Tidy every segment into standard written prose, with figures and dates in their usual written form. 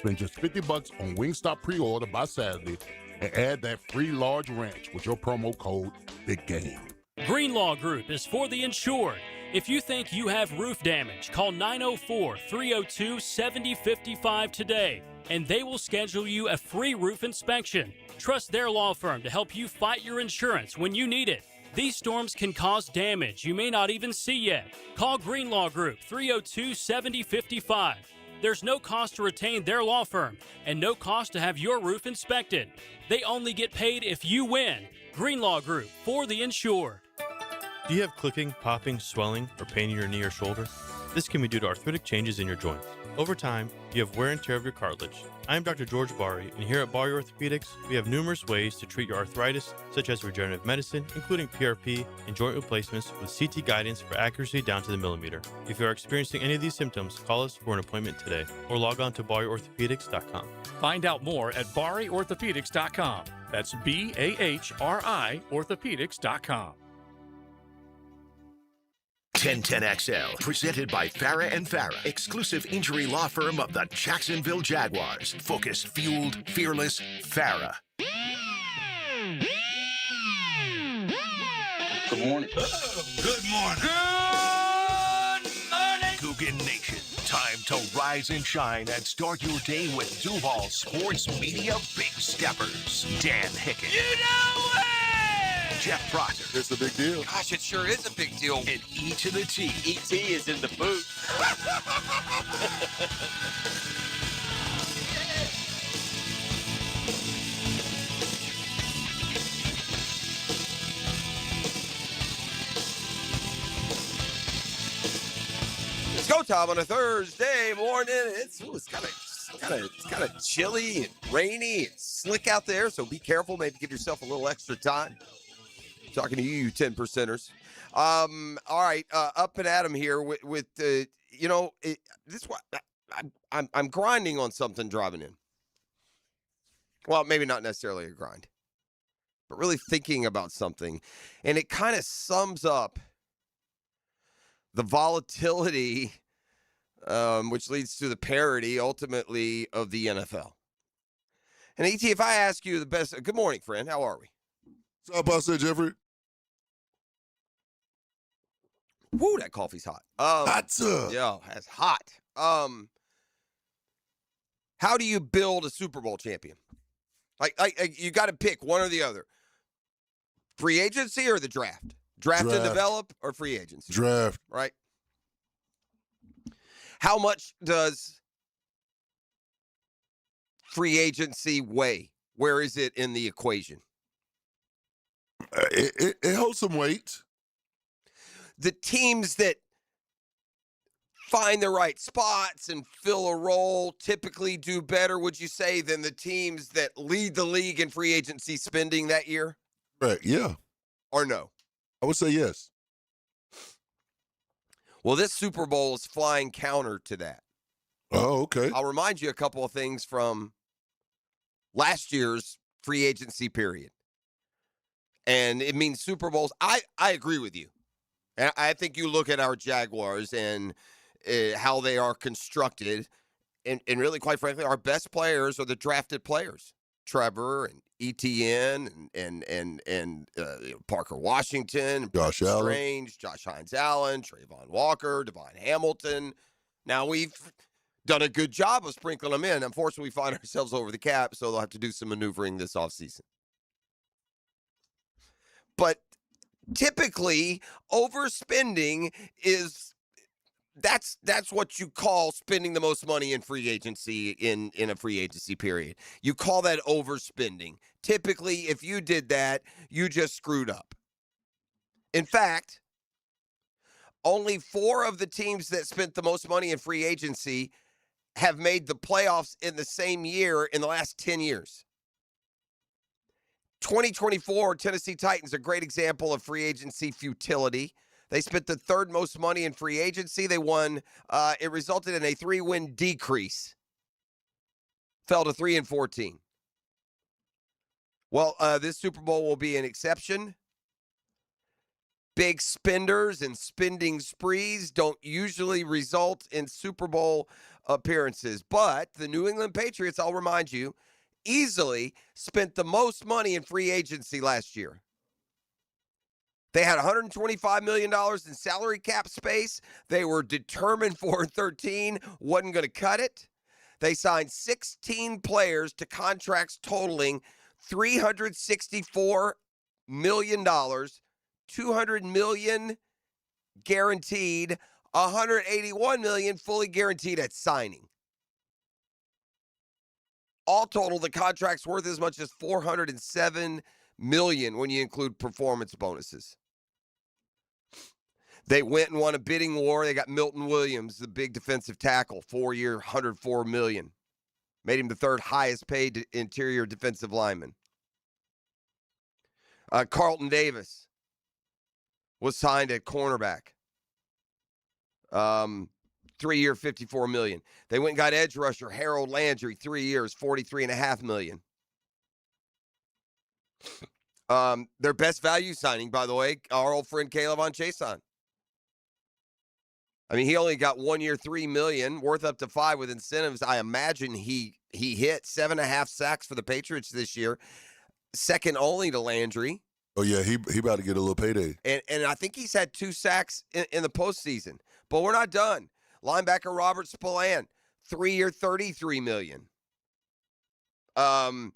Spend just $50 on Wingstop pre-order by Saturday and add that free large ranch with your promo code BIGGAME. Greenlaw Group is for the insured. If you think you have roof damage, call 904-302-7055 today, and they will schedule you a free roof inspection. Trust their law firm to help you fight your insurance when you need it. These storms can cause damage you may not even see yet. Call Greenlaw Group 302-7055. There's no cost to retain their law firm and no cost to have your roof inspected. They only get paid if you win. Greenlaw Group, for the insured. Do you have clicking, popping, swelling, or pain in your knee or shoulder? This can be due to arthritic changes in your joints. Over time, you have wear and tear of your cartilage. I am Dr. George Bari, and here at Bari Orthopedics, we have numerous ways to treat your arthritis, such as regenerative medicine, including PRP and joint replacements with CT guidance for accuracy down to the millimeter. If you are experiencing any of these symptoms, call us for an appointment today, or log on to BariOrthopedics.com. Find out more at BariOrthopedics.com. That's BAHRI Orthopedics.com. 1010XL, presented by Farah & Farah, exclusive injury law firm of the Jacksonville Jaguars. Focused, fueled, fearless, Farah. Good morning. Good morning. Good morning. Coogan Nation, time to rise and shine and start your day with Duval Sports Media Big Steppers. Dan Hicken. You know it! Jeff Prosser. It's a big deal. Gosh, it sure is a big deal. And E to the T. E.T. is in the booth. It's go time on a Thursday morning. It's kind of chilly and rainy and slick out there, so be careful. Maybe give yourself a little extra time. Talking to you 10 percenters. All right, up and at 'em here with this. I'm grinding on something driving in. Well, maybe not necessarily a grind, but really thinking about something, and it kind of sums up the volatility, which leads to the parity ultimately of the NFL. And ET, if I ask you the best, good morning, friend. How are we? What's up, Pastor Jeffrey? Woo, that coffee's hot. Yeah, that's hot. How do you build a Super Bowl champion? Like you got to pick one or the other. Free agency or the draft? Draft and develop or free agency? Draft. Right. How much does free agency weigh? Where is it in the equation? It holds some weight. The teams that find the right spots and fill a role typically do better, would you say, than the teams that lead the league in free agency spending that year? Right, yeah. Or no? I would say yes. Well, this Super Bowl is flying counter to that. Oh, okay. I'll remind you a couple of things from last year's free agency period. And it means Super Bowls. I agree with you. And I think you look at our Jaguars and how they are constructed, and really, quite frankly, our best players are the drafted players. Trevor and ETN and Parker Washington, Josh Allen. Strange, Josh Hines-Allen, Trayvon Walker, Devon Hamilton. Now, we've done a good job of sprinkling them in. Unfortunately, we find ourselves over the cap, so they'll have to do some maneuvering this offseason. But typically, overspending that's what you call spending the most money in free agency in a free agency period. You call that overspending. Typically, if you did that, you just screwed up. In fact, only 4 of the teams that spent the most money in free agency have made the playoffs in the same year in the last 10 years. 2024 Tennessee Titans, a great example of free agency futility. They spent the 3rd most money in free agency. They won. It resulted in a 3-win decrease. Fell to 3-14. Well, this Super Bowl will be an exception. Big spenders and spending sprees don't usually result in Super Bowl appearances. But the New England Patriots, I'll remind you, easily spent the most money in free agency last year. They had $125 million in salary cap space. They were determined 4-13, wasn't going to cut it. They signed 16 players to contracts totaling $364 million, $200 million guaranteed, $181 million fully guaranteed at signing. All total, the contract's worth as much as $407 million when you include performance bonuses. They went and won a bidding war. They got Milton Williams, the big defensive tackle, 4-year, $104 million. Made him the third highest paid interior defensive lineman. Carlton Davis was signed at cornerback. 3-year, $54 million. They went and got edge rusher Harold Landry, 3 years, $43.5 million. Their best value signing, by the way, our old friend Caleb Chason. I mean, he only got 1 year, $3 million, worth up to $5 million with incentives. I imagine he hit 7.5 sacks for the Patriots this year, second only to Landry. Oh yeah, he about to get a little payday. And I think he's had 2 sacks in the postseason. But we're not done. Linebacker Robert Spillane, 3 year, $33 million. And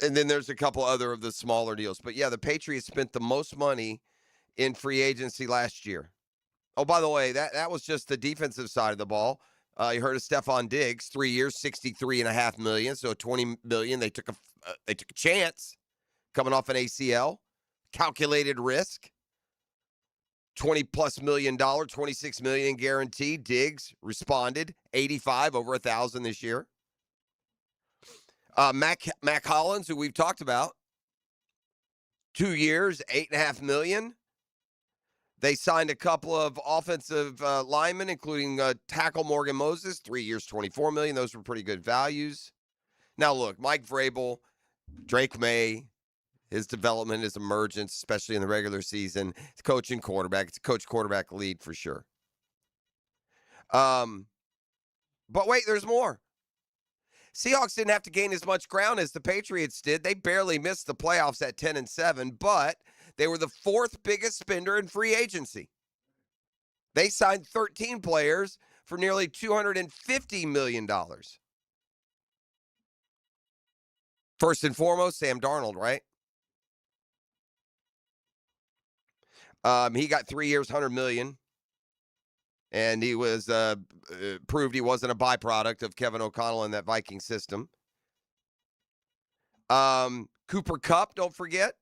then there's a couple other of the smaller deals. But yeah, the Patriots spent the most money in free agency last year. Oh, by the way, that was just the defensive side of the ball. You heard of Stephon Diggs, 3 years, $63.5 million. So $20 million. They took a chance coming off an ACL, calculated risk. $20+ million, $26 million guaranteed. Diggs responded, 85 over 1,000 this year. Mac Hollins, who we've talked about, 2 years, $8.5 million. They signed a couple of offensive linemen, including tackle Morgan Moses, 3 years, $24 million. Those were pretty good values. Now, look, Mike Vrabel, Drake May, his development, his emergence, especially in the regular season, it's coaching quarterback. It's a coach-quarterback lead for sure. But wait, there's more. Seahawks didn't have to gain as much ground as the Patriots did. They barely missed the playoffs at 10-7, but they were the 4th biggest spender in free agency. They signed 13 players for nearly $250 million. First and foremost, Sam Darnold, right? He got 3 years, $100 million. And he was proved he wasn't a byproduct of Kevin O'Connell in that Viking system. Cooper Kupp, don't forget.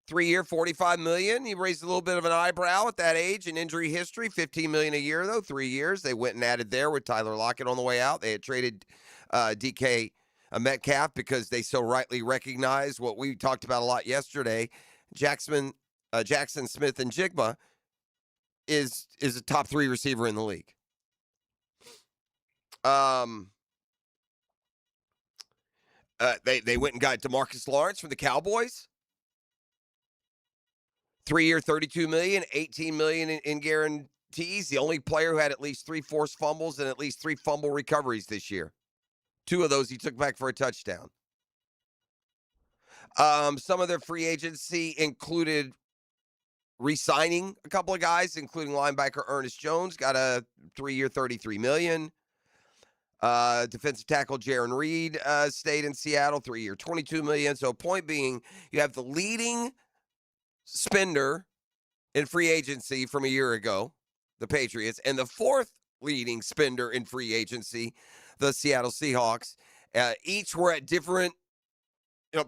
3 year, $45 million. He raised a little bit of an eyebrow at that age and injury history. $15 million a year, though, 3 years. They went and added there with Tyler Lockett on the way out. They had traded DK Metcalf because they so rightly recognized what we talked about a lot yesterday. Jackson Smith and Jigma is a top 3 receiver in the league. They went and got DeMarcus Lawrence from the Cowboys. 3 year, $32 million, $18 million in guarantees. The only player who had at least 3 forced fumbles and at least 3 fumble recoveries this year. 2 of those he took back for a touchdown. Some of their free agency included re-signing a couple of guys, including linebacker Ernest Jones, got a 3 year, $33 million. Defensive tackle Jaron Reed stayed in Seattle, 3 year, $22 million. So point being, you have the leading spender in free agency from a year ago, the Patriots, and the 4th leading spender in free agency, the Seattle Seahawks. Each were at different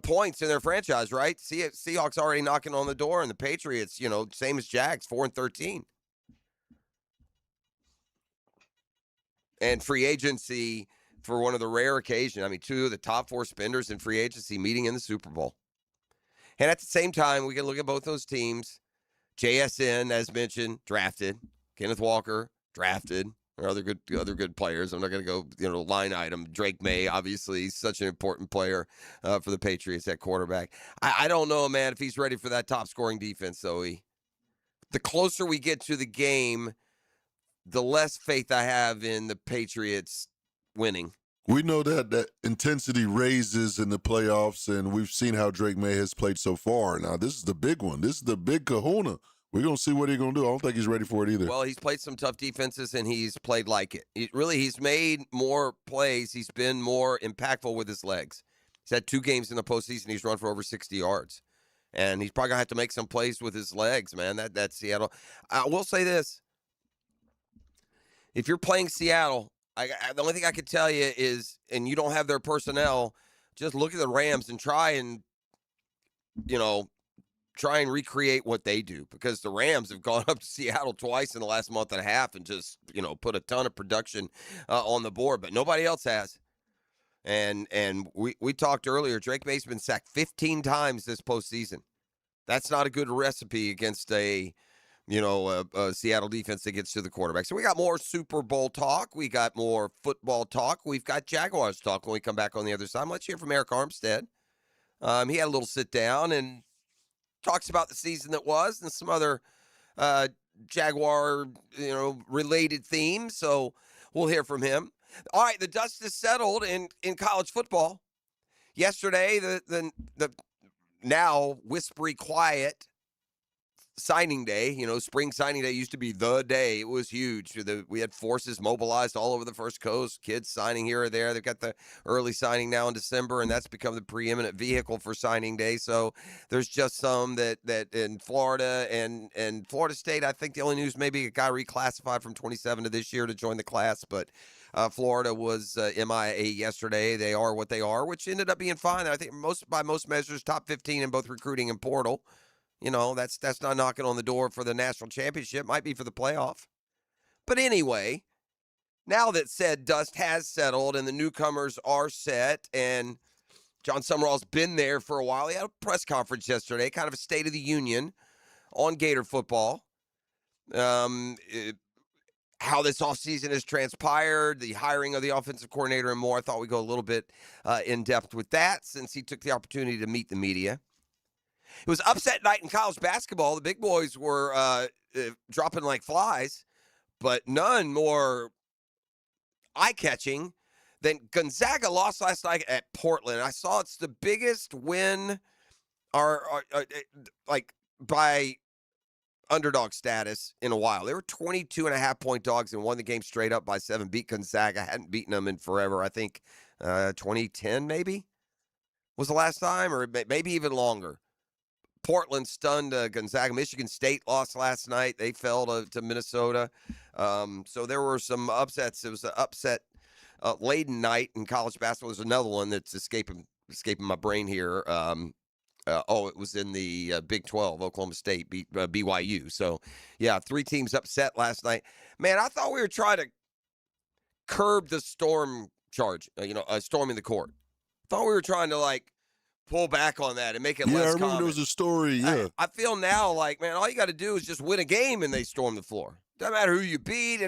points in their franchise, right? Seahawks already knocking on the door, and the Patriots, same as Jags, 4-13. And free agency, for one of the rare occasions, 2 of the top 4 spenders in free agency meeting in the Super Bowl. And at the same time, we can look at both those teams. JSN, as mentioned, drafted. Kenneth Walker, drafted. Or other good players. I'm not going to go, line item. Drake May, obviously, such an important player for the Patriots at quarterback. I don't know, man, if he's ready for that top-scoring defense, though. The closer we get to the game, the less faith I have in the Patriots winning. We know that intensity raises in the playoffs, and we've seen how Drake May has played so far. Now, this is the big one. This is the big kahuna. We're going to see what he's going to do. I don't think he's ready for it either. Well, he's played some tough defenses, and he's played like it. He's made more plays. He's been more impactful with his legs. He's had 2 games in the postseason. He's run for over 60 yards. And he's probably going to have to make some plays with his legs, man. That's Seattle. I will say this. If you're playing Seattle, the only thing I could tell you is, and you don't have their personnel, just look at the Rams and try and recreate what they do, because the Rams have gone up to Seattle twice in the last month and a half and just, put a ton of production on the board, but nobody else has. And we talked earlier, Drake May's been sacked 15 times this postseason. That's not a good recipe against a Seattle defense that gets to the quarterback. So we got more Super Bowl talk. We got more football talk. We've got Jaguars talk when we come back on the other side. Let's hear from Eric Armstead. He had a little sit down and talks about the season that was and some other Jaguar, related themes. So we'll hear from him. All right, the dust is settled in college football. Yesterday, the now whispery quiet signing day, spring signing day used to be the day. It was huge. We had forces mobilized all over the First Coast, kids signing here or there. They've got the early signing now in December, and that's become the preeminent vehicle for signing day. So there's just some that in Florida and Florida State, I think the only news, maybe a guy reclassified from 27 to this year to join the class, but Florida was MIA yesterday. They are what they are, which ended up being fine. I think by most measures, top 15 in both recruiting and portal. That's not knocking on the door for the national championship. Might be for the playoff. But anyway, now that said dust has settled and the newcomers are set, and John Summerall's been there for a while. He had a press conference yesterday, kind of a State of the Union on Gator football. How this offseason has transpired, the hiring of the offensive coordinator and more. I thought we'd go a little bit in depth with that since he took the opportunity to meet the media. It was upset night in college basketball. The big boys were dropping like flies, but none more eye-catching than Gonzaga lost last night at Portland. I saw it's the biggest win by underdog status in a while. They were 22.5-point dogs and won the game straight up by 7, beat Gonzaga. Hadn't beaten them in forever. I think 2010 maybe was the last time, or maybe even longer. Portland stunned Gonzaga. Michigan State lost last night. They fell to Minnesota. So there were some upsets. It was an upset-laden night in college basketball. There's another one that's escaping my brain here. It was in the Big 12. Oklahoma State beat BYU. So, yeah, 3 teams upset last night. Man, I thought we were trying to curb the storm charge, storming the court. I thought we were trying to, pull back on that and make it less common. I remember there was a story, yeah. I feel now man, all you got to do is just win a game and they storm the floor. Doesn't matter who you beat.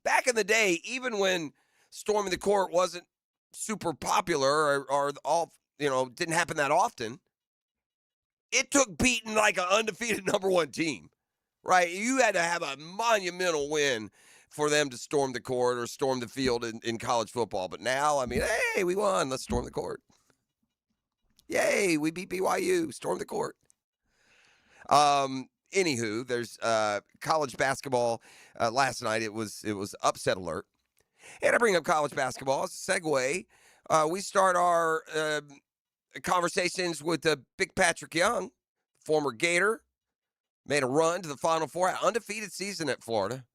Back in the day, even when storming the court wasn't super popular or all, didn't happen that often, it took beating like an undefeated number 1 team, right? You had to have a monumental win for them to storm the court or storm the field in college football. But now, hey, we won. Let's storm the court. Yay, we beat BYU. Storm the court. Anywho, there's college basketball last night. It was upset alert. And I bring up college basketball as a segue. We start our conversations with Big Patrick Young, former Gator, made a run to the Final Four, undefeated season at Florida.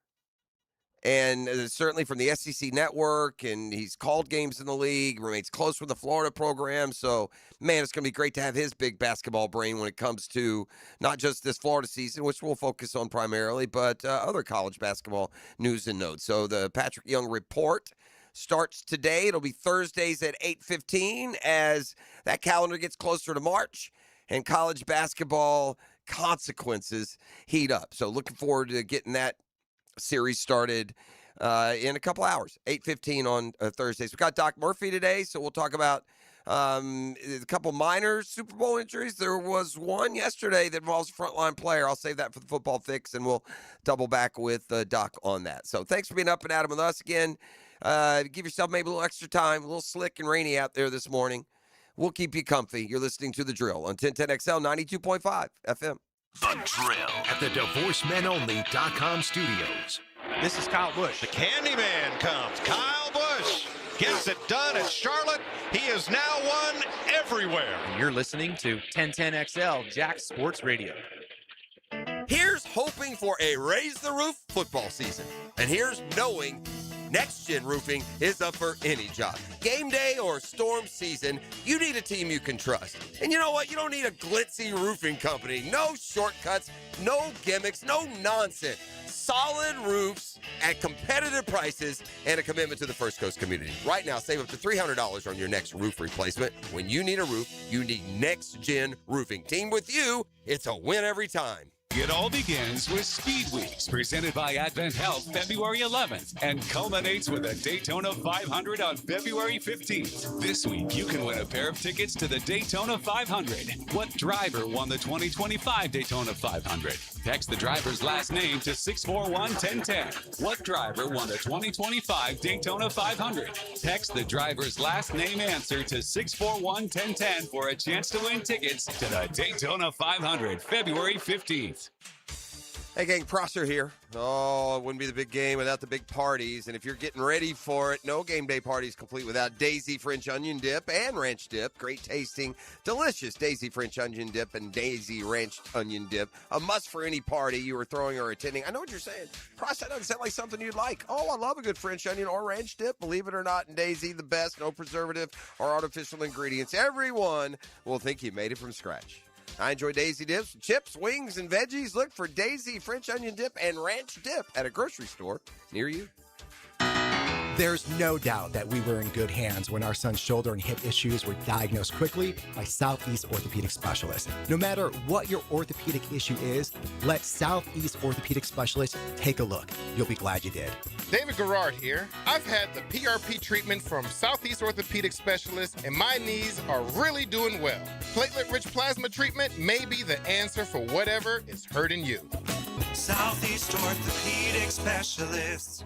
And certainly from the SEC network, and he's called games in the league, remains close with the Florida program. So, man, it's going to be great to have his big basketball brain when it comes to not just this Florida season, which we'll focus on primarily, but other college basketball news and notes. So the Patrick Young Report starts today. It'll be Thursdays at 8:15 as that calendar gets closer to March and college basketball consequences heat up. So looking forward to getting that series started in a couple hours, 8:15 on Thursdays. We've got Doc Murphy today, so we'll talk about A couple minor Super Bowl injuries. There was one yesterday that involves a frontline player. I'll save that for the football fix, and we'll double back with Doc on that. So thanks for being up and at 'em with us again. Give yourself maybe a little extra time, a little slick and rainy out there this morning. We'll keep you comfy. You're listening to The Drill on 1010XL 92.5 FM. The Drill at the DivorceMenOnly.com studios. This is Kyle Busch. The Candyman comes. Kyle Busch gets it done at Charlotte. He is now won everywhere. And you're listening to 1010XL Jack Sports Radio. Here's hoping for a raise the roof football season. And here's knowing Next Gen Roofing is up for any job. Game day or storm season, you need a team you can trust. And you know what? You don't need a glitzy roofing company. No shortcuts, no gimmicks, no nonsense. Solid roofs at competitive prices and a commitment to the First Coast community. Right now, save up to $300 on your next roof replacement. When you need a roof, you need Next Gen Roofing. Team with you, it's a win every time. It all begins with Speed Weeks, presented by Advent Health, February 11th, and culminates with a Daytona 500 on February 15th. This week, you can win a pair of tickets to the Daytona 500. What driver won the 2025 Daytona 500? Text the driver's last name to 641-1010. What driver won the 2025 Daytona 500? Text the driver's last name answer to 641-1010 for a chance to win tickets to the Daytona 500, February 15th. Hey, gang, Prosser here. Oh, it wouldn't be the big game without the big parties. And if you're getting ready for it, no game day party is complete without Daisy French onion dip and ranch dip. Great tasting, delicious Daisy French onion dip and Daisy ranch onion dip. A must for any party you are throwing or attending. I know what you're saying. Prosser doesn't sound like something you'd like. Oh, I love a good French onion or ranch dip. Believe it or not, in Daisy, the best. No preservative or artificial ingredients. Everyone will think you made it from scratch. I enjoy Daisy dips, chips, wings, and veggies. Look for Daisy French onion dip and ranch dip at a grocery store near you. There's no doubt that we were in good hands when our son's shoulder and hip issues were diagnosed quickly by Southeast Orthopedic Specialists. No matter what your orthopedic issue is, let Southeast Orthopedic Specialists take a look. You'll be glad you did. David Garrard here. I've had the PRP treatment from Southeast Orthopedic Specialists, and my knees are really doing well. Platelet-rich plasma treatment may be the answer for whatever is hurting you. Southeast Orthopedic Specialists.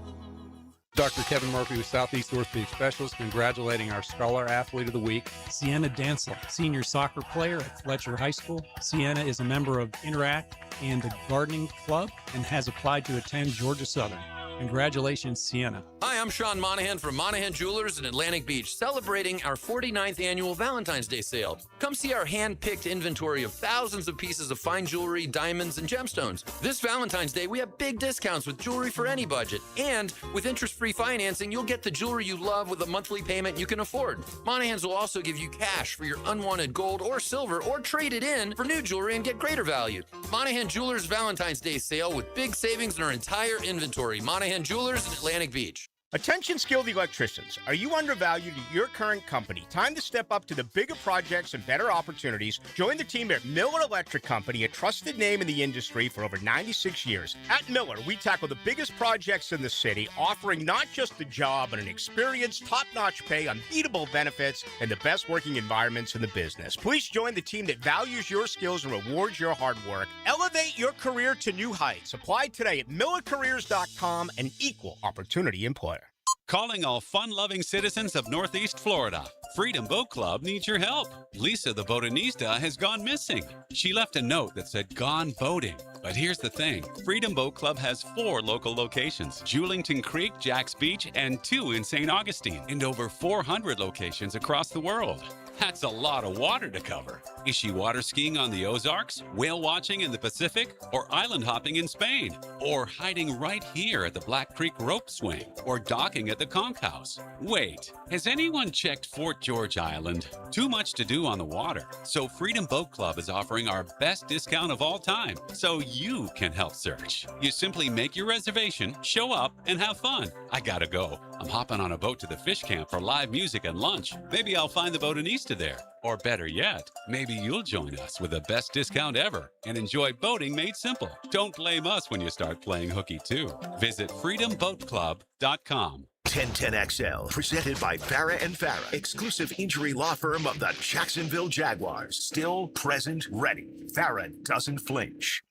Dr. Kevin Murphy with Southeast Orthopedic Specialists, congratulating our Scholar Athlete of the Week, Sienna Dansel, senior soccer player at Fletcher High School. Sienna is a member of Interact and the Gardening Club and has applied to attend Georgia Southern. Congratulations, Sienna. Hi, I'm Sean Monahan from Monahan Jewelers in Atlantic Beach, celebrating our 49th annual Valentine's Day sale. Come see our hand-picked inventory of thousands of pieces of fine jewelry, diamonds, and gemstones. This Valentine's Day, we have big discounts with jewelry for any budget. And with interest-free financing, you'll get the jewelry you love with a monthly payment you can afford. Monahans will also give you cash for your unwanted gold or silver, or trade it in for new jewelry and get greater value. Monahan Jewelers Valentine's Day sale with big savings in our entire inventory. Monahan Jewelers in Atlantic Beach. Attention skilled electricians. Are you undervalued at your current company? Time to step up to the bigger projects and better opportunities. Join the team at Miller Electric Company, a trusted name in the industry for over 96 years. At Miller, we tackle the biggest projects in the city, offering not just the job, but an experienced, top-notch pay, unbeatable benefits, and the best working environments in the business. Please join the team that values your skills and rewards your hard work. Elevate your career to new heights. Apply today at millercareers.com, an equal opportunity employer. Calling all fun-loving citizens of Northeast Florida. Freedom Boat Club needs your help. Lisa the botanista has gone missing. She left a note that said gone boating. But here's the thing. Freedom Boat Club has 4 local locations, Julington Creek, Jack's Beach, and 2 in St. Augustine, and over 400 locations across the world. That's a lot of water to cover. Is she water skiing on the Ozarks, whale watching in the Pacific, or island hopping in Spain? Or hiding right here at the Black Creek Rope Swing, or docking at the Conch House? Wait, has anyone checked Fort George Island? Too much to do on the water. So Freedom Boat Club is offering our best discount of all time, so you can help search. You simply make your reservation, show up, and have fun. I gotta go. I'm hopping on a boat to the fish camp for live music and lunch. Maybe I'll find the botanista there. Or better yet, maybe you'll join us with the best discount ever and enjoy boating made simple. Don't blame us when you start playing hooky too. Visit freedomboatclub.com. 1010XL, presented by Farah and Farah, exclusive injury law firm of the Jacksonville Jaguars. Still, present, ready. Farah doesn't flinch.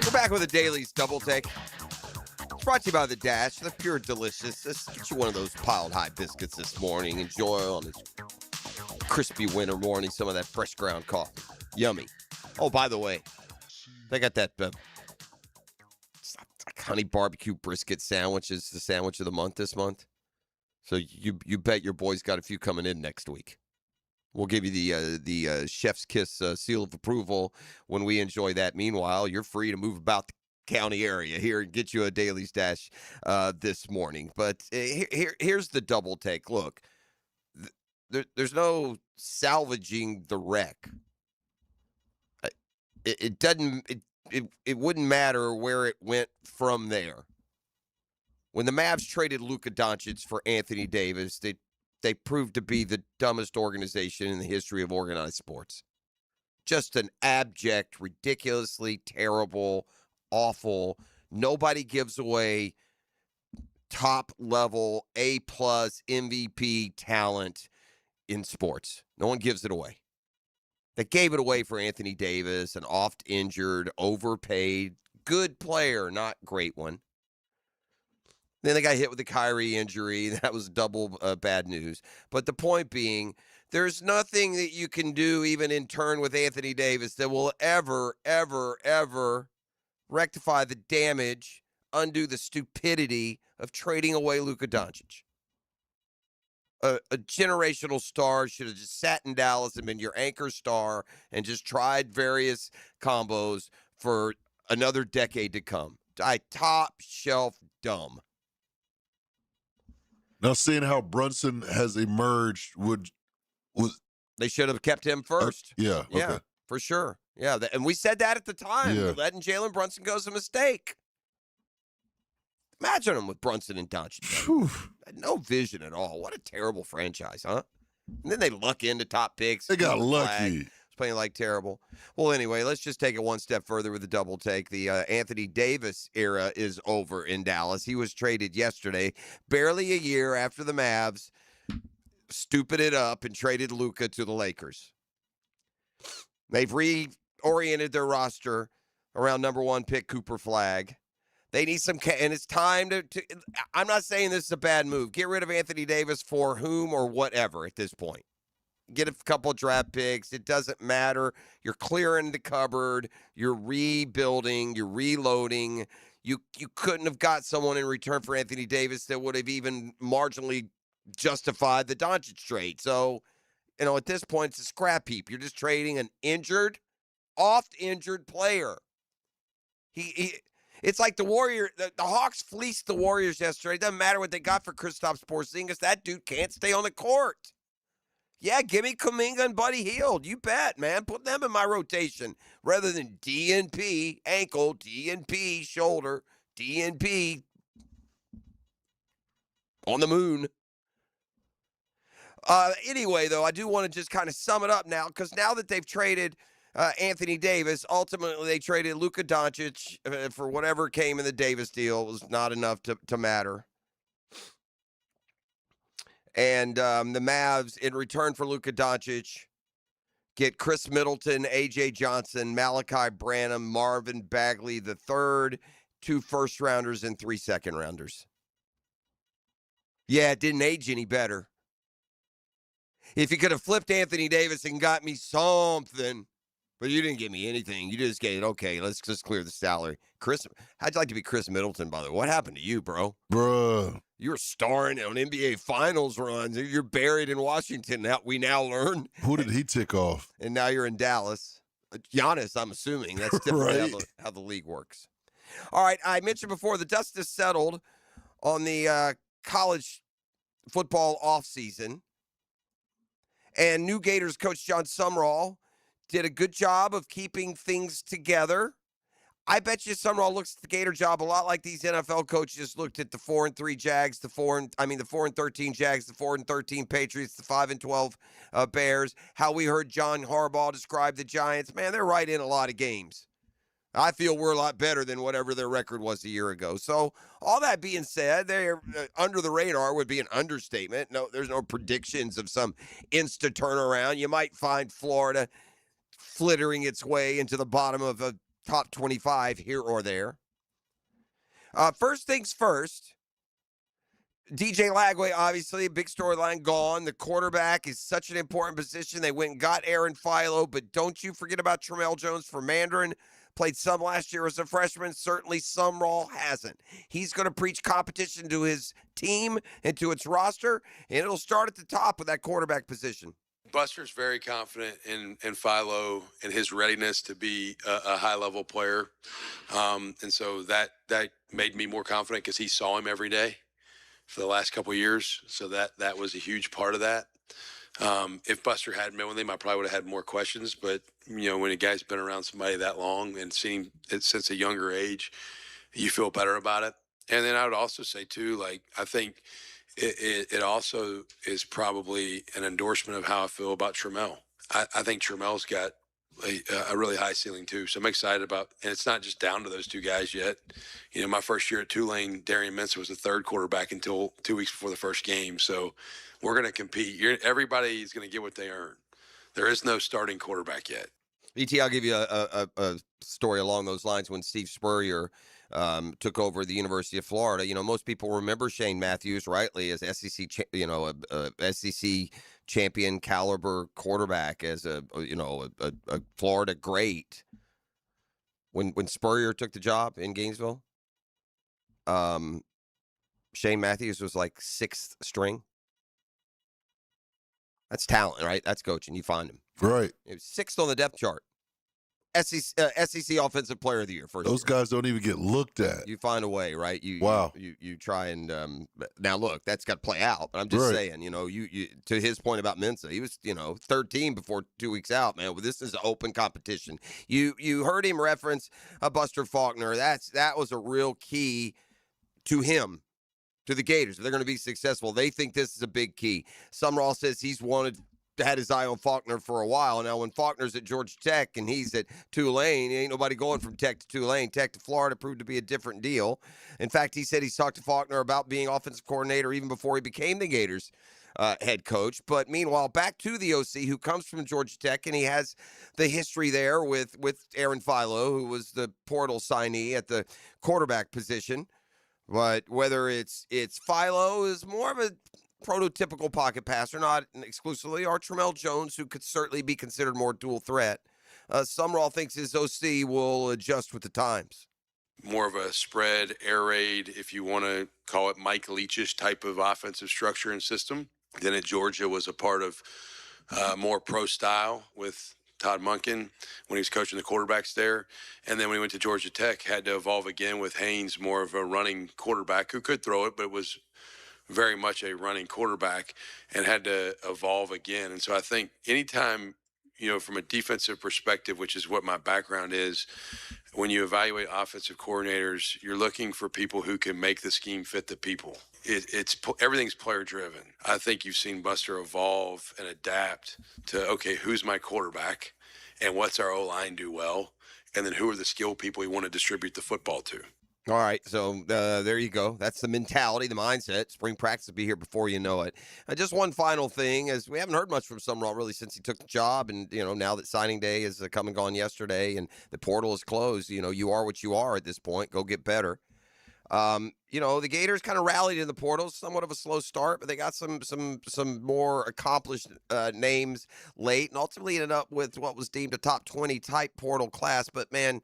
We're back with a Daily's Double Take. It's brought to you by The Dash. They're pure delicious. Let's get you one of those piled high biscuits this morning. Enjoy on this crispy winter morning some of that fresh ground coffee. Yummy. Oh, by the way, they got that honey barbecue brisket sandwich is the sandwich of the month this month. So you bet your boy's got a few coming in next week. We'll give you the chef's kiss seal of approval when we enjoy that. Meanwhile, you're free to move about the county area here and get you a Daily's Dash this morning. But here's the double take. Look, there's no salvaging the wreck. It wouldn't matter where it went from there. When the Mavs traded Luka Doncic for Anthony Davis, they proved to be the dumbest organization in the history of organized sports. Just an abject, ridiculously terrible, awful. Nobody gives away top-level, A-plus MVP talent in sports. No one gives it away. They gave it away for Anthony Davis, an oft-injured, overpaid, good player, not great one. Then they got hit with the Kyrie injury. That was double bad news. But the point being, there's nothing that you can do even in turn with Anthony Davis that will ever, ever, ever rectify the damage, undo the stupidity of trading away Luka Doncic. A generational star should have just sat in Dallas and been your anchor star and just tried various combos for another decade to come. Top shelf dumb. Now, seeing how Brunson has emerged, they should have kept him first. Yeah, okay. For sure. Yeah, and we said that at the time. Yeah. Letting Jalen Brunson go is a mistake. Imagine him with Brunson and Doncic. No vision at all. What a terrible franchise, huh? And then they luck into top picks. They got lucky. It's playing like terrible. Well, anyway, let's just take it one step further with the double take. The Anthony Davis era is over in Dallas. He was traded yesterday, barely a year after the Mavs stupid it up and traded Luka to the Lakers. They've reoriented their roster around number one pick Cooper Flagg. They need some, and it's time to I'm not saying this is a bad move. Get rid of Anthony Davis for whom or whatever at this point. Get a couple of draft picks. It doesn't matter. You're clearing the cupboard. You're rebuilding. You're reloading. You couldn't have got someone in return for Anthony Davis that would have even marginally justified the Doncic trade. So, at this point, it's a scrap heap. You're just trading an oft-injured player. It's like the Hawks fleeced the Warriors yesterday. It doesn't matter what they got for Kristaps Porzingis. That dude can't stay on the court. Yeah, give me Kuminga and Buddy Hield. You bet, man. Put them in my rotation rather than DNP ankle, DNP shoulder, DNP on the moon. Anyway, though, I do want to just kind of sum it up now, because now that they've traded Anthony Davis, ultimately they traded Luka Doncic for whatever came in the Davis deal. It was not enough to matter. And the Mavs, in return for Luka Doncic, get Chris Middleton, A.J. Johnson, Malachi Branham, Marvin Bagley III, 2 first-rounders and 3 second-rounders. Yeah, it didn't age any better. If you could have flipped Anthony Davis and got me something, but you didn't give me anything. You just gave, okay, let's just clear the salary. How'd you like to be Chris Middleton, by the way? What happened to you, bro? Bruh. You were starring on NBA Finals runs. You're buried in Washington, we now learn. Who did he tick off? And now you're in Dallas. Giannis, I'm assuming. That's typically Right. how the league works. All right, I mentioned before, the dust is settled on the college football offseason. And new Gators coach John Sumrall did a good job of keeping things together. I bet you Summerall looks at the Gator job a lot like these NFL coaches looked at the 4-3 Jags, the 4-13 Jags, the 4-13 Patriots, the 5-12 Bears. How we heard John Harbaugh describe the Giants. Man, they're right in a lot of games. I feel we're a lot better than whatever their record was a year ago. So all that being said, they're under the radar would be an understatement. No, there's no predictions of some insta turnaround. You might find Florida flittering its way into the bottom of a top 25 here or there. First things first, DJ Lagway, obviously, a big storyline gone. The quarterback is such an important position. They went and got Aaron Philo, but don't you forget about Tramel Jones for Mandarin. Played some last year as a freshman. Certainly Sumrall hasn't. He's going to preach competition to his team and to its roster, and it'll start at the top with that quarterback position. Buster's very confident in Philo and his readiness to be a high-level player. And so that made me more confident because he saw him every day for the last couple of years. So that was a huge part of that. If Buster hadn't been with him, I probably would have had more questions. But, when a guy's been around somebody that long and seen it since a younger age, you feel better about it. And then I would also say, too, I think – It also is probably an endorsement of how I feel about Tramel. I think Tramel's got a really high ceiling too. So I'm excited about, and it's not just down to those two guys yet. My first year at Tulane, Darian Mensah was the third quarterback until 2 weeks before the first game. So we're going to compete. Everybody's going to get what they earn. There is no starting quarterback yet. BT, I'll give you a story along those lines. When Steve Spurrier took over the University of Florida, most people remember Shane Matthews rightly as SEC, SEC champion caliber quarterback, as a Florida great. When Spurrier took the job in Gainesville, Shane Matthews was like 6th string. That's talent, right? That's coaching. You find him. Right. It was 6th on the depth chart. SEC Offensive Player of the Year first. Those guys don't even get looked at. You find a way, right? You try and now look, that's got to play out. But I'm just saying, you to his point about Mensah, he was 13 before 2 weeks out, man. Well, this is an open competition. You heard him reference Buster Faulkner. That was a real key to him, to the Gators. If they're going to be successful, they think this is a big key. Sumrall says he's had his eye on Faulkner for a while. Now, when Faulkner's at Georgia Tech and he's at Tulane, ain't nobody going from Tech to Tulane. Tech to Florida proved to be a different deal. In fact, he said he's talked to Faulkner about being offensive coordinator even before he became the Gators head coach. But meanwhile, back to the OC, who comes from Georgia Tech, and he has the history there with Aaron Philo, who was the portal signee at the quarterback position. But whether it's Philo is more of a prototypical pocket passer, not exclusively, or Tramel Jones, who could certainly be considered more dual threat. Sumrall thinks his OC will adjust with the times. More of a spread, air raid, if you want to call it Mike Leach-ish type of offensive structure and system. Then at Georgia was a part of more pro style with Todd Monken when he was coaching the quarterbacks there. And then when he went to Georgia Tech, had to evolve again with Haynes, more of a running quarterback who could throw it, but was very much a running quarterback, and had to evolve again. And so I think anytime, from a defensive perspective, which is what my background is, when you evaluate offensive coordinators, you're looking for people who can make the scheme fit the people. It's everything's player driven. I think you've seen Buster evolve and adapt to, okay, who's my quarterback and what's our O-line do well? And then who are the skill people we want to distribute the football to? All right, so there you go. That's the mentality, the mindset. Spring practice will be here before you know it. Just one final thing, as we haven't heard much from Sumrall really since he took the job, and now that signing day is come and gone yesterday, and the portal is closed. You are what you are at this point. Go get better. The Gators kind of rallied in the portal, somewhat of a slow start, but they got some more accomplished names late, and ultimately ended up with what was deemed a top 20 type portal class. But man,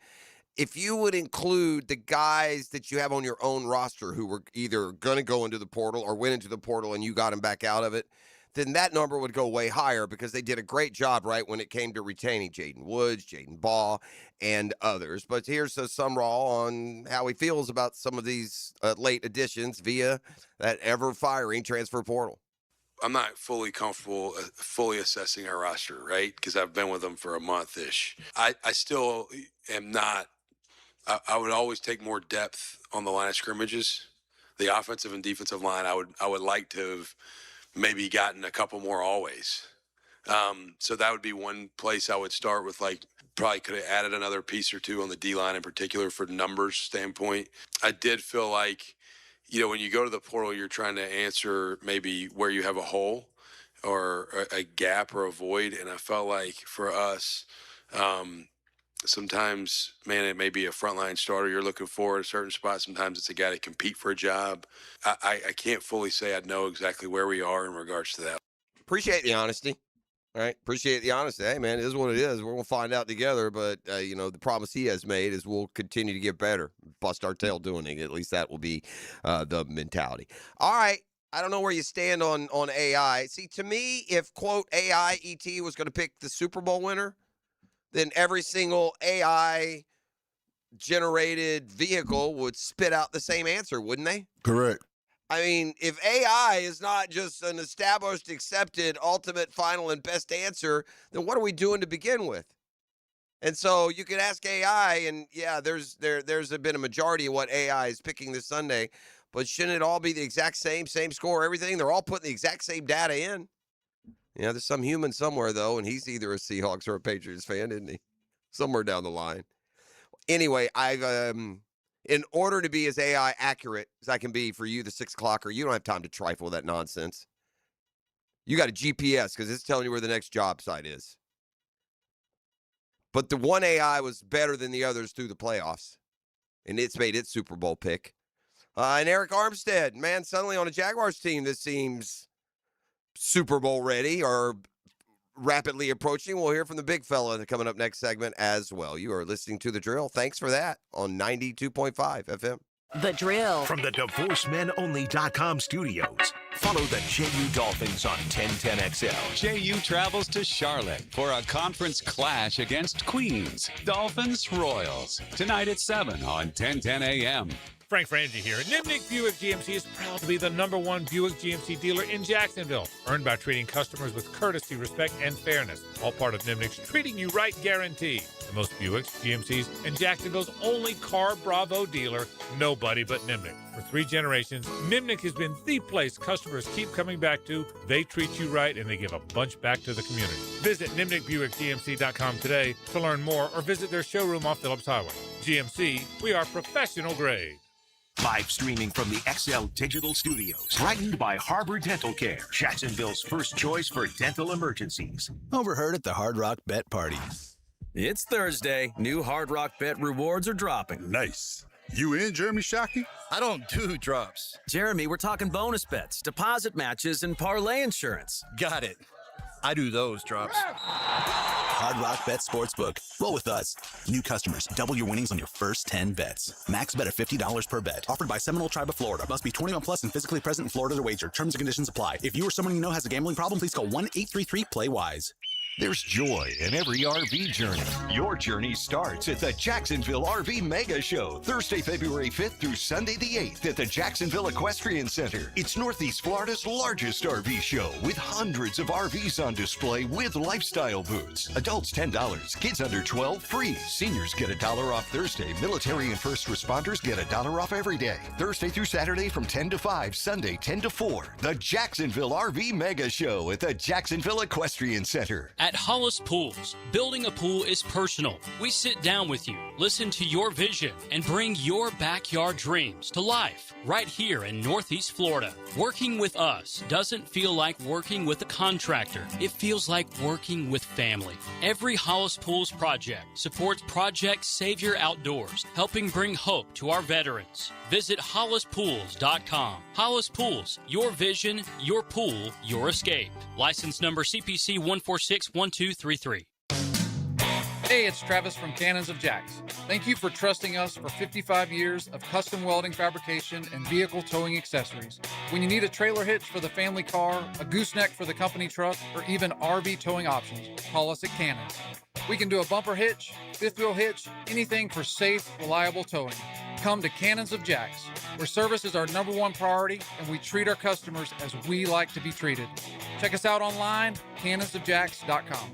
if you would include the guys that you have on your own roster who were either going to go into the portal or went into the portal and you got them back out of it, then that number would go way higher, because they did a great job, right, when it came to retaining Jaden Woods, Jaden Baugh, and others. But here's Sumrall on how he feels about some of these late additions via that ever-firing transfer portal. I'm not fully comfortable fully assessing our roster, right, because I've been with them for a month-ish. I still am not I would always take more depth on the line of scrimmages. The offensive and defensive line, I would like to have maybe gotten a couple more always. So that would be one place I would start with, like, probably could have added another piece or two on the D-line in particular for numbers standpoint. I did feel like, when you go to the portal, you're trying to answer maybe where you have a hole or a gap or a void. And I felt like for us, sometimes, man, it may be a frontline starter you're looking for at a certain spot. Sometimes it's a guy to compete for a job. I can't fully say I know exactly where we are in regards to that. Appreciate the honesty. All right. Appreciate the honesty. Hey, man, it is what it is. We're going to find out together. But, the promise he has made is we'll continue to get better, bust our tail doing it. At least that will be the mentality. All right. I don't know where you stand on AI. See, to me, if, quote, AI ET was going to pick the Super Bowl winner, then every single AI-generated vehicle would spit out the same answer, wouldn't they? Correct. I mean, if AI is not just an established, accepted, ultimate, final, and best answer, then what are we doing to begin with? And so you could ask AI, and yeah, there's been a majority of what AI is picking this Sunday, but shouldn't it all be the exact same score, everything? They're all putting the exact same data in. There's some human somewhere, though, and he's either a Seahawks or a Patriots fan, isn't he? Somewhere down the line. Anyway, I've in order to be as AI accurate as I can be for you, the 6 o'clocker, you don't have time to trifle with that nonsense. You got a GPS because it's telling you where the next job site is. But the one AI was better than the others through the playoffs, and it's made its Super Bowl pick. And Eric Armstead, man, suddenly on a Jaguars team that seems Super Bowl ready or rapidly approaching. We'll hear from the big fella coming up next segment as well. You are listening to The Drill. Thanks for that on 92.5 FM. The Drill. From the DivorceMenOnly.com studios. Follow the JU Dolphins on 1010XL. JU travels to Charlotte for a conference clash against Queens. Dolphins Royals. Tonight at 7 on 1010 AM. Frank Frangie here. Nimnick Buick GMC is proud to be the #1 Buick GMC dealer in Jacksonville, earned by treating customers with courtesy, respect, and fairness. All part of Nimnick's Treating You Right guarantee. The most Buicks, GMCs, and Jacksonville's only Car Bravo dealer, nobody but Nimnick. For 3 generations, Nimnick has been the place customers keep coming back to. They treat you right, and they give a bunch back to the community. Visit NimnickBuickGMC.com today to learn more or visit their showroom off Phillips Highway. GMC, we are professional grade. Live streaming from the XL Digital Studios. Brightened by Harbor Dental Care, Jacksonville's first choice for dental emergencies. Overheard at the Hard Rock Bet Party. It's Thursday. New Hard Rock Bet rewards are dropping. Nice. You in, Jeremy Shockey? I don't do drops. Jeremy, we're talking bonus bets, deposit matches, and parlay insurance. Got it. I do those drops. Hard Rock Bet Sportsbook. Roll with us. New customers, double your winnings on your first 10 bets. Max bet of $50 per bet. Offered by Seminole Tribe of Florida. Must be 21 plus and physically present in Florida to wager. Terms and conditions apply. If you or someone you know has a gambling problem, please call 1-833-PLAY-WISE. There's joy in every RV journey. Your journey starts at the Jacksonville RV Mega Show, Thursday, February 5th through Sunday the 8th at the Jacksonville Equestrian Center. It's Northeast Florida's largest RV show with hundreds of RVs on display with lifestyle booths. Adults $10, kids under 12 free. Seniors get $1 off Thursday. Military and first responders get $1 off every day. Thursday through Saturday from 10 to 5, Sunday 10 to 4. The Jacksonville RV Mega Show at the Jacksonville Equestrian Center. At Hollis Pools, building a pool is personal. We sit down with you, listen to your vision, and bring your backyard dreams to life right here in Northeast Florida. Working with us doesn't feel like working with a contractor. It feels like working with family. Every Hollis Pools project supports Project Savior Outdoors, helping bring hope to our veterans. Visit HollisPools.com. Hollis Pools, your vision, your pool, your escape. License number CPC 1461233. Hey, it's Travis from Cannons of Jacks. Thank you for trusting us for 55 years of custom welding fabrication and vehicle towing accessories. When you need a trailer hitch for the family car, a gooseneck for the company truck, or even RV towing options, call us at Cannons. We can do a bumper hitch, fifth wheel hitch, anything for safe, reliable towing. Come to Cannons of Jacks, where service is our #1 priority and we treat our customers as we like to be treated. Check us out online, cannonsofjacks.com.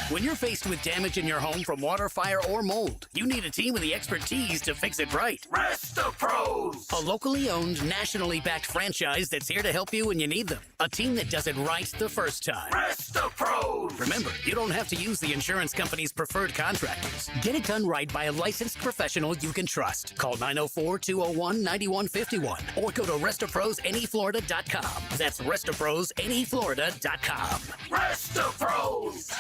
When you're faced with damage in your home from water, fire, or mold, you need a team with the expertise to fix it right. Rest-A-Pros! A locally owned, nationally backed franchise that's here to help you when you need them. A team that does it right the first time. Rest-A-Pros! Remember, you don't have to use the insurance company's preferred contractors. Get it done right by a licensed professional you can trust. Call 904-201-9151 or go to restaprosneflorida.com. That's restaprosneflorida.com. Rest-A-Pros!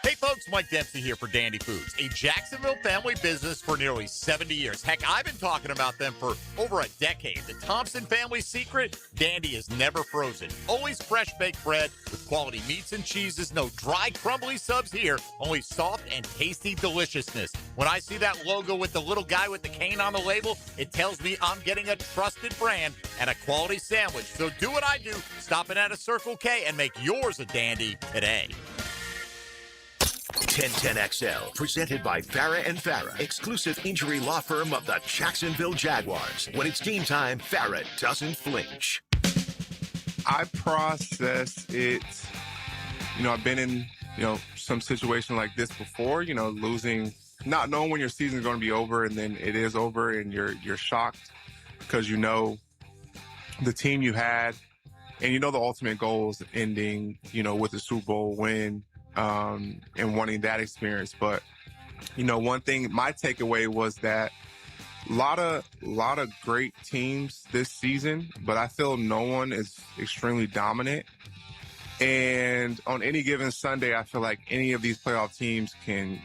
Hey folks, Mike Dempsey here for Dandy Foods, a Jacksonville family business for nearly 70 years. Heck, I've been talking about them for over a decade. The Thompson family's secret, Dandy is never frozen. Always fresh baked bread with quality meats and cheeses. No dry, crumbly subs here, only soft and tasty deliciousness. When I see that logo with the little guy with the cane on the label, it tells me I'm getting a trusted brand and a quality sandwich. So do what I do, stop in at a Circle K and make yours a Dandy today. 1010XL, presented by Farrah and Farrah, exclusive injury law firm of the Jacksonville Jaguars. When it's game time, Farrah doesn't flinch. I process it, I've been in, some situation like this before, losing, not knowing when your season is going to be over, and then it is over and you're shocked because the team you had, and the ultimate goal is ending, with a Super Bowl win. And wanting that experience. But, one thing, my takeaway was that a lot of great teams this season, but I feel no one is extremely dominant. And on any given Sunday, I feel like any of these playoff teams can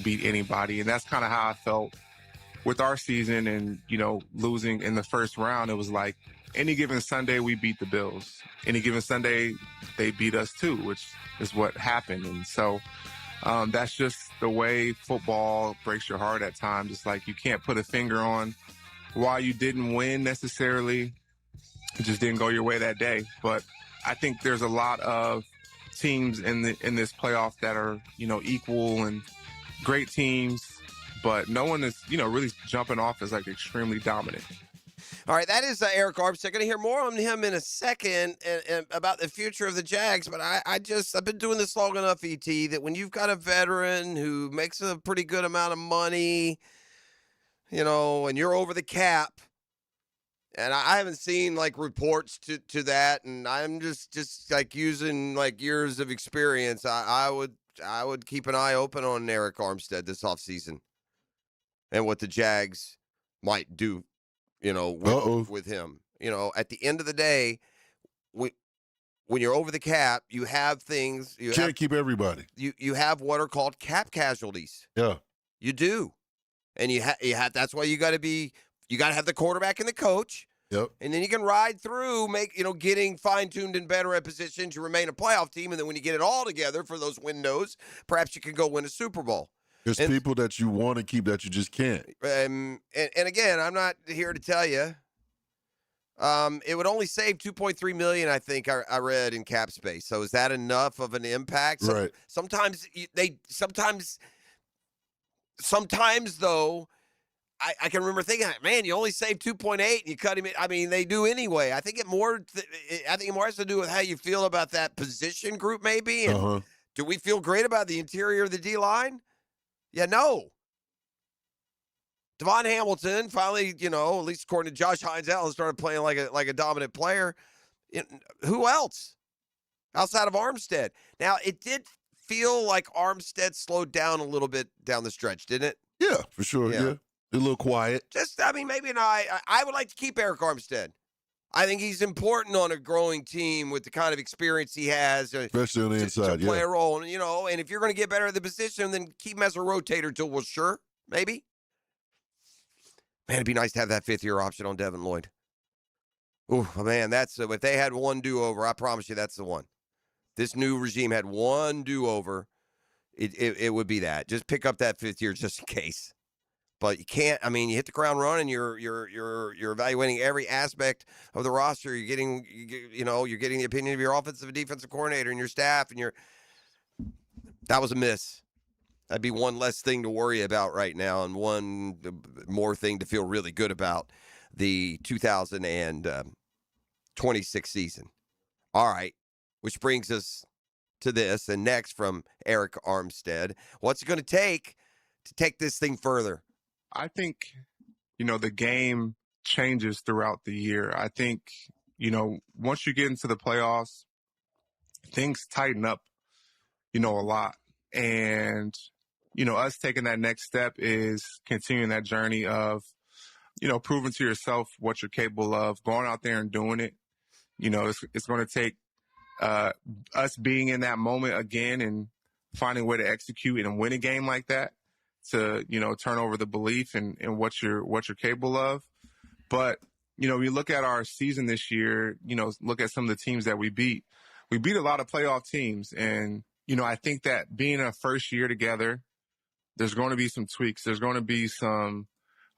beat anybody. And that's kind of how I felt with our season and, losing in the first round. It was like any given Sunday, we beat the Bills. Any given Sunday, they beat us too, which is what happened. And so that's just the way football breaks your heart at times. It's like you can't put a finger on why you didn't win necessarily. It just didn't go your way that day. But I think there's a lot of teams in this playoff that are, equal and great teams, but no one is, really jumping off as like extremely dominant. All right, that is Eric Armstead. Going to hear more on him in a second and about the future of the Jags. But I've been doing this long enough, ET, that when you've got a veteran who makes a pretty good amount of money, and you're over the cap, and I haven't seen like reports to that, and I'm just like using like years of experience. I would keep an eye open on Eric Armstead this offseason and what the Jags might do. With him, at the end of the day, when you're over the cap, you have things. You can't keep everybody. You have what are called cap casualties. Yeah, you do, and you have. That's why you got to have the quarterback and the coach. Yep. And then you can ride through, getting fine-tuned and better at positions. You remain a playoff team, and then when you get it all together for those windows, perhaps you can go win a Super Bowl. There's people that you want to keep that you just can't. And again, I'm not here to tell you. It would only save $2.3 million, I think I read, in cap space. So is that enough of an impact? Right. Sometimes though, I can remember thinking, man, you only saved 2.8 and you cut him. I mean, they do anyway. I think it more has to do with how you feel about that position group, maybe. And do we feel great about the interior of the D line? Yeah, no. Devon Hamilton finally, at least according to Josh Hines Allen, started playing like a dominant player. Who else outside of Armstead? Now, it did feel like Armstead slowed down a little bit down the stretch, didn't it? Yeah, for sure. Yeah. A little quiet. Maybe not. I would like to keep Eric Armstead. I think he's important on a growing team with the kind of experience he has. Especially on the inside, to play a role. And if you're going to get better at the position, then keep him as a rotator till we're sure, maybe. Man, it'd be nice to have that fifth-year option on Devin Lloyd. Oh, man, if they had one do-over, I promise you that's the one. This new regime had one do-over, it would be that. Just pick up that fifth year just in case. But you can't. You hit the ground running. You're evaluating every aspect of the roster. You're getting the opinion of your offensive and defensive coordinator and your staff, and that was a miss. That'd be one less thing to worry about right now, and one more thing to feel really good about the 2026 season. All right, which brings us to this and next from Eric Armstead. What's it going to take this thing further? I think, the game changes throughout the year. I think, once you get into the playoffs, things tighten up, a lot. And, us taking that next step is continuing that journey of, proving to yourself what you're capable of, going out there and doing it. It's going to take us being in that moment again and finding a way to execute and win a game like that to, turn over the belief in what you're capable of. But, we look at our season this year, look at some of the teams that we beat. We beat a lot of playoff teams. And, I think that being a first year together, there's going to be some tweaks. There's going to be some,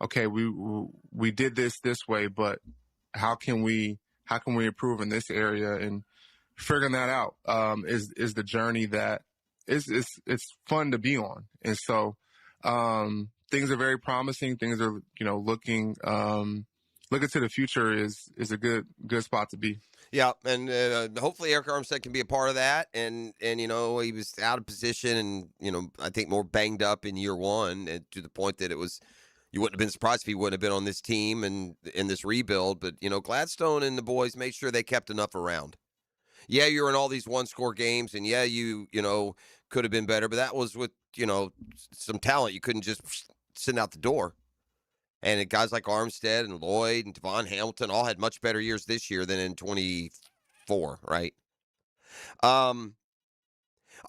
okay, we did this way, but how can we improve in this area? And figuring that out is the journey that it's fun to be on. And so things are very promising. Things are, looking to the future is a good spot to be. Yeah, and hopefully Eric Armstead can be a part of that. And he was out of position and, I think more banged up in year one, and to the point that you wouldn't have been surprised if he wouldn't have been on this team and in this rebuild. But, Gladstone and the boys made sure they kept enough around. Yeah, you're in all these one-score games, and yeah, you could have been better, but that was with, some talent. You couldn't just send out the door. And guys like Armstead and Lloyd and Devon Hamilton all had much better years this year than in 24, right? All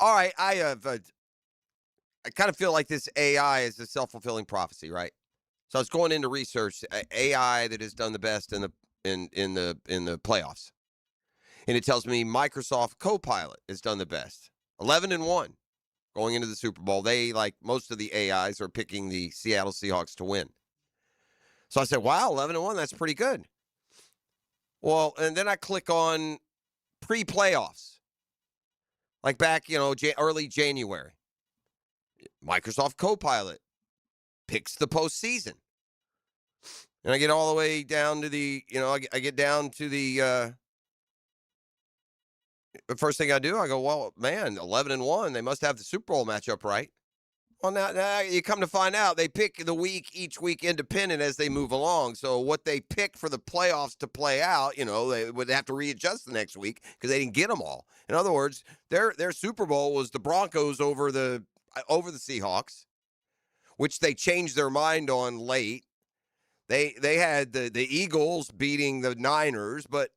right, I kind of feel like this AI is a self-fulfilling prophecy, right? So I was going into research AI that has done the best in the playoffs. And it tells me Microsoft Copilot has done the best. 11-1 going into the Super Bowl. They, like most of the AIs, are picking the Seattle Seahawks to win. So I said, wow, 11-1, that's pretty good. Well, and then I click on pre-playoffs. Like back, early January. Microsoft Copilot picks the postseason. And I get all the way down to I get down to the first thing I do, I go, well, man, 11-1, they must have the Super Bowl matchup right. Well, now you come to find out they pick each week independent as they move along. So what they picked for the playoffs to play out, they would have to readjust the next week because they didn't get them all. In other words, their Super Bowl was the Broncos over the Seahawks, which they changed their mind on late. They had the Eagles beating the Niners, but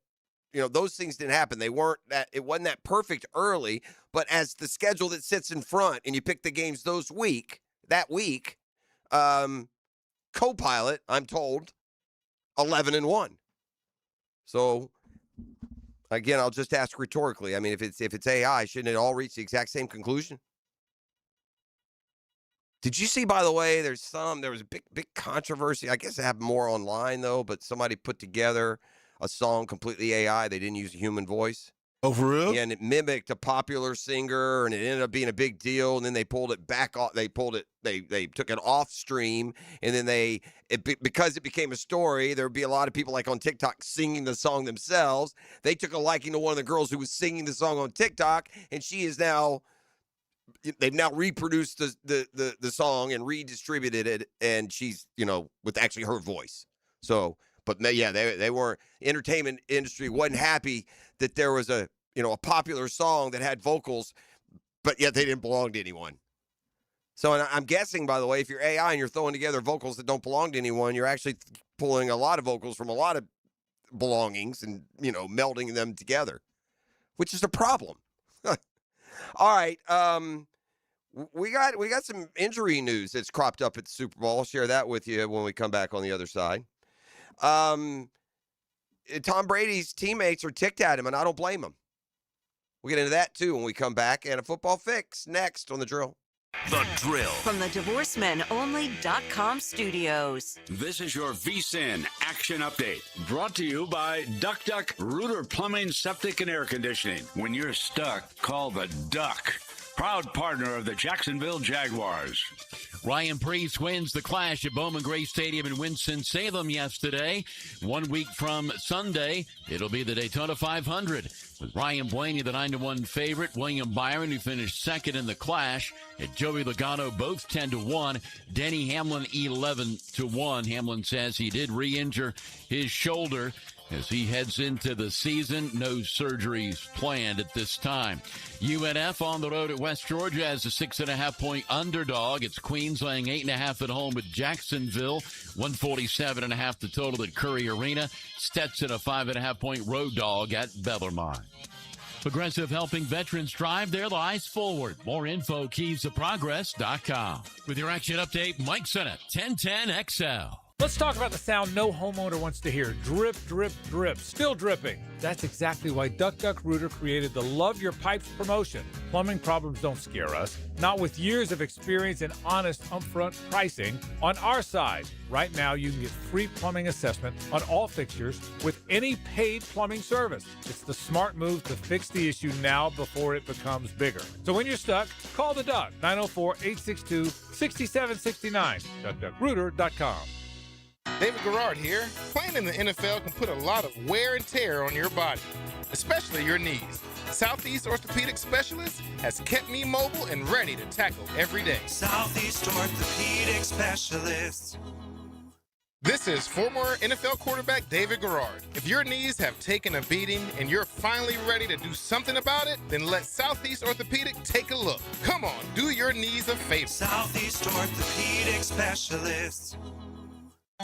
those things didn't happen. It wasn't that perfect early, but as the schedule that sits in front and you pick the games that week, Copilot, I'm told, 11-1. So again, I'll just ask rhetorically. I mean, if it's AI, shouldn't it all reach the exact same conclusion? Did you see, by the way, there was a big controversy. I guess it happened more online though, but somebody put together a song completely AI. They didn't use a human voice. Oh, for real? Yeah, and it mimicked a popular singer, and it ended up being a big deal. And then they pulled it back off. They took it off stream, and then because it became a story, there would be a lot of people like on TikTok singing the song themselves. They took a liking to one of the girls who was singing the song on TikTok, and they've now reproduced the song and redistributed it, and she's with actually her voice. So. But yeah, they weren't. Entertainment industry wasn't happy that there was a popular song that had vocals, but yet they didn't belong to anyone. So I'm guessing, by the way, if you're AI and you're throwing together vocals that don't belong to anyone, you're actually pulling a lot of vocals from a lot of belongings and melding them together, which is a problem. All right, we got some injury news that's cropped up at the Super Bowl. I'll share that with you when we come back on the other side. Tom Brady's teammates are ticked at him, and I don't blame him. We'll get into that, too, when we come back. And a football fix next on The Drill. The Drill. From the DivorceMenOnly.com studios. This is your VSIN Action Update. Brought to you by Duck Duck Rooter Plumbing, Septic, and Air Conditioning. When you're stuck, call the Duck. Proud partner of the Jacksonville Jaguars. Ryan Priest wins the Clash at Bowman Gray Stadium in Winston-Salem yesterday. 1 week from Sunday, it'll be the Daytona 500. With Ryan Blaney, the 9-1 favorite, William Byron, who finished second in the Clash, and Joey Logano, both 10-1. Denny Hamlin, 11-1. Hamlin says he did re-injure his shoulder as he heads into the season. No surgeries planned at this time. UNF on the road at West Georgia as a 6.5-point underdog. It's Queens laying 8.5 at home with Jacksonville. 147.5 the total at Curry Arena. Stetson a 5.5-point road dog at Bellarmine. Progressive helping veterans drive their lives forward. More info, keysofprogress.com. With your action update, Mike Sennett, 1010XL. Let's talk about the sound no homeowner wants to hear. Drip, drip, drip. Still dripping. That's exactly why Duck Duck Rooter created the Love Your Pipes promotion. Plumbing problems don't scare us. Not with years of experience and honest upfront pricing on our side. Right now, you can get free plumbing assessment on all fixtures with any paid plumbing service. It's the smart move to fix the issue now before it becomes bigger. So when you're stuck, call the Duck, 904-862-6769, duckduckrooter.com. David Garrard here. Playing in the NFL can put a lot of wear and tear on your body, especially your knees. Southeast Orthopedic Specialist has kept me mobile and ready to tackle every day. Southeast Orthopedic Specialist. This is former NFL quarterback David Garrard. If your knees have taken a beating and you're finally ready to do something about it, then let Southeast Orthopedic take a look. Come on, do your knees a favor. Southeast Orthopedic Specialist.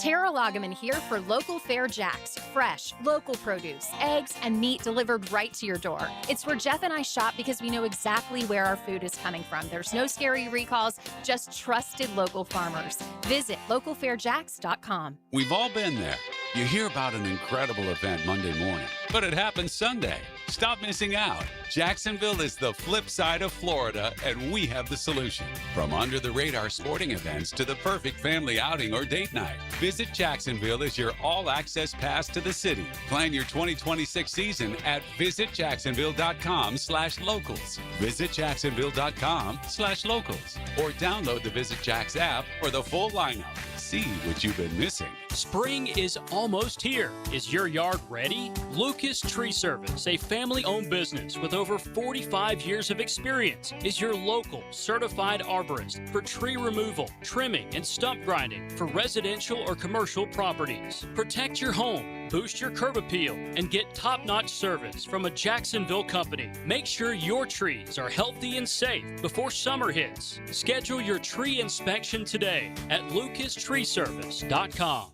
Tara Lagaman here for Local Fair Jacks. Fresh, local produce, eggs, and meat delivered right to your door. It's where Jeff and I shop because we know exactly where our food is coming from. There's no scary recalls, just trusted local farmers. Visit localfairjacks.com. We've all been there. You hear about an incredible event Monday morning, but it happens Sunday. Stop missing out. Jacksonville is the flip side of Florida, and we have the solution. From under-the-radar sporting events to the perfect family outing or date night, visit Jacksonville as your all-access pass to the city. Plan your 2026 season at visitjacksonville.com/locals. Visitjacksonville.com/locals. Or download the Visit Jacks app for the full lineup. See what you've been missing. Spring is almost here. Is your yard ready? Lucas Tree Service, a family-owned business with over 45 years of experience, is your local certified arborist for tree removal, trimming, and stump grinding for residential or commercial properties. Protect your home, boost your curb appeal, and get top-notch service from a Jacksonville company. Make sure your trees are healthy and safe before summer hits. Schedule your tree inspection today at lucastreeservice.com.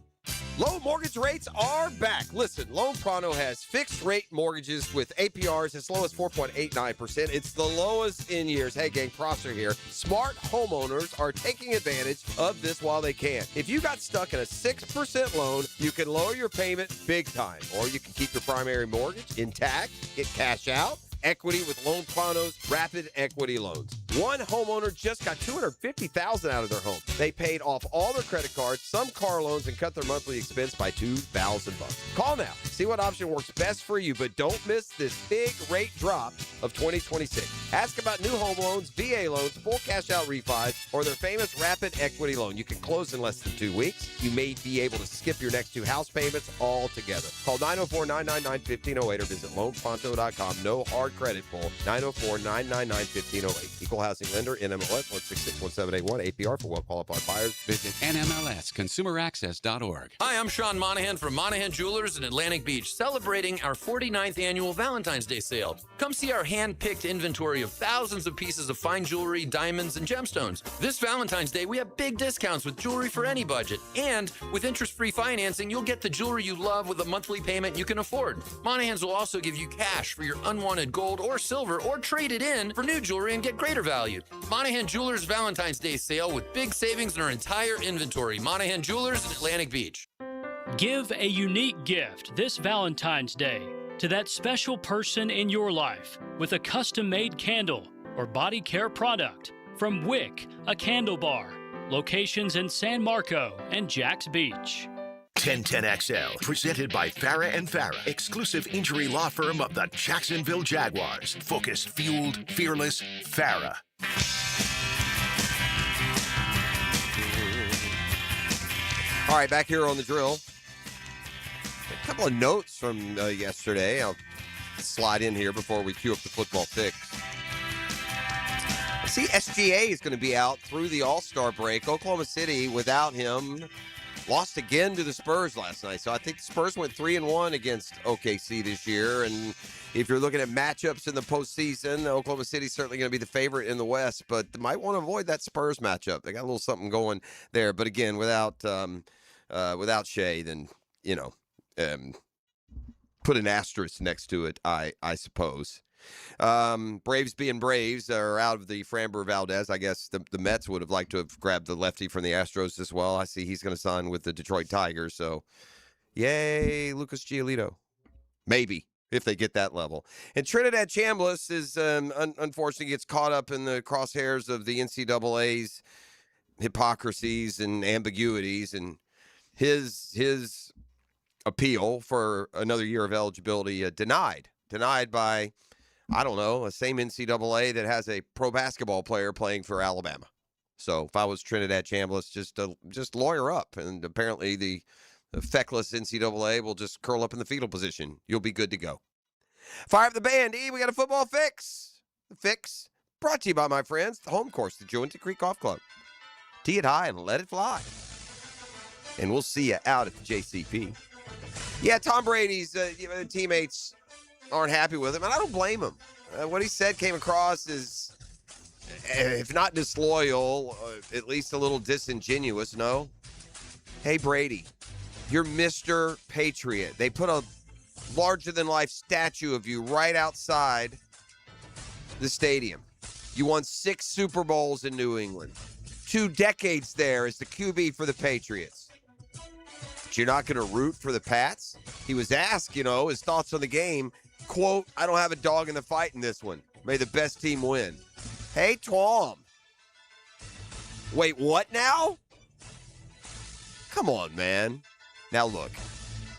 Low mortgage rates are back. Listen, Loan Pronto has fixed rate mortgages with APRs as low as 4.89%. It's the lowest in years. Hey, gang, Prosser here. Smart homeowners are taking advantage of this while they can. If you got stuck in a 6% loan, you can lower your payment big time, or you can keep your primary mortgage intact, get cash out. Equity with Loan Pronto's rapid equity loans. One homeowner just got $250,000 out of their home. They paid off all their credit cards, some car loans, and cut their monthly expense by $2,000. Call now. See what option works best for you, but don't miss this big rate drop of 2026. Ask about new home loans, VA loans, full cash out refis, or their famous rapid equity loan. You can close in less than 2 weeks. You may be able to skip your next 2 house payments altogether. Call 904-999-1508 or visit loanpronto.com. No hard credit pull. 904-999-1508. Equal housing lender, NMLS 1661781. APR for well-qualified buyers. Visit NMLSconsumeraccess.org. Hi, I'm Sean Monahan from Monahan Jewelers in Atlantic Beach, celebrating our 49th annual Valentine's Day sale. Come see our hand-picked inventory of thousands of pieces of fine jewelry, diamonds, and gemstones. This Valentine's Day, we have big discounts with jewelry for any budget. And with interest-free financing, you'll get the jewelry you love with a monthly payment you can afford. Monahans will also give you cash for your unwanted gold or silver, or trade it in for new jewelry and get greater value. Monahan Jewelers Valentine's Day sale with big savings in our entire inventory. Monahan Jewelers in Atlantic Beach. Give a unique gift this Valentine's Day to that special person in your life with a custom-made candle or body care product from Wick, a candle bar. Locations in San Marco and Jax Beach. 1010XL, presented by Farah and Farah, exclusive injury law firm of the Jacksonville Jaguars. Focused, fueled, fearless, Farah. All right, back here on the drill. A couple of notes from yesterday. I'll slide in here before we cue up the football fix. See, SGA is going to be out through the All-Star break. Oklahoma City, without him, lost again to the Spurs last night. So I think the Spurs went 3-1 against OKC this year. And if you're looking at matchups in the postseason, Oklahoma City's certainly going to be the favorite in the West, but they might want to avoid that Spurs matchup. They got a little something going there. But again, without Shea, then, put an asterisk next to it, I suppose. Braves being Braves are out of the Framber Valdez. I guess the Mets would have liked to have grabbed the lefty from the Astros as well. I see he's going to sign with the Detroit Tigers. So, yay, Lucas Giolito. Maybe, if they get that level. And Trinidad Chambliss is, unfortunately, gets caught up in the crosshairs of the NCAA's hypocrisies and ambiguities. And his appeal for another year of eligibility denied by, I don't know, a same NCAA that has a pro basketball player playing for Alabama. So if I was Trinidad Chambliss, just lawyer up. And apparently the feckless NCAA will just curl up in the fetal position. You'll be good to go. Fire up the band, E. We got a football fix. The fix brought to you by my friends, the home course, the Jointed Creek Golf Club. Tee it high and let it fly. And we'll see you out at the JCP. Yeah, Tom Brady's teammates aren't happy with him, and I don't blame him. What he said came across as, if not disloyal, at least a little disingenuous, no? Hey, Brady, you're Mr. Patriot. They put a larger-than-life statue of you right outside the stadium. You won 6 Super Bowls in New England. 2 decades there as the QB for the Patriots. But you're not going to root for the Pats? He was asked, his thoughts on the game. Quote, I don't have a dog in the fight in this one. May the best team win. Hey, Tom. Wait, what now? Come on, man. Now, look,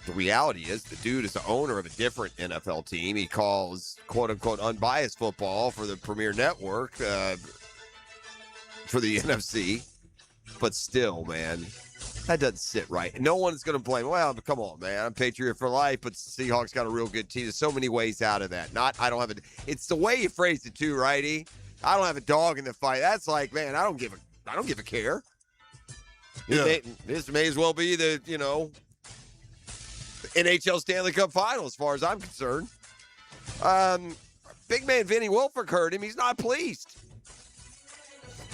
the reality is the dude is the owner of a different NFL team. He calls, quote-unquote, unbiased football for the Premier Network for the NFC. But still, man, that doesn't sit right. No one's going to blame, well, come on, man, I'm Patriot for life, but Seahawks got a real good team. There's so many ways out of that. It's the way you phrased it too, right, E? I don't have a dog in the fight. That's like, man, I don't give a care. Yeah. This may as well be the, NHL Stanley Cup Final as far as I'm concerned. Big man Vinny Wilfork heard him. He's not pleased.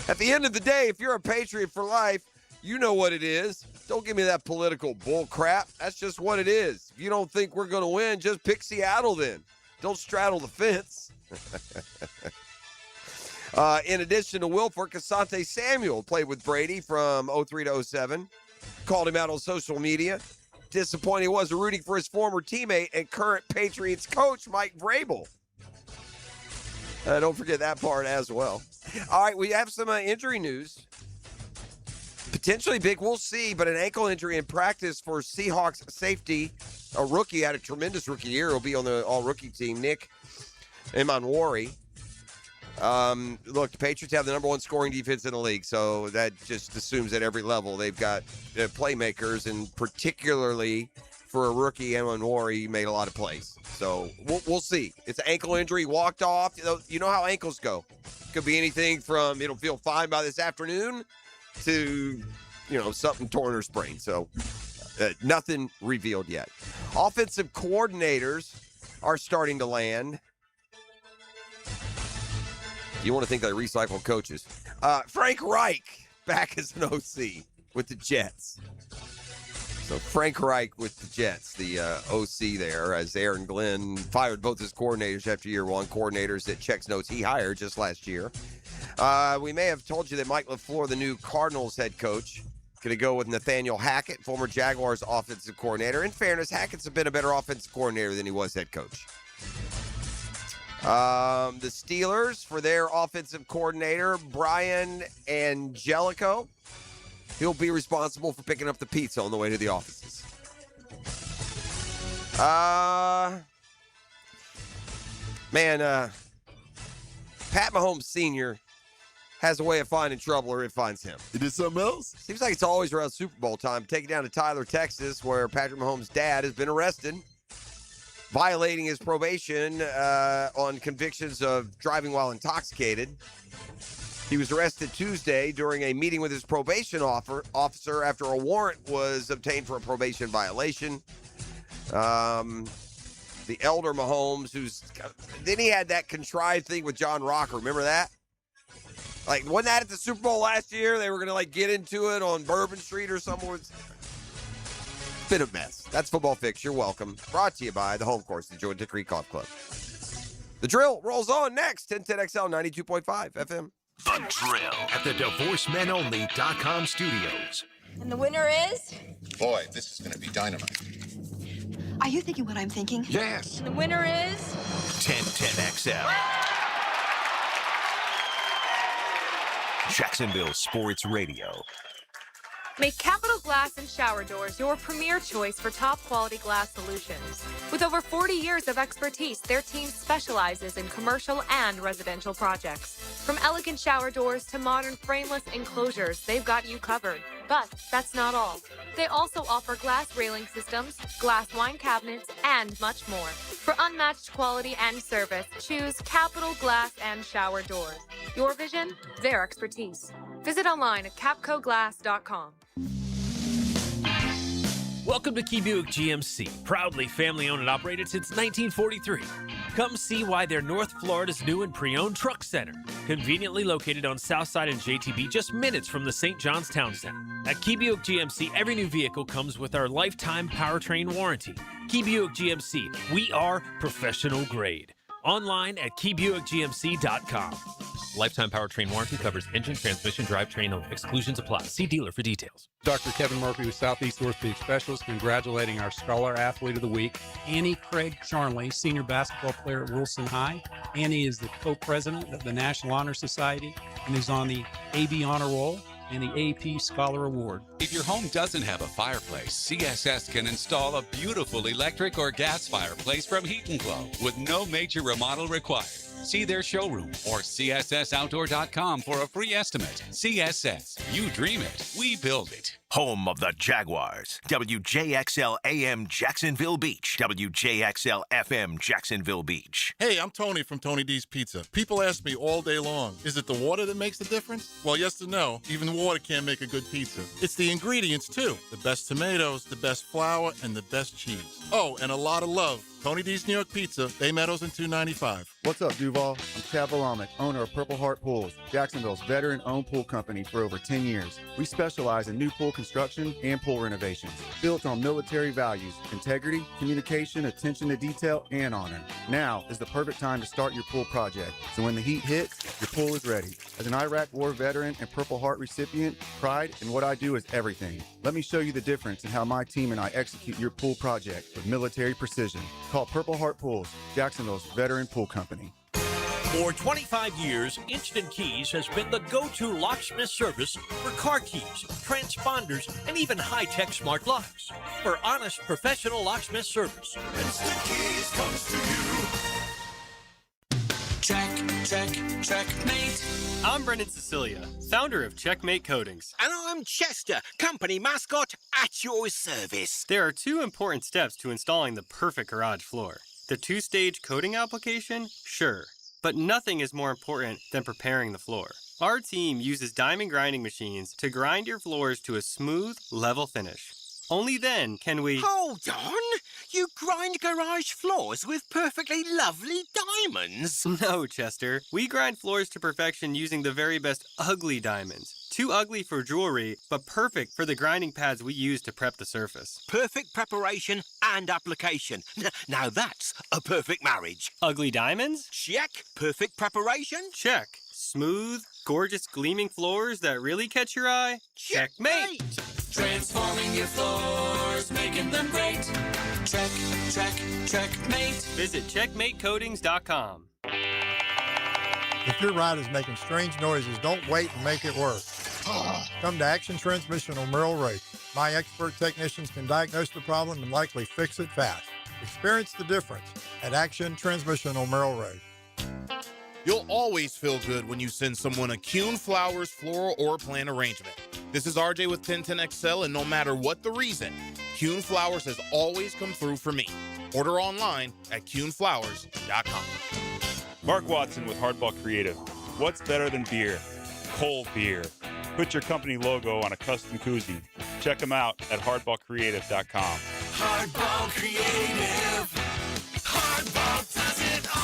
At the end of the day, if you're a Patriot for life, you know what it is. Don't give me that political bull crap. That's just what it is. If you don't think we're going to win, just pick Seattle then. Don't straddle the fence. In addition to Wilfork, Asante Samuel played with Brady from 03 to 07. Called him out on social media. Disappointed he wasn't rooting for his former teammate and current Patriots coach, Mike Vrabel. Don't forget that part as well. All right, we have some injury news. Potentially big, we'll see, but an ankle injury in practice for Seahawks safety. A rookie, had a tremendous rookie year. He'll be on the all-rookie team, Nick Emanwari. Look, the Patriots have the number 1 scoring defense in the league, so that just assumes at every level they've got playmakers, and particularly for a rookie, Emanwari made a lot of plays. So we'll see. It's an ankle injury, walked off. You know how ankles go. Could be anything from it'll feel fine by this afternoon to, something torn or sprained. So nothing revealed yet. Offensive coordinators are starting to land. You want to think they recycle coaches. Frank Reich back as an OC with the Jets. So Frank Reich with the Jets, the OC there, as Aaron Glenn fired both his coordinators after year 1, coordinators that checks notes he hired just last year. We may have told you that Mike LaFleur, the new Cardinals head coach, going to go with Nathaniel Hackett, former Jaguars offensive coordinator. In fairness, Hackett's been a better offensive coordinator than he was head coach. The Steelers, for their offensive coordinator, Brian Angelico, he'll be responsible for picking up the pizza on the way to the offices. Pat Mahomes Sr. has a way of finding trouble, or it finds him. He did something else? Seems like it's always around Super Bowl time. Take it down to Tyler, Texas, where Patrick Mahomes' dad has been arrested. violating his probation on convictions of driving while intoxicated. He was arrested Tuesday during a meeting with his probation officer after a warrant was obtained for a probation violation. The elder Mahomes, then he had that contrived thing with John Rocker. Remember that? Like, wasn't that at the Super Bowl last year? They were going to, like, get into it on Bourbon Street or somewhere. Been a mess. That's Football Fix. You're welcome. Brought to you by the home course, the Jordan Hickory Golf Club. The drill rolls on next. 1010XL 92.5 FM. The drill at the DivorceMenOnly.com studios. And the winner is? Boy, this is going to be dynamite. Are you thinking what I'm thinking? Yes. And the winner is? 1010XL. Jacksonville Sports Radio. Make Capital Glass and Shower Doors your premier choice for top-quality glass solutions. With over 40 years of expertise, their team specializes in commercial and residential projects. From elegant shower doors to modern frameless enclosures, they've got you covered. But that's not all. They also offer glass railing systems, glass wine cabinets, and much more. For unmatched quality and service, choose Capital Glass and Shower Doors. Your vision, their expertise. Visit online at capcoglass.com. Welcome to Key Buick GMC, proudly family-owned and operated since 1943. Come see why they're North Florida's new and pre-owned truck center, conveniently located on Southside and JTB, just minutes from the St. John's Town Center. At Key Buick GMC, every new vehicle comes with our lifetime powertrain warranty. Key Buick GMC, we are professional grade. Online at keybuickgmc.com. Lifetime powertrain warranty covers engine, transmission, drivetrain only. Exclusions apply. See dealer for details. Dr. Kevin Murphy with Southeast Orthopedic Specialist, congratulating our Scholar Athlete of the Week, Annie Craig Charnley, senior basketball player at Wilson High. Annie is the co-president of the National Honor Society and is on the AB Honor Roll and the AP Scholar Award. If your home doesn't have a fireplace, CSS can install a beautiful electric or gas fireplace from Heat & Glow with no major remodel required. See their showroom or CSSOutdoor.com for a free estimate. CSS, you dream it, we build it. Home of the Jaguars. WJXL AM Jacksonville Beach. WJXL FM Jacksonville Beach. Hey, I'm Tony from Tony D's Pizza. People ask me all day long, is it the water that makes the difference? Well, yes and no. Even water can't make a good pizza. It's the ingredients, too. The best tomatoes, the best flour, and the best cheese. Oh, and a lot of love. Tony D's New York Pizza, Bay Meadows and 295. What's up, Duval? I'm Chad Valamek, owner of Purple Heart Pools, Jacksonville's veteran-owned pool company for over 10 years. We specialize in new pool construction and pool renovations, built on military values, integrity, communication, attention to detail, and honor. Now is the perfect time to start your pool project, so when the heat hits, your pool is ready. As an Iraq War veteran and Purple Heart recipient, pride in what I do is everything. Let me show you the difference in how my team and I execute your pool project with military precision. Call Purple Heart Pools, Jacksonville's veteran pool company. For 25 years, Instant Keys has been the go-to locksmith service for car keys, transponders, and even high-tech smart locks. For honest, professional locksmith service, Instant Keys comes to you. Checkmate. I'm Brendan Cecilia, founder of Checkmate Coatings. And I'm Chester, company mascot at your service. There are two important steps to installing the perfect garage floor. The two-stage coating application, sure. But nothing is more important than preparing the floor. Our team uses diamond grinding machines to grind your floors to a smooth, level finish. Only then can we... Hold on! You grind garage floors with perfectly lovely diamonds? No, Chester. We grind floors to perfection using the very best ugly diamonds. Too ugly for jewelry, but perfect for the grinding pads we use to prep the surface. Perfect preparation and application. Now that's a perfect marriage. Ugly diamonds? Check. Perfect preparation? Check. Smooth, gorgeous, gleaming floors that really catch your eye? Checkmate! Transforming your floors, making them great. Checkmate. Visit checkmatecoatings.com. If your ride is making strange noises, don't wait and make it worse. Come to Action Transmission on Merrill Road. My expert technicians can diagnose the problem and likely fix it fast. Experience the difference at Action Transmission on Merrill Road. You'll always feel good when you send someone a Kuhn Flowers floral or plant arrangement. This is RJ with 1010XL, and no matter what the reason, Kuhn Flowers has always come through for me. Order online at CuneFlowers.com. Mark Watson with Hardball Creative. What's better than beer? Cold beer. Put your company logo on a custom koozie. Check them out at hardballcreative.com. Hardball Creative. Hardball does it all.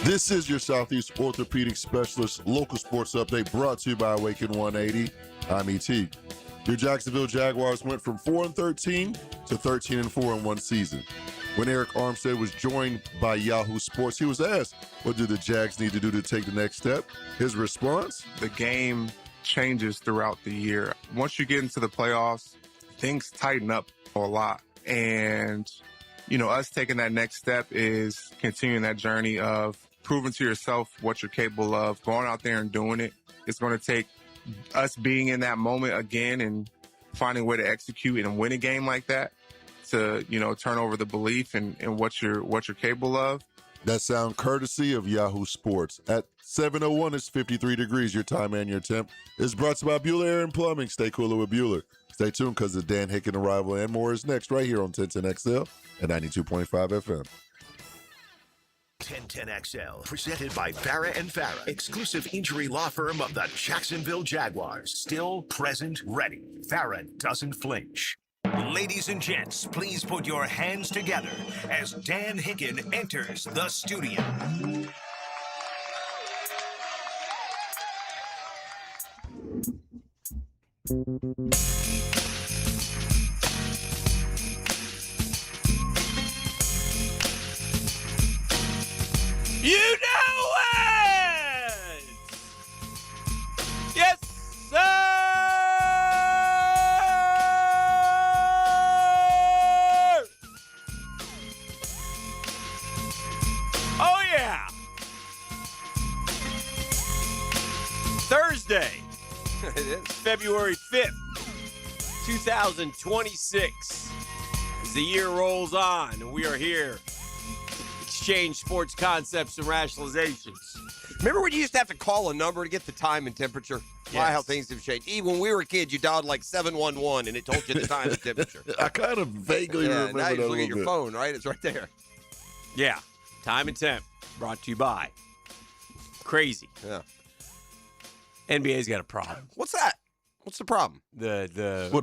This is your Southeast Orthopedic Specialist local sports update brought to you by Awaken 180. I'm E.T. Your Jacksonville Jaguars went from 4-13 to 13-4 in one season. When Eric Armstead was joined by Yahoo Sports, he was asked, what do the Jags need to do to take the next step? His response? The game changes throughout the year. Once you get into the playoffs, things tighten up a lot. And, us taking that next step is continuing that journey of proving to yourself what you're capable of, going out there and doing it. It's going to take us being in that moment again and finding a way to execute and win a game like that to, turn over the belief in what you're capable of. That sound courtesy of Yahoo Sports. At 7:01, it's 53 degrees. Your time and your temp is brought to you by Bueller Air and Plumbing. Stay cooler with Bueller. Stay tuned because the Dan Hicken arrival and more is next right here on 1010XL at 92.5 FM. 1010XL, presented by Farah and Farah, exclusive injury law firm of the Jacksonville Jaguars. Still present, ready. Farah doesn't flinch. Ladies and gents, please put your hands together as Dan Hicken enters the studio. You know it! Yes, sir! Oh, yeah! Thursday. It is February 5th, 2026. As the year rolls on, we are here. Exchange sports concepts and rationalizations. Remember when you used to have to call a number to get the time and temperature? Yes. Why, how things have changed. Even when we were kids, you dialed like 711 and it told you the time and temperature. I kind of vaguely remember now that you a look little at your bit. phone, right? It's right there. Yeah. Time and temp. Brought to you by. Crazy. Yeah. NBA's got a problem. What's that? What's the problem? What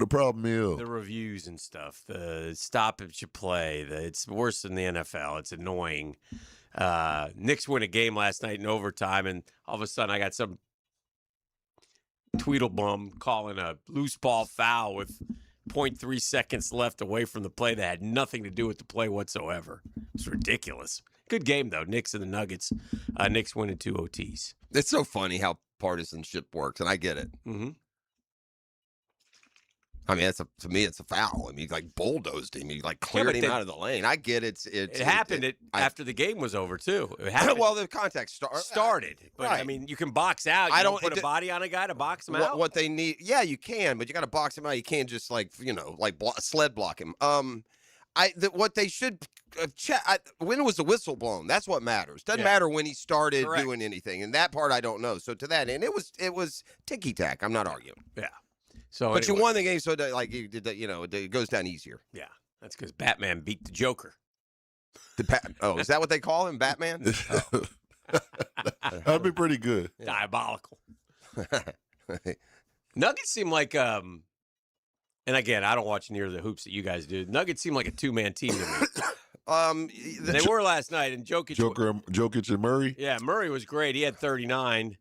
the problem is? The reviews and stuff. The stoppage of play. It's worse than the NFL. It's annoying. Knicks win a game last night in overtime, and all of a sudden I got some Tweedlebum calling a loose ball foul with 0.3 seconds left away from the play that had nothing to do with the play whatsoever. It's ridiculous. Good game, though. Knicks and the Nuggets. Knicks winning 2 OTs. It's so funny how partisanship works, and I get it. Mm-hmm. I mean, to me, it's a foul. I mean, he bulldozed him. He cleared him out of the lane. I get it. It happened after the game was over, too. It happened. Well, the contact started. But, right. I mean, you can box out. You don't put a body on a guy to box him out. What they need, yeah, you can, but you got to box him out. You can't just, sled block him. What they should check, when was the whistle blown? That's what matters. Doesn't matter when he started doing anything. And that part I don't know. So to that end, it was ticky-tack. I'm not arguing. Yeah. So, but you won the game, so it goes down easier. Yeah, that's because Batman beat the Joker. Is that what they call him, Batman? That'd be pretty good. Diabolical. Nuggets seem like, and again, I don't watch near the hoops that you guys do. Nuggets seem like a two-man team to me. They were last night, and Jokic and Murray. Yeah, Murray was great. He had 39,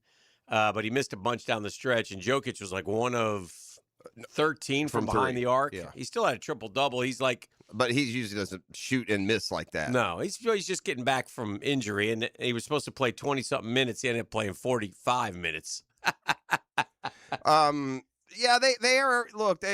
but he missed a bunch down the stretch, and Jokic was like 1 of 13 from behind the arc. Yeah. He still had a triple-double. He's like... But he usually doesn't shoot and miss like that. No, he's just getting back from injury, and he was supposed to play 20-something minutes. He ended up playing 45 minutes. Yeah, they are. Look,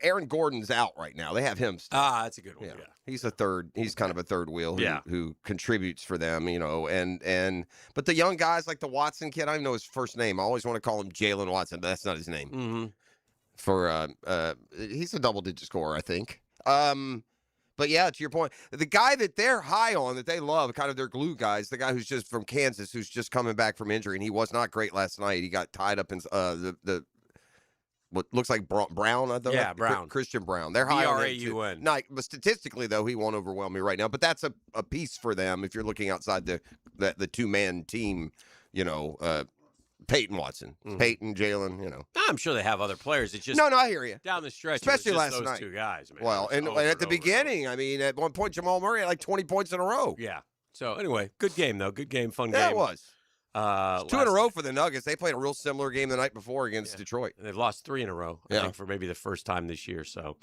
Aaron Gordon's out right now. They have him still. That's a good one. Yeah. He's a third. He's kind of a third wheel who contributes for them, but the young guys like the Watson kid, I don't even know his first name. I always want to call him Jalen Watson, but that's not his name. Mm-hmm. He's a double-digit scorer, I think. But yeah, to your point, the guy that they're high on, that they love, kind of their glue guys, the guy who's just from Kansas, who's just coming back from injury, and he was not great last night. He got tied up in the what looks like Brown. I thought. Yeah, Brown. Christian Brown. They're high on him too. Braun. No, but statistically though, he won't overwhelm me right now. But that's a piece for them if you're looking outside the 2-man team. Peyton Watson, Peyton, Jalen. I'm sure they have other players. It's just no, I hear you. Down the stretch, especially it was just last those night. two guys, man. Well, and at the beginning, I mean, at one point, Jamal Murray had like 20 points in a row. Yeah. So anyway, good game though. Good game, fun game. Yeah, it was. 2 in a row for the Nuggets. They played a real similar game the night before against Detroit. They've lost 3 in a row, I think, for maybe the first time this year. So,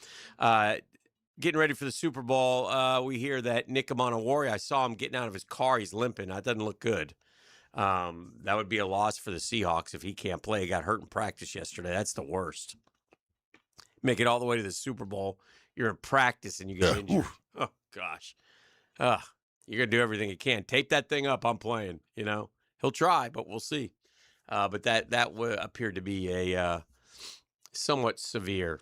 getting ready for the Super Bowl, we hear that Nick Amanawari, I saw him getting out of his car. He's limping. That doesn't look good. That would be a loss for the Seahawks if he can't play. He got hurt in practice yesterday. That's the worst. Make it all the way to the Super Bowl. You're in practice and you get injured. Oh, gosh. You're going to do everything you can. Tape that thing up. I'm playing, He'll try, but we'll see. But that appeared to be a somewhat severe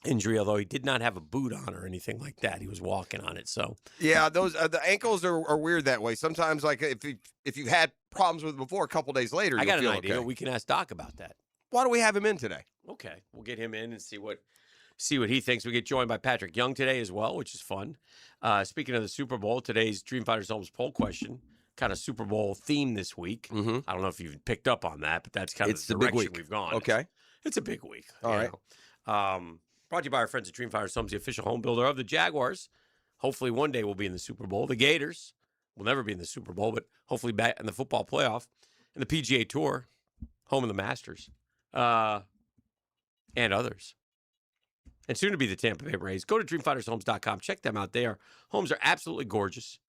injury, although he did not have a boot on or anything like that. He was walking on it. So yeah, those the ankles are weird that way. Sometimes, like if you've had problems with it before, a couple days later, I got an feel idea. okay. We can ask Doc about that. Why do we have him in today? Okay, we'll get him in and see what he thinks. We get joined by Patrick Young today as well, which is fun. Speaking of the Super Bowl, today's Dream Fighters Homes poll question, kind of Super Bowl theme this week. Mm-hmm. I don't know if you've picked up on that, but that's kind of the big direction week. we've gone. Okay, it's a big week. All right. Brought to you by our friends at Dream Fighters Homes, the official home builder of the Jaguars. Hopefully one day we'll be in the Super Bowl. The Gators will never be in the Super Bowl, but hopefully back in the football playoff. And the PGA Tour, home of the Masters, and others. And soon to be the Tampa Bay Rays. Go to dreamfightershomes.com. Check them out. Their homes are absolutely gorgeous.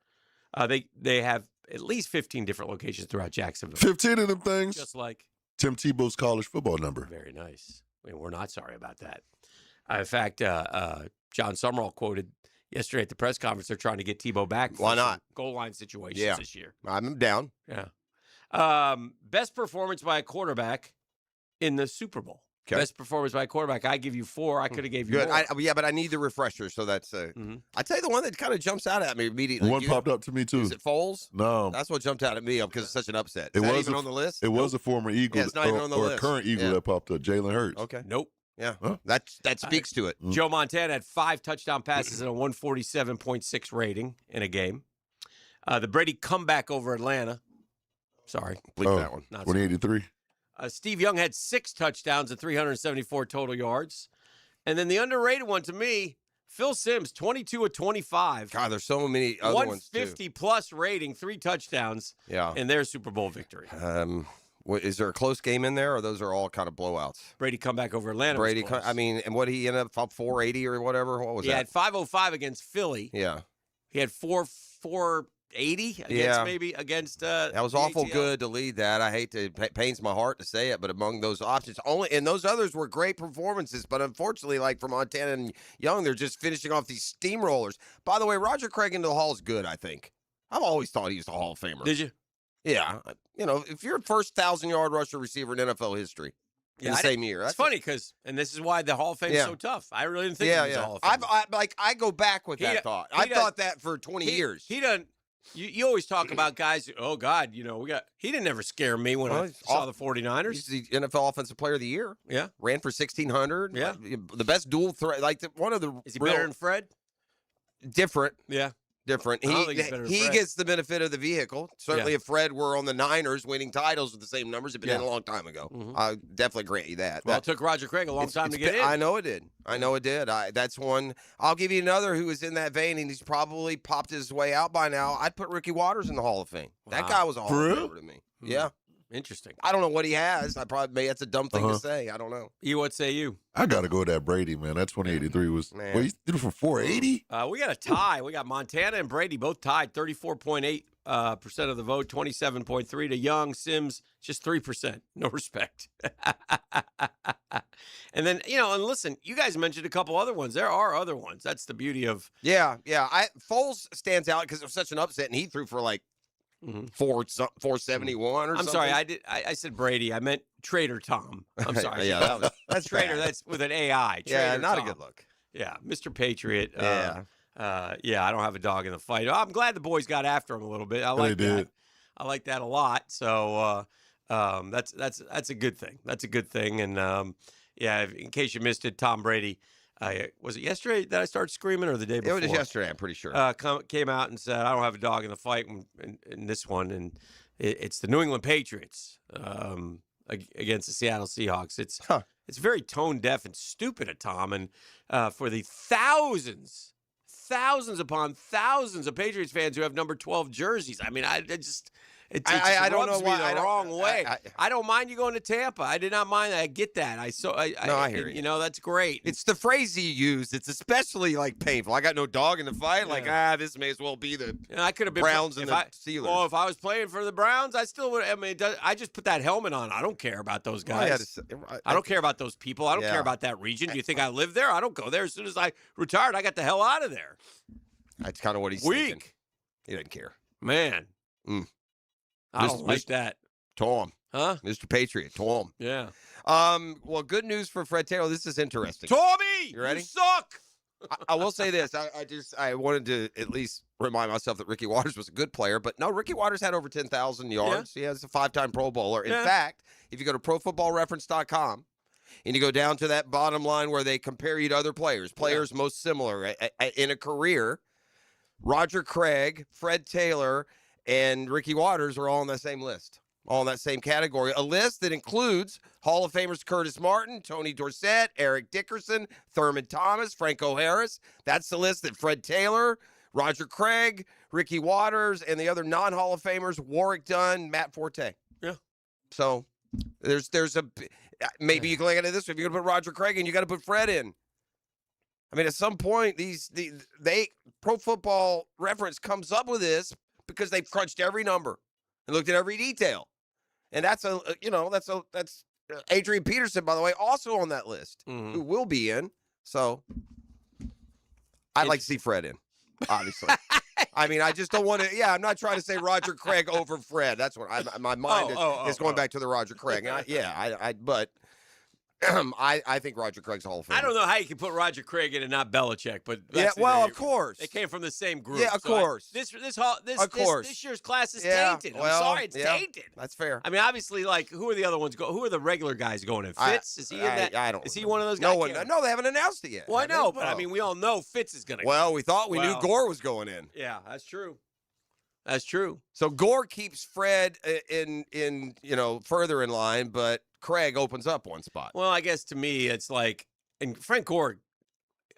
They have at least 15 different locations throughout Jacksonville. 15 of them things. Just like Tim Tebow's college football number. Very nice. I mean, we're not sorry about that. In fact, John Summerall quoted yesterday at the press conference, they're trying to get Tebow back. Why not? Goal line situations this year. I'm down. Yeah. Best performance by a quarterback in the Super Bowl. Okay. Best performance by a quarterback. I give you 4. I could have gave you Good. more. But I need the refresher, so that's I tell you the one that kind of jumps out at me immediately. One popped up to me too. Is it Foles? No, that's what jumped out at me because it's such an upset. It Is that was even on the list? It was a former Eagle, Yeah, it's not even on the or list. a current Eagle that popped up. Jalen Hurts. Okay. Nope. Yeah, that speaks to it. Joe Montana had 5 touchdown passes and a 147.6 rating in a game. The Brady comeback over Atlanta. Sorry, bleep that one. 2083. Steve Young had 6 touchdowns and 374 total yards. And then the underrated one to me, Phil Simms, 22 of 25. God, there's so many other ones too. 150-plus rating, 3 touchdowns in their Super Bowl victory. Is there a close game in there, or those are all kind of blowouts? Brady comeback over Atlanta. Brady, and what he ended up 480 or whatever? What was that? He had 505 against Philly. Yeah. He had 480 against that was awful good to lead that. I hate to pains my heart to say it, but among those options, and those others were great performances, but unfortunately, like for Montana and Young, they're just finishing off these steamrollers. By the way, Roger Craig into the Hall is good, I think. I've always thought he was a Hall of Famer. Did you? Yeah. If you're a first 1,000-yard rusher receiver in NFL history in the same year. It's funny because, and this is why the Hall of Fame is so tough. I really didn't think he was a Hall of Famer. I go back with that thought. I thought that for 20 years. He doesn't. You always talk about guys. Oh God, he didn't ever scare me when I saw the 49ers. He's the NFL Offensive Player of the Year. Yeah, ran for 1,600. Yeah, the best dual threat. Like one of the. Is he better than Fred? Different. Yeah. Different. He gets the benefit of the vehicle. Certainly, if Fred were on the Niners winning titles with the same numbers, it'd been in a long time ago. I definitely grant you that. Well, it took Roger Craig a long time to get in. I know it did. That's one. I'll give you another who is in that vein, and he's probably popped his way out by now. I'd put Ricky Waters in the Hall of Fame. That guy was a Hall of Famer to me. Yeah. Interesting. I don't know what he has. That's a dumb thing to say. I don't know. What say you? I got to go with that Brady, man. That 2083 was. Man. Wait, he did it for 480? We got a tie. We got Montana and Brady both tied, 34.8% of the vote, 27.3% to Young. Simms, just 3%. No respect. And then, and listen, you guys mentioned a couple other ones. There are other ones. That's the beauty of. Yeah. Foles stands out because it was such an upset, and he threw for like 471 or I'm something. sorry, I said Brady. I meant Trader Tom. I'm sorry. That's Trader. bad. That's with an AI. Yeah, Trader not Tom. a good look. Yeah, Mr. Patriot. Yeah. I don't have a dog in the fight. I'm glad the boys got after him a little bit. I like that. I like that a lot. So that's a good thing. That's a good thing. And Yeah, in case you missed it, Tom Brady, was it yesterday that I started screaming or the day before? It was yesterday, I'm pretty sure. Came out and said, I don't have a dog in the fight in this one. And it's the New England Patriots against the Seattle Seahawks. It's very tone deaf and stupid of Tom. And for the thousands upon thousands of Patriots fans who have number 12 jerseys, I mean, it just don't know rubs why me the wrong way. I don't mind you going to Tampa. I did not mind that. I get that. I hear you. You know, that's great. It's the phrase you use. It's especially like painful. I got no dog in the fight. Like, this may as well be the I could have been Browns and the Steelers. Well, if I was playing for the Browns, I still would. I mean, I just put that helmet on. I don't care about those guys. I don't care about those people. I don't care about that region. Do you think I live there? I don't go there. As soon as I retired, I got the hell out of there. That's kind of what he's thinking. He doesn't care. Man. I don't like that. Tom. Huh? Mr. Patriot. Tom. Yeah. Well, good news for Fred Taylor. This is interesting. Tommy! You ready? You suck! I will say this. I wanted to at least remind myself that Ricky Watters was a good player. But no, Ricky Watters had over 10,000 yards. Yeah. He has a 5-time Pro Bowler. In fact, if you go to ProFootballReference.com and you go down to that bottom line where they compare you to other players most similar in a career, Roger Craig, Fred Taylor, and Ricky Watters are all on that same list, all in that same category. A list that includes Hall of Famers Curtis Martin, Tony Dorsett, Eric Dickerson, Thurman Thomas, Franco Harris. That's the list that Fred Taylor, Roger Craig, Ricky Watters, and the other non-Hall of Famers, Warwick Dunn, Matt Forte. Yeah. So there's maybe you can look at it this way. If you're going to put Roger Craig in, you got to put Fred in. I mean, at some point, they Pro Football Reference comes up with this because they've crunched every number and looked at every detail, and that's Adrian Peterson, by the way, also on that list, who will be in. So I'd like to see Fred in, obviously. I mean, I just don't want to. Yeah, I'm not trying to say Roger Craig over Fred. That's what my mind is going back to the Roger Craig. But I think Roger Craig's Hall of Fame. I don't know how you can put Roger Craig in and not Belichick, but of course they came from the same group. Yeah, of course. This year's class is tainted. I'm sorry, it's tainted. That's fair. I mean, obviously, like who are the other ones who are the regular guys going in? Fitz is he in that? I don't. Is he one of those guys? No, they haven't announced it yet. Well, I know, but I mean, we all know Fitz is going to. Well, we thought we knew Gore was going in. Yeah, that's true. That's true. So Gore keeps Fred in further in line, but Craig opens up one spot. Well, I guess to me it's like, and Frank Gore,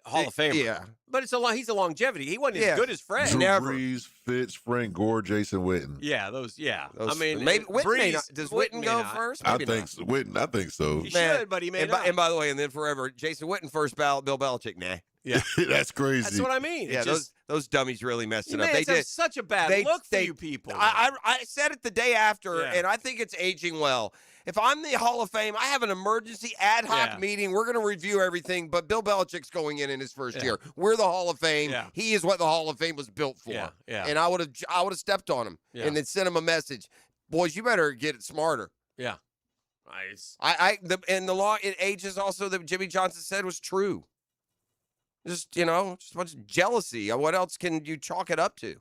Hall of Famer. Yeah, but he's a longevity. He wasn't as good as Fred. Drew Brees, Fitz, Frank Gore, Jason Witten. Yeah, those. I mean, maybe Brees, does Witten go first? I think so. Witten. I think so. He should, but he may not. And by the way, and then forever, Jason Witten first ballot, Bill Belichick. Nah. Yeah, that's crazy. That's what I mean. Yeah, those dummies really messed it up. They did such a bad look for you people. I said it the day after, and I think it's aging well. If I'm the Hall of Fame, I have an emergency ad hoc meeting. We're going to review everything, but Bill Belichick's going in his first year. We're the Hall of Fame. Yeah. He is what the Hall of Fame was built for. Yeah. And I would have stepped on him and then sent him a message. Boys, you better get it smarter. Yeah. And the law it ages also that Jimmy Johnson said was true. Just a bunch of jealousy. What else can you chalk it up to?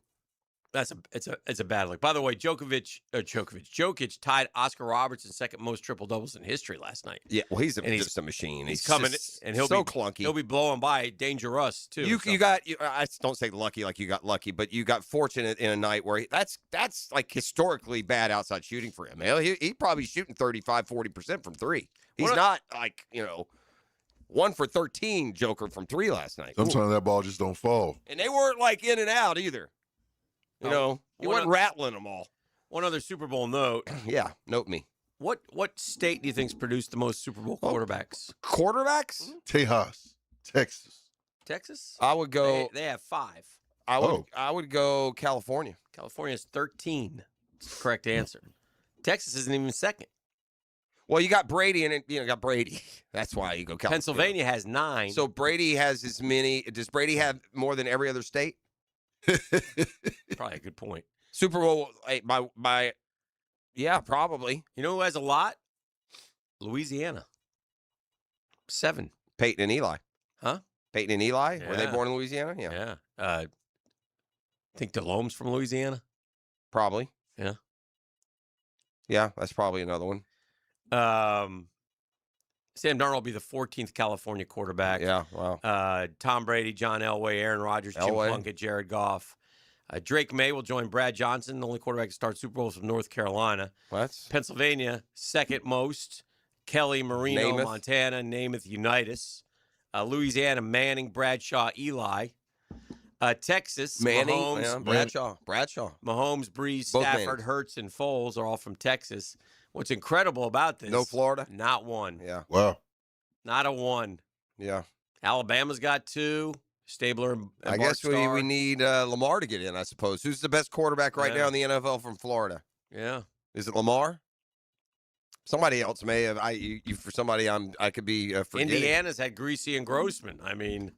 It's a bad look. By the way, Jokic tied Oscar Robertson's second most triple doubles in history last night. Yeah, well, he's just a machine. He's coming, and he'll be clunky. He'll be blowing by Dangerous too. I don't say lucky like you got lucky, but you got fortunate in a night where that's like historically bad outside shooting for him. He probably shooting 35-40% from three. He's not like 1 for 13 Joker from 3 last night. Sometimes that ball just don't fall. And they weren't like in and out either. He wasn't rattling them all. One other Super Bowl note. Yeah, note me. What state do you think's produced the most Super Bowl quarterbacks? Quarterbacks? Tejas, Texas. Texas? I would go. They have 5. I would go California. California's 13. That's the correct answer. Texas isn't even second. Well, you got Brady and got Brady. That's why you go California. Pennsylvania has 9. So Brady has as many. Does Brady have more than every other state? Probably a good point. Super Bowl, probably. You know who has a lot? Louisiana. 7. Peyton and Eli. Huh? Peyton and Eli? Yeah. Were they born in Louisiana? Yeah. Yeah. I think Delome's from Louisiana. Probably. Yeah. Yeah, that's probably another one. Sam Darnold will be the 14th California quarterback. Yeah, wow. Tom Brady, John Elway, Aaron Rodgers, Jim Plunkett, Jared Goff. Drake May will join Brad Johnson, the only quarterback to start Super Bowls from North Carolina. What? Pennsylvania, second most. Kelly, Marino, Namath. Montana, Namath, Unitas. Louisiana, Manning, Bradshaw, Eli. Texas, Manning, Mahomes, Bradshaw. Mahomes, Breeze, Both Stafford, Mannings. Hurts, and Foles are all from Texas. What's incredible about this? No Florida? Not one. Yeah. Wow. Not a one. Yeah. Alabama's got 2. Stabler and I guess we need Lamar to get in, I suppose. Who's the best quarterback right now in the NFL from Florida? Yeah. Is it Lamar? Somebody else may have. For somebody I could be forgetting. Indiana's had Greasy and Grossman. I mean,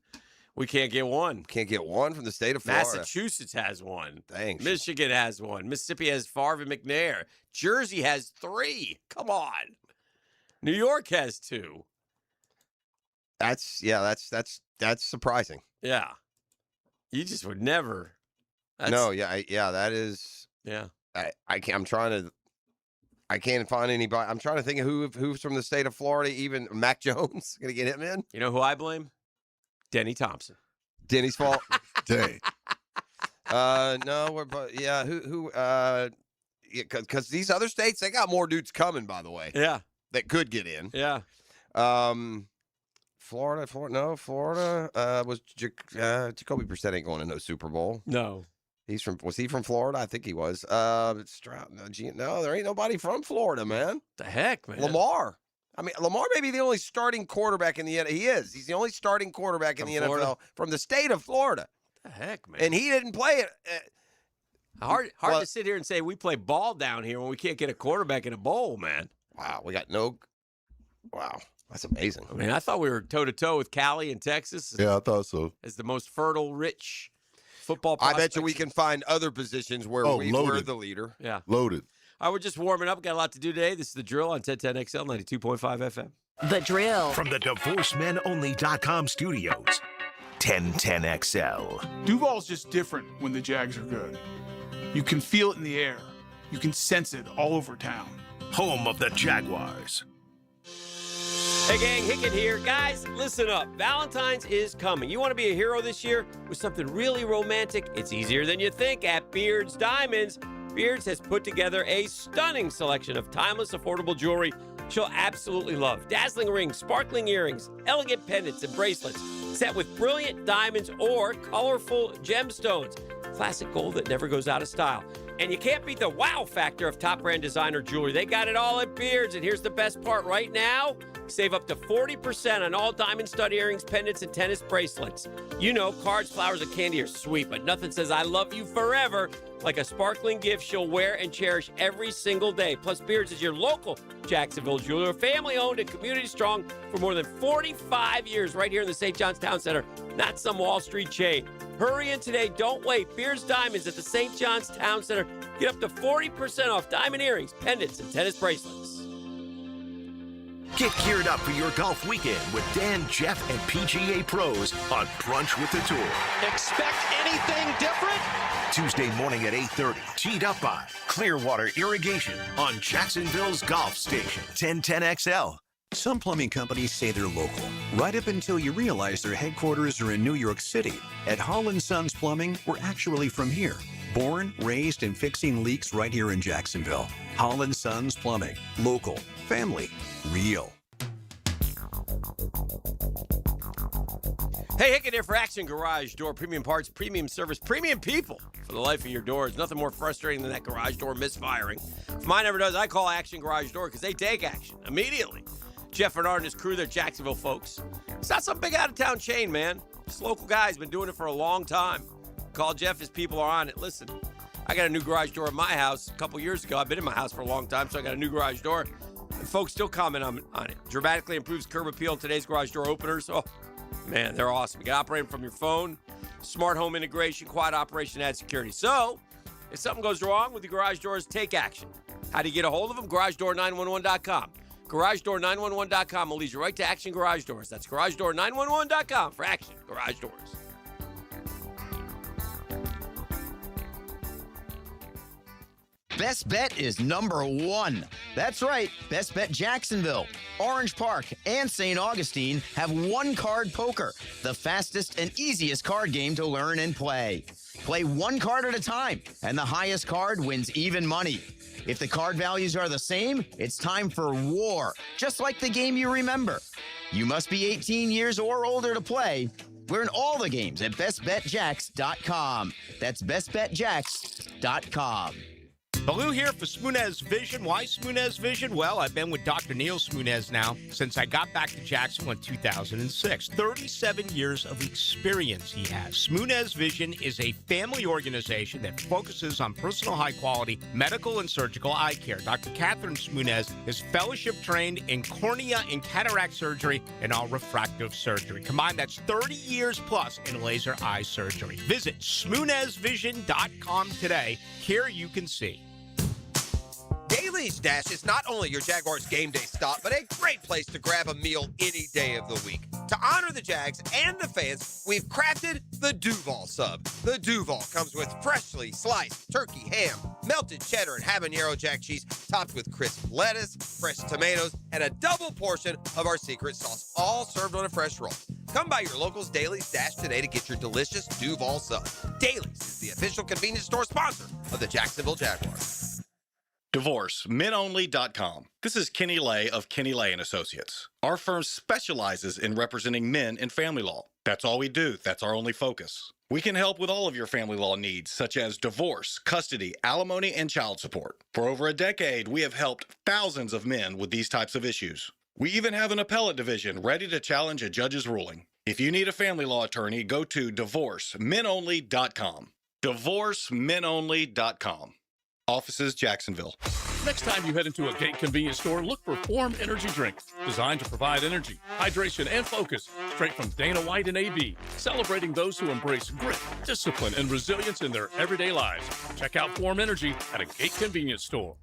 we can't get one. Can't get one from the state of Florida. Massachusetts has one. Thanks. Michigan has one. Mississippi has Favre and McNair. Jersey has 3. Come on. New York has 2. That's surprising. Yeah. You just would never. No, that is. Yeah. I can't find anybody. I'm trying to think of who's from the state of Florida. Even Mac Jones, gonna get him in. You know who I blame? Denny Thompson. Denny's fault. Dang. No, because these other states, they got more dudes coming, by the way. Yeah. That could get in. Yeah. Florida was Jacoby Brissett ain't going to no Super Bowl. No. Was he from Florida? I think he was. Stroud, no, there ain't nobody from Florida, man. The heck, man. Lamar. I mean, Lamar may be the only starting quarterback in the NFL. He is. He's the only starting quarterback in the NFL from the state of Florida. The heck, man. And he didn't play it. Hard to sit here and say we play ball down here when we can't get a quarterback in a bowl, man. Wow, we got no. Wow, that's amazing. I mean, I thought we were toe-to-toe with Cali and Texas. Yeah, I thought so. As the most fertile, rich football I prospects. bet you we can find other positions where we're the leader. Yeah. Loaded. All right, we're just warming up. Got a lot to do today. This is The Drill on 1010XL 92.5 FM. The Drill. From the DivorceMenOnly.com studios. 1010XL. Duval's just different when the Jags are good. You can feel it in the air. You can sense it all over town. Home of the Jaguars. Hey, gang, Hickett here. Guys, listen up. Valentine's is coming. You want to be a hero this year with something really romantic? It's easier than you think at Beards Diamonds. Beards has put together a stunning selection of timeless, affordable jewelry she'll absolutely love. Dazzling rings, sparkling earrings, elegant pendants and bracelets set with brilliant diamonds or colorful gemstones. Classic gold that never goes out of style. And you can't beat the wow factor of top brand designer jewelry. They got it all at Beards. And here's the best part right now. Save up to 40% on all diamond stud earrings, pendants, and tennis bracelets. You know, cards, flowers, and candy are sweet, but nothing says I love you forever like a sparkling gift she'll wear and cherish every single day. Plus, Beards is your local Jacksonville jeweler, family-owned and community-strong for more than 45 years right here in the St. John's Town Center, not some Wall Street chain. Hurry in today. Don't wait. Beards Diamonds at the St. John's Town Center. Get up to 40% off diamond earrings, pendants, and tennis bracelets. Get geared up for your golf weekend with Dan, Jeff, and PGA Pros on Brunch with the Tour. Expect anything different? Tuesday morning at 8:30. Teed up by Clearwater Irrigation on Jacksonville's Golf Station. 1010XL. Some plumbing companies say they're local, right up until you realize their headquarters are in New York City. At Holland Sons Plumbing, we're actually from here. Born, raised, and fixing leaks right here in Jacksonville. Holland Sons Plumbing. Local. Family. Real. Hey, Hickett here for Action Garage Door. Premium parts, premium service, premium people for the life of your doors. Nothing more frustrating than that garage door misfiring. If mine ever does, I call Action Garage Door because they take action immediately. Jeff Bernard and his crew, they're Jacksonville folks. It's not some big out-of-town chain, man. This local guy's been doing it for a long time. Call Jeff, his people are on it. Listen, I got a new garage door at my house a couple years ago. I've been in my house for a long time, so I got a new garage door. And folks still comment on it. Dramatically improves curb appeal in today's garage door openers. Oh, man, they're awesome. You can operate them from your phone. Smart home integration, quiet operation, add security. So, if something goes wrong with the garage doors, take action. How do you get a hold of them? GarageDoor911.com. GarageDoor911.com will lead you right to Action Garage Doors. That's GarageDoor911.com for Action Garage Doors. Best Bet is #1. That's right, Best Bet Jacksonville, Orange Park, and St. Augustine have one-card poker, the fastest and easiest card game to learn and play. Play one card at a time, and the highest card wins even money. If the card values are the same, it's time for war, just like the game you remember. You must be 18 years or older to play. Learn all the games at bestbetjacks.com. That's bestbetjacks.com. Baloo here for Smoonez Vision. Why Smoonez Vision? Well, I've been with Dr. Neil Smoonez now since I got back to Jacksonville in 2006. 37 years of experience he has. Smoonez Vision is a family organization that focuses on personal high-quality medical and surgical eye care. Dr. Catherine Smoonez is fellowship trained in cornea and cataract surgery and all refractive surgery. Combined, that's 30 years plus in laser eye surgery. Visit SmoonezVision.com today. Care you can see. Daly's Dash is not only your Jaguars game day stop, but a great place to grab a meal any day of the week. To honor the Jags and the fans, we've crafted the Duval sub. The Duval comes with freshly sliced turkey, ham, melted cheddar, and habanero jack cheese, topped with crisp lettuce, fresh tomatoes, and a double portion of our secret sauce, all served on a fresh roll. Come by your local's Daly's Dash today to get your delicious Duval sub. Daly's is the official convenience store sponsor of the Jacksonville Jaguars. DivorceMenOnly.com. This is Kenny Lay of Kenny Lay & Associates. Our firm specializes in representing men in family law. That's all we do. That's our only focus. We can help with all of your family law needs, such as divorce, custody, alimony, and child support. For over a decade, we have helped thousands of men with these types of issues. We even have an appellate division ready to challenge a judge's ruling. If you need a family law attorney, go to DivorceMenOnly.com. DivorceMenOnly.com. Offices, Jacksonville. Next time you head into a Gate convenience store, look for Form Energy Drink, designed to provide energy, hydration, and focus, straight from Dana White and AB, celebrating those who embrace grit, discipline, and resilience in their everyday lives. Check out Form Energy at a Gate convenience store.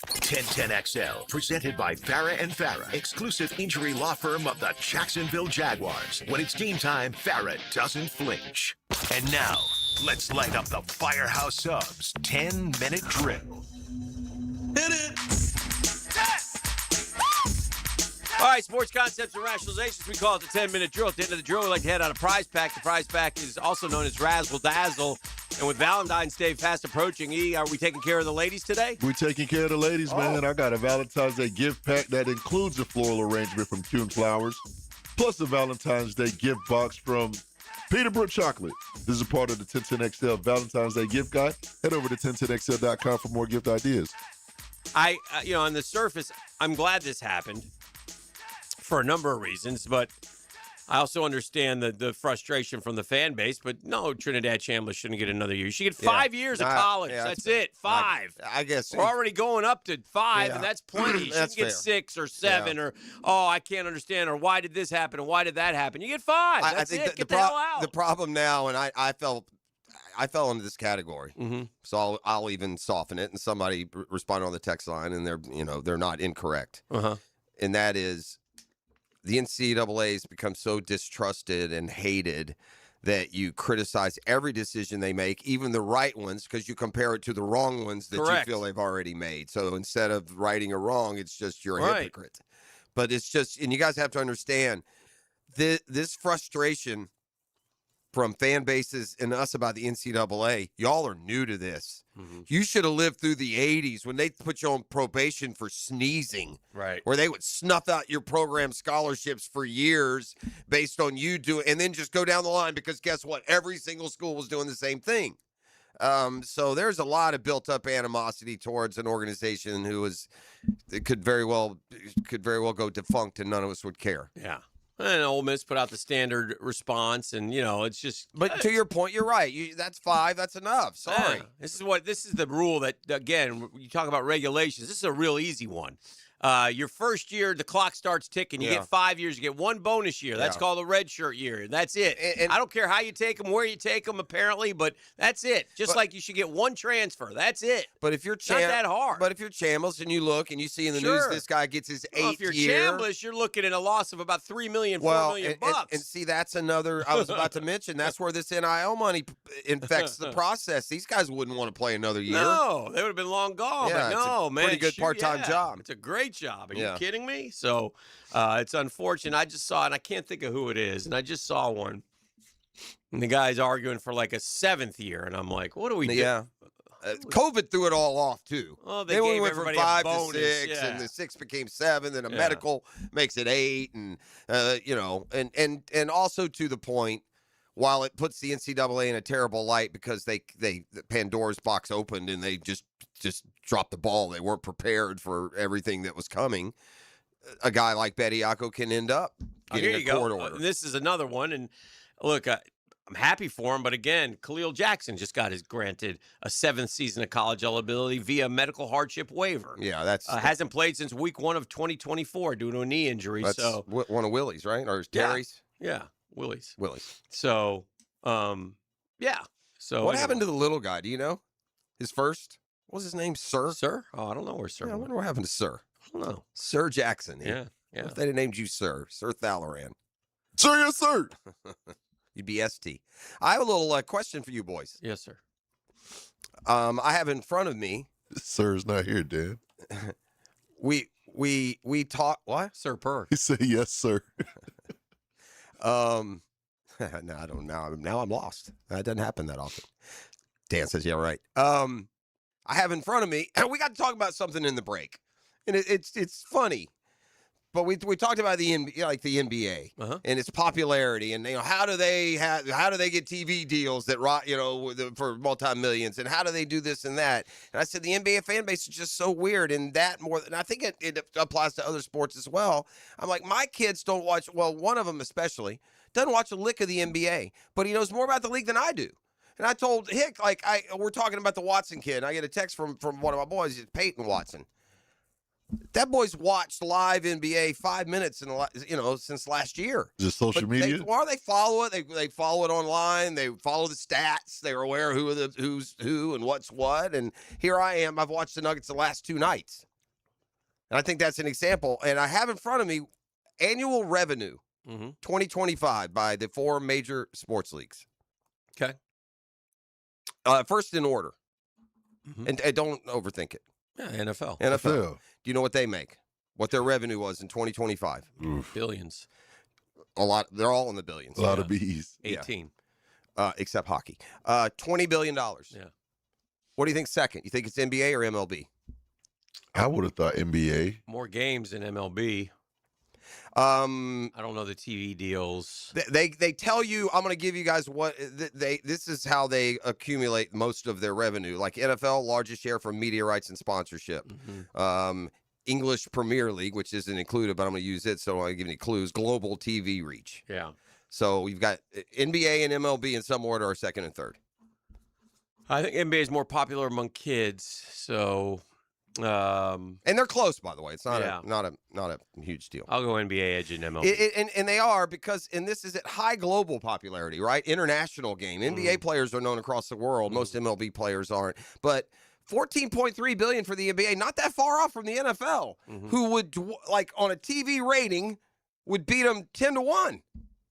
1010XL, presented by Farah and Farah, exclusive injury law firm of the Jacksonville Jaguars. When it's game time, Farah doesn't flinch. And now, let's light up the Firehouse Subs 10-minute drill. Hit it! All right, sports concepts and rationalizations. We call it the 10-minute drill. At the end of the drill, we like to hand out a prize pack. The prize pack is also known as Razzle Dazzle. And with Valentine's Day fast approaching, are we taking care of the ladies today? We're taking care of the ladies, man. I got a Valentine's Day gift pack that includes a floral arrangement from Kuhn Flowers, plus a Valentine's Day gift box from Peterbrook Chocolate. This is a part of the 1010XL Valentine's Day gift guide. Head over to 1010XL.com for more gift ideas. On the surface, I'm glad this happened for a number of reasons, but I also understand the frustration from the fan base. But no, Trinidad Chambliss shouldn't get another year. She get 5 years of college. That's it. 5. I guess we're already going up to 5, Yeah. and that's plenty. She can get fair. 6 or 7, or I can't understand, or why did this happen, and why did that happen? You get 5. That's I think it. Get the the hell out. The problem now, and I fell into this category, so I'll even soften it. And somebody responded on the text line, and they're not incorrect, and that is, the NCAA has become so distrusted and hated that you criticize every decision they make, even the right ones, because you compare it to the wrong ones that you feel they've already made. So instead of righting a wrong, it's just you're a hypocrite. But it's just, and you guys have to understand, this frustration from fan bases and us about the NCAA, y'all are new to this. You should have lived through the 80s when they put you on probation for sneezing. Right. Where they would snuff out your program scholarships for years based on you doing, and then just go down the line, because guess what? Every single school was doing the same thing. So there's a lot of built-up animosity towards an organization could very well go defunct, and none of us would care. Yeah. And Ole Miss put out the standard response, and it's just. But to your point, you're right. That's 5. That's enough. Sorry. This is the rule that, again, you talk about regulations. This is a real easy one. Your first year, the clock starts ticking. You get 5 years. You get one bonus year. That's called a red shirt year. That's it. And I don't care how you take them, where you take them, apparently, but that's it. Just like you should get one transfer. That's it. But if you're not that hard. But if you're Chambliss and you look and you see in the news this guy gets his 8th if you're year. Chambliss, you're looking at a loss of about $3 million, $4 million bucks. And see, that's another. I was about to mention that's where this NIL money infects the process. These guys wouldn't want to play another year. No, they would have been long gone. Yeah, but no, it's a man, pretty good part-time job. It's a great job. Are you Yeah. kidding me? So it's unfortunate. I just saw, and I can't think of who it is, and I just saw one. And the guy's arguing for like a 7th year, and I'm like, what do we do? Yeah. COVID threw it all off too. Oh, they gave went from everybody a 5 bonus, to 6, yeah. and the 6 became 7, and a Yeah. medical makes it 8, and and also to the point, while it puts the NCAA in a terrible light because the Pandora's box opened and they just dropped the ball. They weren't prepared for everything that was coming. A guy like Bediako can end up getting a court order. This is another one, and look, I'm happy for him, but again, Khalil Jackson just got granted a 7th season of college eligibility via medical hardship waiver. Yeah, that's hasn't played since week 1 of 2024 due to a knee injury. That's so one of Willie's, right? Or Terry's? Yeah, Willie's. So, yeah. So what happened to the little guy? Do you know? His first? What was his name? Sir? Sir? Oh, I don't know where Sir. Yeah, I wonder what happened to Sir. I don't know. Sir Jackson. Yeah. What if they had named you Sir Thalloran? Sir, yes, sir. You'd be ST. I have a little question for you boys. Yes, sir. I have in front of me. Sir's not here, Dan. We talk. What? Sir Purr. He said yes, sir. No, I don't. Now I'm lost. That doesn't happen that often. Dan says, "Yeah, right." I have in front of me. We got to talk about something in the break, and it's funny. But we talked about the NBA and its popularity, and how do they get TV deals that for multi-millions, and how do they do this and that? And I said the NBA fan base is just so weird, and that more than I think it applies to other sports as well. I'm like, my kids don't watch. Well, one of them especially doesn't watch a lick of the NBA, but he knows more about the league than I do. And I told Hick, we're talking about the Watson kid, and I get a text from one of my boys, Peyton Watson. That boy's watched live NBA 5 minutes since last year. Is it social media? They follow it. They follow it online. They follow the stats. They're aware of who's who and what's what. And here I am. I've watched the Nuggets the last 2 nights, and I think that's an example. And I have in front of me annual revenue 2025 by the 4 major sports leagues. Okay. First in order, and don't overthink it. Yeah, NFL. Do you know what they make? What their revenue was in 2025? Billions. A lot. They're all in the billions. A lot of bees. 18. Except hockey. $20 billion. Yeah. What do you think second? You think it's NBA or MLB? I would have thought NBA. More games than MLB. I don't know the TV deals. They tell you. I'm going to give you guys what this is how they accumulate most of their revenue. Like NFL, largest share from media rights and sponsorship. English Premier League, which isn't included, but I'm going to use it, so I'll give you clues. Global TV reach. Yeah. So you've got NBA and MLB in some order are second and third. I think NBA is more popular among kids, so. And they're close, by the way. It's not a huge deal. I'll go NBA edge and MLB. And they are because, and this is at high global popularity, right? International game. NBA players are known across the world. Most MLB players aren't. But $14.3 billion for the NBA, not that far off from the NFL, who would, on a TV rating, would beat them 10-1.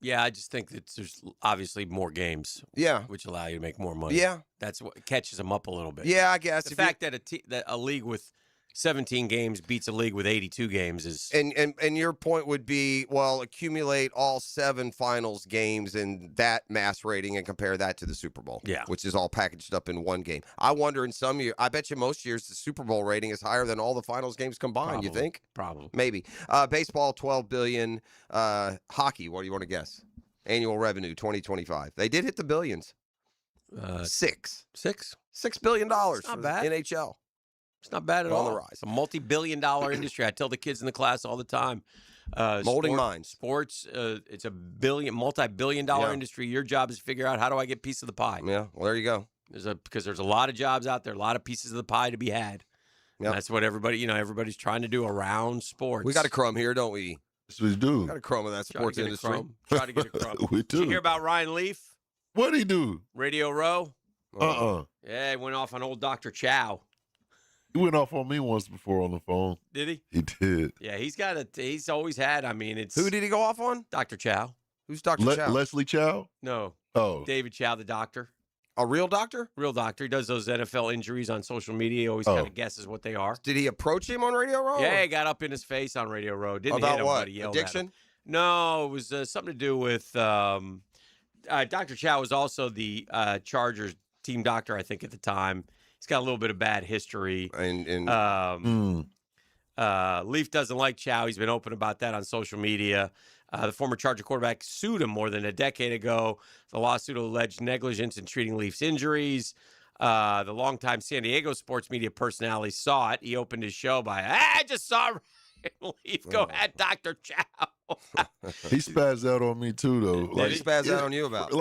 Yeah, I just think that there's obviously more games. Yeah. Which allow you to make more money. Yeah. That's what catches them up a little bit. Yeah, I guess. The fact that a league with 17 games beats a league with 82 games is. And your point would be, well, accumulate all 7 finals games in that mass rating and compare that to the Super Bowl. Yeah. Which is all packaged up in one game. I wonder in some years, I bet you most years the Super Bowl rating is higher than all the finals games combined. Probably. You think? Probably. Maybe. Baseball, $12 billion. Hockey, what do you want to guess? Annual revenue, 2025. They did hit the billions. $6 billion for bad. NHL. It's not bad at all. On the rise. It's a multi-billion-dollar industry. I tell the kids in the class all the time. Molding minds. Sports, it's a multi-billion-dollar industry. Your job is to figure out how do I get a piece of the pie. Yeah, well, there you go. Because there's a lot of jobs out there, a lot of pieces of the pie to be had. Yep. That's what everybody's trying to do around sports. We got a crumb here, don't we? Yes, we do. Got a crumb of that sports industry. Try to get a crumb. We Did you do. hear about Ryan Leaf? What'd he do? Radio Row? Yeah, he went off on old Dr. Chow. He went off on me once before on the phone. Did he? He did. Yeah, he's always had, it's... Who did he go off on? Dr. Chow. Who's Dr. Chow? Leslie Chow? No. Oh. David Chow, the doctor. A real doctor? Real doctor. He does those NFL injuries on social media. He always kind of guesses what they are. Did he approach him on Radio Row? Yeah, he got up in his face on Radio Row. Didn't About hit him, what? but he yelled at him. Addiction? No, it was something to do with Dr. Chow was also the Chargers team doctor, I think, at the time. He's got a little bit of bad history. Leaf doesn't like Chow. He's been open about that on social media. The former Charger quarterback sued him more than a decade ago. The lawsuit alleged negligence in treating Leaf's injuries. The longtime San Diego sports media personality saw it. He opened his show by, I just saw Ryan Leaf go at Dr. Chow. He spazzed out on me too, though. What did he spazz out on you about?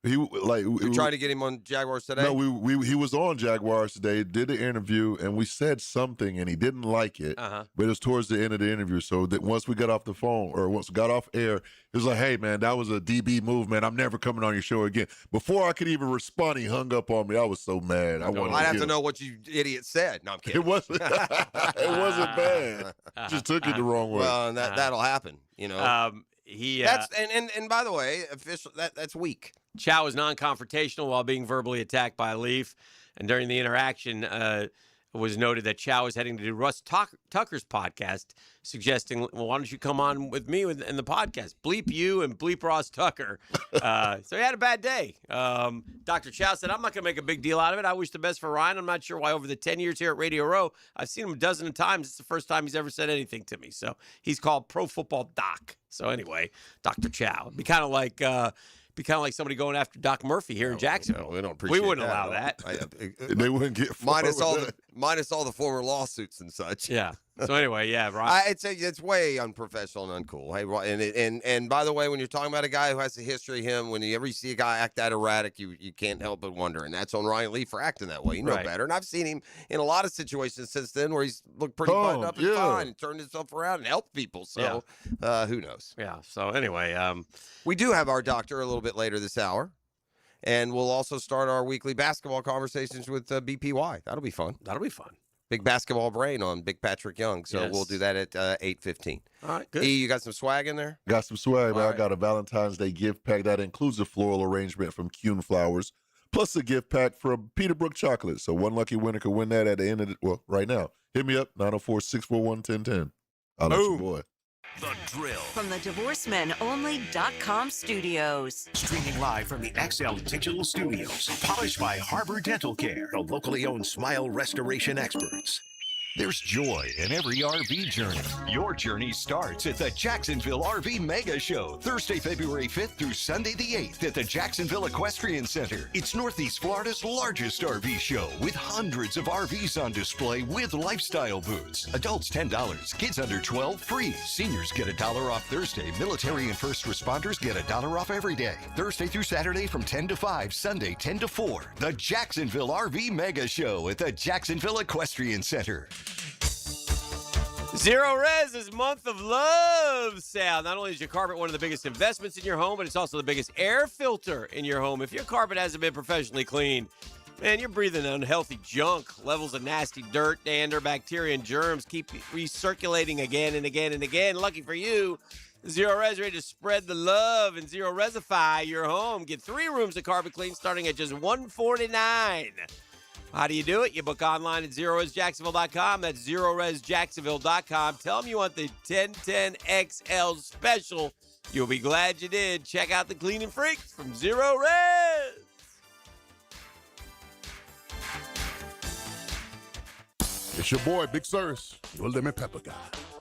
We tried to get him on Jaguars today? No, he was on Jaguars today, did the interview, and we said something, and he didn't like it. But it was towards the end of the interview. So that once we got off the phone, or once we got off air, he was like, "Hey, man, that was a DB move, man. I'm never coming on your show again." Before I could even respond, he hung up on me. I was so mad. I'd have to know what you idiot said. No, I'm kidding. It wasn't. It wasn't bad. Just took it the wrong way. Well, and that'll happen. You know. That's and by the way, official that's weak. Chow was non-confrontational while being verbally attacked by Leaf, and during the interaction, it was noted that Chow was heading to do Russ Tucker's podcast, suggesting, "Well, why don't you come on with me in the podcast? Bleep you and bleep Ross Tucker." So he had a bad day. Dr. Chow said, "I'm not going to make a big deal out of it. I wish the best for Ryan. I'm not sure why over the 10 years here at Radio Row, I've seen him a dozen of times. It's the first time he's ever said anything to me." So he's called Pro Football Doc. So anyway, Dr. Chow. It'd be kind of like somebody going after Doc Murphy here in Jacksonville. No, we don't appreciate We wouldn't that allow at that. They wouldn't get minus all the former lawsuits and such. Yeah. So anyway, yeah, right. I'd say it's way unprofessional and uncool. Hey, and by the way, when you're talking about a guy who has a history of him, when you ever see a guy act that erratic, you can't help but wonder. And that's on Ryan Leaf for acting that way. You know better. And I've seen him in a lot of situations since then where he's looked pretty buttoned up and fine and turned himself around and helped people. So who knows? Yeah. So anyway, we do have our doctor a little bit later this hour. And we'll also start our weekly basketball conversations with BPY. That'll be fun. That'll be fun. Big basketball brain on Big Patrick Young. So we'll do that at 8:15. All right, good. E, you got some swag in there? Got some swag, man. I got a Valentine's Day gift pack that includes a floral arrangement from Kuhn Flowers, plus a gift pack from Peterbrook Chocolate. So one lucky winner could win that at the end of right now. Hit me up, 904-641-1010. I'll let you boy. The Drill. From the DivorceMenOnly.com studios. Streaming live from the XL Digital Studios. Polished by Harbor Dental Care, the locally owned smile restoration experts. There's joy in every RV journey. Your journey starts at the Jacksonville RV Mega Show, Thursday, February 5th through Sunday the 8th at the Jacksonville Equestrian Center. It's Northeast Florida's largest RV show with hundreds of RVs on display with lifestyle booths. Adults $10, kids under 12 free. Seniors get $1 off Thursday. Military and first responders get $1 off every day. Thursday through Saturday from 10 to 5, Sunday 10 to 4. The Jacksonville RV Mega Show at the Jacksonville Equestrian Center. Zero Res is month of love sale. Not only is your carpet one of the biggest investments in your home, but it's also the biggest air filter in your home. If your carpet hasn't been professionally cleaned, man, you're breathing unhealthy junk. Levels of nasty dirt, dander, bacteria, and germs keep recirculating again and again and again. Lucky for you, Zero Res ready to spread the love and Zero Resify your home. Get 3 rooms of carpet clean starting at just $149. How do you do it? You book online at ZeroResJacksonville.com. That's ZeroResJacksonville.com. Tell them you want the 1010XL special. You'll be glad you did. Check out the cleaning freaks from Zero Res. It's your boy, Big Sirs, your lemon pepper guy.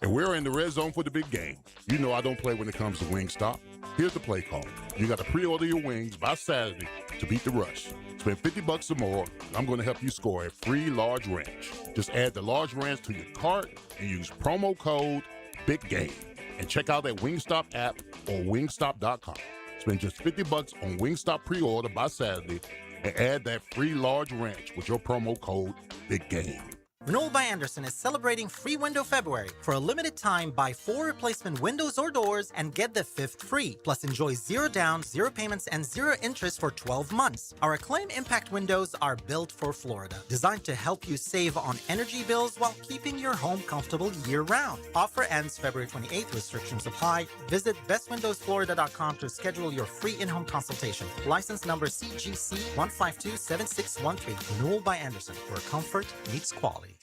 And we're in the red zone for the big game. You know I don't play when it comes to Wingstop. Here's the play call. You got to pre-order your wings by Saturday to beat the rush. Spend $50 or more, and I'm going to help you score a free large ranch. Just add the large ranch to your cart and use promo code BIGGAME. And check out that Wingstop app or wingstop.com. Spend just $50 on Wingstop pre-order by Saturday and add that free large ranch with your promo code BIGGAME. Renewal by Andersen is celebrating Free Window February. For a limited time, buy 4 replacement windows or doors and get the 5th free. Plus, enjoy 0 down, 0 payments, and 0 interest for 12 months. Our Acclaim Impact windows are built for Florida, designed to help you save on energy bills while keeping your home comfortable year-round. Offer ends February 28th. Restrictions apply. Visit bestwindowsflorida.com to schedule your free in-home consultation. License number CGC 1527613. Renewal by Andersen, where comfort meets quality.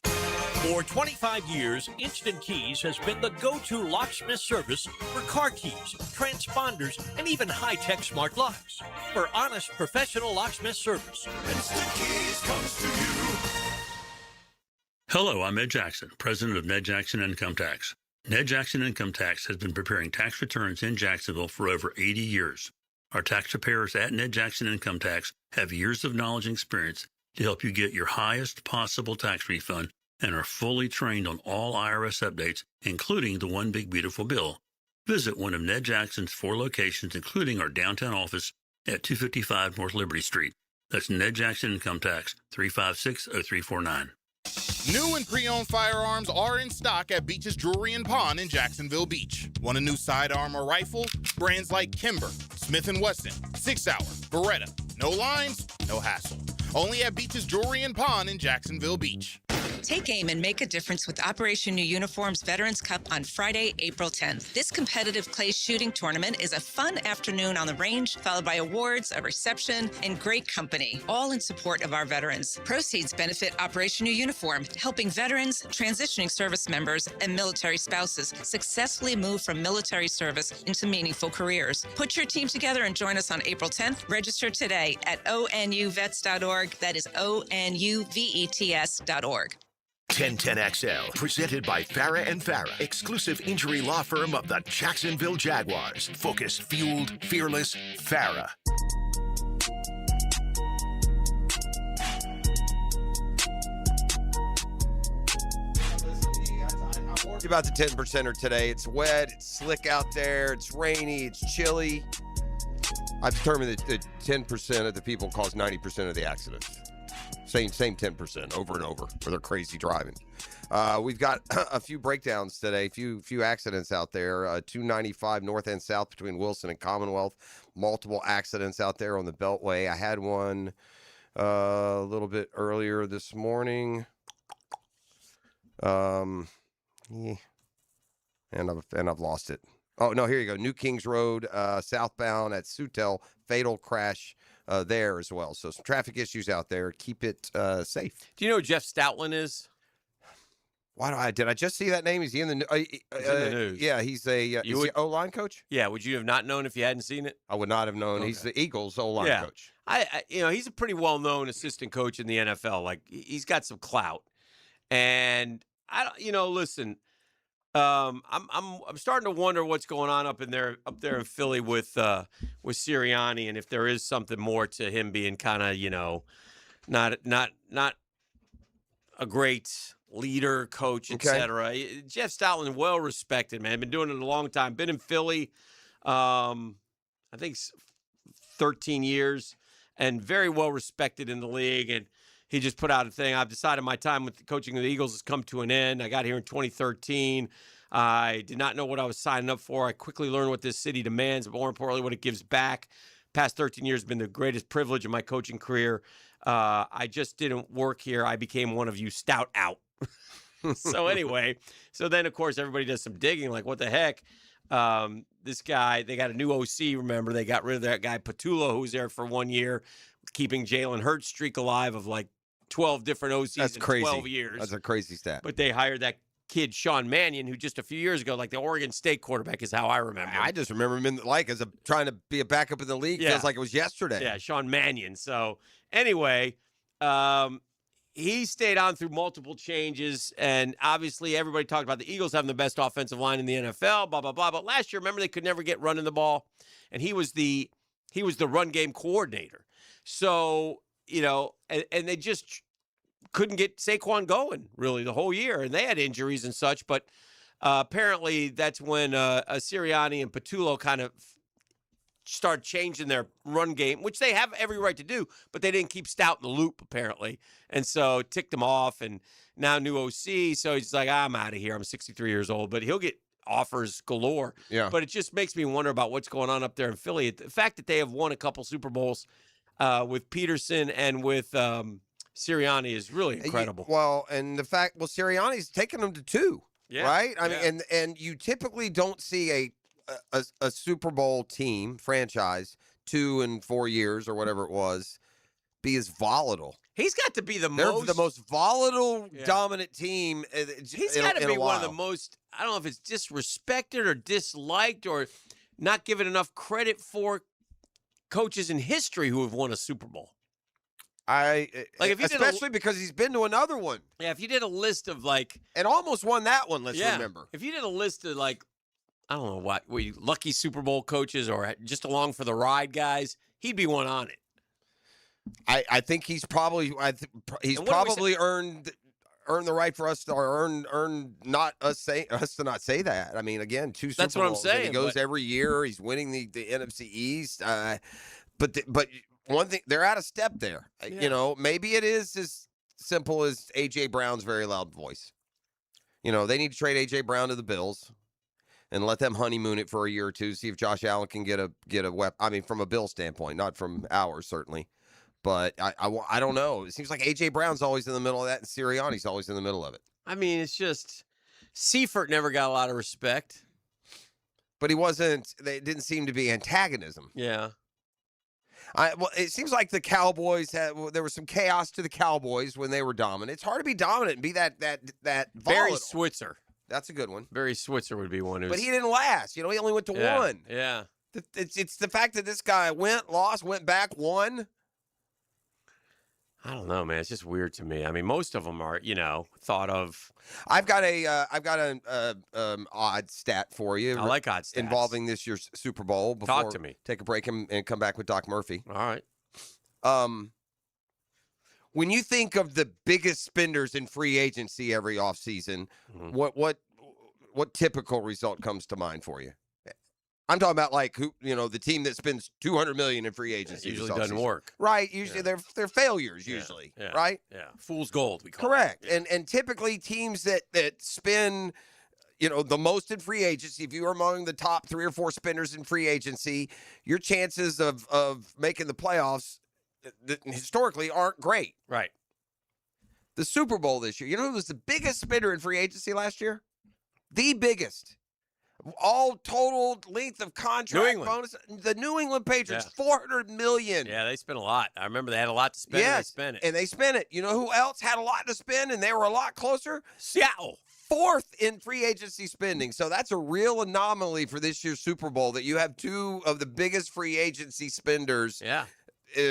For 25 years, Instant Keys has been the go-to locksmith service for car keys, transponders, and even high-tech smart locks. For honest, professional locksmith service, Instant Keys comes to you. Hello, I'm Ed Jackson, president of Ned Jackson Income Tax. Ned Jackson Income Tax has been preparing tax returns in Jacksonville for over 80 years. Our tax preparers at Ned Jackson Income Tax have years of knowledge and experience to help you get your highest possible tax refund and are fully trained on all IRS updates, including the One Big Beautiful Bill. Visit one of Ned Jackson's 4 locations, including our downtown office at 255 North Liberty Street. That's Ned Jackson Income Tax, 356-0349. New and pre-owned firearms are in stock at Beach's Jewelry and Pawn in Jacksonville Beach. Want a new sidearm or rifle? Brands like Kimber, Smith & Wesson, 6 Hour, Beretta. No lines, no hassle. Only at Beach's Jewelry and Pawn in Jacksonville Beach. Take aim and make a difference with Operation New Uniforms Veterans Cup on Friday, April 10th. This competitive clay shooting tournament is a fun afternoon on the range, followed by awards, a reception, and great company, all in support of our veterans. Proceeds benefit Operation New Uniform, helping veterans, transitioning service members, and military spouses successfully move from military service into meaningful careers. Put your team together and join us on April 10th. Register today at onuvets.org. That is onuvets.org. 1010XL, presented by Farah and Farah, exclusive injury law firm of the Jacksonville Jaguars. Focused, fueled, fearless, Farah. About the 10%er today. It's wet, it's slick out there, it's rainy, it's chilly. I've determined that 10% of the people cause 90% of the accidents. Same 10% over and over where they're crazy driving. We've got a few breakdowns today, few accidents out there. 295 north and south between Wilson and Commonwealth. Multiple accidents out there on the Beltway. I had one a little bit earlier this morning. And I've lost it. Oh, no, here you go. New Kings Road, southbound at Sutel, fatal crash there as well. So some traffic issues out there. Keep it safe. Do you know who Jeff Stoutland is? Did I just see that name? Is he in the, He's in the news. Yeah, he's a is he O-line coach? Yeah, would you have not known if you hadn't seen it? I would not have known. Okay. He's the Eagles O-line coach. I he's a pretty well-known assistant coach in the NFL. Like, he's got some clout. And listen, I'm starting to wonder what's going on up there in Philly with Sirianni, and if there is something more to him being kind of not a great leader, coach, etc. Jeff Stoutland, well respected, man. Been doing it a long time. Been in Philly, I think 13 years, and very well respected in the league. And he just put out a thing. I've decided my time with coaching the Eagles has come to an end. I got here in 2013. I did not know what I was signing up for. I quickly learned what this city demands, but more importantly, what it gives back. Past 13 years have been the greatest privilege of my coaching career. I just didn't work here. I became one of you, stout out. So anyway, then, of course, everybody does some digging, like, what the heck? This guy, they got a new OC, remember? They got rid of that guy, Patullo, who was there for 1 year, keeping Jalen Hurts' streak alive of, like, 12 different OCs in 12 years. That's a crazy stat. But they hired that kid, Sean Mannion, who just a few years ago, like the Oregon State quarterback is how I remember him. I just remember him trying to be a backup in the league. Yeah. Feels like it was yesterday. Yeah, Sean Mannion. So anyway, he stayed on through multiple changes, and obviously everybody talked about the Eagles having the best offensive line in the NFL, blah, blah, blah. But last year, remember, they could never get running the ball, and he was the run game coordinator. So, and they just couldn't get Saquon going, really, the whole year. And they had injuries and such. But apparently that's when Sirianni and Patullo kind of start changing their run game, which they have every right to do, but they didn't keep Stout in the loop, apparently. And so it ticked him off, and now new OC, so he's like, I'm out of here. I'm 63 years old, but he'll get offers galore. Yeah. But it just makes me wonder about what's going on up there in Philly. The fact that they have won a couple Super Bowls with Peterson and with Sirianni is really incredible. And the fact, Sirianni's taken them to 2, right? I mean, and you typically don't see a Super Bowl team franchise 2 and 4 years or whatever it was be as volatile. He's got to be the most volatile, dominant team. He's got to be one of the most, I don't know if it's disrespected or disliked or not given enough credit for coaches in history who have won a Super Bowl. Especially because he's been to another one. Yeah, if you did a list of and almost won that one, let's remember. If you did a list of I don't know what, were you lucky Super Bowl coaches or just along for the ride guys, he'd be one on it. I think he's probably earned the right for us to earn not us to not say that. I mean, again, 2 Super Bowls. That's what I'm saying. He goes every year. He's winning the NFC East. But one thing, they're out of step there. Yeah. You know, maybe it is as simple as A.J. Brown's very loud voice. You know, they need to trade A.J. Brown to the Bills and let them honeymoon it for a year or two, see if Josh Allen can get a weapon. I mean, from a Bill standpoint, not from ours, certainly. But I don't know. It seems like A.J. Brown's always in the middle of that, and Sirianni's always in the middle of it. I mean, it's just Seifert never got a lot of respect. But he wasn't. They didn't seem to be antagonism. Yeah. It seems like the Cowboys there was some chaos to the Cowboys when they were dominant. It's hard to be dominant and be that volatile. Barry Switzer. That's a good one. Barry Switzer would be one who's. But he didn't last. You know, he only went to 1. Yeah. It's the fact that this guy went, lost, went back, won. I don't know, man. It's just weird to me. I mean, most of them are, thought of. I've got an odd stat for you. I like odd stats involving this year's Super Bowl. Talk to me. Take a break and come back with Doc Murphy. All right. When you think of the biggest spenders in free agency every offseason, what typical result comes to mind for you? I'm talking about the team that spends $200 million in free agency. Usually doesn't work. Right. Usually they're failures. Usually, right? Yeah. Fool's gold. We call Correct. It. And typically teams that spend, the most in free agency. If you are among the top 3 or 4 spenders in free agency, your chances of making the playoffs historically aren't great. Right. The Super Bowl this year. You know who was the biggest spender in free agency last year? The biggest. All totaled length of contract bonus. The New England Patriots, $400 million. Yeah, they spent a lot. I remember they had a lot to spend. Yes, and they spent it. And they spent it. You know who else had a lot to spend and they were a lot closer? Seattle. 4th in free agency spending. So that's a real anomaly for this year's Super Bowl that you have 2 of the biggest free agency spenders. Yeah.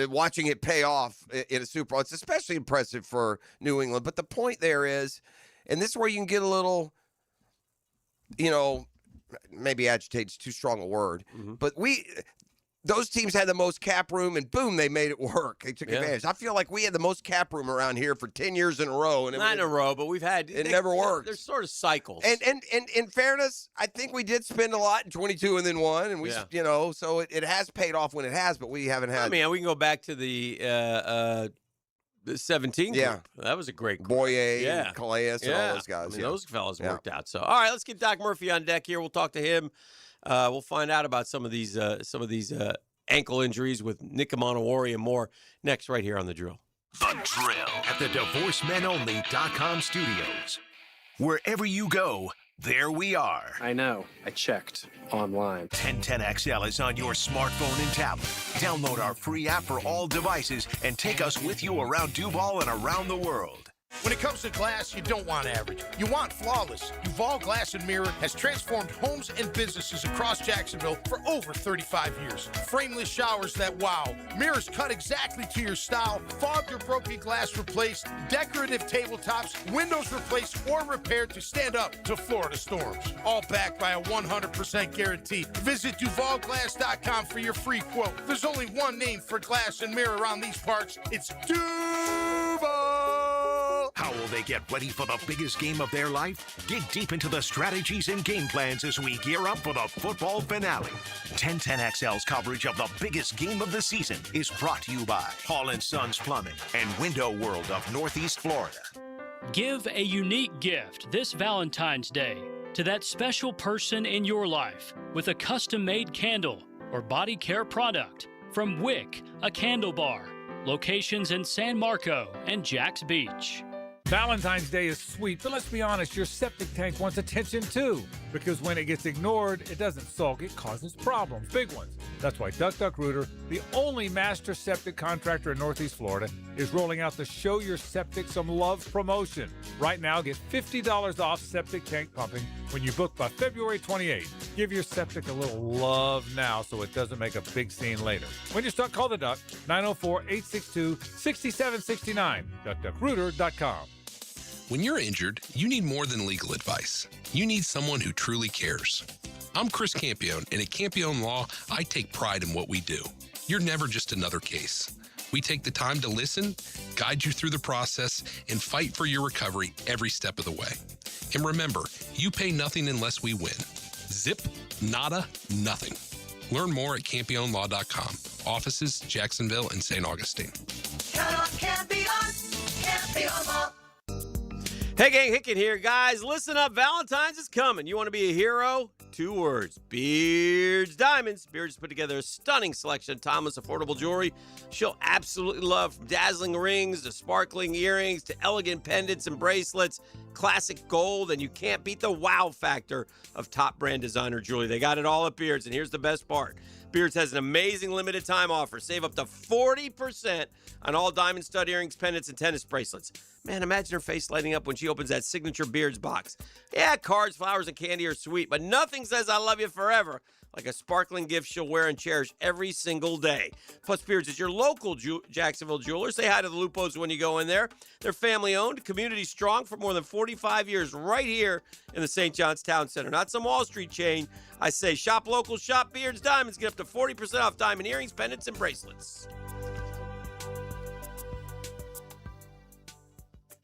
Watching it pay off in a Super Bowl. It's especially impressive for New England. But the point there is, and this is where you can get a little, maybe agitate's too strong a word, but those teams had the most cap room, and boom, they made it work. They took advantage. I feel like we had the most cap room around here for 10 years in a row, and not in a row, but we've had it never worked. There's sort of cycles. And in fairness, I think we did spend a lot in 22 and then 1, and we so it has paid off when it has, but we haven't had. I mean, we can go back to the 17 group. That was a great group. Boyer, and Calais, and all those guys. I mean, those fellas worked out. So, all right, let's get Doc Murphy on deck here. We'll talk to him. We'll find out about some of these ankle injuries with Nick Amanawari and more next right here on The Drill. The Drill at the DivorceMenOnly.com studios. Wherever you go, there we are. I know. I checked online. 1010XL is on your smartphone and tablet. Download our free app for all devices and take us with you around Duval and around the world. When it comes to glass, you don't want average. You want flawless. Duval Glass and Mirror has transformed homes and businesses across Jacksonville for over 35 years. Frameless showers that wow. Mirrors cut exactly to your style. Fogged or broken glass replaced. Decorative tabletops. Windows replaced or repaired to stand up to Florida storms. All backed by a 100% guarantee. Visit DuvalGlass.com for your free quote. There's only one name for glass and mirror around these parts. It's Duval. Howell they get ready for the biggest game of their life? Dig deep into the strategies and game plans as we gear up for the football finale. 1010XL's coverage of the biggest game of the season is brought to you by Hall & Sons Plumbing and Window World of Northeast Florida. Give a unique gift this Valentine's Day to that special person in your life with a custom-made candle or body care product from Wick, a candle bar. Locations in San Marco and Jax Beach. Valentine's Day is sweet, but let's be honest, your septic tank wants attention too. Because when it gets ignored, it doesn't sulk, it causes problems, big ones. That's why DuckDuckRooter, the only master septic contractor in Northeast Florida, is rolling out the Show Your Septic Some Love promotion. Right now, get $50 off septic tank pumping when you book by February 28th. Give your septic a little love now so it doesn't make a big scene later. When you're stuck, call the Duck, 904-862-6769, DuckDuckRooter.com. When you're injured, you need more than legal advice. You need someone who truly cares. I'm Chris Campione, and at Campione Law, I take pride in what we do. You're never just another case. We take the time to listen, guide you through the process, and fight for your recovery every step of the way. And remember, you pay nothing unless we win. Zip, nada, nothing. Learn more at CampioneLaw.com. Offices, Jacksonville and St. Augustine. Count on Campion, Campion Law. Hey, gang, Hicken here. Guys, listen up. Valentine's is coming. You want to be a hero? 2 words. Beards Diamonds. Beards put together a stunning selection of timeless, affordable jewelry she'll absolutely love. From dazzling rings to sparkling earrings to elegant pendants and bracelets. Classic gold, and you can't beat the wow factor of top brand designer jewelry. They got it all at Beards, and here's the best part. Beards has an amazing limited time offer. Save up to 40% on all diamond stud earrings, pendants, and tennis bracelets. Man, imagine her face lighting up when she opens that signature Beards box. Yeah, cards, flowers, and candy are sweet, but nothing says I love you forever like a sparkling gift she'll wear and cherish every single day. Plus, Beards is your local Jacksonville jeweler. Say hi to the Lupos when you go in there. They're family-owned, community-strong for more than 45 years right here in the St. John's Town Center. Not some Wall Street chain. I say shop local, shop Beards Diamonds. Get up to 40% off diamond earrings, pendants, and bracelets.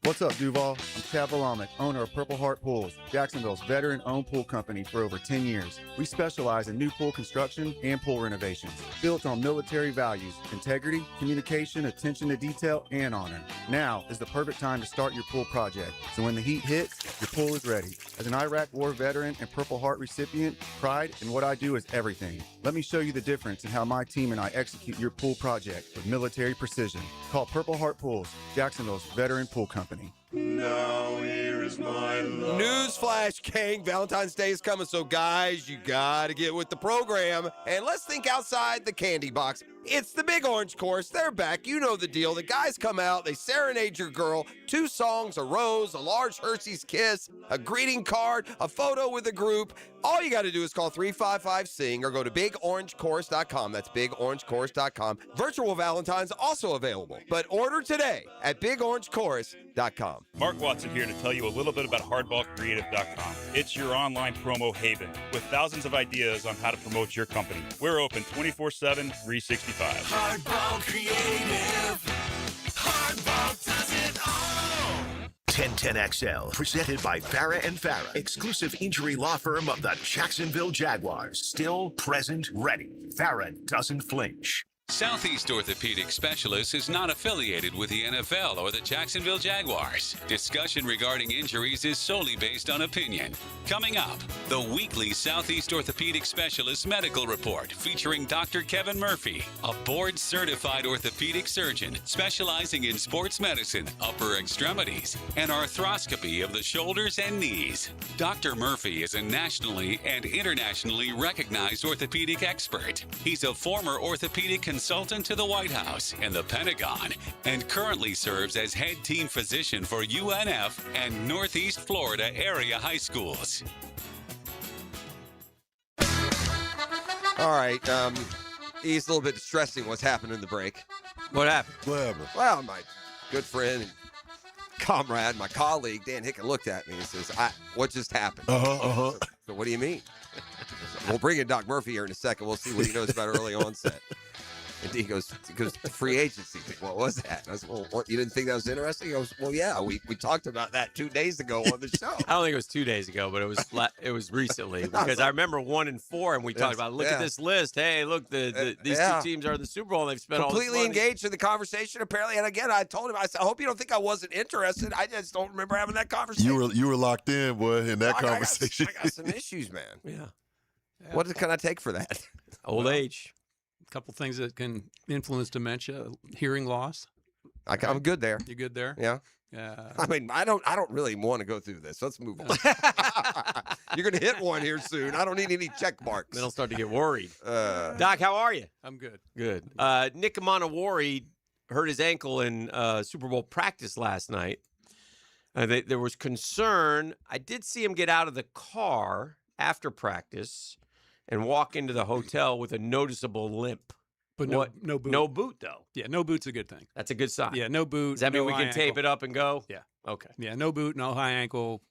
What's up, Duval? I'm Chad Valamek, owner of Purple Heart Pools, Jacksonville's veteran-owned pool company for over 10 years. We specialize in new pool construction and pool renovations, built on military values, integrity, communication, attention to detail, and honor. Now is the perfect time to start your pool project, so when the heat hits, your pool is ready. As an Iraq War veteran and Purple Heart recipient, pride in what I do is everything. Let me show you the difference in how my team and I execute your pool project with military precision. Call Purple Heart Pools, Jacksonville's veteran pool company. Now here is my love. Newsflash, gang. Valentine's Day is coming, so guys, you gotta get with the program. And let's think outside the candy box. It's the Big Orange Chorus. They're back. You know the deal. The guys come out, they serenade your girl. 2 songs, a rose, a large Hershey's kiss, a greeting card, a photo with the group. All you got to do is call 355-SING or go to BigOrangeChorus.com. That's BigOrangeChorus.com. Virtual Valentine's also available, but order today at BigOrangeChorus.com. Mark Watson here to tell you a little bit about HardballCreative.com. It's your online promo haven with thousands of ideas on how to promote your company. We're open 24/7, 365. Hardball Creative. Hardball does it all. 1010XL, presented by Farah and Farah, exclusive injury law firm of the Jacksonville Jaguars. Still present, ready. Farah doesn't flinch. Southeast Orthopedic Specialists is not affiliated with the NFL or the Jacksonville Jaguars. Discussion regarding injuries is solely based on opinion. Coming up, the weekly Southeast Orthopedic Specialist Medical Report featuring Dr. Kevin Murphy, a board-certified orthopedic surgeon specializing in sports medicine, upper extremities, and arthroscopy of the shoulders and knees. Dr. Murphy is a nationally and internationally recognized orthopedic expert. He's a former orthopedic consultant to the White House and the Pentagon, and currently serves as head team physician for UNF and Northeast Florida area high schools. All right, it's a little bit distressing what's happened in the break. What happened? Well, my good friend and comrade, my colleague, Dan Hicken, looked at me and says, what just happened? So what do you mean? We'll bring in Doc Murphy here in a second. We'll see what he knows about early onset. And he goes, free agency. What was that? I was, well, what, you didn't think that was interesting? He goes, well, yeah, we talked about that 2 days ago on the show. I don't think it was 2 days ago, but it was recently because I remember 1 and 4, and we talked about look at this list. Hey, look, these two teams are in the Super Bowl. And they've spent completely all this money. engaged in the conversation apparently. And again, I told him, I said, I hope you don't think I wasn't interested. I just don't remember having that conversation. You were locked in, boy, in that conversation. I got some issues, man. Yeah. What can I take for that? Old age. A couple things that can influence dementia: hearing loss. I'm good there. You good there? Yeah. I mean, I don't really want to go through this. Let's move on. You're going to hit one here soon. I don't need any check marks. Then I'll start to get worried. Doc, how are you? I'm good. Good. Nick Amanawari hurt his ankle in Super Bowl practice last night. There was concern. I did see him get out of the car after practice and walk into the hotel with a noticeable limp. But no boot. No boot, though. Yeah, no boot's a good thing. That's a good sign. Yeah, no boot. Does that mean we can tape ankle. it up and go? Yeah. Okay. Yeah, no boot, no high ankle.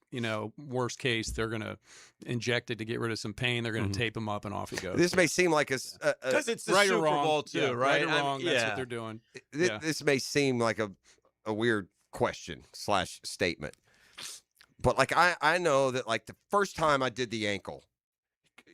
Worst case, they're going to inject it to get rid of some pain. They're going to tape him up, and off he goes. This may seem like because it's the right Super or wrong. Bowl too, Yeah, right? Right or wrong. That's what they're doing. This may seem like a weird question / statement, but like I know that like the first time I did the ankle,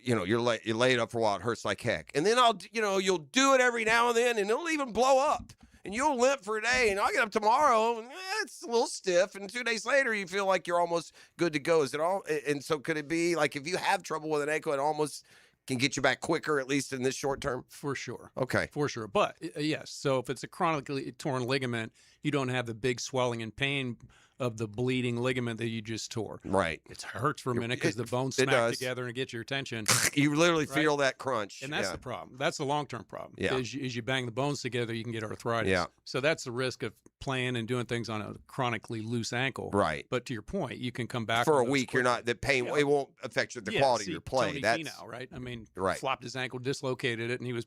you're laid up for a while. It hurts like heck. And then you'll do it every now and then, and it'll even blow up. And you'll limp for a day, and I'll get up tomorrow, and it's a little stiff. And 2 days later, you feel like you're almost good to go. Is it all? And so could it be like if you have trouble with an ankle, it almost can get you back quicker, at least in this short term? For sure. Okay. For sure. But, yes, so if it's a chronically torn ligament, you don't have the big swelling and pain of the bleeding ligament that you just tore. Right. It hurts for a minute because the bones it smack does. together and get your attention. You literally feel that crunch. And that's the problem. That's the long-term problem. Yeah. As you bang the bones together, you can get arthritis. Yeah. So that's the risk of playing and doing things on a chronically loose ankle. Right. But to your point, you can come back for a from those week. You're quickly. not the pain. It won't affect the quality of your play. Tony That's Finau, right? I mean, right. flopped his ankle, dislocated it, and he was,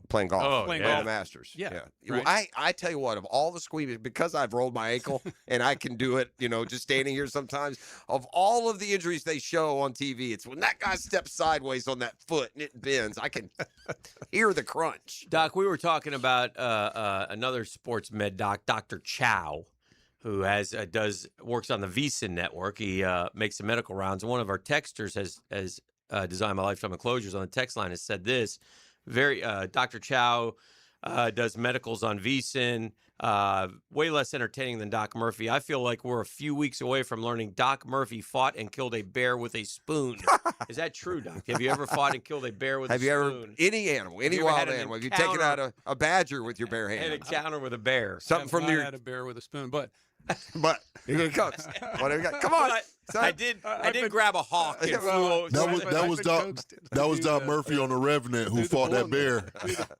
playing golf. playing at golf. the Masters. Yeah. Right. I tell you what, of all the squeamish, because I've rolled my ankle and I can do it, just standing here sometimes, of all of the injuries they show on TV, it's when that guy steps sideways on that foot and it bends. I can hear the crunch. Doc, we were talking about another sports med doc, Dr. Chow, who works on the VSiN network. He makes the medical rounds. And one of our texters has designed my lifetime enclosures on the text line has said this. Dr. Chow does medicals on VSiN. Way less entertaining than Doc Murphy. I feel like we're a few weeks away from learning Doc Murphy fought and killed a bear with a spoon. Is that true, Doc? Have you ever fought and killed a bear with a spoon? Have you ever, any animal, any wild animal, have you taken out a badger with your bare hand? Had an encounter with a bear. Something from I had a bear with a spoon, but here it comes. What have you got? Come on. I did grab a hawk and flew. That was Doc Murphy on The Revenant who fought that bear.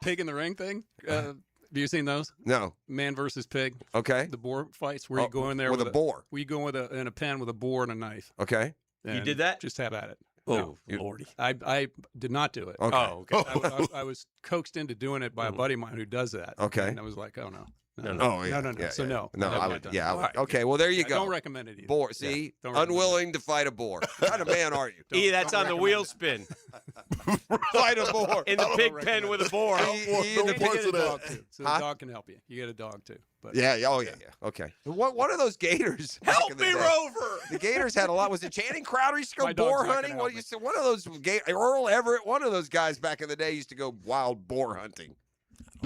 Pig in the ring thing. Have you seen those? No. Man versus pig. Okay. The boar fights where you go in there with a boar. Where you go in a pen with a boar and a knife. Okay. You did that? Just have at it. Oh, Lordy. I did not do it. Okay. Oh, okay. I was coaxed into doing it by a buddy of mine who does that. Okay. And I was like, oh, no. No. Yeah, so no. No, I would. Yeah. I would. Okay. Well, there you go. Don't recommend it either. Boar. See, don't unwilling to fight a boar. What kind of man are you? That's on the wheel spin. Fight a boar in the pig pen with a boar. So the dog can help you. You get a dog too. But yeah. Oh yeah. Okay. One of those Gators. Help me, Rover. The Gators had a lot. Was it Channing Crowder used to go My dog's boar not hunting? gonna What help you said? One of those Earl Everett. One of those guys back in the day used to go wild boar hunting.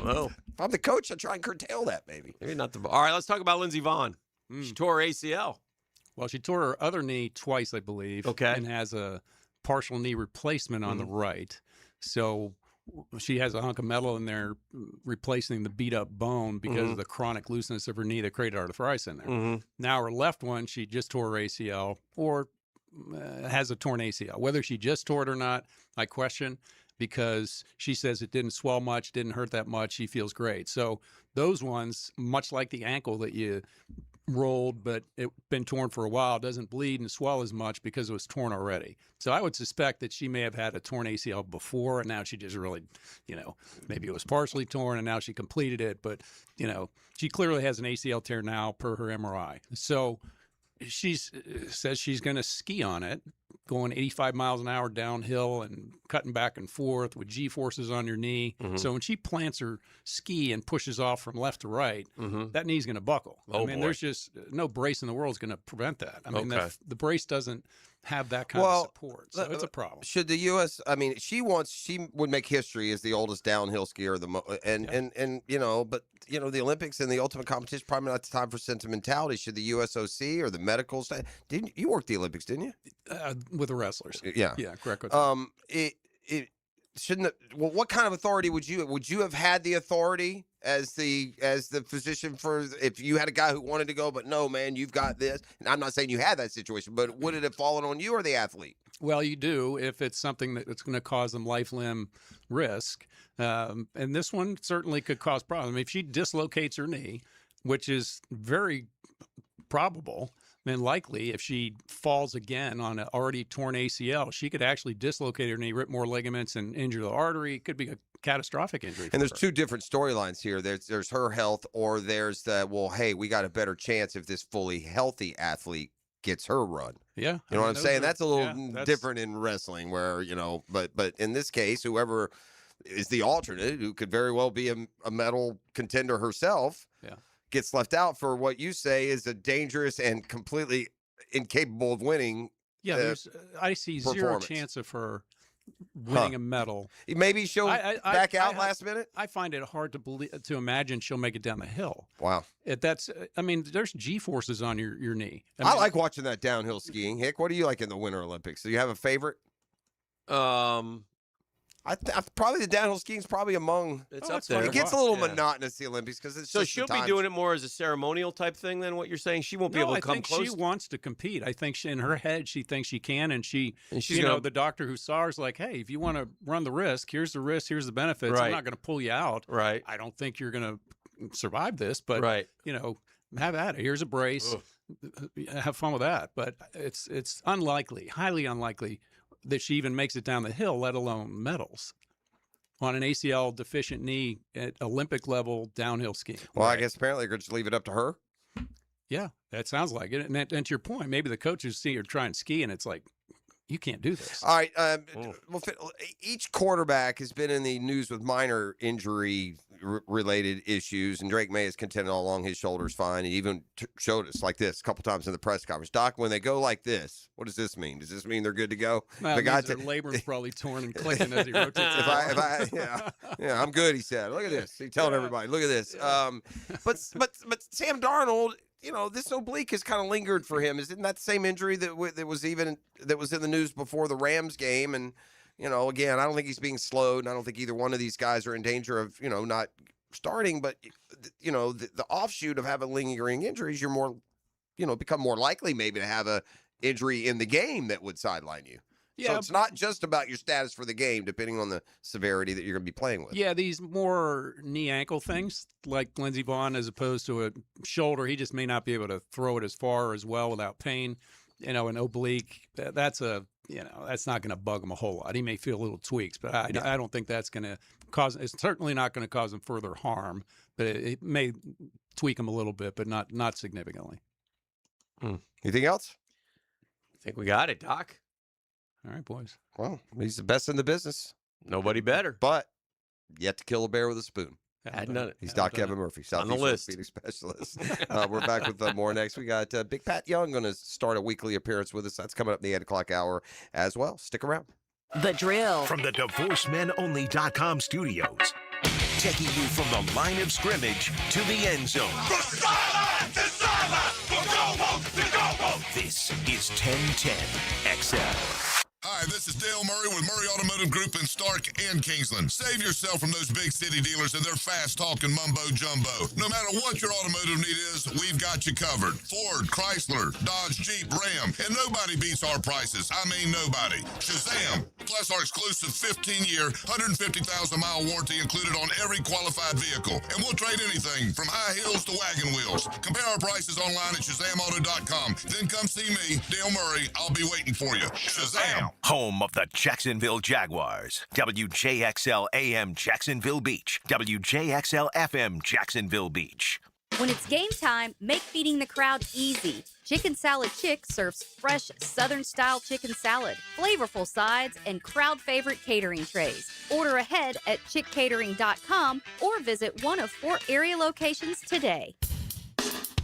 Well, if I'm the coach, I try and curtail that, maybe. Maybe not the. All right, let's talk about Lindsey Vonn. She tore her ACL. Well, she tore her other knee twice, I believe. Okay. And has a partial knee replacement on the right. So she has a hunk of metal in there replacing the beat up bone because of the chronic looseness of her knee that created arthritis in there. Now her left one, she just tore her ACL or has a torn ACL. Whether she just tore it or not, I question, because she says it didn't swell much, didn't hurt that much. She feels great. So those ones, much like the ankle that you rolled, but it's been torn for a while, doesn't bleed and swell as much because it was torn already. So I would suspect that she may have had a torn ACL before, and now she just really, maybe it was partially torn and now she completed it. But, she clearly has an ACL tear now per her MRI. So she says she's going to ski on it going 85 miles an hour downhill and cutting back and forth with G-forces on your knee. Mm-hmm. So when she plants her ski and pushes off from left to right, that knee's going to buckle. Oh, I mean, boy. there's just no brace in the world is going to prevent that. I mean, Okay. the brace doesn't have that kind of support, so it's a problem. Should the U.S. I mean, she would make history as the oldest downhill skier, and you know, but you know, the Olympics and the ultimate competition probably not the time for sentimentality. Should the USOC or the medical staff? Didn't you work the Olympics? Didn't you? With the wrestlers? Yeah, correct. It shouldn't. Well, what kind of authority would you have had the authority as the physician for if you had a guy who wanted to go, but no, man, you've got this. And I'm not saying you had that situation, but would it have fallen on you or the athlete? Well, you do if it's something that's going to cause them life limb risk, and this one certainly could cause problems. I mean, if she dislocates her knee, which is very probable. And likely, if she falls again on an already torn ACL, she could actually dislocate her knee, rip more ligaments, and injure the artery. It could be a catastrophic injury. And there's two different storylines here. There's her health, or there's the, well, hey, we got a better chance if this fully healthy athlete gets her run. Yeah. You know what I'm saying? That's a little different in wrestling where, you know, but in this case, whoever is the alternate, who could very well be a medal contender herself, gets left out for what you say is a dangerous and completely incapable of winning. Yeah, I see zero chance of her winning a medal. Maybe she'll back out last minute. I find it hard to imagine she'll make it down the hill. Wow. I mean, there's G-forces on your knee. I like watching that downhill skiing. Hick, what do you like in the Winter Olympics? Do you have a favorite? Probably the downhill skiing is probably among. It's up there. It gets a little monotonous, the Olympics, because it's so just she'll be doing it more as a ceremonial type thing than what you're saying. She won't be able to come close. I think she wants to compete. I think in her head she thinks she can, and she's the doctor who saw her's like, hey, if you want to run the risk, here's the risk, here's the benefits. Right. I'm not going to pull you out. Right. I don't think you're going to survive this, but you know, have at it. Here's a brace. Have fun with that. But it's unlikely, highly unlikely, that she even makes it down the hill, let alone medals on an ACL deficient knee at Olympic level downhill skiing. Well, I guess apparently they're just leave it up to her. Yeah, that sounds like it. And to your point, maybe the coaches see her try and ski, and it's like, you can't do this. All right. Well, each quarterback has been in the news with minor injury related issues, and Drake May has contended all along his shoulder's fine. He even showed us like this a couple times in the press conference. Doc, when they go like this, what does this mean? Does this mean they're good to go? Well, the guy's labor's probably torn and clicking as he rotates. Yeah, I'm good. He said, "Look at this." He's telling everybody, "Look at this." But Sam Darnold. You know, this oblique has kind of lingered for him. Isn't that the same injury that was in the news before the Rams game? And, you know, again, I don't think he's being slowed, and I don't think either one of these guys are in danger of, you know, not starting. But, you know, the offshoot of having lingering injuries, you're more, you know, become more likely maybe to have a injury in the game that would sideline you. So it's not just about your status for the game, depending on the severity that you're going to be playing with. Yeah, these more knee-ankle things, like Lindsey Vonn, as opposed to a shoulder, he just may not be able to throw it as far or as well without pain. You know, an oblique, that's not going to bug him a whole lot. He may feel little tweaks, but I don't think that's going to cause. It's certainly not going to cause him further harm, but it may tweak him a little bit, but not significantly. Anything else? I think we got it, Doc. All right, boys. Well, he's the best in the business. Nobody better. But yet to kill a bear with a spoon. Hadn't done it. He's Doc Kevin Murphy, Southeast Orthopedic Specialist. We're back with more next. We got Big Pat Young going to start a weekly appearance with us. That's coming up in the 8 o'clock hour as well. Stick around. The Drill. From the DivorceMenOnly.com studios. Taking you from the line of scrimmage to the end zone. This is 1010 XL. Hi, this is Dale Murray with Murray Automotive Group in Stark and Kingsland. Save yourself from those big city dealers and their fast-talking mumbo-jumbo. No matter what your automotive need is, we've got you covered. Ford, Chrysler, Dodge, Jeep, Ram, and nobody beats our prices. I mean nobody. Shazam! Plus our exclusive 15-year, 150,000-mile warranty included on every qualified vehicle. And we'll trade anything from high heels to wagon wheels. Compare our prices online at ShazamAuto.com. Then come see me, Dale Murray. I'll be waiting for you. Shazam! Home of the Jacksonville Jaguars. WJXL AM Jacksonville Beach. WJXL FM Jacksonville Beach. When it's game time, make feeding the crowd easy. Chicken Salad Chick serves fresh Southern-style chicken salad, flavorful sides, and crowd-favorite catering trays. Order ahead at chickcatering.com or visit one of 4 area locations today.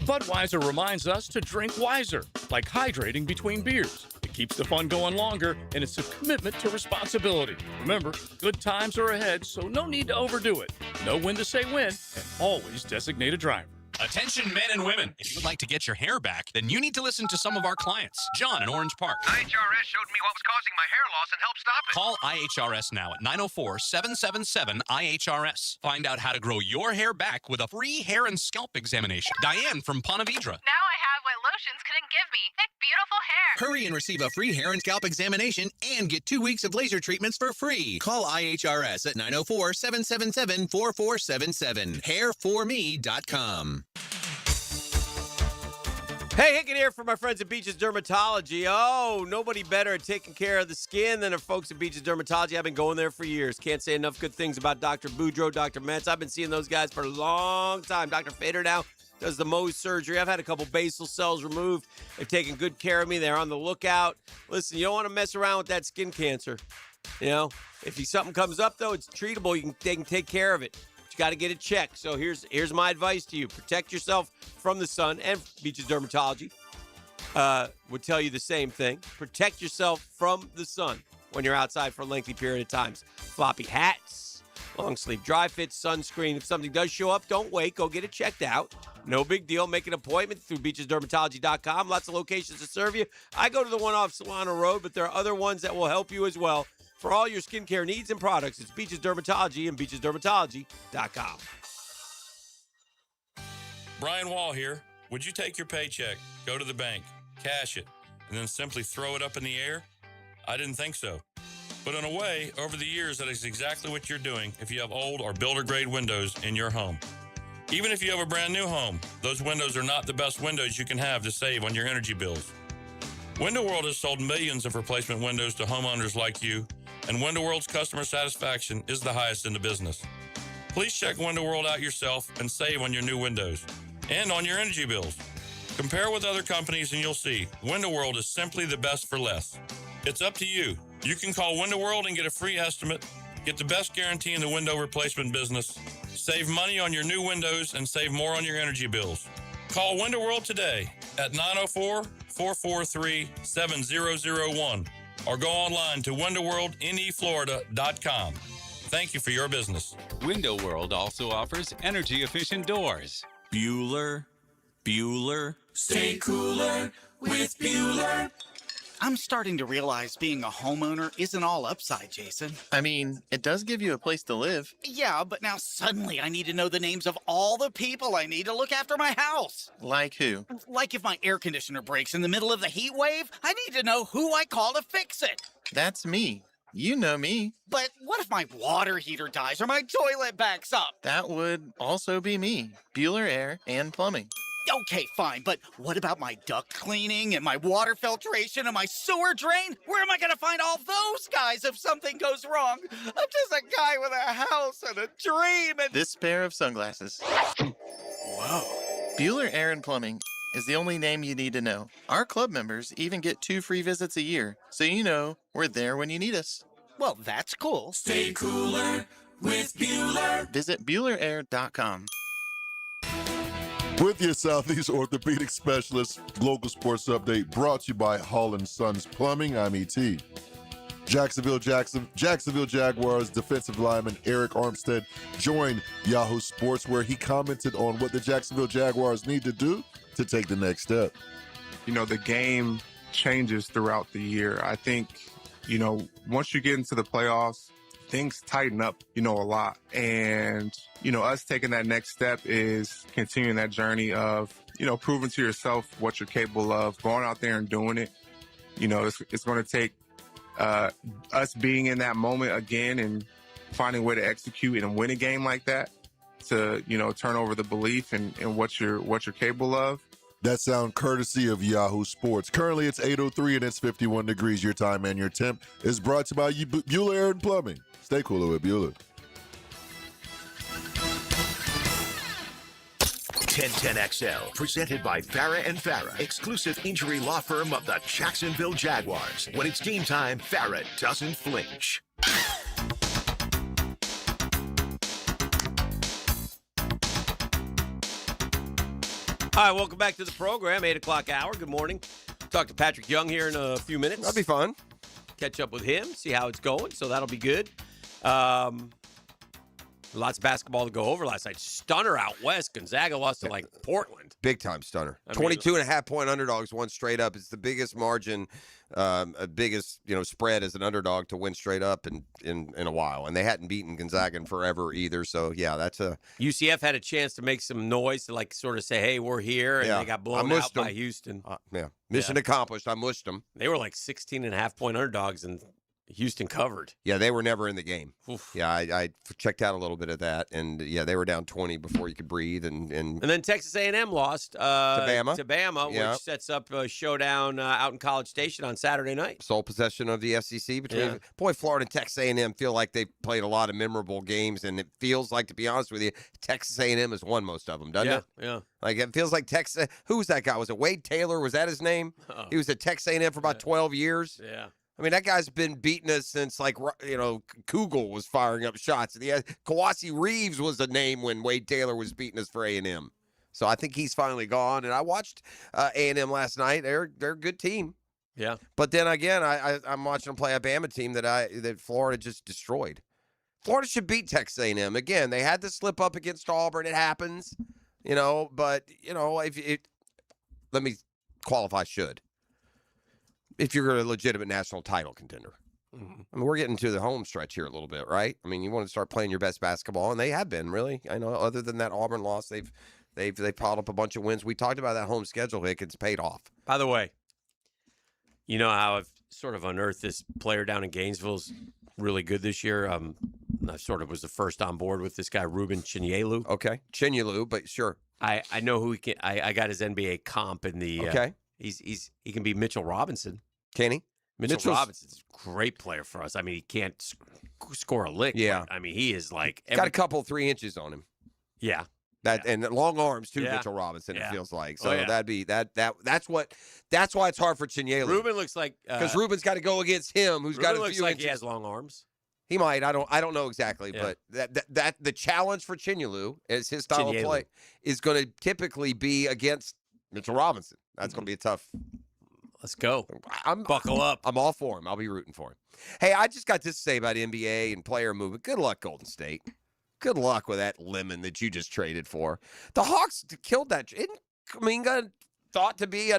Budweiser reminds us to drink wiser, like hydrating between beers. It keeps the fun going longer, and it's a commitment to responsibility. Remember, good times are ahead, so no need to overdo it. Know when to say when, and always designate a driver. Attention men and women. If you'd like to get your hair back, then you need to listen to some of our clients. John in Orange Park. IHRS showed me what was causing my hair loss and helped stop it. Call IHRS now at 904-777-IHRS. Find out how to grow your hair back with a free hair and scalp examination. Diane from Ponte Vedra. Now I have what lotions couldn't give me. Thick, beautiful hair. Hurry and receive a free hair and scalp examination and get 2 weeks of laser treatments for free. Call IHRS at 904-777-4477. Hairforme.com. Hey, Hicken here from my friends at Beaches Dermatology. Oh, nobody better at taking care of the skin than our folks at Beaches Dermatology. I've been going there for years. Can't say enough good things about Dr. Boudreaux, Dr. Metz. I've been seeing those guys for a long time. Dr. Fader now does the Mohs surgery. I've had a couple basal cells removed. They've taken good care of me. They're on the lookout. Listen, you don't want to mess around with that skin cancer. You know, if something comes up, though, it's treatable. They can take care of it. Got to get it checked. So here's my advice to you. Protect yourself from the sun, and Beaches Dermatology would tell you the same thing. Protect yourself from the sun when you're outside for a lengthy period of times. Floppy hats, long sleeve dry fits, sunscreen. If something does show up, don't wait. Go get it checked out. No big deal. Make an appointment through beachesdermatology.com. Lots of locations to serve you. I go to the one off Solano Road, but there are other ones that will help you as well. For all your skincare needs and products, it's Beaches Dermatology and beachesdermatology.com. Brian Wall here. Would you take your paycheck, go to the bank, cash it, and then simply throw it up in the air? I didn't think so. But in a way, over the years, that is exactly what you're doing if you have old or builder-grade windows in your home. Even if you have a brand new home, those windows are not the best windows you can have to save on your energy bills. Window World has sold millions of replacement windows to homeowners like you, and Window World's customer satisfaction is the highest in the business. Please check Window World out yourself and save on your new windows and on your energy bills. Compare with other companies and you'll see Window World is simply the best for less. It's up to you. You can call Window World and get a free estimate, get the best guarantee in the window replacement business, save money on your new windows, and save more on your energy bills. Call Window World today at 904-443-7001 or go online to windowworldneflorida.com. Thank you for your business. Window World also offers energy-efficient doors. Bueller. Stay cooler with Bueller. I'm starting to realize being a homeowner isn't all upside, Jason. I mean, it does give you a place to live. Yeah, but now suddenly I need to know the names of all the people I need to look after my house. Like who? Like if my air conditioner breaks in the middle of the heat wave, I need to know who I call to fix it. That's me. You know me. But what if my water heater dies or my toilet backs up? That would also be me. Bueller Air and Plumbing. Okay, fine, but what about my duct cleaning and my water filtration and my sewer drain? Where am I going to find all those guys if something goes wrong? I'm just a guy with a house and a dream and... This pair of sunglasses. Whoa. Bueller Air and Plumbing is the only name you need to know. Our club members even get 2 free visits a year, so you know we're there when you need us. Well, that's cool. Stay cooler with Bueller. Visit BuellerAir.com. With your Southeast Orthopedic Specialist, local sports update brought to you by Hall & Sons Plumbing. I'm E.T. Jacksonville Jaguars defensive lineman Eric Armstead joined Yahoo Sports, where he commented on what the Jacksonville Jaguars need to do to take the next step. You know, the game changes throughout the year. I think, you know, once you get into the playoffs, things tighten up, you know, a lot. And, you know, us taking that next step is continuing that journey of, you know, proving to yourself what you're capable of, going out there and doing it. You know, it's going to take us being in that moment again and finding a way to execute and win a game like that to, you know, turn over the belief in what you're capable of. That sound courtesy of Yahoo Sports. Currently, it's 8:03 and it's 51 degrees. Your time and your temp is brought to you by Bueller Air and Plumbing. Stay cooler with Bueller. 1010XL, presented by Farrah and Farrah, exclusive injury law firm of the Jacksonville Jaguars. When it's game time, Farrah doesn't flinch. All right, welcome back to the program, 8 o'clock hour. Good morning. Talk to Patrick Young here in a few minutes. That'd be fun. Catch up with him, see how it's going, so that'll be good. Lots of basketball to go over last night. Stunner out west. Gonzaga lost to, Portland. Big-time stunner. I mean, 22.5-point underdogs won straight up. It's the biggest margin, biggest spread as an underdog to win straight up in a while. And they hadn't beaten Gonzaga in forever either. So, yeah, that's a... UCF had a chance to make some noise to, sort of say, hey, we're here. And they got blown out by Houston. Mission accomplished. I mushed them. They were 16.5-point underdogs, and Houston covered. Yeah, they were never in the game. Oof. Yeah, I checked out a little bit of that, and they were down 20 before you could breathe. And then Texas A&M lost to Bama, which sets up a showdown out in College Station on Saturday night. Sole possession of the SEC between Florida and Texas A&M feel like they played a lot of memorable games, and it feels like, to be honest with you, Texas A&M has won most of them, doesn't it? Yeah. It feels like Texas. Who was that guy? Was it Wade Taylor? Was that his name? He was at Texas A&M for about 12 years. Yeah. I mean, that guy's been beating us since, Kugel was firing up shots. Kawasi Reeves was the name when Wade Taylor was beating us for A&M. So I think he's finally gone. And I watched A&M last night. They're a good team. Yeah. But then again, I'm watching them play a Bama team that Florida just destroyed. Florida should beat Texas A&M. Again, they had to slip up against Auburn. It happens, But let me qualify should. If you're a legitimate national title contender. Mm-hmm. I mean, we're getting to the home stretch here a little bit, right? I mean, you want to start playing your best basketball, and they have been, really. I know other than that Auburn loss, they've piled up a bunch of wins. We talked about that home schedule, Hick. It's paid off. By the way, you know how I've sort of unearthed this player down in Gainesville's really good this year? I sort of was the first on board with this guy, Ruben Chinyelu. Okay. Chinyelu, but sure. I know who he can. I got his NBA comp in the okay. He can be Mitchell Robinson. Can he? Mitchell Robinson's a great player for us. I mean, he can't score a lick. Yeah. But, I mean, he is got a couple 3 inches on him. Yeah. And long arms too, Mitchell Robinson. It feels like so. That'd be that's why it's hard for Chinyelu. Ruben looks like because Ruben's got to go against him, who's got a looks few like inches. He has long arms. He might. I don't know exactly, but that the challenge for Chinyelu is his style of play is going to typically be against Mitchell Robinson. That's going to be a tough. Let's go. Buckle up. I'm all for him. I'll be rooting for him. Hey, I just got this to say about NBA and player movement. Good luck, Golden State. Good luck with that lemon that you just traded for. The Hawks killed that. Isn't Kuminga thought to be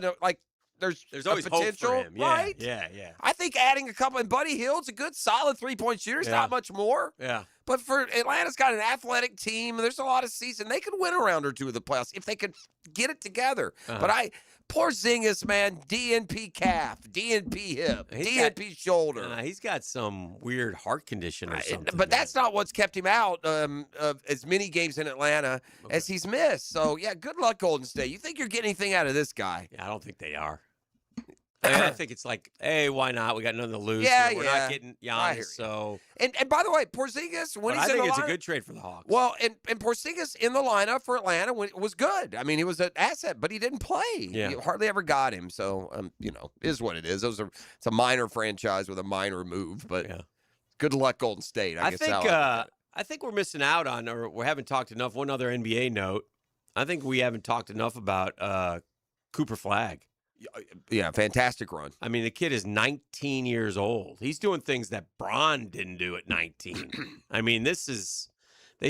there's always potential, hope for him. right? Yeah. I think adding a couple, and Buddy Hield's a good, solid 3-point shooter. It's not much more. Yeah. But for Atlanta's got an athletic team. There's a lot of season. They could win a round or two of the playoffs if they could get it together. But poor Porzingis, man, DNP calf, DNP hip, DNP shoulder. He's got some weird heart condition or something. But that's not what's kept him out of as many games in Atlanta as he's missed. So, yeah, good luck, Golden State. You think you're getting anything out of this guy? Yeah, I don't think they are. I think it's like, hey, why not? We got nothing to lose. Yeah, We're not getting Giannis, so. And by the way, Porzingis, when he's in the lineup. I think it's a good trade for the Hawks. Well, and Porzingis in the lineup for Atlanta was good. I mean, he was an asset, but he didn't play. Yeah. You hardly ever got him. So, is what it is. It's a minor franchise with a minor move, but good luck, Golden State. I think we're missing out on, or we haven't talked enough. One other NBA note. I think we haven't talked enough about Cooper Flagg. Yeah, fantastic run. I mean, the kid is 19 years old. He's doing things that Bron didn't do at 19. I mean, they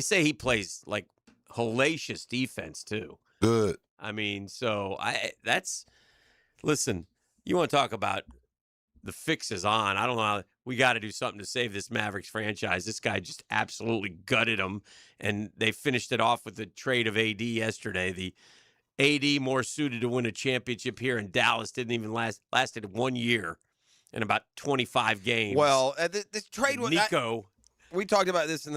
say he plays like hellacious defense too. Good. I mean, listen, you want to talk about the fix is on. I don't know. We got to do something to save this Mavericks franchise. This guy just absolutely gutted them, and they finished it off with the trade of AD yesterday. The AD more suited to win a championship here in Dallas didn't even lasted 1 year and about 25 games. Well, the trade was Nico. we talked about this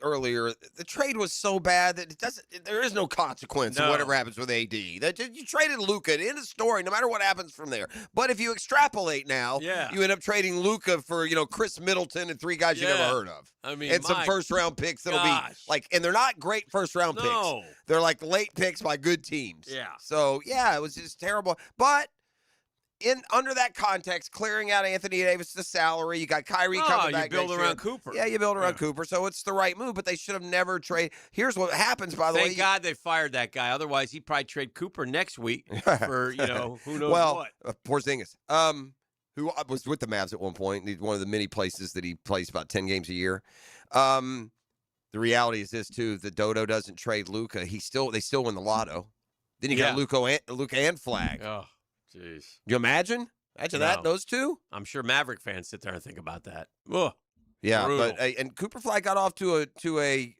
earlier. The trade was so bad that there is no consequence of whatever happens with AD. You traded Luka, end of story, no matter what happens from there. But if you extrapolate now, you end up trading Luka for, Chris Middleton and 3 guys you never heard of. I mean, and some first-round picks that'll be and they're not great first-round picks. They're like late picks by good teams. Yeah. So, it was just terrible. But under that context, clearing out Anthony Davis' salary, you got Kyrie coming back. You build around Cooper. Yeah, you build around Cooper, so it's the right move. But they should have never traded. Here's what happens, by the way. Thank God they fired that guy. Otherwise, he'd probably trade Cooper next week for who knows what. Porzingis, who was with the Mavs at one point, one of the many places that he plays about 10 games a year. The reality is this too: if the Dodo doesn't trade Luka, they still win the lotto. Then you got Luka and Flag. Oh. Jeez. You imagine that, those two? I'm sure Maverick fans sit there and think about that. Ugh, yeah, brutal. but and Cooper Flag got off to a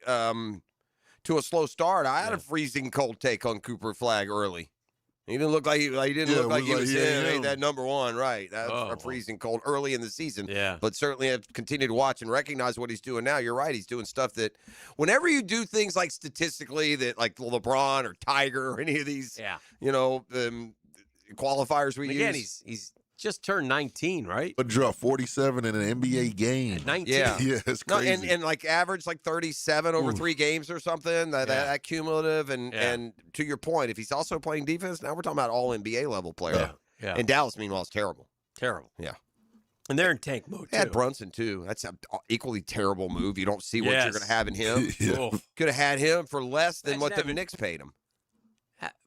slow start. I had a freezing cold take on Cooper Flag early. He didn't look like he was in that number one, right? That was a freezing cold early in the season. Yeah. But certainly I've continued to watch and recognize what he's doing now. You're right. He's doing stuff that whenever you do things like statistically that like LeBron or Tiger or any of these, qualifiers we use. He's just turned 19, right? But dropped 47 in an NBA game. At 19. Yeah, it's crazy. And like average like 37 over 3 games or something. That cumulative. And to your point, if he's also playing defense, now we're talking about all NBA level player. Yeah. And Dallas, meanwhile, is terrible. Terrible. Yeah. And they're in tank mode, too. Had Brunson, too. That's an equally terrible move. You don't see what you're going to have in him. Could have had him for less than what the Knicks paid him.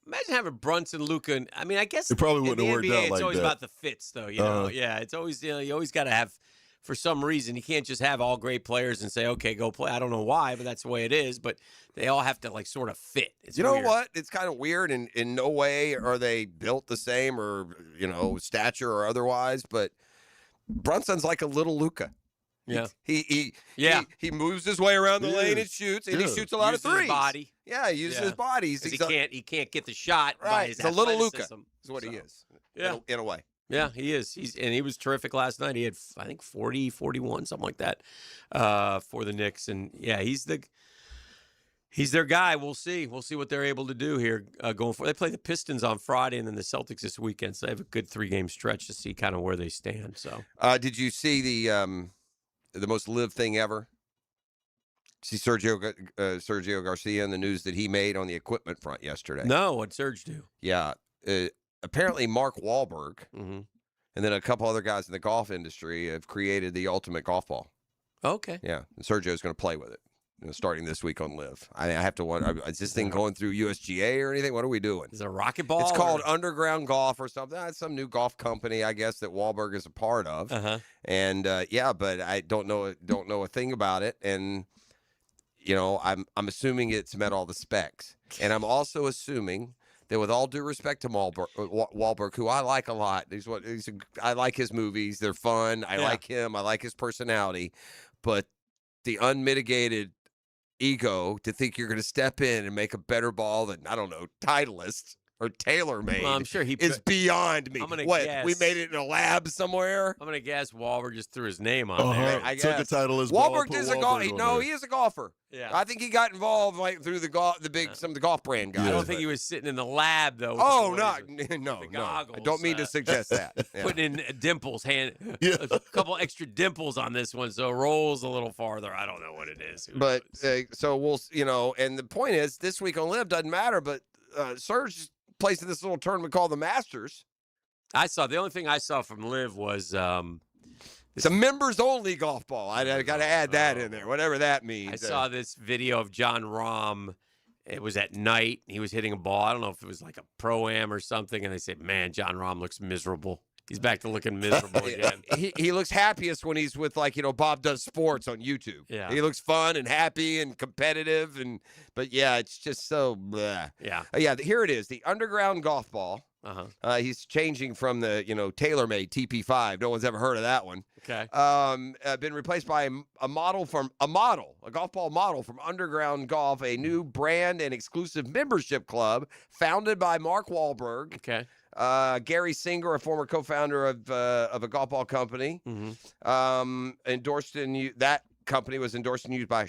Imagine having Brunson, Luka. I mean, I guess it probably wouldn't have worked out like that. It's always about the fits, though. You know, it's always you always got to have, for some reason, you can't just have all great players and say, okay, go play. I don't know why, but that's the way it is. But they all have to like sort of fit. It's know weird. what? It's kind of weird. And in no way are they built the same or stature or otherwise. But Brunson's like a little Luka. Yeah. He moves his way around the lane and shoots, and he shoots a lot of threes. His body. Yeah, he uses his body. He can't get the shot. Right. By his it's a little Luka athleticism. is what he is. Yeah. In a way. Yeah, he is. He was terrific last night. He had, I think, 40, 41, something like that for the Knicks. And, yeah, he's their guy. We'll see. We'll see what they're able to do here going forward. They play the Pistons on Friday and then the Celtics this weekend. So they have a good 3-game stretch to see kind of where they stand. So, did you see the most live thing ever? See Sergio Garcia in the news that he made on the equipment front yesterday. No, what'd Serge do? Yeah. Apparently Mark Wahlberg and then a couple other guys in the golf industry have created the ultimate golf ball. Okay. Yeah. And Sergio's going to play with it starting this week on Live. I have to wonder, is this thing going through USGA or anything? What are we doing? Is it a rocket ball? It's called Underground Golf or something. It's some new golf company, I guess, that Wahlberg is a part of. And but I don't know a thing about it. And I'm assuming it's met all the specs. And I'm also assuming that, with all due respect to Wahlberg, who I like a lot, I like his movies. They're fun. I like him. I like his personality. But the unmitigated ego to think you're going to step in and make a better ball than, I don't know, Titleist or TaylorMade, well, I'm sure is beyond me. Guess, we made it in a lab somewhere? I'm going to guess Wahlberg just threw his name on there. I took the Titleist Wahlberg is a golfer. No, he is a golfer. Yeah. I think he got involved through some of the golf brand guys. I don't think he was sitting in the lab, though. No. I don't mean to suggest that. Putting in dimples, a couple extra dimples on this one, so it rolls a little farther. I don't know what it is. But so we'll, and the point is, this week on Live doesn't matter, but Serge plays in this little tournament called the Masters. The only thing I saw from Live was it's a members-only golf ball. I got to add that in there, whatever that means. I saw this video of John Rahm. It was at night. He was hitting a ball. I don't know if it was like a Pro-Am or something, and they said, man, John Rahm looks miserable. He's back to looking miserable again. He looks happiest when he's with, Bob Does Sports on YouTube. Yeah. He looks fun and happy and competitive. But it's just so bleh. Yeah. Here it is, the Underground Golf Ball. He's changing from the, TaylorMade TP5. No one's ever heard of that one. Okay. Been replaced by a golf ball model from Underground Golf, a new brand and exclusive membership club founded by Mark Wahlberg. Okay. Gary Singer, a former co-founder of a golf ball company, endorsed in that company was endorsed and used by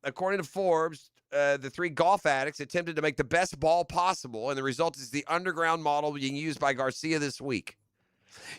according to Forbes, the 3 golf addicts attempted to make the best ball possible, and the result is the underground model being used by Garcia this week.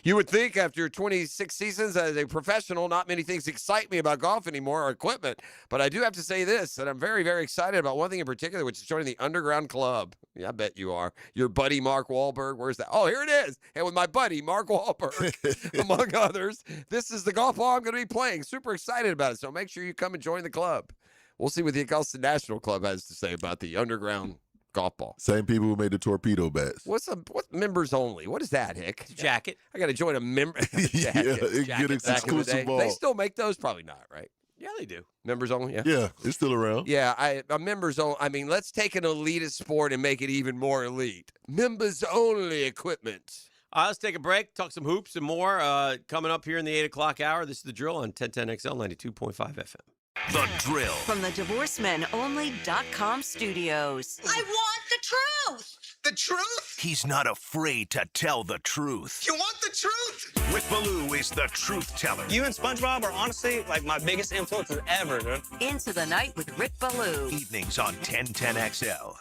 You would think after 26 seasons as a professional, not many things excite me about golf anymore or equipment, but I do have to say this, that I'm very, very excited about one thing in particular, which is joining the Underground Club. Yeah, I bet you are. Your buddy Mark Wahlberg, where's that? Oh, here it is. And with my buddy Mark Wahlberg, among others, this is the golf ball I'm going to be playing. Super excited about it, so make sure you come and join the club. We'll see what the Augusta National Club has to say about the Underground golf ball. Same people who made the torpedo bats. What members only? What is that, Hick? Jacket. I got to join a member. Yeah, get exclusive ball. They still make those? Probably not, right? Yeah, they do. Members only? Yeah. Yeah, it's still around. Yeah, a members only. I mean, let's take an elitist sport and make it even more elite. Members only equipment. Let's take a break, talk some hoops and more. Coming up here in the 8 o'clock hour, this is The Drill on 1010XL 92.5 FM. The Drill. From the DivorceMenOnly.com studios. I want the truth. The truth? He's not afraid to tell the truth. You want the truth? Rick Ballou is the truth teller. You and SpongeBob are honestly like my biggest influences ever, dude. Into the Night with Rick Ballou. Evenings on 1010XL.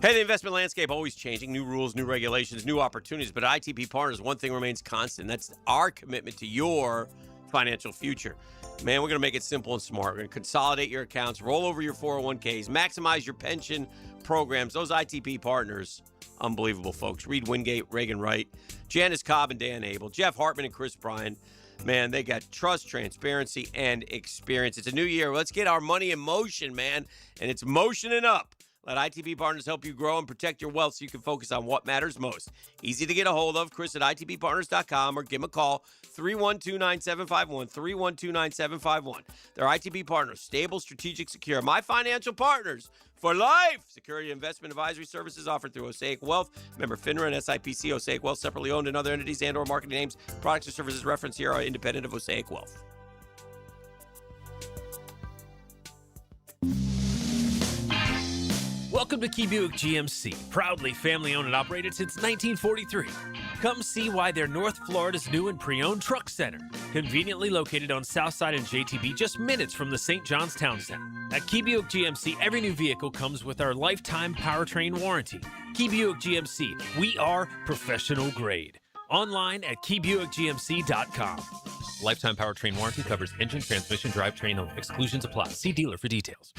Hey, the investment landscape always changing. New rules, new regulations, new opportunities. But at ITP Partners, one thing remains constant. That's our commitment to your financial future. Man, we're going to make it simple and smart. We're going to consolidate your accounts, roll over your 401ks, maximize your pension programs. Those ITP Partners, unbelievable folks. Reed Wingate, Reagan Wright, Janice Cobb, and Dan Abel, Jeff Hartman, and Chris Bryan. Man, they got trust, transparency, and experience. It's a new year. Let's get our money in motion, man, and it's motioning up. Let ITP Partners help you grow and protect your wealth so you can focus on what matters most. Easy to get a hold of. Chris at ITPPartners.com or give him a call, 312-9751, 312-9751. They're ITP Partners, stable, strategic, secure. My financial partners for life. Security investment advisory services offered through Osaic Wealth. Member FINRA and SIPC. Osaic Wealth separately owned, and other entities and or marketing names. Products or services referenced here are independent of Osaic Wealth. Welcome to Key Buick GMC, proudly family-owned and operated since 1943. Come see why they're North Florida's new and pre-owned truck center, conveniently located on Southside and JTB, just minutes from the St. John's Town Center. At Key Buick GMC, every new vehicle comes with our lifetime powertrain warranty. Key Buick GMC, we are professional grade. Online at keybuickgmc.com. Lifetime powertrain warranty covers engine, transmission, drivetrain only. Exclusions apply. See dealer for details.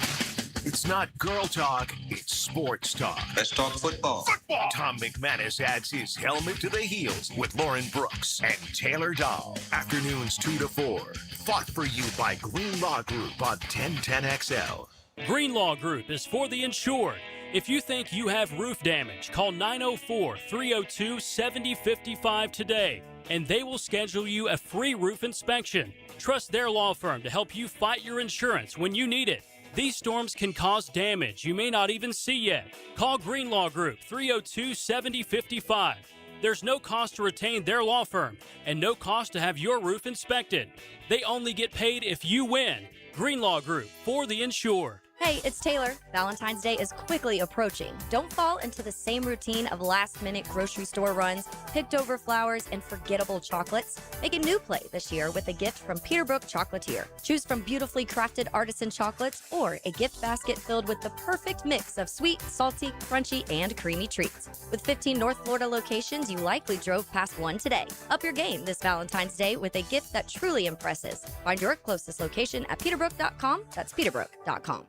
It's not girl talk, it's sports talk. Let's talk football. Tom McManus adds his helmet to the heels with Lauren Brooks and Taylor Dahl. Afternoons 2 to 4. Fought for you by Green Law Group on 1010XL. Green Law Group is for the insured. If you think you have roof damage, call 904-302-7055 today, and they will schedule you a free roof inspection. Trust their law firm to help you fight your insurance when you need it. These storms can cause damage you may not even see yet. Call Green Law Group, 302-7055. There's no cost to retain their law firm and no cost to have your roof inspected. They only get paid if you win. Green Law Group, for the insured. Hey, it's Taylor. Valentine's Day is quickly approaching. Don't fall into the same routine of last-minute grocery store runs, picked-over flowers, and forgettable chocolates. Make a new play this year with a gift from Peterbrook Chocolatier. Choose from beautifully crafted artisan chocolates or a gift basket filled with the perfect mix of sweet, salty, crunchy, and creamy treats. With 15 North Florida locations, you likely drove past one today. Up your game this Valentine's Day with a gift that truly impresses. Find your closest location at peterbrook.com. That's peterbrook.com.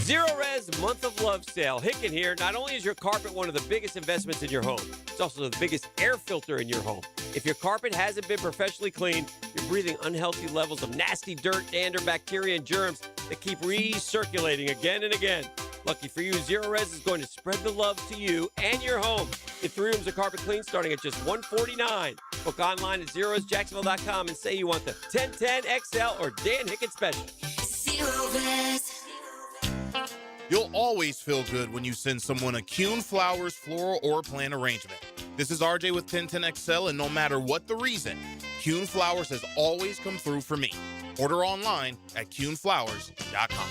Zero Res Month of Love Sale. Hicken here. Not only is your carpet one of the biggest investments in your home, it's also the biggest air filter in your home. If your carpet hasn't been professionally cleaned, you're breathing unhealthy levels of nasty dirt, dander, bacteria, and germs that keep recirculating again and again. Lucky for you, Zero Res is going to spread the love to you and your home. Get 3 rooms of carpet clean starting at just $149. Book online at ZeroResJacksonville.com and say you want the 1010XL or Dan Hicken special. Zero Res. You'll always feel good when you send someone a Kuhn Flowers floral or plant arrangement. This is RJ with 1010XL, and no matter what the reason, Kuhn Flowers has always come through for me. Order online at KuhnFlowers.com.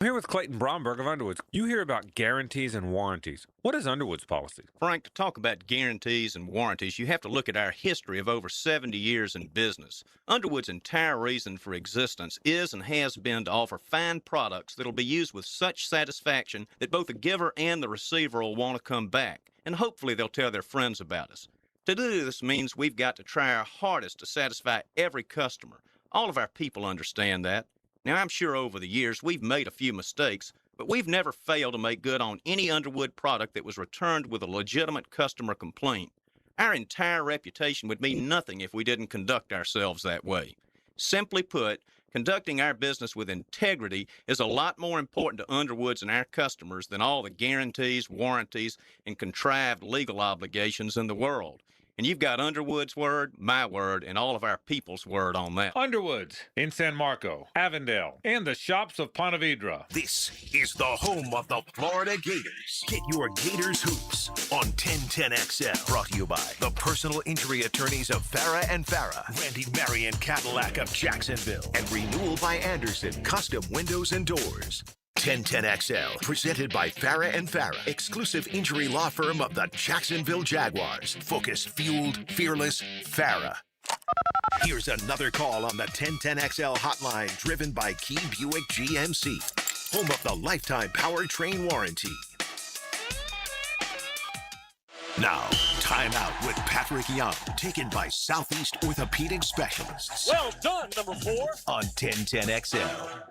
I'm here with Clayton Bromberg of Underwoods. You hear about guarantees and warranties. What is Underwood's policy? Frank, to talk about guarantees and warranties, you have to look at our history of over 70 years in business. Underwood's entire reason for existence is and has been to offer fine products that will be used with such satisfaction that both the giver and the receiver will want to come back, and hopefully they'll tell their friends about us. To do this means we've got to try our hardest to satisfy every customer. All of our people understand that. Now, I'm sure over the years we've made a few mistakes, but we've never failed to make good on any Underwood product that was returned with a legitimate customer complaint. Our entire reputation would mean nothing if we didn't conduct ourselves that way. Simply put, conducting our business with integrity is a lot more important to Underwoods and our customers than all the guarantees, warranties, and contrived legal obligations in the world. And you've got Underwood's word, my word, and all of our people's word on that. Underwoods in San Marco, Avondale, and the shops of Ponte Vedra. This is the home of the Florida Gators. Get your Gators hoops on 1010XL. Brought to you by the personal injury attorneys of Farah and Farah, Randy Marion Cadillac of Jacksonville, and Renewal by Anderson Custom Windows and Doors. 1010XL, presented by Farah and Farah, exclusive injury law firm of the Jacksonville Jaguars. Focused, fueled, fearless, Farah. Here's another call on the 1010XL hotline, driven by Key Buick GMC, home of the lifetime powertrain warranty. Now, timeout with Patrick Young, taken by Southeast Orthopedic Specialists. Well done, number 4. On 1010XL.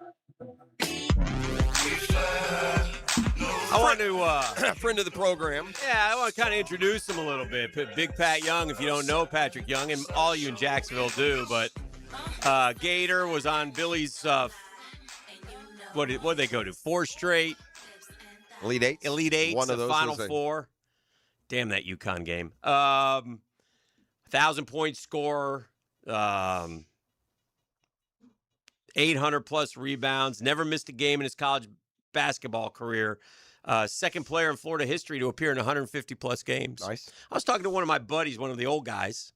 I want to, friend of the program. Yeah, I want to kind of introduce him a little bit. Big Pat Young, if you don't know Patrick Young, and all you in Jacksonville do, but Gator was on Billy's, what did they go to? 4 straight? Elite Eight? Elite Eight, One of the those Final was a- 4. Damn that UConn game. 1,000-point scorer, 800-plus rebounds, never missed a game in his college basketball career. Second player in Florida history to appear in 150-plus games. Nice. I was talking to one of my buddies, one of the old guys,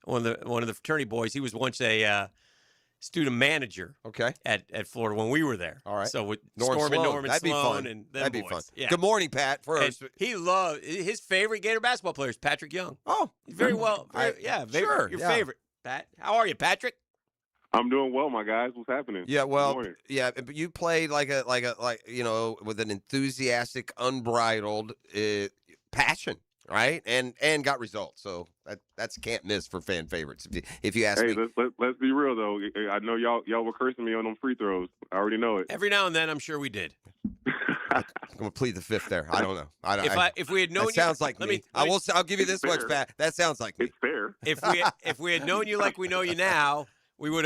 one of the fraternity boys. He was once a student manager. Okay. At Florida when we were there. All right. So with Norman Storm and Sloan. Norman That'd be Sloan fun. and them That'd be boys. fun. Yeah. Good morning, Pat. And he loved his favorite Gator basketball player is Patrick Young. Oh, very well. Your yeah. favorite, Pat. How are you, Patrick? I'm doing well, my guys. What's happening? Yeah, Good well, morning. yeah, but you played like with an enthusiastic, unbridled passion, right? And got results. So that's can't miss for fan favorites. If you ask Hey, me. let's be real though. I know y'all were cursing me on them free throws. I already know it. Every now and then, I'm sure we did. I'm gonna plead the fifth there. I don't know. If we had known that sounds you, like me. I'll give you this much, Pat. That sounds like me. It's fair. If we had known you like we know you now, we would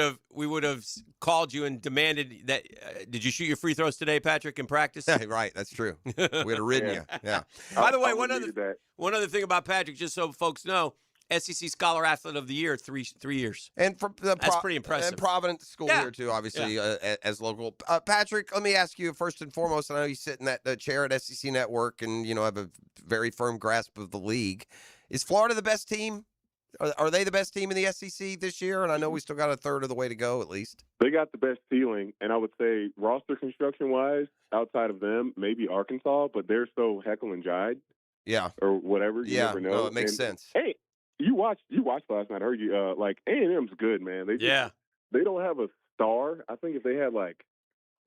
have called you and demanded that. Did you shoot your free throws today, Patrick, in practice? Yeah, right. That's true. We'd have ridden you. Yeah. By the way, one other thing about Patrick, just so folks know, SEC Scholar Athlete of the Year, 3 years. And for that's pretty impressive. And Providence School here too, obviously, as local. Patrick, let me ask you first and foremost. I know you sit in that chair at SEC Network, and have a very firm grasp of the league. Is Florida the best team? Are they the best team in the SEC this year? And I know we still got a third of the way to go, at least. They got the best ceiling, and I would say roster construction-wise, outside of them, maybe Arkansas, but they're so heckle and jive. Yeah. Or whatever. You never know. No, it makes sense. Hey, you watched last night. I heard you. A&M's good, man. They don't have a star. I think if they had like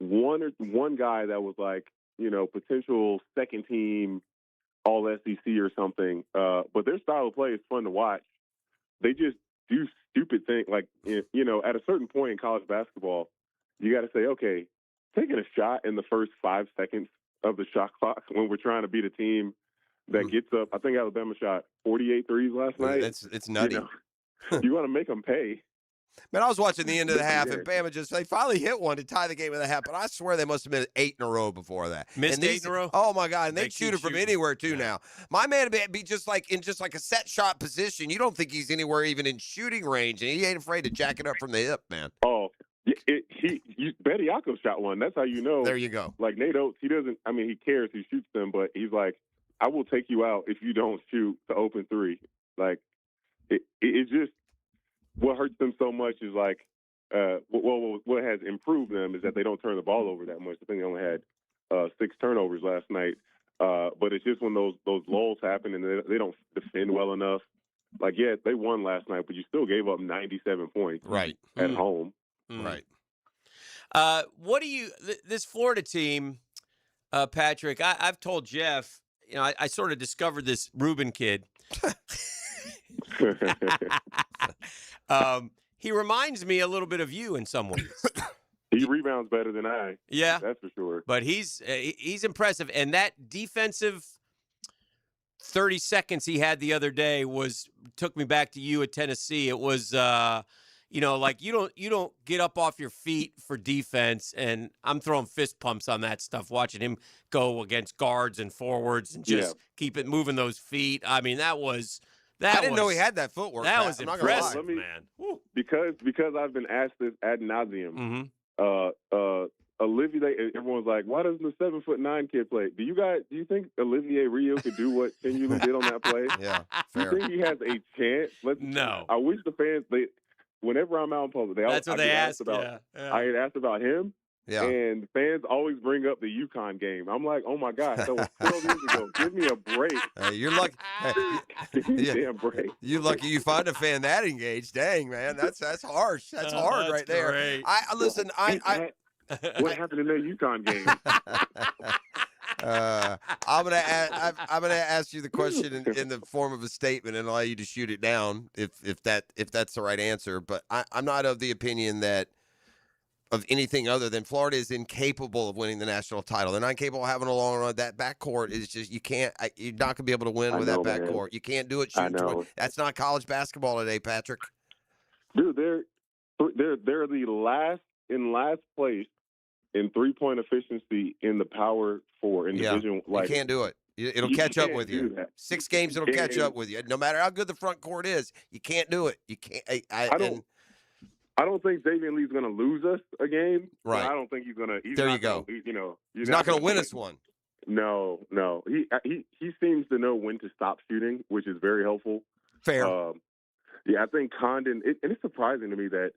one guy that was like potential second team All SEC or something, but their style of play is fun to watch. They just do stupid things. Like, at a certain point in college basketball, you got to say, okay, taking a shot in the first 5 seconds of the shot clock when we're trying to beat a team that gets up. I think Alabama shot 48 threes last night. It's nutty. You want to make them pay. Man, I was watching the end of the half, and Bama they finally hit one to tie the game in the half, but I swear they must have been 8 in a row before that. Missed 8 in a row? Oh, my God, and they'd shoot it from anywhere, too, now. My man would be just like in a set shot position. You don't think he's anywhere even in shooting range, and he ain't afraid to jack it up from the hip, man. Oh, Betty Yaakov shot one. That's how you know. There you go. Like Nate Oates, he doesn't, he cares, he shoots them, but he's like, I will take you out if you don't shoot the open three. Like, it just, what hurts them so much is like, what has improved them is that they don't turn the ball over that much. I think they only had 6 turnovers last night. But it's just when those lulls happen and they don't defend well enough. Like, yeah, they won last night, but you still gave up 97 points at home. Right. What do you this Florida team, Patrick? I've told Jeff. I sort of discovered this Reuben kid. He reminds me a little bit of you in some ways. He rebounds better than I. Yeah, that's for sure. But he's impressive, and that defensive 30 seconds he had the other day took me back to you at Tennessee. It was like you don't get up off your feet for defense, and I'm throwing fist pumps on that stuff, watching him go against guards and forwards and just keep it moving those feet. I mean, I didn't know he had that footwork. That was impressive, man. Because I've been asked this ad nauseum. Olivier, everyone's like, why doesn't the 7'9" kid play? Do you think Olivier Rio could do what Sinyulu did on that play? Yeah, fair. Do you think he has a chance? No. I wish the fans whenever I'm out in public, that's what they asked about. Yeah. I had asked about him. Yeah. And fans always bring up the UConn game. I'm like, oh my God, that was 12 years ago. Give me a break. You're lucky. Give me a damn break. You're lucky you find a fan that engaged. Dang, man, that's harsh. That's hard right there. Great. Listen. What happened in that UConn game? I'm gonna ask you the question in the form of a statement and allow you to shoot it down if that's the right answer. But I'm not of the opinion that of anything other than Florida is incapable of winning the national title. They're not capable of having a long run. That backcourt is just you're not gonna be able to win with that backcourt. You can't do it. That's not college basketball today, Patrick. Dude, they're the last place in 3-point efficiency in the Power 4 in Division. You can't do it. It'll catch up with you. 6 games, it'll catch up with you. No matter how good the front court is, you can't do it. You can't. I don't think Xavier Lee's going to lose us a game. Right. I don't think he's going to. There you go. He's not going to win us one. No. He seems to know when to stop shooting, which is very helpful. Fair. I think Condon, and it's surprising to me that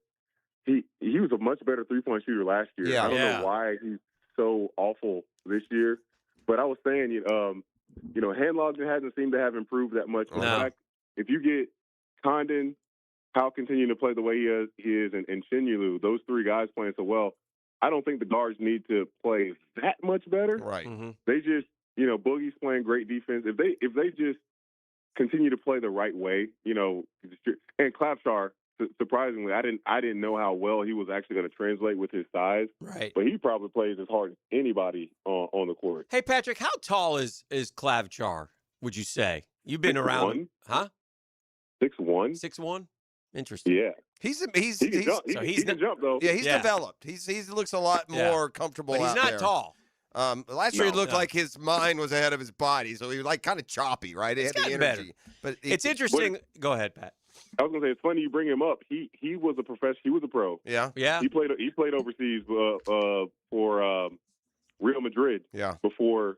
he was a much better 3-point shooter last year. Yeah. I don't know why he's so awful this year. But I was saying, Handlogging hasn't seemed to have improved that much. In fact, if you get Condon, Powell continuing to play the way he is, and Sinyulu, those 3 guys playing so well, I don't think the guards need to play that much better. Right. They just, Boogie's playing great defense. If they just continue to play the right way, and Clapshar, surprisingly, I didn't know how well he was actually going to translate with his size. Right. But he probably plays as hard as anybody on the court. Hey, Patrick, how tall is Clavchar, would you say? You've been 6'1". around. Huh? 6'1". 6'1"? Interesting. Yeah. He can jump, though. Yeah, he's developed. He looks a lot more comfortable But he's out not there. tall. Last year, it looked like his mind was ahead of his body, so he was like kind of choppy, right? He had the energy. better. But it's interesting. Go ahead, Pat. I was gonna say it's funny you bring him up. He was a professional. He was a pro. Yeah. He played overseas for Real Madrid. Yeah. Before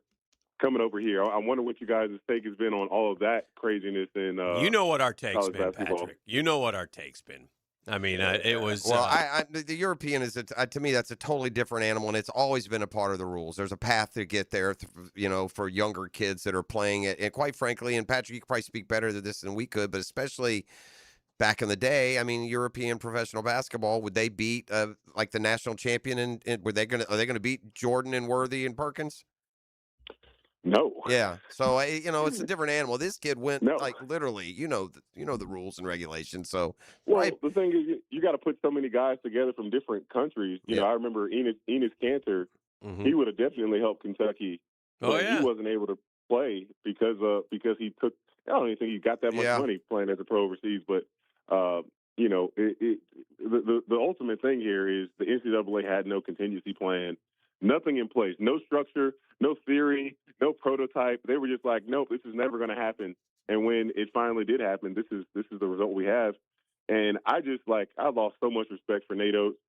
coming over here, I wonder what you guys' take has been on all of that craziness and you know what our take's college been, basketball. Patrick. You know what our take's been. I mean, it was. Well, the European is to me that's a totally different animal, and it's always been a part of the rules. There's a path to get there, for younger kids that are playing it. And quite frankly, and Patrick, you could probably speak better to this than we could, but especially back in the day, I mean, European professional basketball, would they beat like the national champion? And are they going to beat Jordan and Worthy and Perkins? No. Yeah. So it's a different animal. This kid went like literally, the rules and regulations. So the thing is, you got to put so many guys together from different countries. I remember Enes Kanter. He would have definitely helped Kentucky. But he wasn't able to play because he took. I don't even think he got that much money playing as a pro overseas. But the ultimate thing here is the NCAA had no contingency plan. Nothing in place, no structure, no theory, no prototype. They were just like, nope, this is never going to happen. And when it finally did happen, this is the result we have. And I lost so much respect for Nate Oates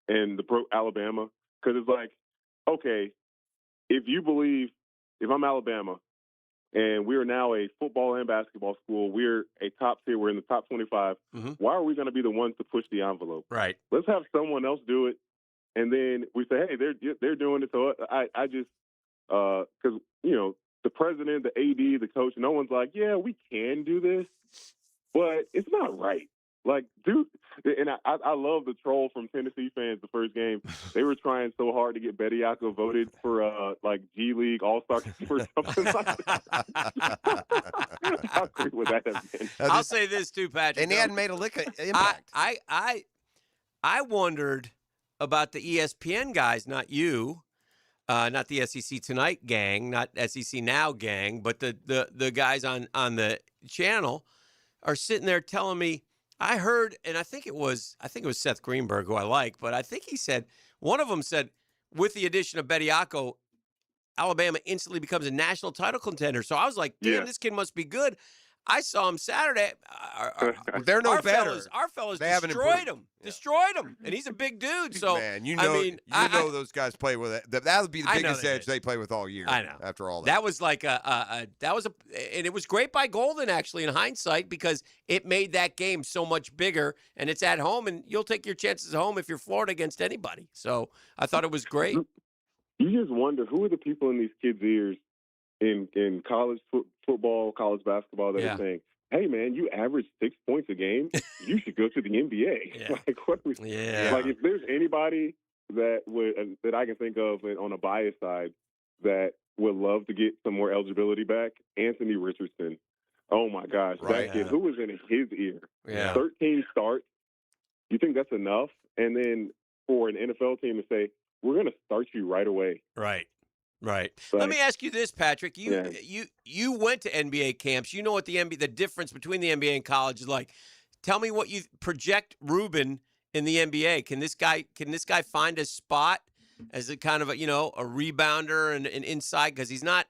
and Alabama, because it's like, okay, if I'm Alabama, and we are now a football and basketball school. We're a top tier. We're in the top 25. Why are we going to be the ones to push the envelope? Right. Let's have someone else do it, and then we say, hey, they're doing it. So I just because the president, the AD, the coach, no one's like, yeah, we can do this, but it's not right. Like, dude, and I love the troll from Tennessee fans the first game. They were trying so hard to get Bediako voted for like G League All-Star or something like that. How great would that have been? I'll say this too, Patrick. And he hadn't made a lick of impact. I wondered about the ESPN guys, not you, not the SEC Tonight gang, not SEC Now gang, but the guys on the channel are sitting there telling me. I heard, and I think it was Seth Greenberg, who I like, but I think he said, one of them said, with the addition of Bediako, Alabama instantly becomes a national title contender. So I was like, damn, this kid must be good. I saw him Saturday. They're no better. Our fellas They haven't destroyed him. improved. Destroyed him. And he's a big dude. So, Man, you I know those guys play with it. That would be the I know biggest they edge did. they play with all year. I know. After all that. That was like and it was great by Golden, actually, in hindsight, because it made that game so much bigger, and it's at home, and you'll take your chances at home if you're Florida against anybody. So I thought it was great. You just wonder, who are the people in these kids' ears in college football, college basketball that are saying, hey, man, you average 6 points a game. You should go to the NBA. Like, what? Like, if there's anybody that I can think of on a bias side that would love to get some more eligibility back, Anthony Richardson. Oh my gosh, that kid, who was in his ear? 13 starts. You think that's enough? And then for an NFL team to say, we're going to start you right away. Right. Right. Like, let me ask you this, Patrick. You went to NBA camps. You know what the difference between the NBA and college is like. Tell me what you project Ruben in the NBA. Can this guy find a spot as a kind of a rebounder and inside, because he's not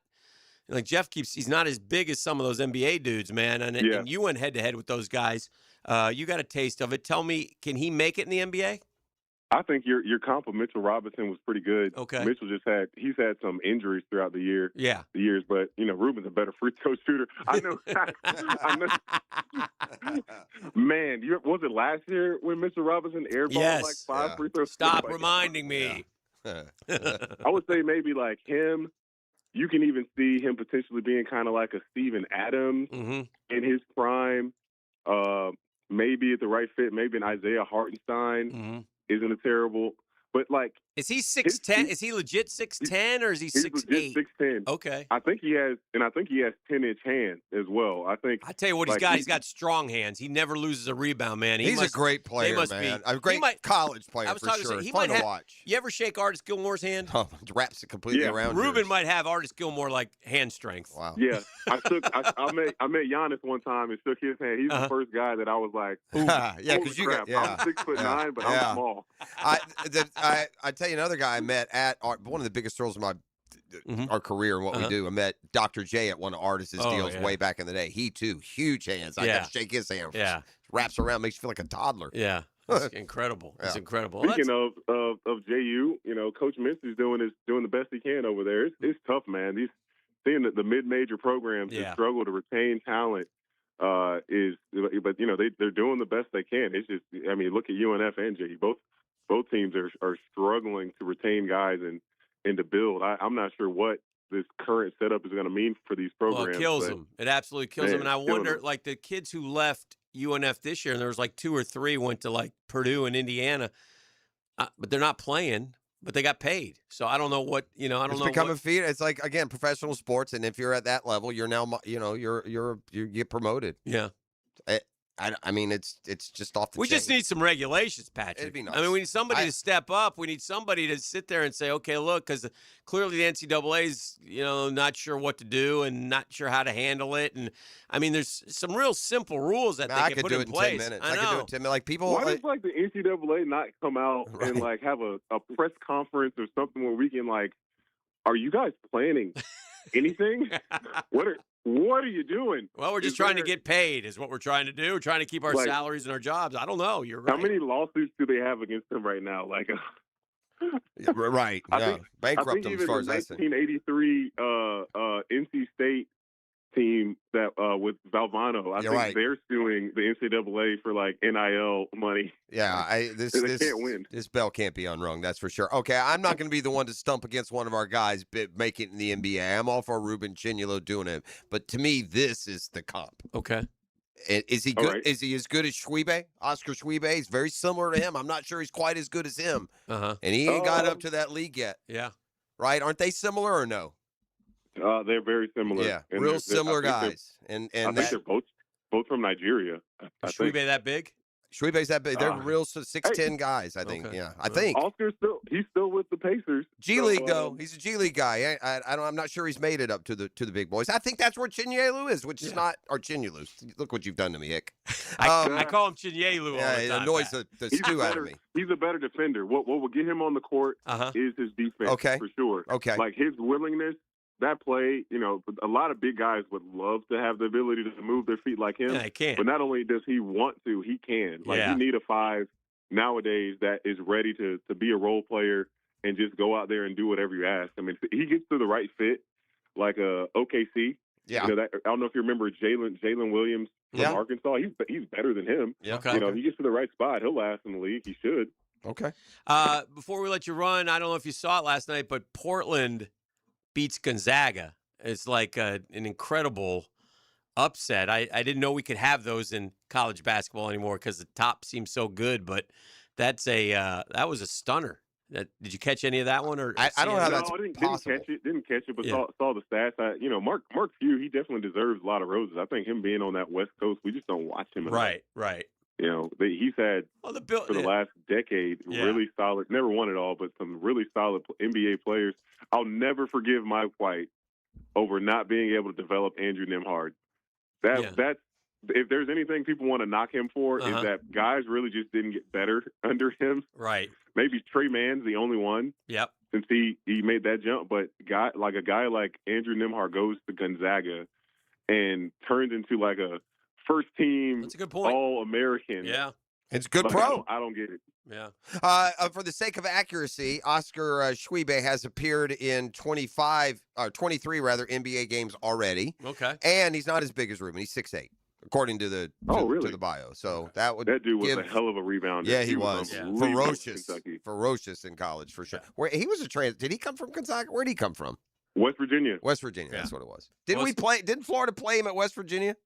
like he's not as big as some of those NBA dudes, man. And you went head to head with those guys. You got a taste of it. Tell me, can he make it in the NBA? I think your comp of Mitchell Robinson was pretty good. Okay. Mitchell he's had some injuries throughout the year. Yeah. The years, but Ruben's a better free throw shooter. I know. Man, was it last year when Mitchell Robinson airballed like 5 free throws? Stop reminding me. I would say maybe like him. You can even see him potentially being kind of like a Steven Adams in his prime. Maybe at the right fit, maybe an Isaiah Hartenstein. Isn't a terrible, but like, is he 6'10"? Is he legit 6'10", or is he 6'8"? 6'10". Okay. I think he has 10-inch hands as well. I tell you what he's got. He's got strong hands. He never loses a rebound, man. He's a great player, man. A great college player for sure. It's fun to watch. You ever shake Artis Gilmore's hand? Oh, wraps it completely around. Ruben might have Artis Gilmore like hand strength. Wow. Yeah, I met Giannis one time and shook his hand. He's the first guy that I was like, because you got I'm 6'9", but I'm small. I tell you another guy I met at one of the biggest thrills of our career and what we do. I met Dr. J at one of Artis' deals way back in the day. He too, huge hands. I got to shake his hand. Wraps around, makes you feel like a toddler. Yeah. It's incredible. It's incredible. Speaking of JU, Coach Mincy's doing the best he can over there. It's tough, man. Seeing the mid-major programs struggle to retain talent but they're doing the best they can. It's just, look at UNF and JU. Both teams are struggling to retain guys and to build. I'm not sure what this current setup is going to mean for these programs. Well, it kills them. It absolutely kills them. And I wonder, like, the kids who left UNF this year, and there was like 2 or 3 went to like Purdue and Indiana, but they're not playing, but they got paid. So I don't know what, I don't know. It's become a feat. It's like, again, professional sports. And if you're at that level, you're now, you get promoted. Yeah. It's just off the We chain. just need some regulations, Patrick. It'd be nice. We need somebody to step up. We need somebody to sit there and say, okay, look, because clearly the NCAA's, not sure what to do and not sure how to handle it. And, there's some real simple rules that they can put in place. 10 minutes. I could do it in 10 minutes. Like, people... Why does, the NCAA not come out and, have a press conference or something where we can, are you guys planning anything? What are you doing? Well, we're just trying to get paid is what we're trying to do. We're trying to keep our salaries and our jobs. I don't know. You're right. How many lawsuits do they have against them right now? Right. I think bankrupt them as far as I see. 1983 NC State team that with Valvano. I think they're suing the NCAA for like NIL money. Yeah, they can't win. This bell can't be unrung, that's for sure. Okay, I'm not going to be the one to stump against one of our guys making it in the NBA. I'm all for Ruben Chignolo doing it, but to me, this is the comp. Okay. Is he good? Right. Is he as good as Schwebe? Oscar Schwebe? He's very similar to him. I'm not sure he's quite as good as him. Uh-huh. And he ain't got up to that league yet. Yeah. Right? Aren't they similar or no? They're very similar. Yeah, and real similar guys. And I think they're both from Nigeria. Schwebe that big? Schwebe's that big. They're real 6'10" guys, I think. Okay. Yeah, I think. Oscar's he's still with the Pacers. G League though. He's a G League guy. I'm not sure he's made it up to the big boys. I think that's where Chinyelu is, which is not or Chinyelu. Look what you've done to me, Hick. I call him Chinyelu all the time. It annoys the stew out of me. He's a better defender. What will get him on the court is his defense, for sure. Okay. Like his willingness. That play, a lot of big guys would love to have the ability to move their feet like him. Yeah, he can. But not only does he want to, he can. Like you need a 5 nowadays that is ready to be a role player and just go out there and do whatever you ask. I mean, he gets to the right fit, like OKC. Yeah. I don't know if you remember Jalen Williams from Arkansas. He's better than him. Yeah. Okay. If he gets to the right spot, he'll last in the league. He should. Okay. Before we let you run, I don't know if you saw it last night, but Portland beats Gonzaga. It's like an incredible upset. I didn't know we could have those in college basketball anymore because the top seems so good, but that was a stunner. Did you catch any of that one? Or I don't know how that's possible. Didn't catch it, but saw the stats. Mark Few, he definitely deserves a lot of roses. I think him being on that West Coast, we just don't watch him enough. Right. He's had for the last decade really solid. Never won it all, but some really solid NBA players. I'll never forgive Mike White over not being able to develop Andrew Nembhard. That's if there's anything people want to knock him for is that guys really just didn't get better under him. Right. Maybe Trey Mann's the only one. Yep. Since he made that jump, but a guy like Andrew Nembhard goes to Gonzaga and turns into like a first team That's a good point. All-American. Yeah. It's good pro. I don't get it. Yeah. For the sake of accuracy, Oscar Schwebe has appeared in 23 NBA games already. Okay. And he's not as big as Ruben. He's 6'8", according to the to the bio. So that dude was a hell of a rebounder. Yeah, he was ferocious in college for sure. Where he was did he come from Gonzaga? Where did he come from? West Virginia. That's what it was. Didn't Florida play him at West Virginia?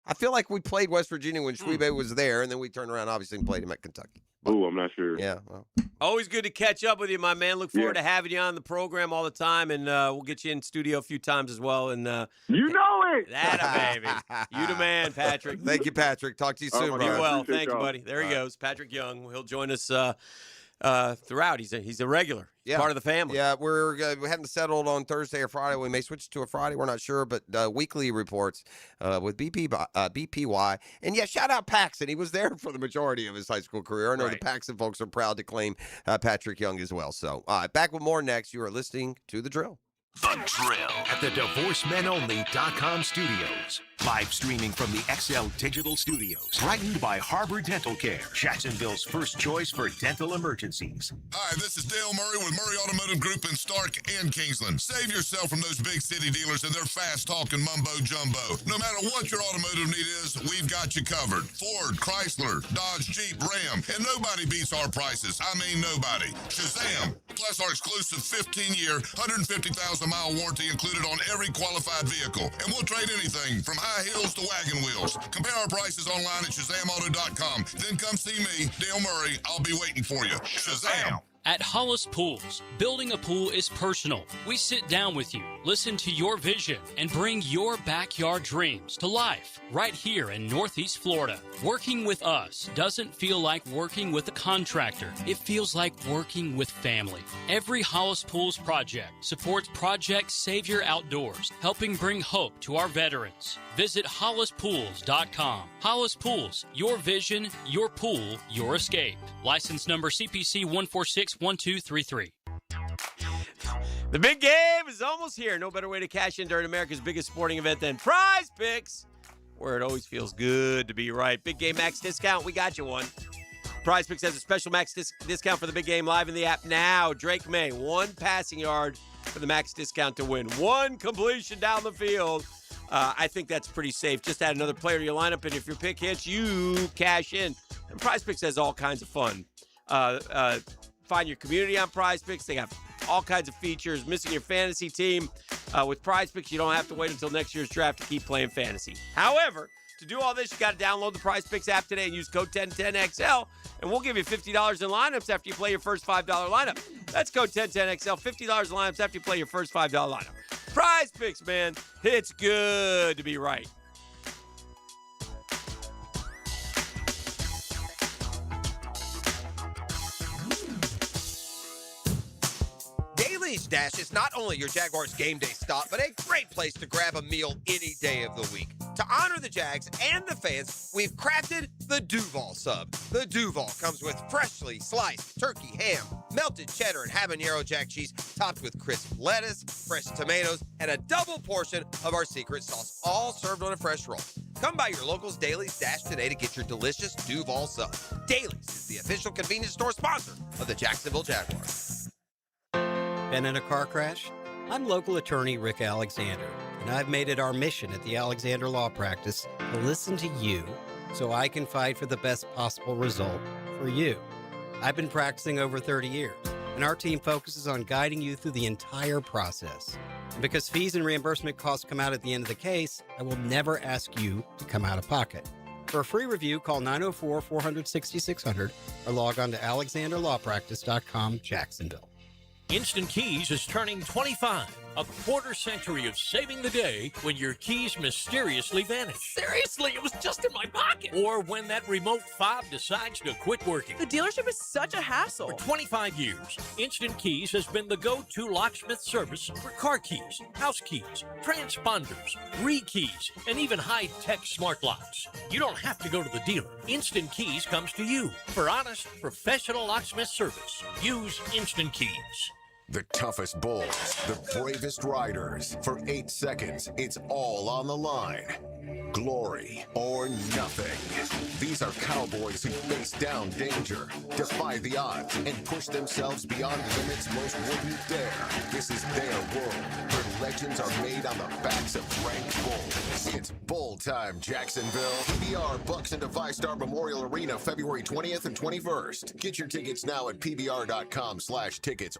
I feel like we played West Virginia when Schwebe was there, and then we turned around, obviously, and played him at Kentucky. Oh, I'm not sure. Yeah. Well. Always good to catch up with you, my man. Look forward to having you on the program all the time, and we'll get you in studio a few times as well. And you know it. That baby. You the man, Patrick. Thank you, Patrick. Talk to you soon, Be brother. well. Thank you, buddy. There he goes, Patrick Young. He'll join us throughout. He's a regular. Part of the family. Yeah, we haven't settled on Thursday or Friday. We may switch to a Friday. We're not sure, but weekly reports with BPY. And shout out Paxson. He was there for the majority of his high school career. I know the Paxson folks are proud to claim Patrick Young as well. So, back with more next. You are listening to The Drill. The Drill at the DivorceMenOnly.com studios. Live streaming from the XL Digital Studios. Brightened by Harbor Dental Care, Jacksonville's first choice for dental emergencies. Hi, this is Dale Murray with Murray Automotive Group in Stark and Kingsland. Save yourself from those big city dealers and their fast-talking mumbo-jumbo. No matter what your automotive need is, we've got you covered. Ford, Chrysler, Dodge, Jeep, Ram, and nobody beats our prices. I mean nobody. Shazam! Plus our exclusive 15-year, 150,000-mile warranty included on every qualified vehicle. And we'll trade anything from high heels to wagon wheels. Compare our prices online at ShazamAuto.com. Then come see me, Dale Murray. I'll be waiting for you. Shazam! At Hollis Pools, building a pool is personal. We sit down with you, listen to your vision, and bring your backyard dreams to life right here in Northeast Florida. Working with us doesn't feel like working with a contractor. It feels like working with family. Every Hollis Pools project supports Project Savior Outdoors, helping bring hope to our veterans. Visit HollisPools.com. Hollis Pools, your vision, your pool, your escape. License number CPC 1461233. The big game is almost here. No better way to cash in during America's biggest sporting event than Prize Picks, where it always feels good to be right. Big game max discount. We got you one. Prize Picks has a special max discount for the big game live in the app now. Drake May, 1 passing yard for the max discount to win. 1 completion down the field I think that's pretty safe. Just add another player to your lineup, and if your pick hits, you cash in. And Prize Picks has all kinds of fun. Find your community on Prize Picks. They have all kinds of features. Missing your fantasy team. With Prize Picks, you don't have to wait until next year's draft to keep playing fantasy. However, to do all this, you got to download the Prize Picks app today and use code 1010XL, and we'll give you $50 in lineups after you play your first $5 lineup. That's code 1010XL, $50 in lineups after you play your first $5 lineup. Prize Picks, man. It's good to be right. Daly's Dash is not only your Jaguars game day stop, but a great place to grab a meal any day of the week. To honor the Jags and the fans, we've crafted the Duval Sub. The Duval comes with freshly sliced turkey ham, melted cheddar and habanero jack cheese, topped with crisp lettuce, fresh tomatoes, and a double portion of our secret sauce, all served on a fresh roll. Come by your local's Daly's Dash today to get your delicious Duval Sub. Daly's is the official convenience store sponsor of the Jacksonville Jaguars. Been in a car crash? I'm local attorney Rick Alexander, and I've made it our mission at the Alexander Law Practice to listen to you so I can fight for the best possible result for you. I've been practicing over 30 years, and our team focuses on guiding you through the entire process. And because fees and reimbursement costs come out at the end of the case, I will never ask you to come out of pocket. For a free review, call 904-400-6600 or log on to alexanderlawpractice.com, Jacksonville. Instant Keys is turning 25, a quarter century of saving the day when your keys mysteriously vanish. Seriously, it was just in my pocket. Or when that remote fob decides to quit working. The dealership is such a hassle. For 25 years, Instant Keys has been the go-to locksmith service for car keys, house keys, transponders, re-keys, and even high-tech smart locks. You don't have to go to the dealer. Instant Keys comes to you. For honest, professional locksmith service, use Instant Keys. The toughest bulls, the bravest riders. For 8 seconds, it's all on the line. Glory or nothing. These are cowboys who face down danger, defy the odds, and push themselves beyond limits most wouldn't dare. This is their world, where legends are made on the backs of ranked bulls. It's bull time, Jacksonville. PBR Bucks into 5-Star Memorial Arena February 20th and 21st. Get your tickets now at pbr.com/tickets.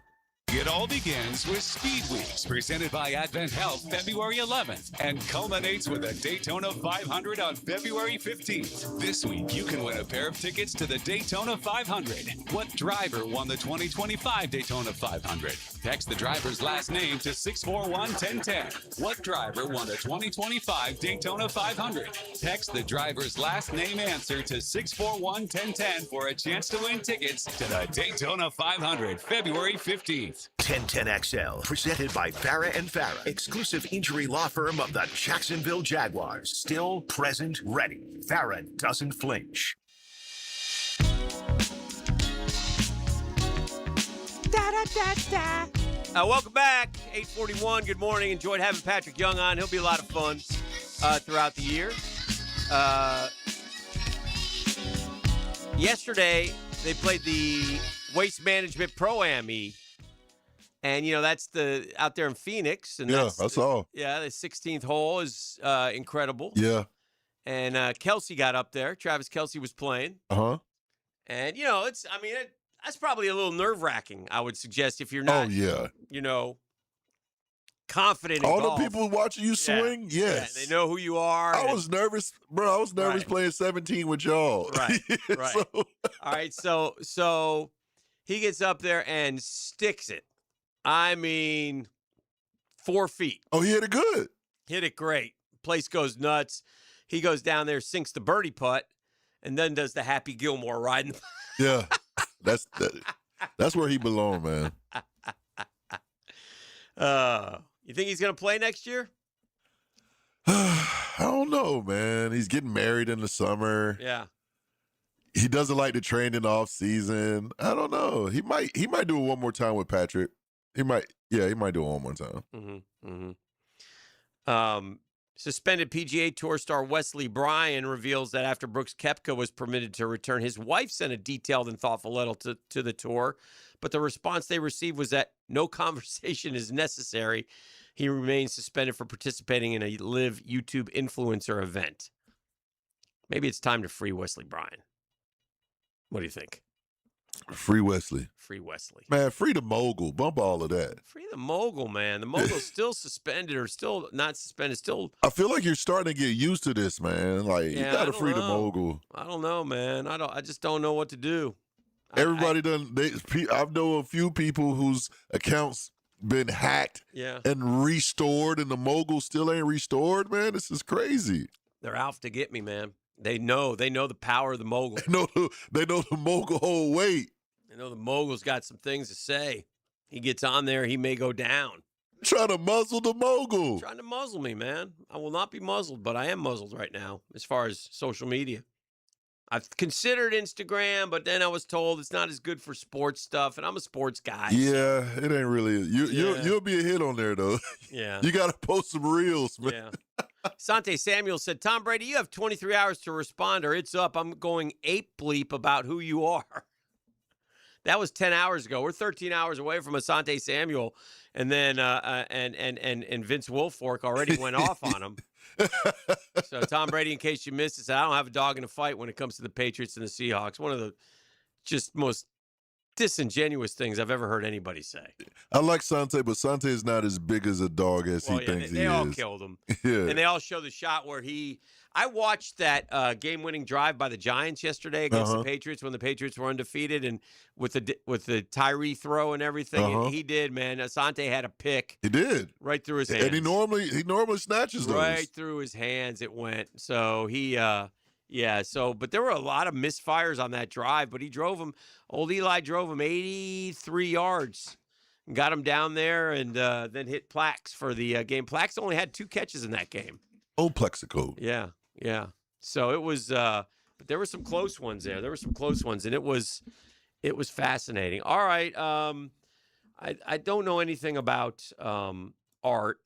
It all begins with Speed Weeks, presented by Advent Health February 11th, and culminates with a Daytona 500 on February 15th. This week, you can win a pair of tickets to the Daytona 500. What driver won the 2025 Daytona 500? Text the driver's last name to 641-1010. What driver won the 2025 Daytona 500? Text the driver's last name answer to 641-1010 for a chance to win tickets to the Daytona 500, February 15th. 1010XL, presented by Farah & Farah, exclusive injury law firm of the Jacksonville Jaguars. Still, present, ready. Farah doesn't flinch. Welcome back. 841, good morning. Enjoyed having Patrick Young on. He'll be a lot of fun throughout the year. Yesterday, they played the Waste Management Pro-Am-E. And, you know, that's out there in Phoenix. And yeah, that's all. Yeah, the 16th hole is incredible. Yeah. And Kelsey got up there. Travis Kelsey was playing. Uh-huh. And, you know, that's probably a little nerve-wracking, I would suggest, if you're not, you know, confident in all golf. the people watching you swing, yes. Yeah, they know who you are. I was nervous, bro. I was nervous playing 17 with y'all. Right, right. All right, so he gets up there and sticks it. I mean, 4 feet. Oh, he hit it good. Hit it great. Place goes nuts. He goes down there, sinks the birdie putt, and then does the Happy Gilmore riding. Yeah, that's where he belonged, man. You think he's going to play next year? I don't know, man. He's getting married in the summer. Yeah. He doesn't like to train in the off season. I don't know. He might do it one more time with Patrick. He might do it one more time. Suspended PGA Tour star Wesley Bryan reveals that after Brooks Koepka was permitted to return, his wife sent a detailed and thoughtful letter to the tour, but the response they received was that no conversation is necessary He remains suspended for participating in a live YouTube influencer event. Maybe it's time to free Wesley Bryan. What do you think? Free Wesley. Free Wesley. Man, free the mogul. Bump all of that. Free the mogul, man. The mogul's still suspended or still not suspended. Still. I feel like you're starting to get used to this, man. Like, you got to free the mogul. I don't know, man. I just don't know what to do. Everybody I know a few people whose accounts been hacked and restored, and the mogul still ain't restored, man. This is crazy. They're out to get me, man. They know the power of the mogul. They know the mogul hold weight. They know the mogul's got some things to say. He gets on there, he may go down. Trying to muzzle the mogul. Trying to muzzle me, man. I will not be muzzled, but I am muzzled right now as far as social media. I've considered Instagram, but then I was told it's not as good for sports stuff, and I'm a sports guy. Yeah, it ain't really. You'll be a hit on there, though. Yeah. You got to post some reels, man. Yeah. Sante Samuel said, Tom Brady, you have 23 hours to respond or it's up. I'm going ape bleep about who you are. That was 10 hours ago. We're 13 hours away from Asante Samuel, and then and Vince Wilfork already went off on him. So Tom Brady, in case you missed it, said, I don't have a dog in a fight when it comes to the Patriots and the Seahawks. One of the just most disingenuous things I've ever heard anybody say. I like Sante, but Sante is not as big as a dog as he thinks he is. They all killed him. Yeah. And they all show the shot where I watched that game-winning drive by the Giants yesterday against the Patriots when the Patriots were undefeated, and with the Tyree throw and everything. And he did, man. Asante had a pick. He did. Right through his hands. And he normally snatches those. Right through his hands it went. So but there were a lot of misfires on that drive, but he drove him. Old Eli drove him 83 yards. Got him down there and then hit Plax for the game. Plax only had 2 catches in that game. Old Plexico. Yeah. So it was, but there were some close ones there. There were some close ones, and it was fascinating. All right. I don't know anything about art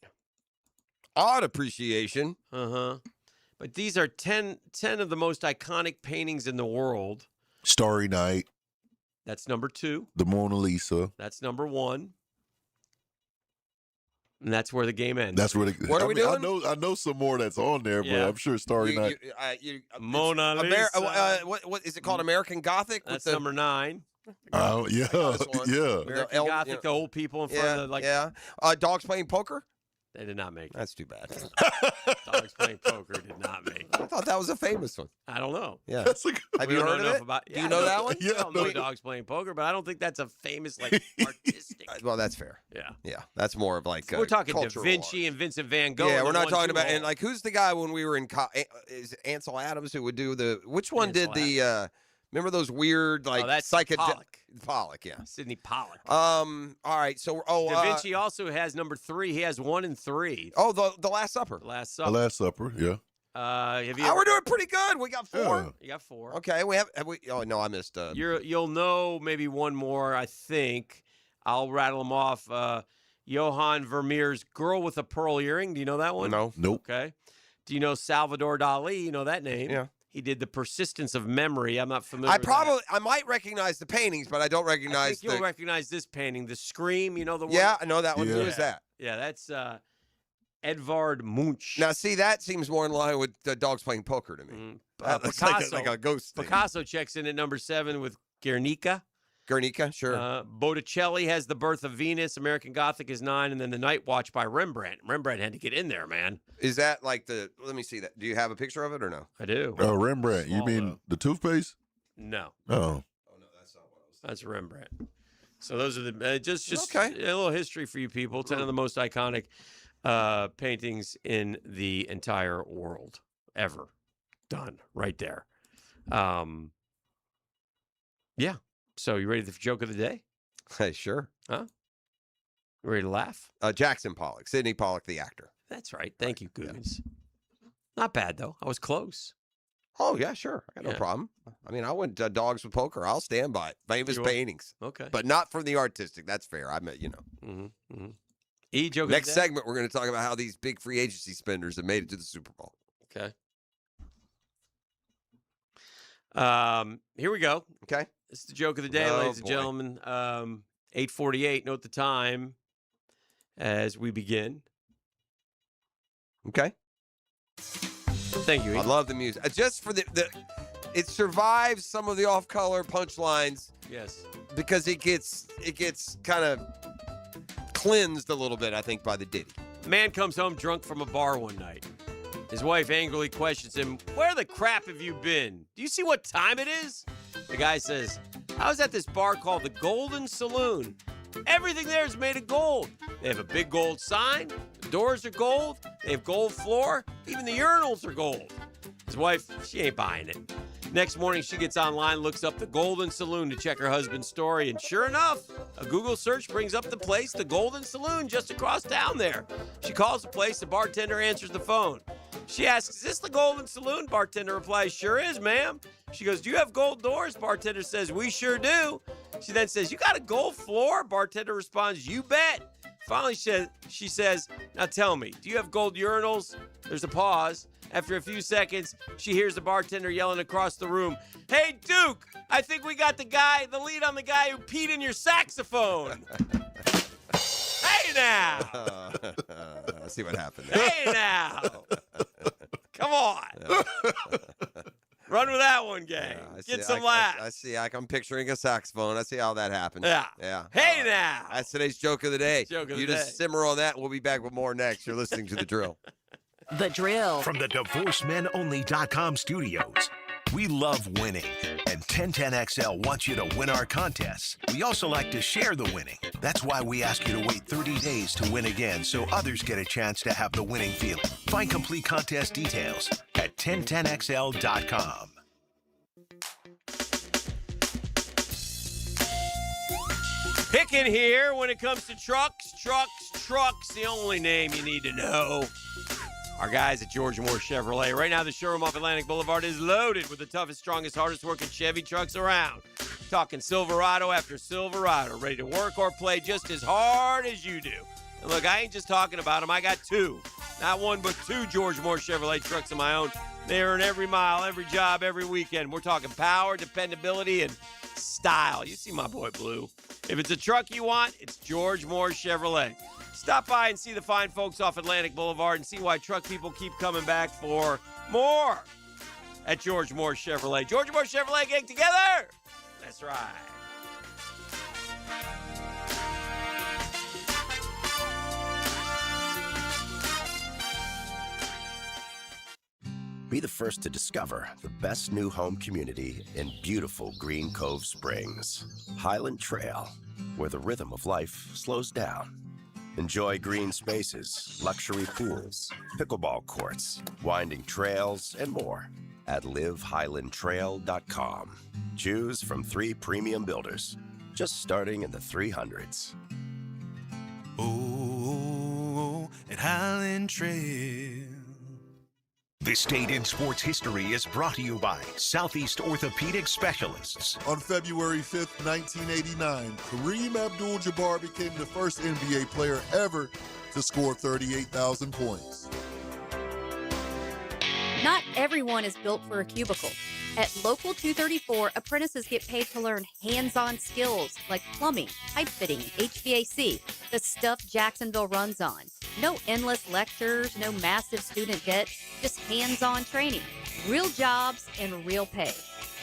appreciation. But these are 10 of the most iconic paintings in the world. Starry Night. That's number 2. The Mona Lisa. That's number 1. And that's where the game ends. That's where what are we doing? I know some more that's on there, but I'm sure Starry Night. Mona Lisa. What is it called? American Gothic? That's number 9. Oh, yeah. American Gothic, the old people in front of the Dogs Playing Poker? They did not make it. That's too bad. Dogs Playing Poker did not make it. I thought that was a famous one. I don't know. Yeah. Have you heard of it? Do you know that one? I don't know Dogs Playing Poker, but I don't think that's a famous, artistic. Well, that's fair. Yeah. That's more of like we're talking Da cultural Vinci art. and Vincent Van Gogh. Yeah, we're not talking about, and like, who's the guy when we were in, is it Ansel Adams who would do which one did the, remember those weird, like, that's Pollock, yeah. Sidney Pollock. All right, so, Da Vinci also has number 3. He has 1 and 3. Oh, the Last Supper. The Last Supper. The Last Supper, yeah. We're doing pretty good. We got 4. Yeah. You got 4. Okay, have we? Oh no, I missed. You'll know maybe one more. I think I'll rattle them off. Johann Vermeer's "Girl with a Pearl Earring." Do you know that one? No. Nope. Okay. Do you know Salvador Dali? You know that name? Yeah. He did The Persistence of Memory. I'm not familiar with that. I might recognize the paintings, but I don't recognize. I think you'll recognize this painting, The Scream. You know the one? Yeah, I know that one. Yeah. Who is that? Yeah, that's Edvard Munch. Now, see, that seems more in line with the Dogs Playing Poker to me. Picasso, like a ghost thing. Picasso checks in at number 7 with Guernica. Guernica, sure. Botticelli has The Birth of Venus. American Gothic is 9, and then The Night Watch by Rembrandt. Rembrandt had to get in there, man. Is that like let me see that. Do you have a picture of it or no? I do. Oh, Rembrandt. You mean the toothpaste? No. Oh. Oh, no, that's not what I was thinking. That's Rembrandt. So those are the just okay. A little history for you people. 10 of the most iconic paintings in the entire world ever done right there. Yeah. So you ready for the joke of the day? Hey, sure. Huh? You ready to laugh? Jackson Pollock, Sidney Pollock, the actor. That's right. Thank you, Goodens. Yeah. Not bad though. I was close. Oh yeah, sure. I got no problem. I mean, I went Dogs with Poker. I'll stand by it. Famous paintings. Okay. But not for the artistic. That's fair. I mean, you know. Joke Next segment, we're going to talk about how these big free agency spenders have made it to the Super Bowl. Okay. Here we go. Okay. This is the joke of the day, ladies and gentlemen. 8:48. Note the time as we begin. Okay. Thank you. I love the music. Just for it survives some of the off-color punchlines. Yes. Because it gets kind of cleansed a little bit, I think, by the ditty. Man comes home drunk from a bar one night. His wife angrily questions him, "Where the crap have you been? Do you see what time it is?" The guy says, "I was at this bar called the Golden Saloon. Everything there is made of gold. They have a big gold sign. The doors are gold. They have gold floor. Even the urinals are gold." His wife, she ain't buying it. Next morning, she gets online, looks up the Golden Saloon to check her husband's story, and sure enough, a Google search brings up the place, the Golden Saloon, just across town there. She calls the place, the bartender answers the phone. She asks, "Is this the Golden Saloon?" Bartender replies, "Sure is, ma'am." She goes, "Do you have gold doors?" Bartender says, "We sure do." She then says, "You got a gold floor?" Bartender responds, "You bet." Finally, she says, "Now tell me, do you have gold urinals?" There's a pause. After a few seconds, she hears the bartender yelling across the room, "Hey, Duke, I think we got the lead on the guy who peed in your saxophone." Hey, now. Let's see what happened there. Hey, now. Come on. Run with that one, gang. Get some laughs. I see. I'm picturing a saxophone. I see how that happened. Yeah. Hey, now. That's today's joke of the day. Joke of the you day. just simmer on that. We'll be back with more next. You're listening to The Drill. The Drill. From the DivorceMenOnly.com studios. We love winning, and 1010XL wants you to win our contests. We also like to share the winning. That's why we ask you to wait 30 days to win again so others get a chance to have the winning feeling. Find complete contest details at 1010XL.com. Picking here when it comes to trucks, the only name you need to know. Our guys at George Moore Chevrolet. Right now, the showroom off Atlantic Boulevard is loaded with the toughest, strongest, hardest working Chevy trucks around. Talking Silverado after Silverado, ready to work or play just as hard as you do. And look, I ain't just talking about them. I got two. Not one, but two George Moore Chevrolet trucks of my own. They earn every mile, every job, every weekend. We're talking power, dependability, and style. You see my boy Blue. If it's a truck you want, it's George Moore Chevrolet. Stop by and see the fine folks off Atlantic Boulevard and see why truck people keep coming back for more at George Moore Chevrolet. George Moore Chevrolet, gang, together. That's right. Be the first to discover the best new home community in beautiful Green Cove Springs. Highland Trail, where the rhythm of life slows down. Enjoy green spaces, luxury pools, pickleball courts, winding trails, and more at livehighlandtrail.com. Choose from 3 premium builders, just starting in the 300s. Oh, at Highland Trail. This date in sports history is brought to you by Southeast Orthopedic Specialists. On February 5th, 1989, Kareem Abdul-Jabbar became the first NBA player ever to score 38,000 points. Not everyone is built for a cubicle. At Local 234, apprentices get paid to learn hands-on skills like plumbing, pipe fitting, HVAC, the stuff Jacksonville runs on. No endless lectures, no massive student debt, just hands-on training, real jobs, and real pay.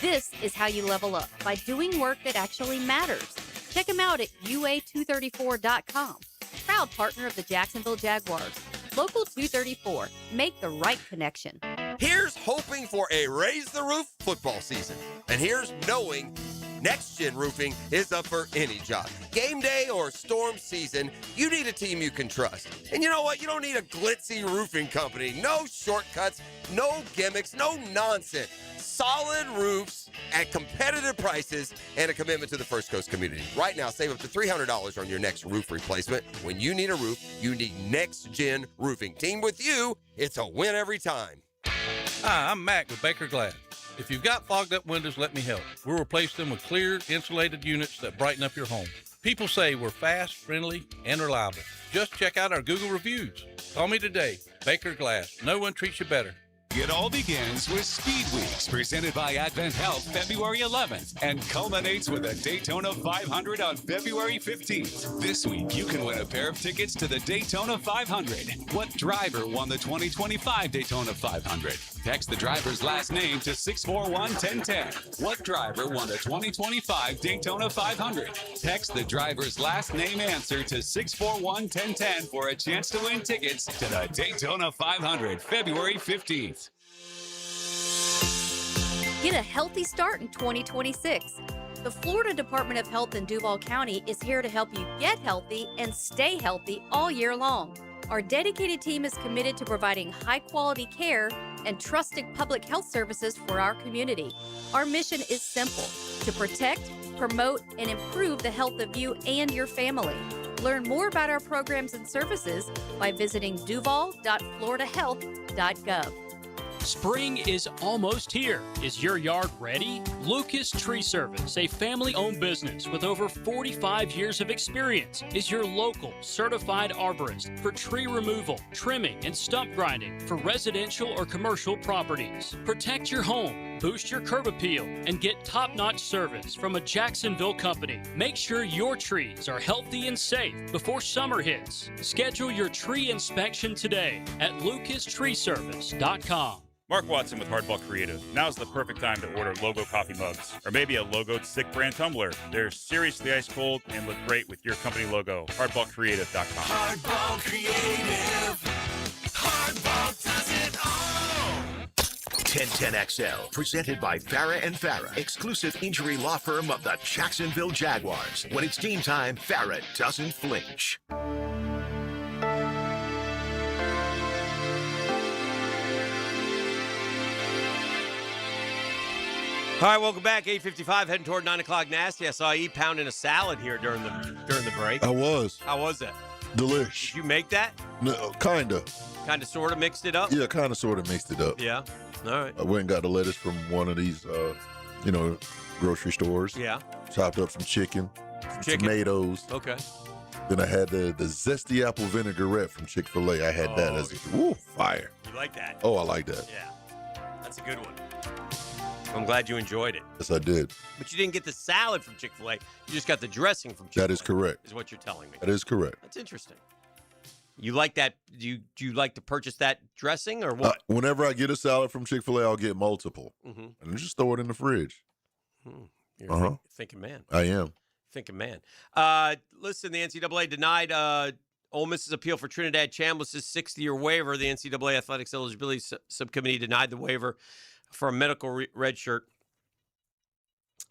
This is how you level up, by doing work that actually matters. Check them out at UA234.com. Proud partner of the Jacksonville Jaguars. Local 234. Make the right connection. Here's hoping for a Raise the Roof football season. And here's knowing Next Gen Roofing is up for any job. Game day or storm season, you need a team you can trust. And you know what? You don't need a glitzy roofing company. No shortcuts, no gimmicks, no nonsense. Solid roofs at competitive prices and a commitment to the First Coast community. Right now, save up to $300 on your next roof replacement. When you need a roof, you need Next Gen Roofing. Team with you, it's a win every time. Hi, I'm Mac with Baker Glass. If you've got fogged up windows, let me help. We'll replace them with clear, insulated units that brighten up your home. People say we're fast, friendly, and reliable. Just check out our Google reviews. Call me today. Baker Glass. No one treats you better. It all begins with Speed Weeks, presented by Advent Health, February 11th, and culminates with a Daytona 500 on February 15th. This week, you can win a pair of tickets to the Daytona 500. What driver won the 2025 Daytona 500? Text the driver's last name to 641-1010. What driver won the 2025 Daytona 500? Text the driver's last name answer to 641-1010 for a chance to win tickets to the Daytona 500, February 15th. Get a healthy start in 2026. The Florida Department of Health in Duval County is here to help you get healthy and stay healthy all year long. Our dedicated team is committed to providing high-quality care and trusted public health services for our community. Our mission is simple: to protect, promote, and improve the health of you and your family. Learn more about our programs and services by visiting duval.floridahealth.gov. Spring is almost here. Is your yard ready? Lucas Tree Service, a family-owned business with over 45 years of experience, is your local certified arborist for tree removal, trimming, and stump grinding for residential or commercial properties. Protect your home, boost your curb appeal, and get top-notch service from a Jacksonville company. Make sure your trees are healthy and safe before summer hits. Schedule your tree inspection today at lucastreeservice.com. Mark Watson with Hardball Creative. Now's the perfect time to order logo coffee mugs, or maybe a logoed Sick brand tumbler. They're seriously ice cold and look great with your company logo. Hardballcreative.com. Hardball Creative. Hardball does it all. 1010XL, presented by Farrah and Farrah, exclusive injury law firm of the Jacksonville Jaguars. When it's game time, Farrah doesn't flinch. All right, welcome back. 8:55, heading toward 9 o'clock. Nasty. I saw you pounding a salad here during the break. I was. How was it? Delish. Did you make that? No, kinda. Kind of, sort of mixed it up? Yeah, kind of, sort of mixed it up. Yeah. All right. I went and got the lettuce from one of these, grocery stores. Yeah. Chopped up some chicken, some tomatoes. Okay. Then I had the zesty apple vinaigrette from Chick-fil-A. I had that as fire. You like that? Oh, I like that. Yeah. That's a good one. I'm glad you enjoyed it. Yes, I did. But you didn't get the salad from Chick-fil-A. You just got the dressing from Chick-fil-A. That is correct. Is what you're telling me. That is correct. That's interesting. You like that? Do you like to purchase that dressing or what? Whenever I get a salad from Chick-fil-A, I'll get multiple. Mm-hmm. And just throw it in the fridge. You're a thinking man. I am. Thinking man. Listen, the NCAA denied Ole Miss's appeal for Trinidad Chambliss' sixth-year waiver. The NCAA Athletics Eligibility Subcommittee denied the waiver for a medical red shirt,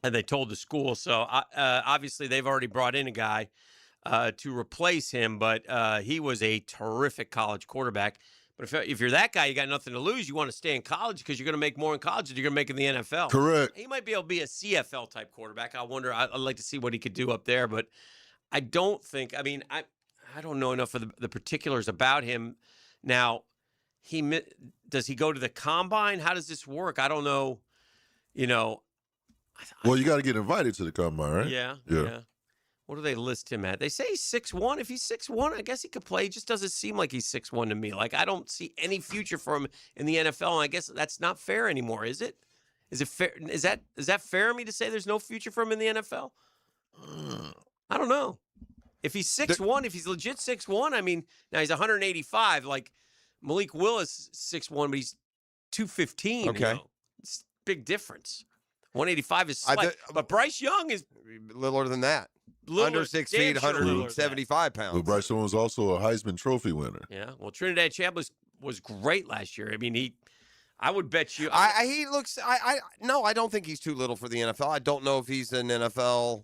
and they told the school. So obviously they've already brought in a guy to replace him, but he was a terrific college quarterback. But if you're that guy, you got nothing to lose. You want to stay in college because you're going to make more in college than you're going to make in the NFL. Correct. He might be able to be a CFL type quarterback. I wonder. I'd like to see what he could do up there, but I don't think. I mean, I don't know enough of the particulars about him. Now, does he go to the combine? How does this work? I don't know. Well, you got to get invited to the combine, right? Yeah. Yeah. What do they list him at? They say he's 6'1". If he's 6'1", I guess he could play. He just doesn't seem like he's 6'1" to me. Like, I don't see any future for him in the NFL, and I guess that's not fair anymore, is it? Is it fair? Is that fair of me to say there's no future for him in the NFL? I don't know. If he's 6'1", if he's legit 6'1", I mean, now he's 185. Like, Malik Willis 6'1", but he's 215. Okay. It's a big difference. 185 is slight, but Bryce Young is littler than that. Under 6 feet, 175 pounds. But Bryce Young was also a Heisman Trophy winner. Yeah. Well, Trinidad Chambliss was great last year. I mean, I would bet you. He looks. No, I don't think he's too little for the NFL. I don't know if he's an NFL.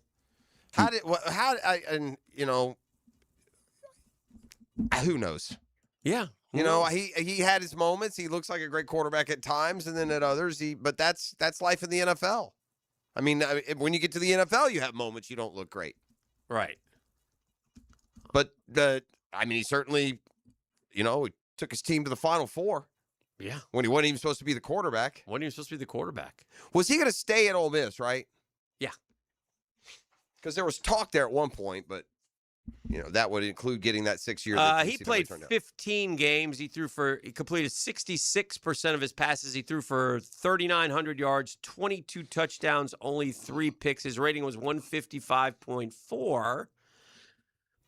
Who knows? Yeah. He had his moments. He looks like a great quarterback at times, and then at others, but that's life in the NFL. I mean, when you get to the NFL, you have moments you don't look great. Right. But he certainly, he took his team to the Final Four. Yeah. When he wasn't even supposed to be the quarterback. Wasn't even supposed to be the quarterback. Was he going to stay at Ole Miss, right? Yeah. Because there was talk there at one point, but That would include getting that 6 year. He played 15 games. He completed 66% of his passes. He threw for 3,900 yards, 22 touchdowns, only 3 picks. His rating was 155.4.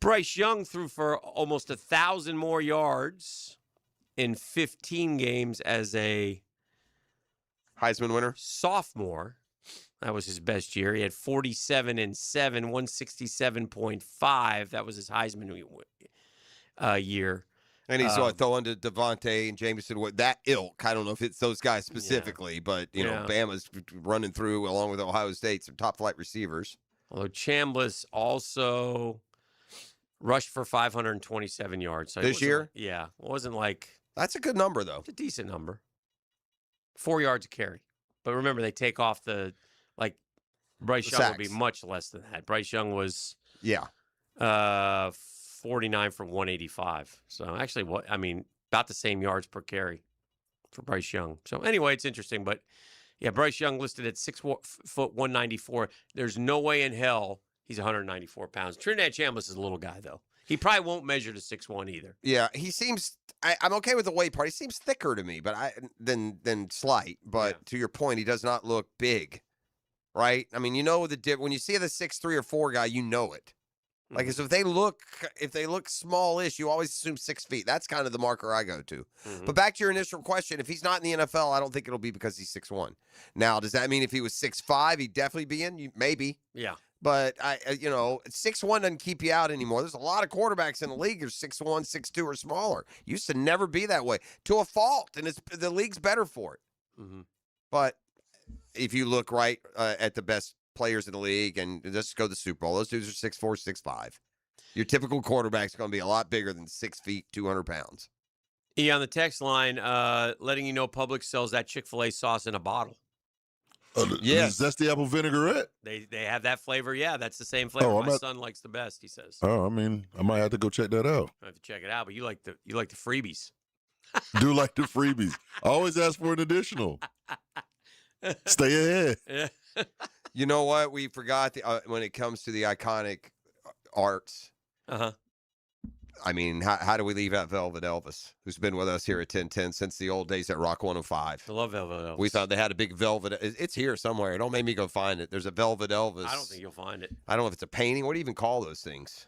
Bryce Young threw for almost 1,000 more yards in 15 games as a Heisman winner, sophomore. That was his best year. He had 47 and 7, 167.5. That was his Heisman year. And he's throwing to Devontae and Jameson with that ilk. I don't know if it's those guys specifically, but Bama's running through along with Ohio State some top flight receivers. Although Chambliss also rushed for 527 yards this year. Yeah, it wasn't like that's a good number though. It's a decent number. 4 yards a carry, but remember they take off Bryce Young would be much less than that. Bryce Young was 49 for 185. So actually, about the same yards per carry for Bryce Young. So anyway, it's interesting, but yeah, Bryce Young listed at 6 foot 194. There's no way in hell he's 194 pounds. Trinidad Chambliss is a little guy though. He probably won't measure to 6'1" either. Yeah, he seems. I'm okay with the weight part. He seems thicker to me, but than slight. But to your point, he does not look big. Right? I mean, when you see the 6'3" or 4 guy, you know it. Like, so if they look smallish, you always assume 6 feet. That's kind of the marker I go to. But back to your initial question, if he's not in the NFL, I don't think it'll be because he's 6'1". Now, does that mean if he was 6'5", he'd definitely be in? Maybe. Yeah. But 6'1" doesn't keep you out anymore. There's a lot of quarterbacks in the league who are 6'1", 6'2", or smaller. Used to never be that way, to a fault, and the league's better for it. But if you look at the best players in the league and just go to the Super Bowl, those dudes are 6'4", 6'5". Your typical quarterback's going to be a lot bigger than 6 feet, 200 pounds. E on the text line, letting you know Publix sells that Chick-fil-A sauce in a bottle. Yes. That's the apple vinaigrette? They have that flavor. Yeah, that's the same flavor my son likes the best, he says. Oh, I might have to go check that out. I have to check it out, but you like the freebies. Do like the freebies. I always ask for an additional. Stay ahead. Yeah. You know what? We forgot when it comes to the iconic arts. I mean, how do we leave out Velvet Elvis, who's been with us here at 1010 since the old days at Rock 105? I love Velvet Elvis. We thought they had a big velvet. It's here somewhere. Don't make me go find it. There's a Velvet Elvis. I don't think you'll find it. I don't know if it's a painting. What do you even call those things?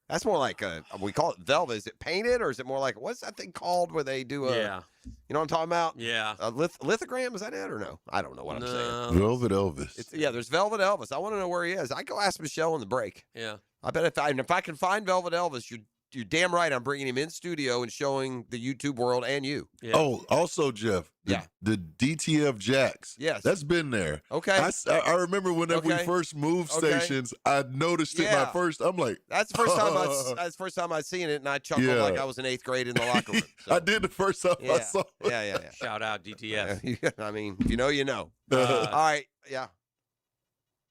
That's more like we call it velvet. Is it painted or is it more like, what's that thing called where they do yeah. You know what I'm talking about? Yeah. Lithogram, is that it or no? I don't know what I'm saying. Velvet Elvis. There's Velvet Elvis. I want to know where he is. I go ask Michelle in the break. Yeah. I bet if I can find Velvet Elvis, you're damn right. I'm bringing him in studio and showing the YouTube world and you. Yeah. Oh, also, Jeff. The DTF Jacks. Yes. That's been there. Okay. I remember whenever we first moved stations, I noticed it my first. I'm like, that's the first time that's the first time I've seen it, and I chuckled like I was in 8th grade in the locker room. So. I did the first time I saw it. Yeah. Shout out DTF. I mean, if you know, you know. All right. Yeah.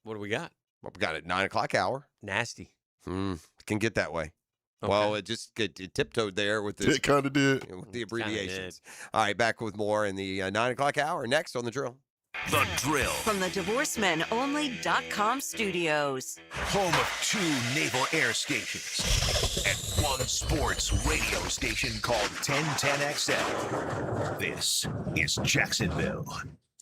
What do we got? Well, we got it 9 o'clock hour. Nasty. It can get that way. Okay. Well, it just tiptoed there with the. It kind of did. With the abbreviations. All right, back with more in the 9 o'clock hour. Next on The Drill. The Drill. From the DivorceMenOnly.com studios. Home of 2 naval air stations and 1 sports radio station called 1010XL. This is Jacksonville.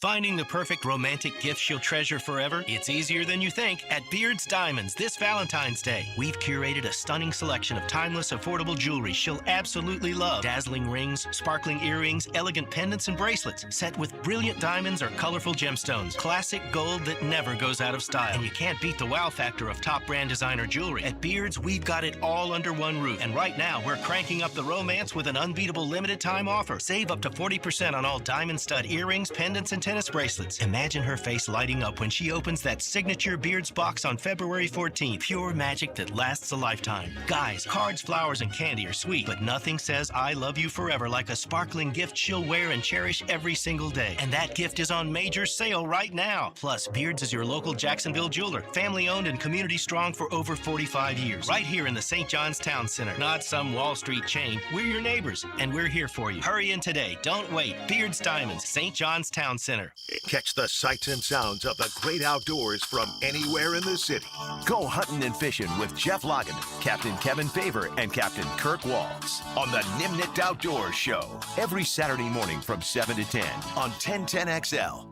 Finding the perfect romantic gift she'll treasure forever? It's easier than you think at Beard's Diamonds this Valentine's Day. We've curated a stunning selection of timeless, affordable jewelry she'll absolutely love. Dazzling rings, sparkling earrings, elegant pendants and bracelets, set with brilliant diamonds or colorful gemstones. Classic gold that never goes out of style. And you can't beat the wow factor of top brand designer jewelry. At Beard's, we've got it all under one roof. And right now, we're cranking up the romance with an unbeatable limited time offer. Save up to 40% on all diamond stud earrings, pendants, and tennis bracelets. Imagine her face lighting up when she opens that signature Beards box on February 14th. Pure magic that lasts a lifetime. Guys, cards, flowers, and candy are sweet, but nothing says I love you forever like a sparkling gift she'll wear and cherish every single day. And that gift is on major sale right now. Plus, Beards is your local Jacksonville jeweler, family-owned and community strong for over 45 years. Right here in the St. John's Town Center. Not some Wall Street chain. We're your neighbors, and we're here for you. Hurry in today. Don't wait. Beards Diamonds, St. John's Town Center. Center. Catch the sights and sounds of the great outdoors from anywhere in the city. Go hunting and fishing with Jeff Lageman, Captain Kevin Favor, and Captain Kirk Walls on the Nimnicht Outdoors Show every Saturday morning from 7 to 10 on 1010XL.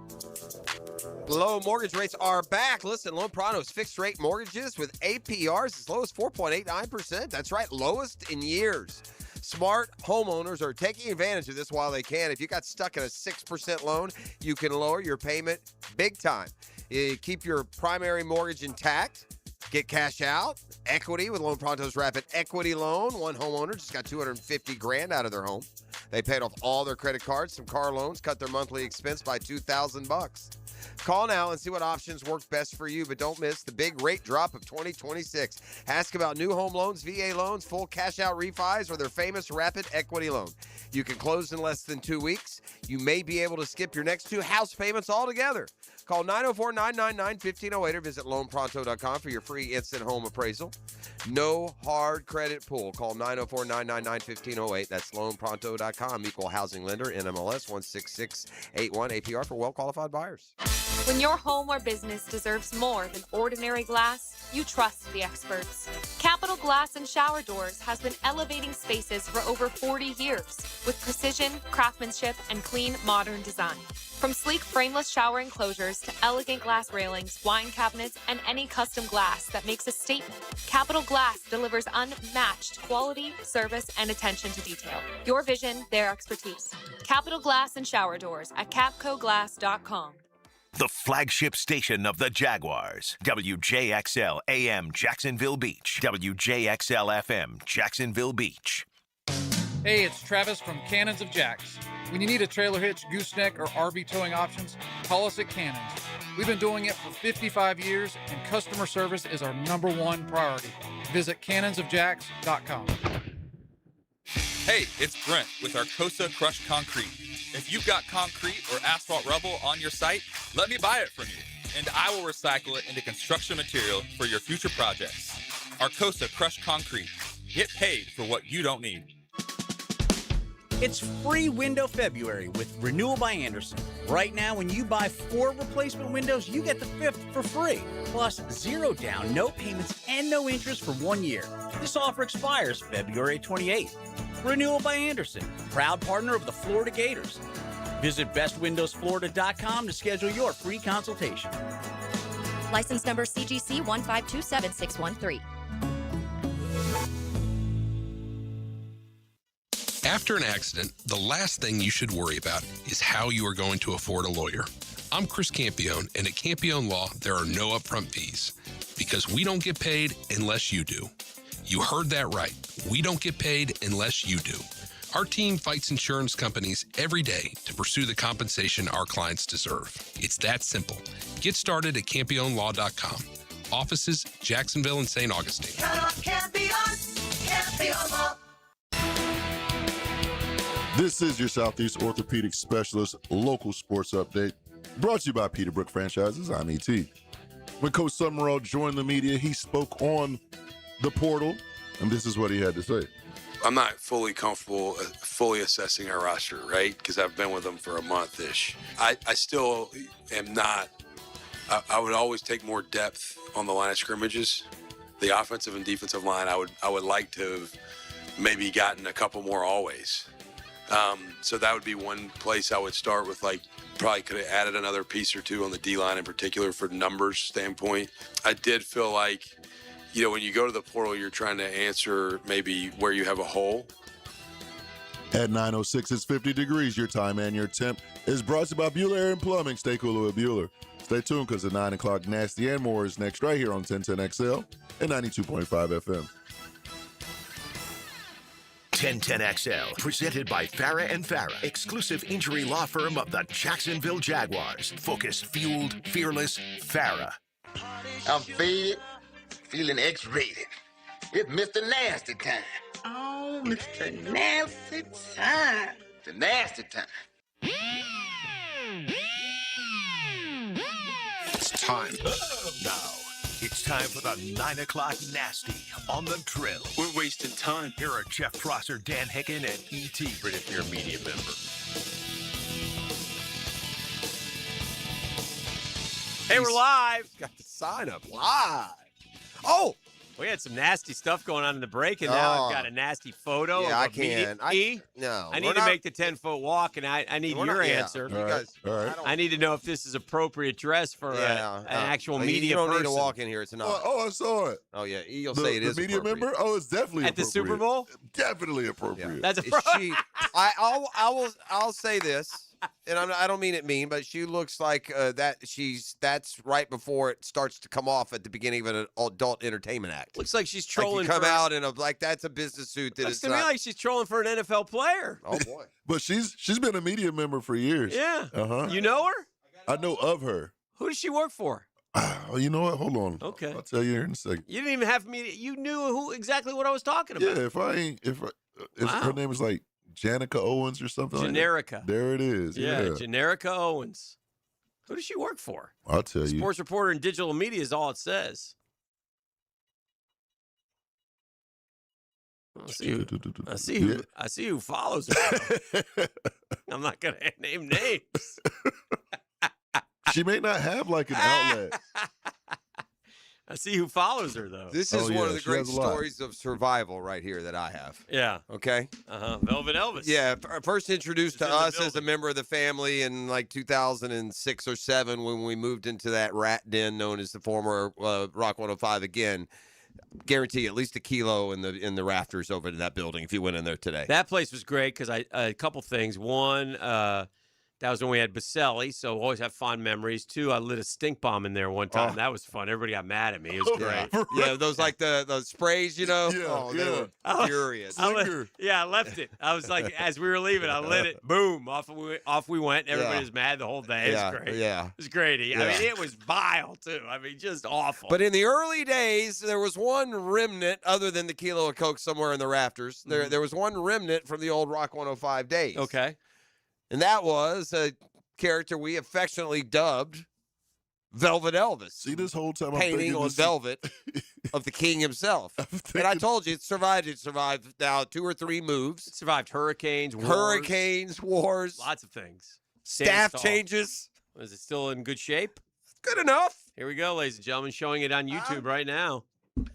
Low mortgage rates are back. Listen, Loan Pronto's fixed rate mortgages with APRs as low as 4.89%. That's right, lowest in years. Smart homeowners are taking advantage of this while they can. If you got stuck in a 6% loan, you can lower your payment big time. You keep your primary mortgage intact. Get cash out, equity with Loan Pronto's Rapid Equity Loan. One homeowner just got $250,000 out of their home. They paid off all their credit cards, some car loans, cut their monthly expense by $2,000. Call now and see what options work best for you, but don't miss the big rate drop of 2026. Ask about new home loans, VA loans, full cash out refis, or their famous Rapid Equity Loan. You can close in less than 2 weeks. You may be able to skip your next 2 house payments altogether. Call 904-999-1508 or visit loanpronto.com for your free instant home appraisal. No hard credit pull. Call 904-999-1508. That's loanpronto.com. Equal housing lender, NMLS 16681, APR for well-qualified buyers. When your home or business deserves more than ordinary glass, you trust the experts. Capital Glass and Shower Doors has been elevating spaces for over 40 years with precision, craftsmanship, and clean, modern design. From sleek frameless shower enclosures to elegant glass railings, wine cabinets, and any custom glass that makes a statement, Capital Glass delivers unmatched quality, service, and attention to detail. Your vision, their expertise. Capital Glass and Shower Doors at capcoglass.com. The flagship station of the Jaguars. WJXL AM Jacksonville Beach. WJXL FM Jacksonville Beach. Hey, it's Travis from Cannons of Jacks. When you need a trailer hitch, gooseneck, or RV towing options, call us at Cannons. We've been doing it for 55 years, and customer service is our #1 priority. Visit cannonsofjacks.com. Hey, it's Brent with Arcosa Crushed Concrete. If you've got concrete or asphalt rubble on your site, let me buy it from you, and I will recycle it into construction material for your future projects. Arcosa Crushed Concrete. Get paid for what you don't need. It's free window February with Renewal by Andersen. Right now, when you buy 4 replacement windows, you get the 5th for free. Plus, 0 down, no payments, and no interest for 1 year. This offer expires February 28th. Renewal by Andersen, proud partner of the Florida Gators. Visit bestwindowsflorida.com to schedule your free consultation. License number CGC 1527613. After an accident, the last thing you should worry about is how you are going to afford a lawyer. I'm Chris Campione, and at Campione Law, there are no upfront fees because we don't get paid unless you do. You heard that right. We don't get paid unless you do. Our team fights insurance companies every day to pursue the compensation our clients deserve. It's that simple. Get started at CampioneLaw.com. Offices, Jacksonville and St. Augustine. Count on Campione Law. This is your Southeast Orthopedic Specialist local sports update, brought to you by Peterbrook Franchises. I'm E.T. When Coach Summerall joined the media, he spoke on the portal, and this is what he had to say. I'm not fully comfortable fully assessing our roster, right? Because I've been with them for a month-ish. I still am not. I would always take more depth on the line of scrimmages. The offensive and defensive line, I would like to have maybe gotten a couple more always. So that would be one place I would start with, like, probably could have added another piece or two on the D-line in particular for numbers standpoint. I did feel like, you know, when you go to the portal, you're trying to answer maybe where you have a hole. At 9:06, it's 50 degrees. Your time and your temp is brought to you by Bueller Air and Plumbing. Stay cooler with Bueller. Stay tuned because at 9 o'clock, Nasty and More is next right here on 1010XL and 92.5 FM. 1010XL, presented by Farah and Farah, exclusive injury law firm of the Jacksonville Jaguars. Focused, fueled, fearless, Farah. I'm faded, feeling X-rated. It's Mr. Nasty time. Oh, Mr. Nasty time. The nasty time. It's time. Now, it's time for the 9 o'clock Nasty on the drill. We're wasting time. Here are Jeff Prosser, Dan Hicken, and E.T. If you're a media member. Hey, we're live. Got the sign up live. Oh, we had some nasty stuff going on in the break, and now I've got a nasty photo. Yeah, of I a can. No, I need to make the 10-foot walk, and I need your answer. You guys, I need to know if this is appropriate dress for an actual media You don't person. need to walk in here. It's not. Oh, I saw it. Oh, yeah. You'll say it is the media member? Oh, it's definitely at the appropriate. Super Bowl? Definitely appropriate. Yeah. That's I'll say this. And I don't mean it mean, but she looks like that's right before it starts to come off at the beginning of an adult entertainment act. Looks like she's trolling. Like you come out in that's a business suit. That looks is to me like she's trolling for an NFL player. Oh boy! But she's been a media member for years. Yeah. Uh-huh. You know her? I know of her. Who does she work for? Oh, you know what? Hold on. Okay. I'll tell you here in a second. You didn't even have me. You knew exactly what I was talking about. Yeah. If her name is like Janica Owens or something. Generica. Like that. There it is. Yeah. Generica Owens. Who does she work for? I'll tell you. Sports reporter in digital media is all it says. I see who follows her. I'm not gonna name names. She may not have like an outlet. I see who follows her, though. This is one of the great stories of survival right here that I have. Yeah. Okay? Velvet Elvis. Yeah. First introduced to us as a member of the family in like 2006 or 7 when we moved into that rat den known as the former Rock 105 again. Guarantee at least a kilo in the rafters over in that building if you went in there today. That place was great because a couple things. One, that was when we had Baselli, so always have fond memories. 2, I lit a stink bomb in there one time. That was fun. Everybody got mad at me. It was great. Yeah, those like those sprays, you know? They were furious. I left it. I was like, as we were leaving, I lit it. Boom. Off we went. Everybody was mad the whole day. It was great. Yeah. It was great. I mean, it was vile, too. I mean, just awful. But in the early days, there was one remnant, other than the kilo of Coke somewhere in the rafters. There was one remnant from the old Rock 105 days. Okay. And that was a character we affectionately dubbed Velvet Elvis. See, this whole time I'm painting thinking on velvet of the king himself. And I told you, it survived. It survived now 2 or 3 moves. It survived hurricanes, wars. Lots of things. Staff changes. Is it still in good shape? Good enough. Here we go, ladies and gentlemen, showing it on YouTube right now.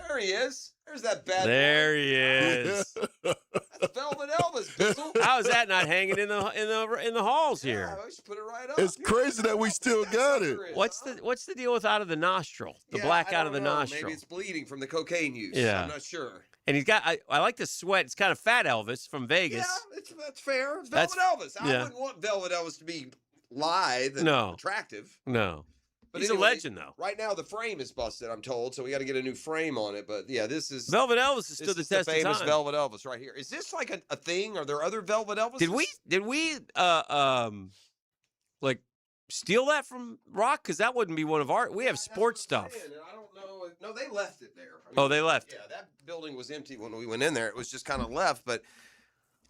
There he is. There's that bad There he is. That's Velvet Elvis, Bizzle. How is that not hanging in the halls here? We should put it right up. It's crazy that we still got it. What's the deal with out of the nostril? The black out of the nostril. Maybe it's bleeding from the cocaine use. Yeah. I'm not sure. And he's got. I like the sweat. It's kind of fat Elvis from Vegas. Yeah, that's fair. It's Velvet Elvis. I wouldn't want Velvet Elvis to be lithe and attractive. No. But he's anyway, a legend, though. Right now, the frame is busted, I'm told, so we got to get a new frame on it. But yeah, this is Velvet Elvis has stood the test of time. Famous Velvet Elvis right here. Is this like a thing? Are there other Velvet Elvis? Did we like steal that from Rock? Because that wouldn't be one of our. We have sports stuff. I don't know. No, they left it there. They left. Yeah, that building was empty when we went in there. It was just kind of left, but.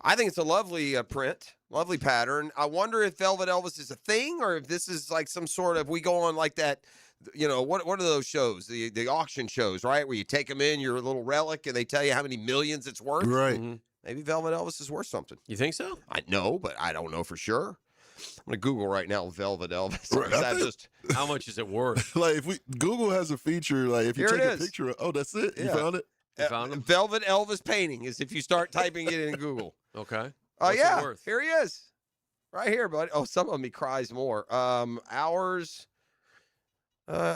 I think it's a lovely print, lovely pattern. I wonder if Velvet Elvis is a thing or if this is like some sort of, we go on like that, you know, what are those shows? The auction shows, right? Where you take them in, your little relic, and they tell you how many millions it's worth. Right. Mm-hmm. Maybe Velvet Elvis is worth something. You think so? I know, but I don't know for sure. I'm going to Google right now Velvet Elvis. Right, how much is it worth? Like if Google has a feature, like if you take a picture of, that's it. You found it? Velvet Elvis painting is if you start typing it in Google. Okay. Oh, yeah. Here he is. Right here, buddy. Oh, some of me cries more. Hours.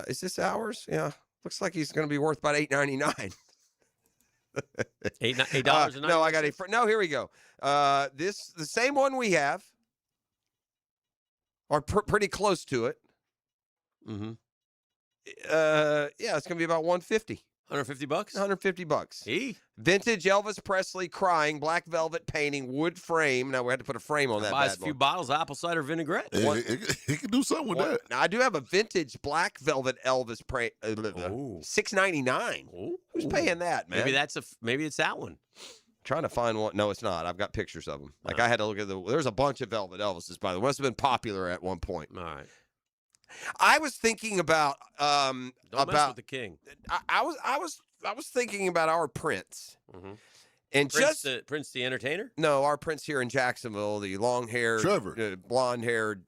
Is this hours? Yeah. Looks like he's going to be worth about $8.99. $8.99? No, I got no, here we go. The same one we have. Or pretty close to it. Mm-hmm. Yeah, it's going to be about $150. $150? $150. Vintage Elvis Presley crying, black velvet painting, wood frame. Now we had to put a frame on that. Buys a few bottles of apple cider vinaigrette. He can do something with that. Now I do have a vintage black velvet Elvis $6.99. Who's paying that, man? Maybe it's that one. Trying to find one. No, it's not. I've got pictures of them. Like I had to look at there's a bunch of velvet Elvises, by the way. Must have been popular at one point. All right. I was thinking about Don't mess with the king. I was thinking about our prints, And Prince the entertainer? No, our Prince here in Jacksonville, the long-haired, Trevor. blonde-haired,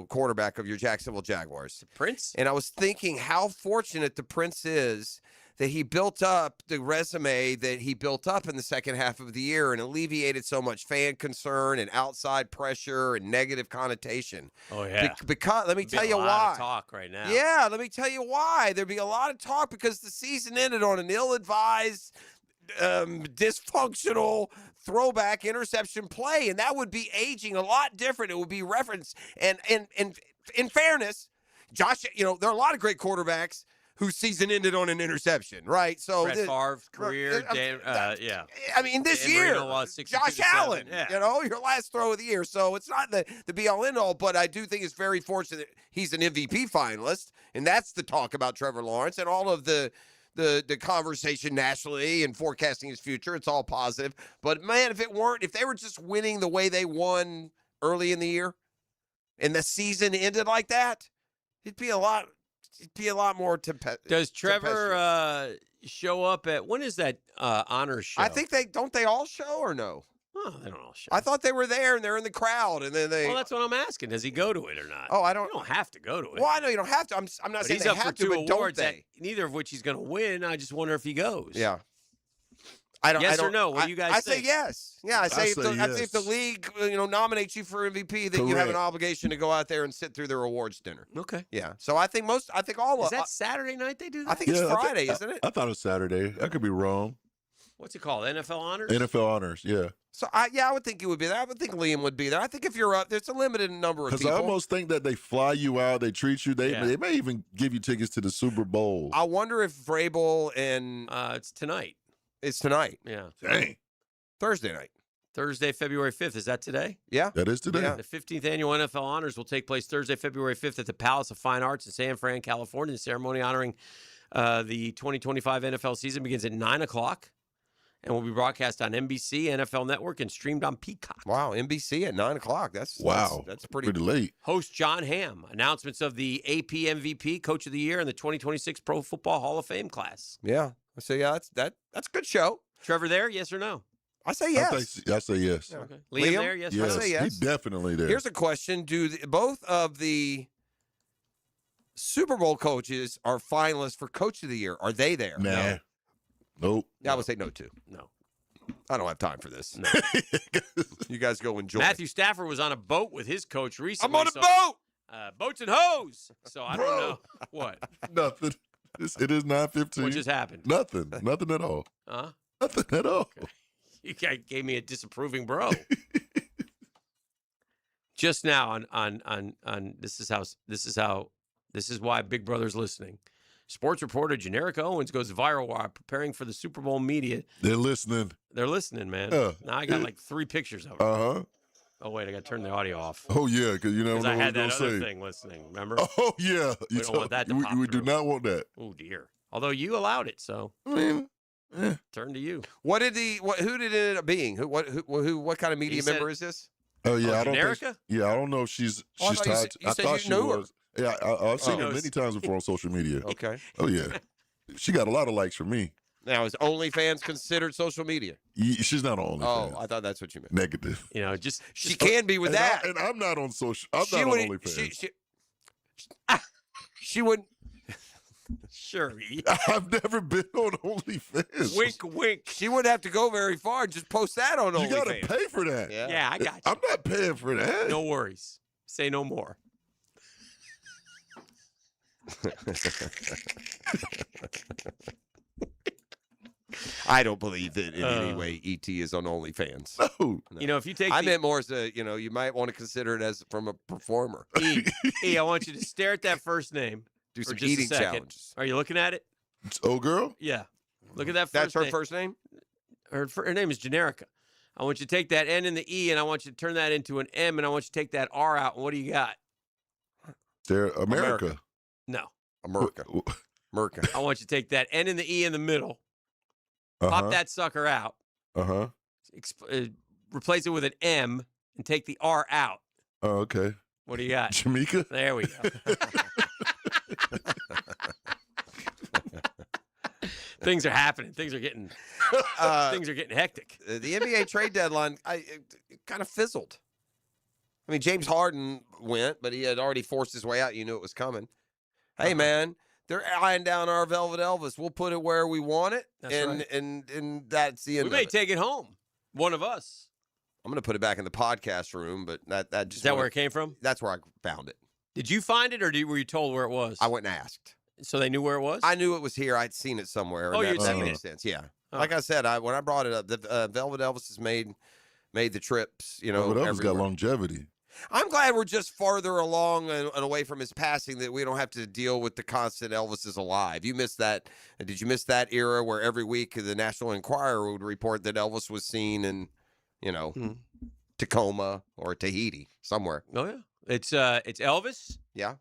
quarterback of your Jacksonville Jaguars. Prince? And I was thinking how fortunate the Prince is that he built up the resume that he built up in the second half of the year and alleviated so much fan concern and outside pressure and negative connotation. Oh, yeah. Because let me tell you a lot why. of talk right now. Yeah, let me tell you why. There'd be a lot of talk because the season ended on an ill-advised, dysfunctional throwback interception play, and that would be aging a lot different. It would be referenced. And in fairness, Josh, there are a lot of great quarterbacks whose season ended on an interception, right? So Brett Favre's career, yeah. I mean, this Dan year, Marino, Josh 62-7, Allen, yeah. your last throw of the year. So it's not the be-all, end-all, but I do think it's very fortunate he's an MVP finalist, and that's the talk about Trevor Lawrence and all of the conversation nationally and forecasting his future. It's all positive. But, man, if they were just winning the way they won early in the year and the season ended like that, it'd be a lot more tempestuous. Does Trevor show up at, when is that honors show? I think they all show or no? Oh, they don't all show. I thought they were there and they're in the crowd and then they. Well, that's what I'm asking. Does he go to it or not? Oh, You don't have to go to it. Well, I know you don't have to. I'm not But saying he's they up for have to, 2 but don't awards, they? neither of which he's going to win. I just wonder if he goes. Yeah. Yes or no? What do you guys I think? say yes. Yeah, I say if yes. the league nominates you for MVP, then you have an obligation to go out there and sit through their awards dinner. Okay. Yeah. So I think all Is that Saturday night they do that? I think it's Friday, isn't it? I thought it was Saturday. I could be wrong. What's it called? NFL honors? NFL honors, yeah. So I would think it would be there. I would think Liam would be there. I think if you're up, there's a limited number of Because people. I almost think that they fly you out, they treat you. They may even give you tickets to the Super Bowl. I wonder if Vrabel and it's tonight. It's tonight. Yeah. Dang. Thursday night. Thursday, February 5th. Is that today? Yeah. That is today. Yeah. The 15th annual NFL honors will take place Thursday, February 5th at the Palace of Fine Arts in San Fran, California. The ceremony honoring the 2025 NFL season begins at 9 o'clock and will be broadcast on NBC, NFL Network, and streamed on Peacock. Wow, NBC at 9 o'clock. That's pretty late. Host John Hamm. Announcements of the AP MVP, Coach of the Year, and the 2026 Pro Football Hall of Fame class. Yeah. So yeah, that's a good show. Trevor there, yes or no? I say yes. I say yes. Yeah. Okay. Liam there, yes or no? I say yes. He's definitely there. Here's a question. Both of the Super Bowl coaches are finalists for Coach of the Year? Are they there? Nah. No. Nope. Yeah, I would say no, too. No. I don't have time for this. No. You guys go enjoy. Matthew Stafford was on a boat with his coach recently. I'm on a boat! Boats and hose. So I don't know. What? Nothing. It is 9:15. What just happened? Nothing. Nothing at all. Huh? Nothing at all. Okay. You guys gave me a disapproving bro. Just now on this is why Big Brother's listening. Sports reporter Generica Owens goes viral while preparing for the Super Bowl media. They're listening. They're listening, man. Now I got like 3 pictures of her. Uh-huh. Oh, wait, I got to turn the audio off. Oh, yeah, because you never know I what had they're that going other to say. thing listening, remember? Oh, yeah. We don't want that to pop We do through. not want that. Oh, dear. Although you allowed it, so turn to you. Who did it end up being? What kind of media said- member is this? Oh, yeah. Oh, I don't think. Generica? Yeah, I don't know if she's Oh, I thought you tied. said- you I said thought you she knew her. was. Yeah, I've seen her Oh. many times before on social media. Okay. Oh, yeah. She got a lot of likes from me. Now, is OnlyFans considered social media? She's not on OnlyFans. Oh, I thought that's what you meant. Negative. You know, just She can be with And that. and I'm not on social. I'm She not on would- OnlyFans. She wouldn't. sure. I've never been on OnlyFans. Wink, wink. She wouldn't have to go very far and just post that on You got to OnlyFans. pay for that. Yeah, I got you. I'm not paying for that. No worries. Say no more. I don't believe that in any way ET is on OnlyFans. No. You know, if you take I the- meant more as you might want to consider it as from a performer. E, I want you to stare at that first name. Do for some just a eating second. challenges. Are you looking at it? Oh, girl? Yeah. Look at that first That's her name. first name? Her name is Generica. I want you to take that N and the E, and I want you to turn that into an M, and I want you to take that R out. And what do you got? They're America. No. America. America. I want you to take that N and the E in the middle, pop that sucker out, Uh-huh. replace it with an M, and take the R out. Oh, okay. What do you got? Jamaica? There we go. Things are happening. Things are getting hectic. The NBA trade deadline, it kind of fizzled. I mean, James Harden went, but he had already forced his way out. You knew it was coming. Hey, man, they're eyeing down our Velvet Elvis. We'll put it where we want it, and that's the end. We may take it home. One of us. I'm going to put it back in the podcast room, but that just is that where it came from? That's where I found it. Did you find it, or were you told where it was? I went and asked. So they knew where it was? I knew it was here. I'd seen it somewhere. Oh, you'd seen it? Sense. Yeah. Oh. Like I said, when I brought it up, the Velvet Elvis has made the trips, Velvet Elvis got longevity. I'm glad we're just farther along and away from his passing that we don't have to deal with the constant Elvis is alive. You missed that. Did you miss that era where every week the National Enquirer would report that Elvis was seen in, Tacoma or Tahiti, somewhere? Oh, yeah. It's Elvis. Yeah.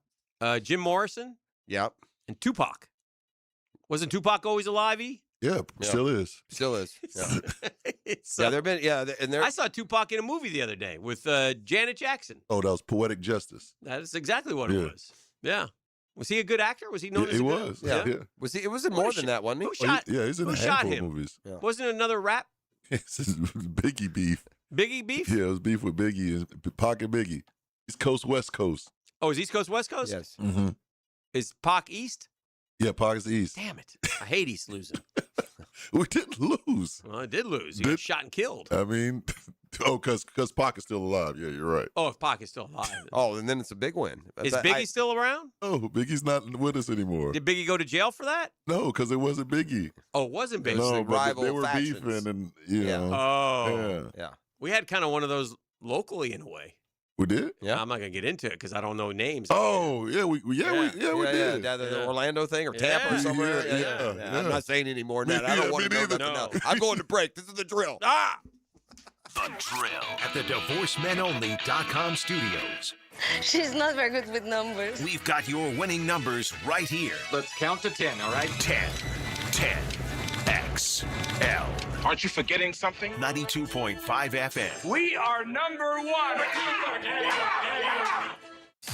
Jim Morrison. Yep. And Tupac. Wasn't Tupac always alive, E? Yeah, still is. Still is. Yeah. I saw Tupac in a movie the other day with Janet Jackson. Oh, that was Poetic Justice. That is exactly what it was. Yeah. Was he a good actor? Was he known as a good actor? Yeah. Was he? It was more than that, wasn't he? He's in a handful of movies. Yeah. Wasn't it another rap? Biggie beef. Biggie beef? Yeah, it was beef with Biggie and Pac and Biggie. East Coast, West Coast. Oh, is East Coast, West Coast? Yes. Mm-hmm. Is Pac East? Yeah, Pac is East. Damn it. I hate East losing. We didn't lose. Well, I did lose. He got shot and killed. I mean, because Pac is still alive. Yeah, you're right. Oh, if Pac is still alive. Oh, and then it's a big win. Is Biggie still around? No, Biggie's not with us anymore. Did Biggie go to jail for that? No, because it wasn't Biggie. Oh, it wasn't Biggie. No, but they were factions. beefing and, know. Oh. Yeah. We had kind of one of those locally in a way. We did? Yeah. I'm not going to get into it because I don't know names. Oh, yeah, we did. The Orlando thing or Tampa or somewhere. Yeah. I'm not saying any more than that. I don't want to know nothing else. I'm going to break. This is the drill. The Drill at the DivorceMenOnly.com studios. She's not very good with numbers. We've got your winning numbers right here. Let's count to 10, all right? 10, XL. Aren't you forgetting something? 92.5 FM. We are number one.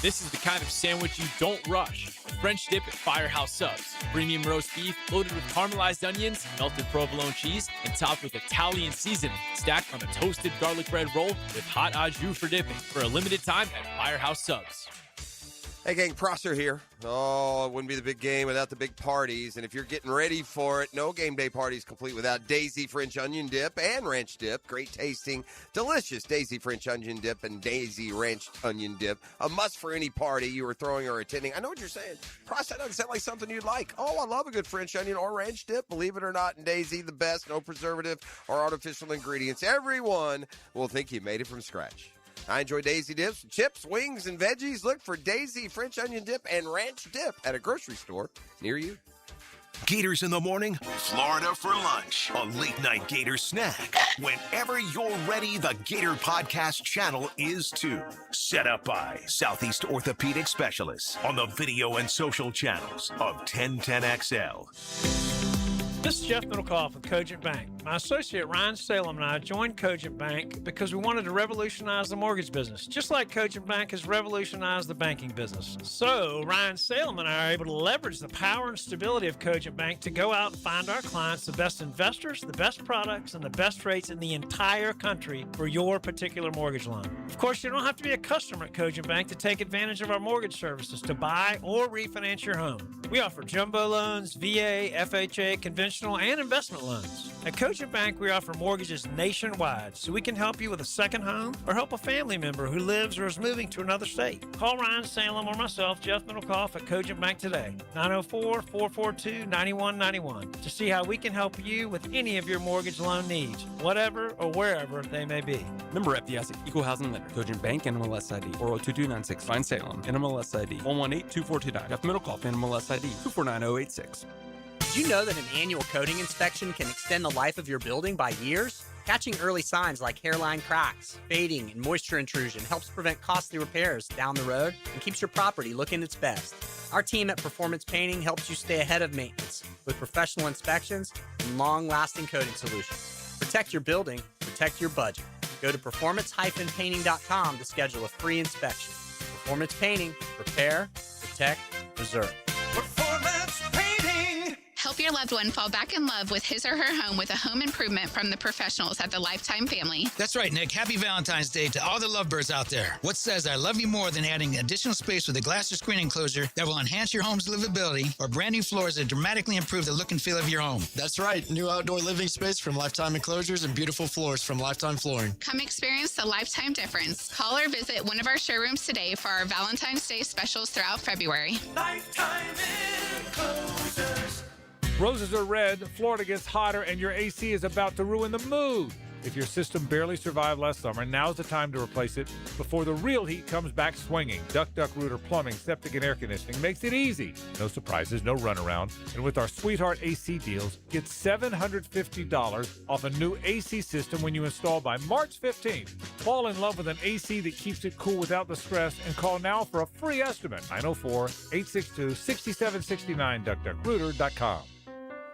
This is the kind of sandwich you don't rush. French dip at Firehouse Subs. Premium roast beef loaded with caramelized onions, melted provolone cheese, and topped with Italian seasoning. Stacked on a toasted garlic bread roll with hot au jus for dipping. For a limited time at Firehouse Subs. Hey, gang, Prosser here. Oh, it wouldn't be the big game without the big parties. And if you're getting ready for it, no game day party is complete without Daisy French Onion Dip and Ranch Dip. Great tasting, delicious Daisy French Onion Dip and Daisy Ranch Onion Dip. A must for any party you are throwing or attending. I know what you're saying. Prosser doesn't sound like something you'd like. Oh, I love a good French onion or ranch dip. Believe it or not, in Daisy, the best. No preservative or artificial ingredients. Everyone will think you made it from scratch. I enjoy Daisy dips, chips, wings, and veggies. Look for Daisy French Onion Dip and Ranch Dip at a grocery store near you. Gators in the morning, Florida for lunch, a late night Gator snack. Whenever you're ready, the Gator Podcast channel is too. Set up by Southeast Orthopedic Specialists on the video and social channels of 1010XL. This is Jeff Middlecoff with Cogent Bank. My associate Ryan Salem and I joined Cogent Bank because we wanted to revolutionize the mortgage business, just like Cogent Bank has revolutionized the banking business. So Ryan Salem and I are able to leverage the power and stability of Cogent Bank to go out and find our clients the best investors, the best products, and the best rates in the entire country for your particular mortgage loan. Of course, you don't have to be a customer at Cogent Bank to take advantage of our mortgage services to buy or refinance your home. We offer jumbo loans, VA, FHA, conventional, and investment loans. At Cogent Bank, we offer mortgages nationwide, so we can help you with a second home or help a family member who lives or is moving to another state. Call Ryan Salem or myself, Jeff Middlecoff, at Cogent Bank today, 904-442-9191, to see how we can help you with any of your mortgage loan needs, whatever or wherever they may be. Member FDIC, Equal Housing Lender, Cogent Bank, NMLS ID 402296, Ryan Salem, NMLS ID 1182429, Jeff Middlecoff, NMLS ID 249086. Did you know that an annual coating inspection can extend the life of your building by years? Catching early signs like hairline cracks, fading, and moisture intrusion helps prevent costly repairs down the road and keeps your property looking its best. Our team at Performance Painting helps you stay ahead of maintenance with professional inspections and long-lasting coating solutions. Protect your building, protect your budget. Go to performance-painting.com to schedule a free inspection. Performance Painting, repair, protect, preserve. Performance Painting. Help your your loved one fall back in love with his or her home with a home improvement from the professionals at the Lifetime family. That's right, Nick. Happy Valentine's Day to all the lovebirds out there. What says I love you more than adding additional space with a glass or screen enclosure that will enhance your home's livability, or brand new floors that dramatically improve the look and feel of your home? That's right. New outdoor living space from Lifetime Enclosures and beautiful floors from Lifetime Flooring. Come experience the Lifetime difference. Call or visit one of our showrooms today for our Valentine's Day specials throughout February. Lifetime Enclosures. Roses are red, Florida gets hotter, and your AC is about to ruin the mood. If your system barely survived last summer, now's the time to replace it before the real heat comes back swinging. Duck Rooter Plumbing, Septic, and Air Conditioning makes it easy. No surprises, no runaround. And with our Sweetheart AC deals, get $750 off a new AC system when you install by March 15th. Fall in love with an AC that keeps it cool without the stress, and call now for a free estimate. 904-862-6769, duckduckrooter.com.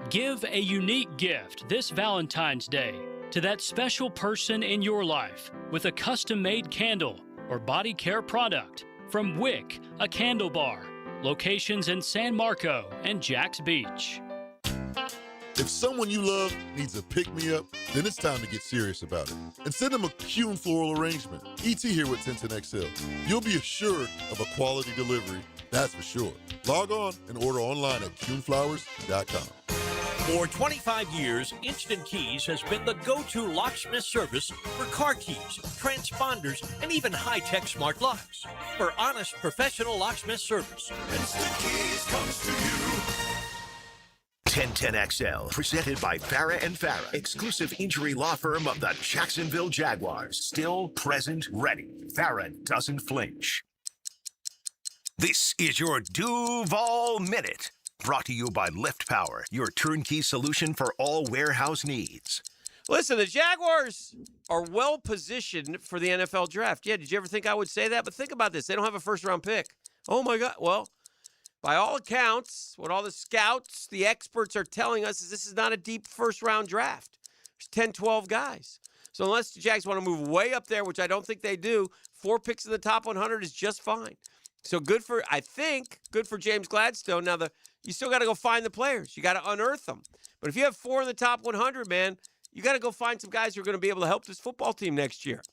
Give a unique gift this Valentine's Day to that special person in your life with a custom-made candle or body care product from Wick, a candle bar. Locations in San Marco and Jax Beach. If someone you love needs a pick-me-up, then it's time to get serious about it. And send them a Kuhn floral arrangement. ET here with Tintin XL. You'll be assured of a quality delivery, that's for sure. Log on and order online at kuhnflowers.com. For 25 years, Instant Keys has been the go-to locksmith service for car keys, transponders, and even high-tech smart locks. For honest, professional locksmith service, Instant Keys comes to you. 1010XL, presented by Farrah and Farrah, exclusive injury law firm of the Jacksonville Jaguars. Still, present, ready. Farrah doesn't flinch. This is your Duval Minute. Brought to you by Lift Power, your turnkey solution for all warehouse needs. Listen, the Jaguars are well positioned for the NFL draft. Yeah, did you ever think I would say that? But think about this. They don't have a first-round pick. Oh, my God. Well, by all accounts, what all the scouts, the experts are telling us is this is not a deep first-round draft. There's 10, 12 guys. So unless the Jags want to move way up there, which I don't think they do, 4 picks in the top 100 is just fine. So good for James Gladstone. Now, you still got to go find the players. You got to unearth them. But if you have 4 in the top 100, man, you got to go find some guys who are going to be able to help this football team next year.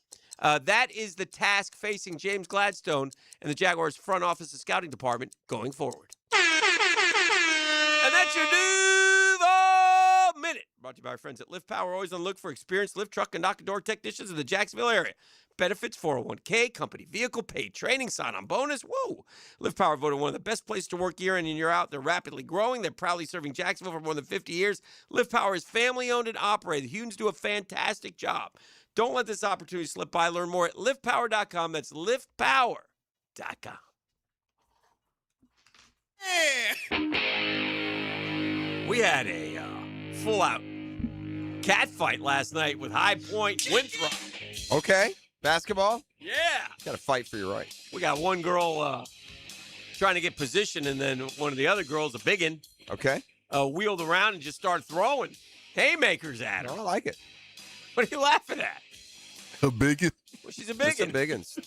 That is the task facing James Gladstone and the Jaguars front office and scouting department going forward. And that's your Duval Minute. Brought to you by our friends at Lift Power. Always on the look for experienced lift truck and knock-and-door technicians in the Jacksonville area. Benefits, 401k, company vehicle, paid training, sign-on bonus. Whoa! Lift Power voted one of the best places to work year in and year out. They're rapidly growing. They're proudly serving Jacksonville for more than 50 years. Lift Power is family-owned and operated. The Hunes do a fantastic job. Don't let this opportunity slip by. Learn more at liftpower.com. That's liftpower.com. We had a full-out cat fight last night with High Point Winthrop. Okay. Basketball? Yeah. Got to fight for your right. We got one girl trying to get position, and then one of the other girls, a biggin, wheeled around and just started throwing haymakers at her. I like it. What are you laughing at? A biggin? Well, she's a biggin. Some biggins.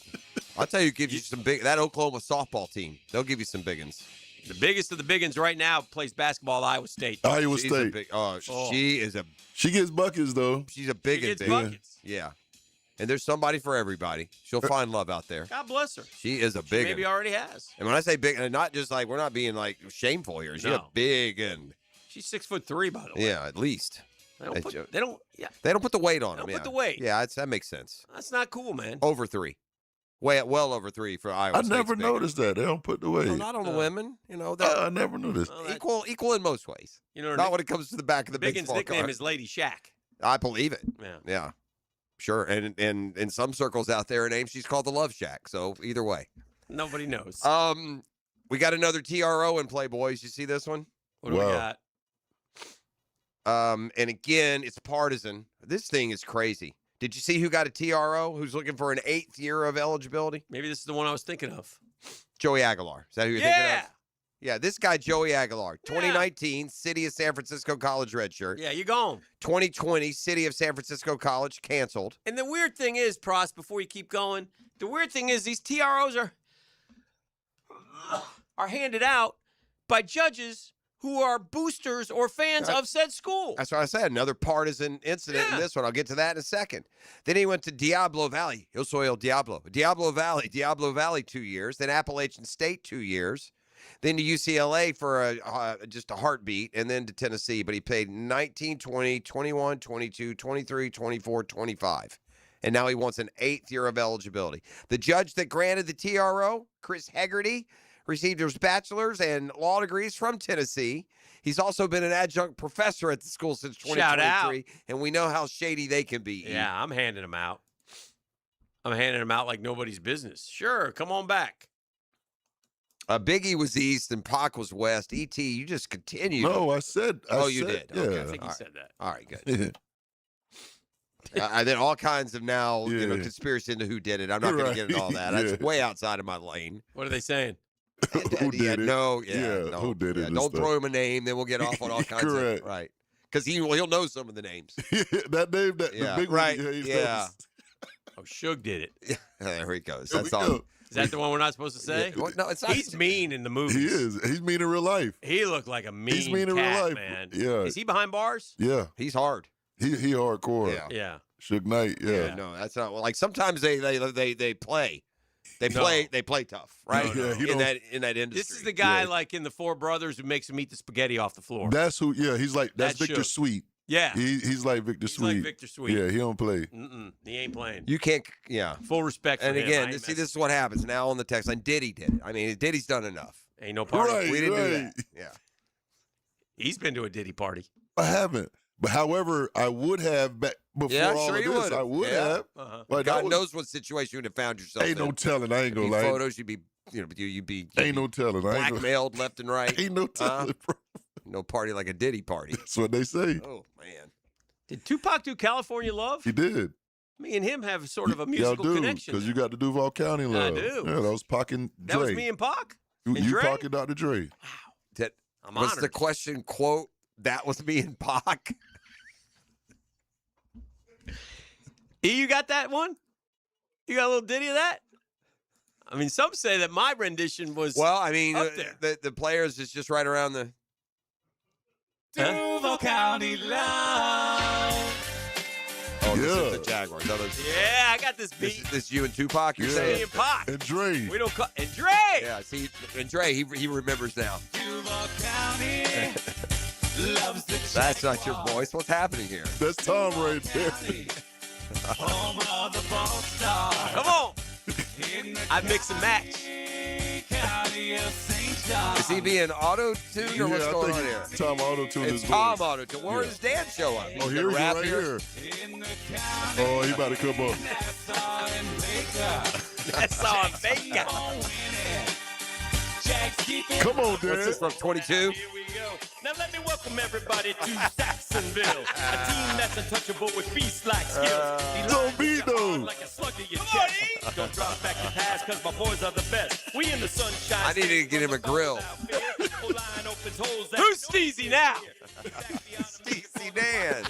I'll tell you, give you some big. That Oklahoma softball team, they'll give you some biggins. The biggest of the biggins right now plays basketball at Iowa State. Iowa She's State. a big, she is a. She gets buckets, though. She's a big She and gets big. buckets. Yeah. And there's somebody for everybody. She'll find love out there. God bless her. She is a She big. maybe already has. And when I say big, and not just like we're not being like shameful here. She's a No. big and. She's 6'3", by the way. Yeah, at least. They don't put the weight on They them. don't put the weight. Yeah, that makes sense. That's not cool, man. Over 3. Well over 3 for Iowa I State's never big. noticed that. They don't put the weight. Well, not on the women. You know, I never noticed. equal in most ways. You know, not when it comes to the back of the big Biggin's small nickname car. is Lady Shack. I believe it. Yeah. Yeah. Sure. And in some circles out there in Ames, she's called the Love Shack. So either way. Nobody knows. We got another TRO in play, boys. You see this one? What do we got? And again, it's partisan. This thing is crazy. Did you see who got a TRO? Who's looking for an 8th year of eligibility? Maybe this is the one I was thinking of. Joey Aguilar. Is that who you're thinking of? Yeah, this guy, Joey Aguilar. 2019, City of San Francisco College redshirt. Yeah, you gone. 2020, City of San Francisco College canceled. And the weird thing is, Pross, before you keep going, the weird thing is these TROs are handed out by judges who are boosters or fans of said school. That's what I said. Another partisan incident in this one. I'll get to that in a second. Then he went to Diablo Valley. Yo soy el Diablo. Diablo Valley 2 years. Then Appalachian State 2 years. Then to UCLA for just a heartbeat. And then to Tennessee. But he played 19, 20, 21, 22, 23, 24, 25. And now he wants an 8th year of eligibility. The judge that granted the TRO, Chris Hegarty, received his bachelor's and law degrees from Tennessee. He's also been an adjunct professor at the school since 2023, and we know how shady they can be. Yeah, I'm handing them out. I'm handing them out like nobody's business. Sure, come on back. Biggie was east and Pac was west. E.T., you just continued. No, I said. You did? Yeah. Okay. I think he said that. All right, good. Then all kinds of now conspiracy into who did it. I'm not going to get into all that. That's way outside of my lane. What are they saying? Who did it? No, no. Who did it? Don't throw him a name, then we'll get off on all kinds Correct. of right. Because he'll know some of the names. That name, the big right. one. Yeah. Oh, Suge did it. There he goes. There That's we all. go. Is that the one we're not supposed to say? Well, no, it's not. He's mean in the movies. He is. He's mean in real life. He looked like a mean He's mean in cat, real life. man. Yeah. Is he behind bars? Yeah. He's hard. He hardcore. Yeah. Yeah. Suge Knight. Yeah. No, that's not like sometimes they play. They play tough, right? No. Yeah, in that industry. This is the guy like in the Four Brothers who makes him eat the spaghetti off the floor. That's who. Yeah, he's like that's Victor Suge. Sweet. Yeah. He's like Victor Sweet. like Victor Sweet. Yeah, he don't play. He ain't playing. You can't. Yeah. Full respect for And him. again, this is what happens now on the text line. Diddy did it. I mean, Diddy's done enough. Ain't no party. Right, We didn't do right. that. Yeah. He's been to a Diddy party. I haven't. But however, I would have back before all sure of you this. would've. I would Yeah. have. Like, God that was- knows what situation you would have found yourself Ain't in. no telling. I ain't You'd gonna be lie. photos. You'd be, you'd be. Ain't no telling. I ain't gonna- Blackmailed left and right. Ain't no telling, bro. No party like a Diddy party. That's what they say. Oh man. Did Tupac do California Love? He did. Me and him have sort of a Y'all musical do, connection. because you got the Duval County love. do. Yeah, that was Pac and Dre. That was me and Pac? And You Dre? Pac and Dr. Dre. That I'm was honored. the question. Quote. That was me and Pac. You got that one? You got a little ditty of that? I mean, some say that my rendition was Well, I mean, up there. the players is just right around the. Duval County Love. Oh, this Yeah. is the Jaguars. No, Yeah, I got this beat. this you and Tupac. You're Yeah. Me saying? and Pac. And Dre. We don't call and Dre. Yeah. See, and Dre, he remembers now. Duval County loves the That's not your voice. What's happening here? That's Tom right there. home of the ball star. Come on. In the I mix and match. county of St. John. Is he being auto-tuned or what's I going think on here? Tom auto-tuned his It's Tom voice. auto-tuned. Where does Dan show up? Oh, He's here gonna he rap right here. In the county Oh, he about to come up. Nassau and Baker. That's all Baker. On winning. Jack's keeping Come on, What's this Dan. from 22? Here we go. Now let me welcome everybody to Saxonville, a team that's untouchable with beast-like skills. They Don't line be you hard though. like a slug to your chest. Don't drop back your pass, cause my boys are the best. We in the sunshine. I need to get him a grill. Who's Steezy now? Steezy Dan.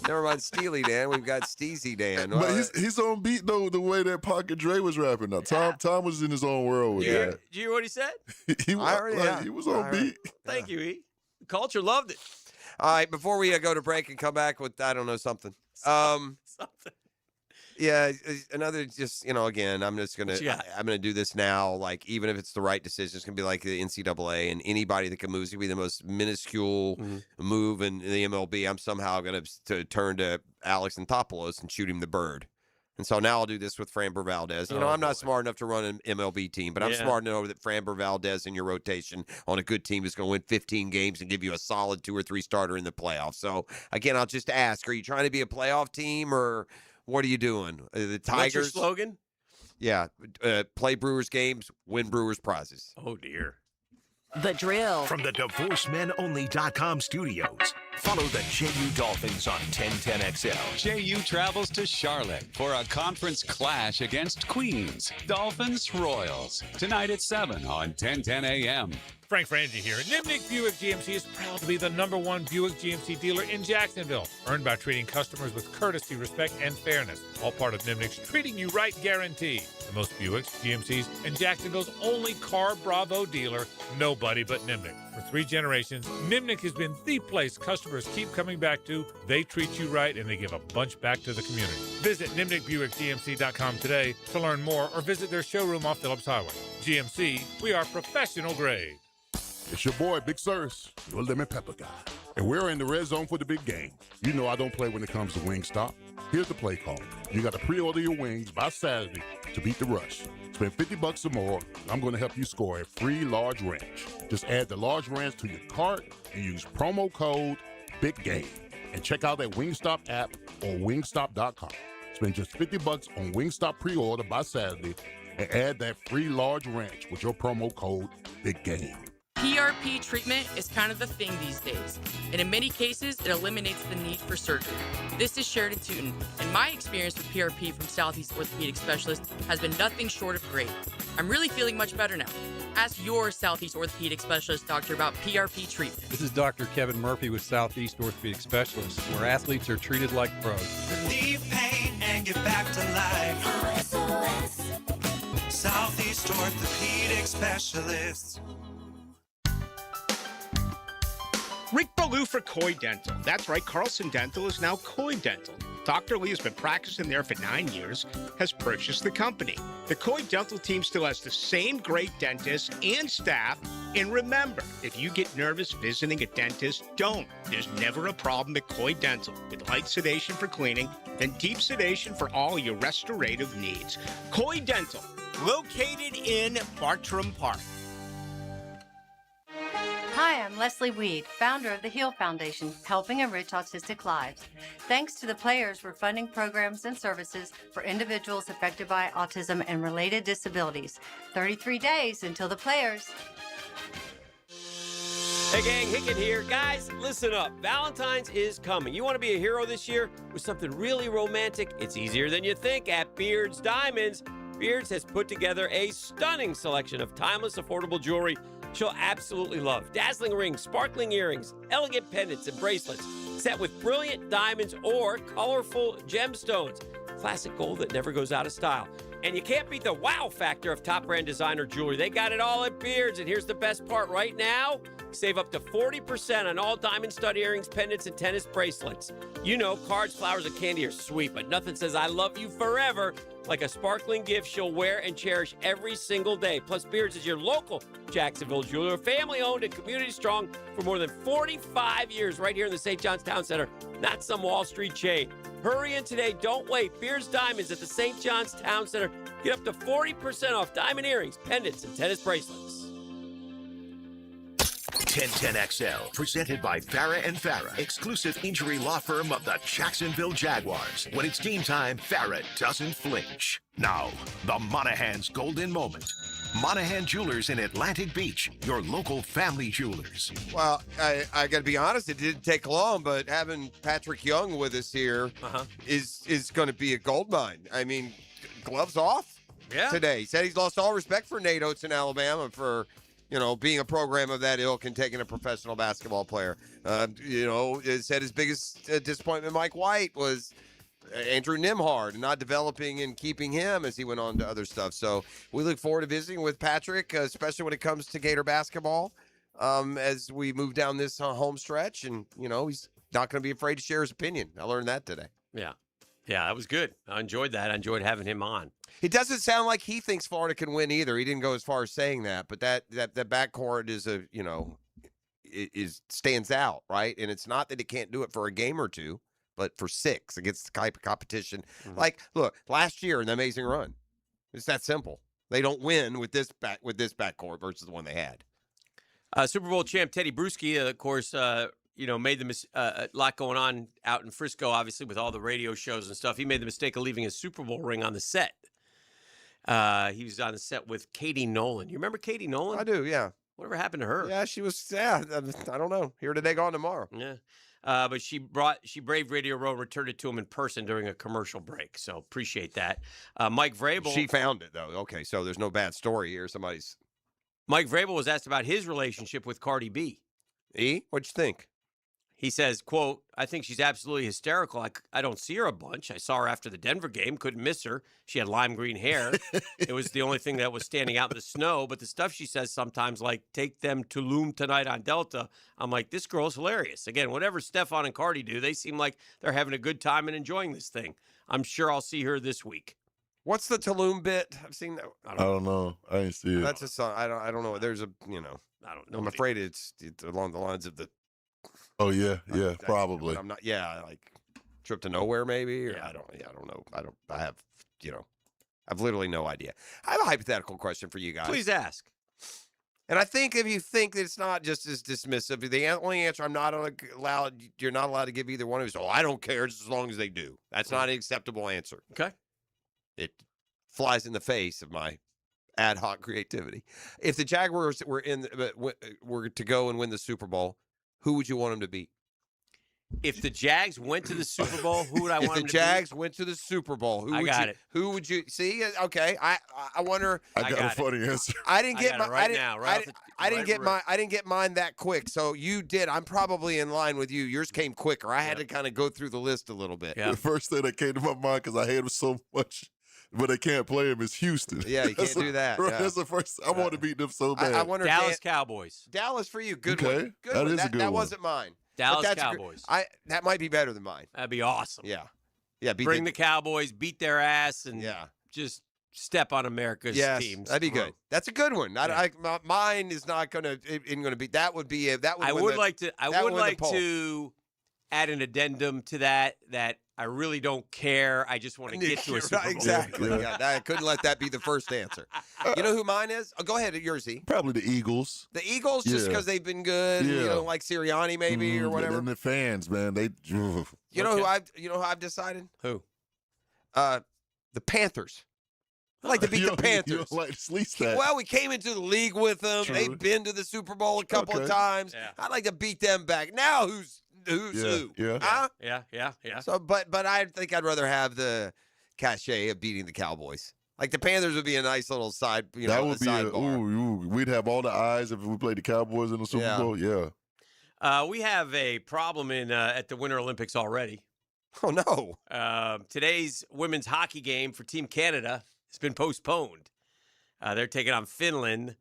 Never mind Steely Dan. We've got Steezy Dan. But he's on beat though, the way that Pac and Dre was rapping. Now Tom was in his own world with Did that. you hear what he said? He I heard, yeah. he was I on heard. beat. Thank you, E. The culture loved it. All right, before we go to break and come back with, I don't know, something. Something. Yeah, another just, again, I'm just going What you got? I'm going to do this now. Like, even if it's the right decision, it's going to be like the NCAA and anybody that can move. It's going to be the most minuscule move in the MLB. I'm somehow going to turn to Alex Anthopoulos and shoot him the bird. And so now I'll do this with Framber Valdez. I'm not smart enough to run an MLB team, but I'm Yeah. smart enough that Framber Valdez in your rotation on a good team is going to win 15 games and give you a solid 2 or 3 starter in the playoffs. So, again, I'll just ask, are you trying to be a playoff team or what are you doing? The Tigers? What's your slogan? Yeah. Play Brewers games, win Brewers prizes. Oh, dear. The Drill. From the DivorceMenOnly.com studios. Follow the JU Dolphins on 1010XL. JU travels to Charlotte for a conference clash against Queens. Dolphins Royals. Tonight at 7 on 1010 AM. Frank Frangie here. Nimnick Buick GMC is proud to be the #1 Buick GMC dealer in Jacksonville, earned by treating customers with courtesy, respect, and fairness. All part of Nimnick's Treating You Right guarantee. The most Buicks, GMCs, and Jacksonville's only Car Bravo dealer, nobody but Nimnick. For 3 generations, Nimnick has been the place customers keep coming back to. They treat you right, and they give a bunch back to the community. Visit NimnickBuickGMC.com today to learn more or visit their showroom off Phillips Highway. GMC, we are professional grade. It's your boy, Big Sirs, your lemon pepper guy. And we're in the red zone for the big game. You know I don't play when it comes to Wingstop. Here's the play call. You got to pre-order your wings by Saturday to beat the rush. Spend $50 or more. I'm going to help you score a free large ranch. Just add the large ranch to your cart and use promo code BIGGAME. And check out that Wingstop app or wingstop.com. Spend just $50 on Wingstop pre-order by Saturday and add that free large ranch with your promo code BIGGAME. PRP treatment is kind of the thing these days, and in many cases, it eliminates the need for surgery. This is Sheridan Tootin, and my experience with PRP from Southeast Orthopedic Specialist has been nothing short of great. I'm really feeling much better now. Ask your Southeast Orthopedic Specialist doctor about PRP treatment. This is Dr. Kevin Murphy with Southeast Orthopedic Specialists, where athletes are treated like pros. Relieve pain and get back to life. SOS. Southeast Orthopedic Specialists. Rick Ballou for Coy Dental. That's right, Carlson Dental is now Coy Dental. Dr. Lee has been practicing there for 9 years, has purchased the company. The Coy Dental team still has the same great dentists and staff. And remember, if you get nervous visiting a dentist, don't. There's never a problem at Coy Dental. With light sedation for cleaning and deep sedation for all your restorative needs. Coy Dental, located in Bartram Park. Hi, I'm Leslie Weed, founder of the Heal Foundation, helping enrich autistic lives. Thanks to the players, we're funding programs and services for individuals affected by autism and related disabilities. 33 days until the players. Hey gang, Hickett here. Guys, listen up. Valentine's is coming. You want to be a hero this year with something really romantic? It's easier than you think at Beards Diamonds. Beards has put together a stunning selection of timeless, affordable jewelry she'll absolutely love. Dazzling rings, sparkling earrings, elegant pendants and bracelets, set with brilliant diamonds or colorful gemstones. Classic gold that never goes out of style. And you can't beat the wow factor of top brand designer jewelry. They got it all at Beards. And here's the best part right now. Save up to 40% on all diamond stud earrings, pendants, and tennis bracelets. You know, cards, flowers, and candy are sweet, but nothing says I love you forever like a sparkling gift she'll wear and cherish every single day. Plus, Beards is your local Jacksonville jeweler, family-owned and community-strong for more than 45 years right here in the St. John's Town Center, not some Wall Street chain. Hurry in today. Don't wait. Beards Diamonds at the St. John's Town Center. Get up to 40% off diamond earrings, pendants, and tennis bracelets. 1010XL, presented by Farah and Farah, exclusive injury law firm of the Jacksonville Jaguars. When it's game time, Farah doesn't flinch. Now, the Monahan's golden moment. Monahan Jewelers in Atlantic Beach, your local family jewelers. Well, I got to be honest, it didn't take long, but having Patrick Young with us here is going to be a gold mine. I mean, gloves off today. He said he's lost all respect for Nate Oates in Alabama for, being a program of that ilk and taking a professional basketball player. Said his biggest disappointment, Mike White, was Andrew Nimhard and not developing and keeping him as he went on to other stuff. So we look forward to visiting with Patrick, especially when it comes to Gator basketball, as we move down this home stretch. And, he's not going to be afraid to share his opinion. I learned that today. Yeah. Yeah, that was good. I enjoyed that. I enjoyed having him on. It doesn't sound like he thinks Florida can win either. He didn't go as far as saying that, but that backcourt is stands out, right? And it's not that it can't do it for a game or two, but for 6 against the type of competition. Mm-hmm. Like, look, last year in the amazing run, it's that simple. They don't win with this backcourt versus the one they had. Super Bowl champ Teddy Bruschi, of course, made a lot going on out in Frisco, obviously, with all the radio shows and stuff. He made the mistake of leaving his Super Bowl ring on the set. He was on the set with Katie Nolan. You remember Katie Nolan? I do, yeah. Whatever happened to her? Yeah, she was, I don't know. Here today, gone tomorrow. Yeah. But she braved Radio Row and returned it to him in person during a commercial break. So appreciate that. Mike Vrabel. She found it, though. Okay, so there's no bad story here. Mike Vrabel was asked about his relationship with Cardi B. What'd you think? He says, quote, I think she's absolutely hysterical. I don't see her a bunch. I saw her after the Denver game. Couldn't miss her. She had lime green hair. It was the only thing that was standing out in the snow. But the stuff she says sometimes, like, take them to Tulum tonight on Delta, I'm like, this girl's hilarious. Again, whatever Stefan and Cardi do, they seem like they're having a good time and enjoying this thing. I'm sure I'll see her this week. What's the Tulum bit? I've seen that. I don't know. I didn't see it. That's a song. I don't know. There's a, I don't know. I'm afraid it's along the lines of the. Oh yeah, probably. I'm not. Yeah, like trip to nowhere maybe. Or I don't know. I have. I've literally no idea. I have a hypothetical question for you guys. Please ask. And I think if you think that it's not just as dismissive, the only answer you're not allowed to give either one of you is, I don't care just as long as they do. That's not an acceptable answer. Okay. It flies in the face of my ad hoc creativity. If the Jaguars were to go and win the Super Bowl, who would you want them to beat? If the Jags went to the Super Bowl, who would I want them to beat? If the Jags went to the Super Bowl, who would you see? Okay, I wonder. I got a funny answer. I didn't get I didn't get mine that quick. So you did. I'm probably in line with you. Yours came quicker. I had to kind of go through the list a little bit. The first thing that came to my mind, because I hate him so much, but they can't play him, is Houston. Yeah, you can't do that. Yeah. That's the first. I want to beat them so bad. I wonder Dallas Cowboys. Dallas for you. Good Okay. one. Good That one. is a good that one. wasn't mine. Dallas But that's Cowboys. That might be better than mine. That'd be awesome. Yeah. Yeah. Bring the Cowboys, beat their ass, and just step on America's teams. That'd be good. That's a good one. Mine is not going to be. That would be. I would like to add an addendum to that I really don't care. I just want to get to a Super Bowl. Exactly. I couldn't let that be the first answer. You know who mine is? Oh, go ahead. Yours, E. Probably the Eagles. The Eagles, just because they've been good. Yeah. You know, like Sirianni maybe or whatever. And the fans, man, they. You know who I've decided? Who? The Panthers. I like to beat the Panthers. You don't like to sleep that. Well, we came into the league with them. True. They've been to the Super Bowl a couple of times. Yeah. I'd like to beat them back. Now who's who? Yeah. Huh? Yeah. So, but I think I'd rather have the cachet of beating the Cowboys. Like the Panthers would be a nice little side. That would be we'd have all the eyes if we played the Cowboys in the Super Bowl. Yeah. We have a problem at the Winter Olympics already. Oh no! Today's women's hockey game for Team Canada has been postponed. They're taking on Finland.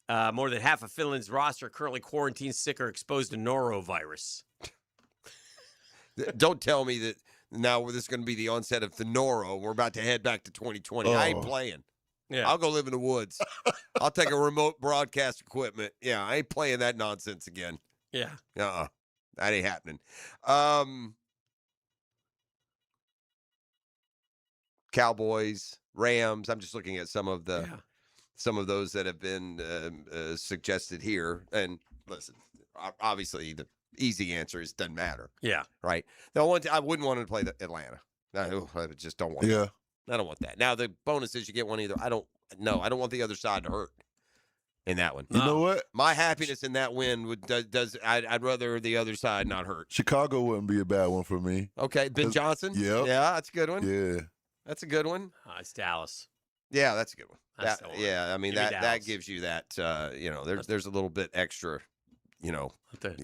More than half of Finland's roster currently quarantined, sick, or exposed to norovirus. Don't tell me that now this is going to be the onset of the noro. We're about to head back to 2020. I ain't playing. Yeah. I'll go live in the woods. I'll take a remote broadcast equipment. Yeah, I ain't playing that nonsense again. Yeah. That ain't happening. Cowboys, Rams. I'm just looking at some of those that have been suggested here. And listen, obviously the easy answer is doesn't matter. Yeah. Right. I wouldn't want to play the Atlanta. I just don't want that. I don't want that. Now the bonus is you get one either. I don't want the other side to hurt in that one. You know what? My happiness in that win I'd rather the other side not hurt. Chicago wouldn't be a bad one for me. Okay, Ben Johnson. Yeah, that's a good one. Yeah, that's a good one. It's Dallas. Yeah, that's a good one. That's the one. Yeah, I mean Give me that Dallas. gives you that. There's a little bit extra.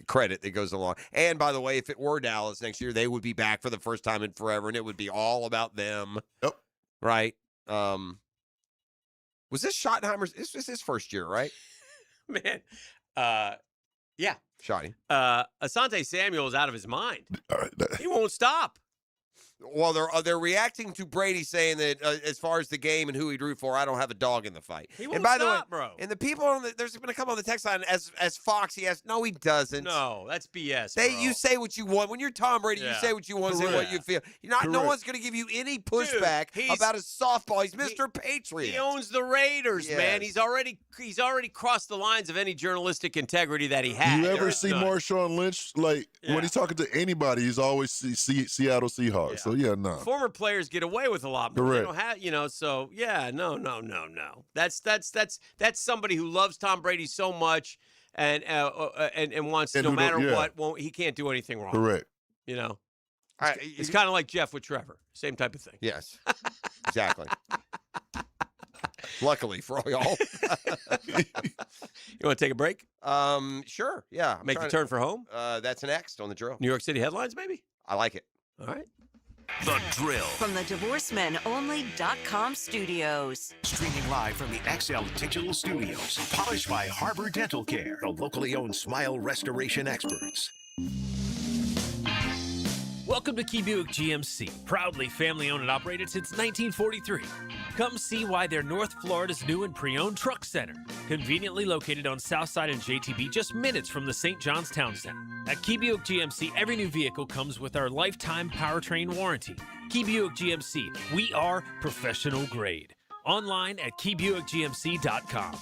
Credit that goes along. And by the way, if it were Dallas next year, they would be back for the first time in forever, and it would be all about them. Yep. Right. Was this Schottenheimer's? This was his first year, right? Man. Yeah. Shotty. Asante Samuel is out of his mind. He won't stop. Well, they're reacting to Brady saying that as far as the game and who he'd root for, I don't have a dog in the fight. He won't and by stop, the way, bro. and the people there's going to come on the text line as Fox. He has no, he doesn't. No, that's BS. You say what you want when you're Tom Brady. You say what you want, say what you feel. No one's going to give you any pushback about his softball. He's Mr. Patriot. He owns the Raiders, man. Yes. He's already crossed the lines of any journalistic integrity that he had. You ever see Marshawn Lynch? Like when he's talking to anybody, he's always Seattle Seahawks. So no. Former players get away with a lot more. They Correct. don't have, so no. That's somebody who loves Tom Brady so much and wants And no who don't- matter what, he can't do anything wrong. Correct. It's kind of like Jeff with Trevor. Same type of thing. Yes. Exactly. Luckily for all y'all. You want to take a break? Sure. Yeah. Make the turn for home? That's next on the drill. New York City headlines, maybe? I like it. All right. The Drill. From the DivorceMenOnly.com studios. Streaming live from the XL Digital Studios. Polished by Harbor Dental Care, the locally owned smile restoration experts. Welcome to Key Buick GMC, proudly family-owned and operated since 1943. Come see why they're North Florida's new and pre-owned truck center, conveniently located on Southside and JTB, just minutes from the St. John's Town Center. At Key Buick GMC, every new vehicle comes with our lifetime powertrain warranty. Key Buick GMC, we are professional grade. Online at keybuickgmc.com.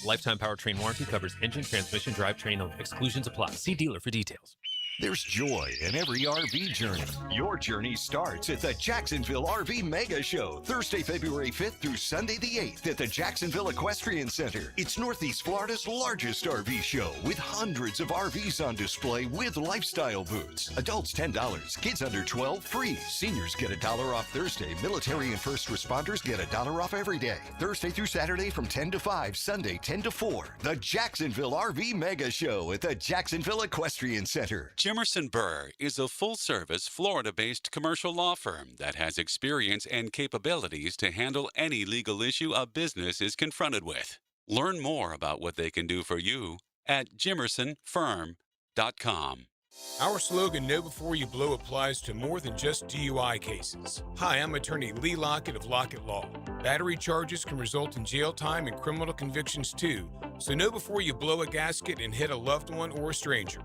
Lifetime powertrain warranty covers engine, transmission, drivetrain only. Exclusions apply. See dealer for details. There's joy in every RV journey. Your journey starts at the Jacksonville RV Mega Show, Thursday, February 5th through Sunday the 8th at the Jacksonville Equestrian Center. It's Northeast Florida's largest RV show with hundreds of RVs on display with lifestyle booths. Adults $10, kids under 12 free. Seniors get $1 off Thursday. Military and first responders get $1 off every day. Thursday through Saturday from 10 to 5, Sunday 10 to 4. The Jacksonville RV Mega Show at the Jacksonville Equestrian Center. Jimerson Burr is a full-service, Florida-based commercial law firm that has experience and capabilities to handle any legal issue a business is confronted with. Learn more about what they can do for you at jimersonfirm.com. Our slogan, Know Before You Blow, applies to more than just DUI cases. Hi, I'm attorney Lee Lockett of Lockett Law. Battery charges can result in jail time and criminal convictions too, so know before you blow a gasket and hit a loved one or a stranger.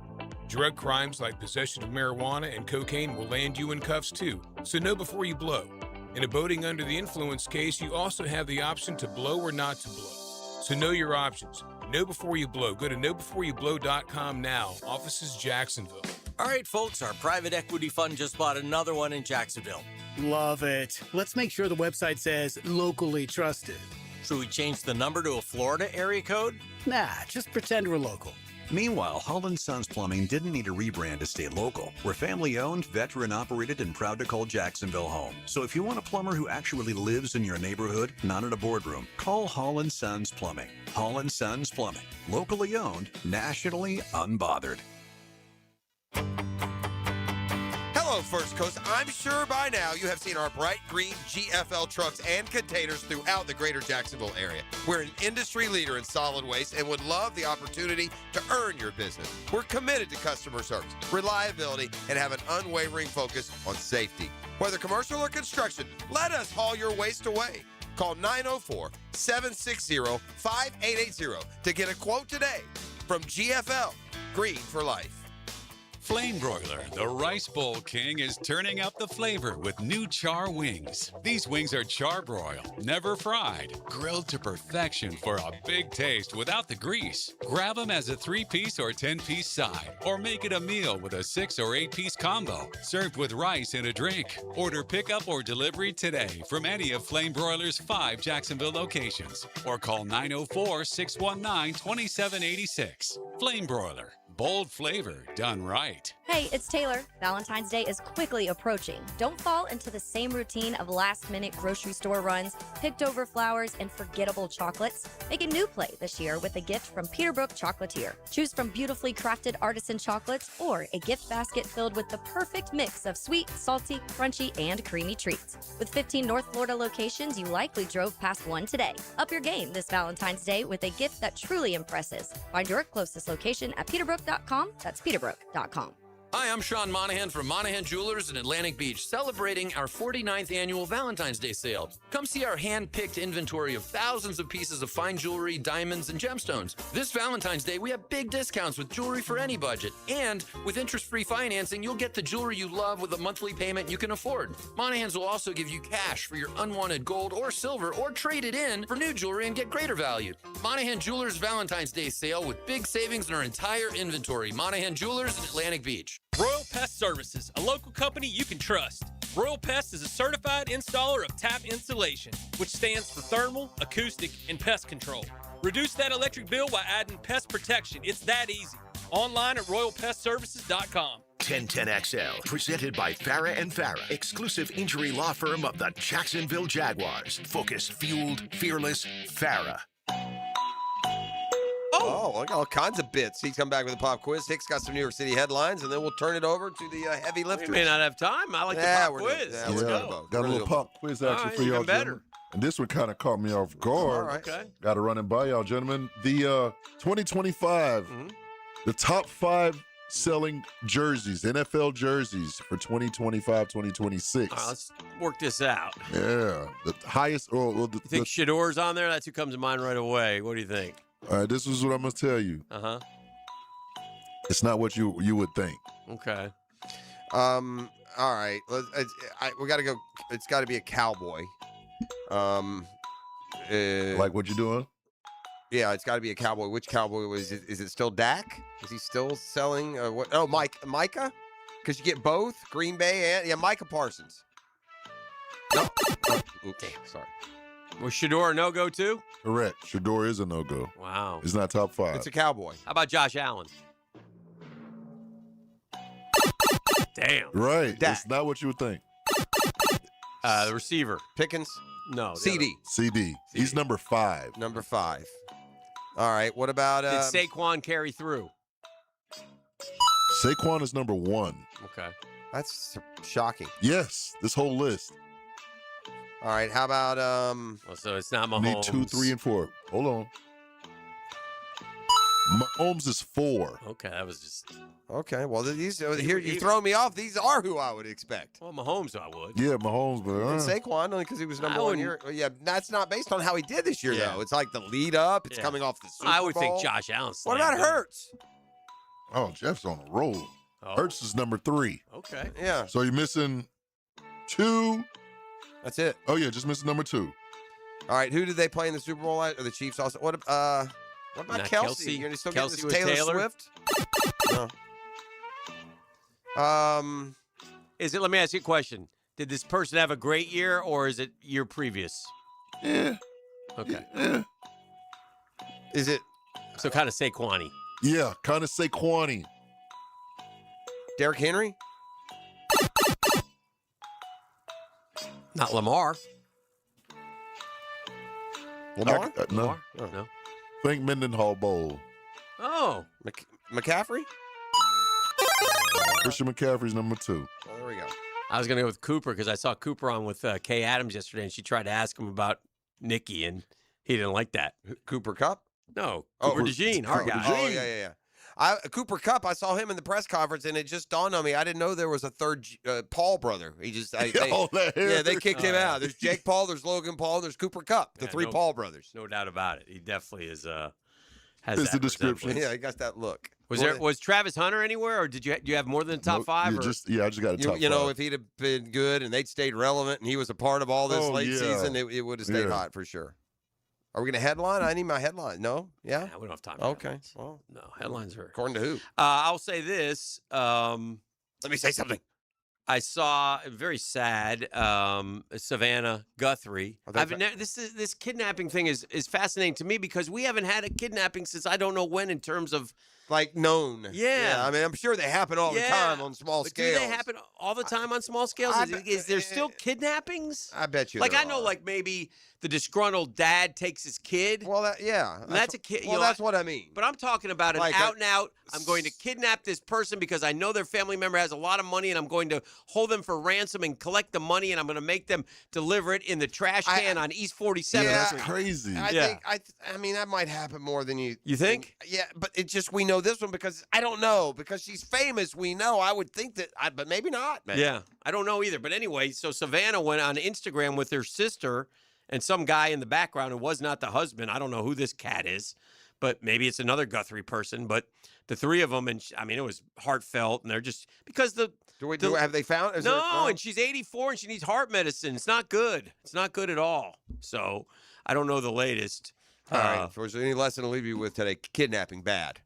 Drug crimes like possession of marijuana and cocaine will land you in cuffs too, so know before you blow. In a boating under the influence case, you also have the option to blow or not to blow. So know your options. Know before you blow. Go to knowbeforeyouBlow.com now. Offices Jacksonville. All right, folks, our private equity fund just bought another one in Jacksonville. Love it. Let's make sure the website says locally trusted. Should we change the number to a Florida area code? Nah, just pretend we're local. Meanwhile, Holland Sons Plumbing didn't need a rebrand to stay local. We're family-owned, veteran-operated, and proud to call Jacksonville home. So if you want a plumber who actually lives in your neighborhood, not in a boardroom, call Holland Sons Plumbing. Holland Sons Plumbing. Locally owned, nationally unbothered. Hello, First Coast. I'm sure by now you have seen our bright green GFL trucks and containers throughout the greater Jacksonville area. We're an industry leader in solid waste and would love the opportunity to earn your business. We're committed to customer service, reliability, and have an unwavering focus on safety. Whether commercial or construction, let us haul your waste away. Call 904-760-5880 to get a quote today from GFL, Green for Life. Flame Broiler, the Rice Bowl King, is turning up the flavor with new char wings. These wings are charbroiled, never fried, grilled to perfection for a big taste without the grease. Grab them as a 3-piece or 10-piece side, or make it a meal with a 6 or 8-piece combo, served with rice and a drink. Order pickup or delivery today from any of Flame Broiler's 5 Jacksonville locations, or call 904-619-2786. Flame Broiler. Bold flavor done right. Hey, it's Taylor. Valentine's Day is quickly approaching. Don't fall into the same routine of last-minute grocery store runs, picked-over flowers, and forgettable chocolates. Make a new play this year with a gift from Peterbrook Chocolatier. Choose from beautifully crafted artisan chocolates or a gift basket filled with the perfect mix of sweet, salty, crunchy, and creamy treats. With 15 North Florida locations, you likely drove past one today. Up your game this Valentine's Day with a gift that truly impresses. Find your closest location at peterbrook.com. That's peterbrook.com. Hi, I'm Sean Monahan from Monahan Jewelers in Atlantic Beach, celebrating our 49th annual Valentine's Day sale. Come see our hand-picked inventory of thousands of pieces of fine jewelry, diamonds, and gemstones. This Valentine's Day, we have big discounts with jewelry for any budget. And with interest-free financing, you'll get the jewelry you love with a monthly payment you can afford. Monahans will also give you cash for your unwanted gold or silver, or trade it in for new jewelry and get greater value. Monahan Jewelers Valentine's Day sale with big savings in our entire inventory. Monahan Jewelers in Atlantic Beach. Royal Pest Services, a local company you can trust. Royal Pest is a certified installer of tap insulation, which stands for thermal, acoustic, and pest control. Reduce that electric bill by adding pest protection. It's that easy. Online at royalpestservices.com. 1010XL, presented by Farrah and Farrah, exclusive injury law firm of the Jacksonville Jaguars. Focus, fueled, fearless, Farrah. Oh, I got all kinds of bits. He's come back with a pop quiz. Hicks got some New York City headlines, and then we'll turn it over to the heavy lifters. We may not have time. I like the pop quiz. Let's go. Got a little pop quiz action for y'all, gentlemen. And this one kind of caught me off guard. All right. Okay. Got to run it by y'all, gentlemen. The 2025, the top 5 selling jerseys, NFL jerseys for 2025, 2026. All right, let's work this out. Yeah. The highest. You think Shador's on there? That's who comes to mind right away. What do you think? All right, this is what I'm going to tell you. Uh-huh. It's not what you would think. Okay. All right. We got to go. It's got to be a cowboy. Like what you doing? Yeah, it's got to be a cowboy. Which cowboy was it? Is it still Dak? Is he still selling? What? Oh, Micah? Because you get both Green Bay and Micah Parsons. No. Oh, damn. Sorry. Was Shador a no-go too? Correct. Shador is a no-go. Wow. It's not top 5. It's a cowboy. How about Josh Allen? Damn. Right. Dak. It's not what you would think. The receiver. Pickens? No. CD. CD. He's number 5. Number 5. All right. What about Did Saquon carry through? Saquon is number 1. Okay. That's shocking. Yes. This whole list. All right. How about so it's not Mahomes. Need 2, 3, and 4. Hold on. Mahomes is 4. Okay, that was just okay. Well, these here you throw me off. These are who I would expect. Well, Mahomes, I would. Yeah, Mahomes, but And Saquon only because he was number 1 year. Yeah, that's not based on how he did this year though. It's like the lead up. It's coming off the Super Bowl. I would think Josh Allen. What about Hurts? Oh, Jeff's on a roll. Hurts is number 3. Okay. Yeah. So you're missing 2. That's it. Oh yeah, just missing number 2. All right. Who did they play in the Super Bowl? Or the Chiefs also? What about Not Kelsey? Kelsey. You're gonna still Kelsey get with this Taylor Taylor? Swift? No. Is it? Let me ask you a question. Did this person have a great year, or is it year previous? Yeah. Okay. Yeah. Is it? So kind of Saquon-y. Yeah, kind of Saquon-y. Derrick Henry? Not Lamar. Lamar? No. No. Think Mendenhall Bowl. Oh. McCaffrey? Christian McCaffrey's number 2. Oh, there we go. I was going to go with Cooper because I saw Cooper on with Kay Adams yesterday, and she tried to ask him about Nikki, and he didn't like that. Cooper Kupp? No. Cooper DeJean, our guy. Oh, yeah. Cooper Kupp, I saw him in the press conference, and it just dawned on me. I didn't know there was a third Paul brother. He just, they kicked him out. There's Jake Paul, there's Logan Paul, and there's Cooper Kupp, the 3 Paul brothers. No doubt about it. He definitely is. Has It's that the description. resemblance. Yeah, he got that look. Was Travis Hunter anywhere, or do you have more than the top Nope, 5? I just got a top 5. You know, if he'd have been good and they'd stayed relevant and he was a part of all this late season, it would have stayed hot for sure. Are we going to headline? I need my headline. No? Yeah? We don't have time. Okay. Well, no, headlines are. According to who? I'll say this. Let me say something. I saw very sad Savannah Guthrie. This kidnapping thing is fascinating to me because we haven't had a kidnapping since I don't know when in terms of like known. Yeah. I mean, I'm sure they happen all the time on small scales. Do they happen all the time on small scales? Is there still kidnappings? I bet you. Like there I know, are. like maybe the disgruntled dad takes his kid. Well, that's a kid. Well, that's what I mean. But I'm talking about an Like out and out. I'm going to kidnap this person because I know their family member has a lot of money, and I'm going to hold them for ransom and collect the money, and I'm going to make them deliver it in the trash can on East 47th Yeah, Street. Crazy. I mean, that might happen more than you. You think? Yeah, but it just we know this one because I don't know because she's famous. We know. I would think that, but maybe not. Man. Yeah, I don't know either. But anyway, so Savannah went on Instagram with her sister and some guy in the background who was not the husband. I don't know who this cat is, but maybe it's another Guthrie person. But the 3 of them, and I mean, it was heartfelt, and they're just because have they found? And she's 84 and she needs heart medicine. It's not good. It's not good at all. So I don't know the latest. All right. If there's any lesson to leave you with today, kidnapping bad.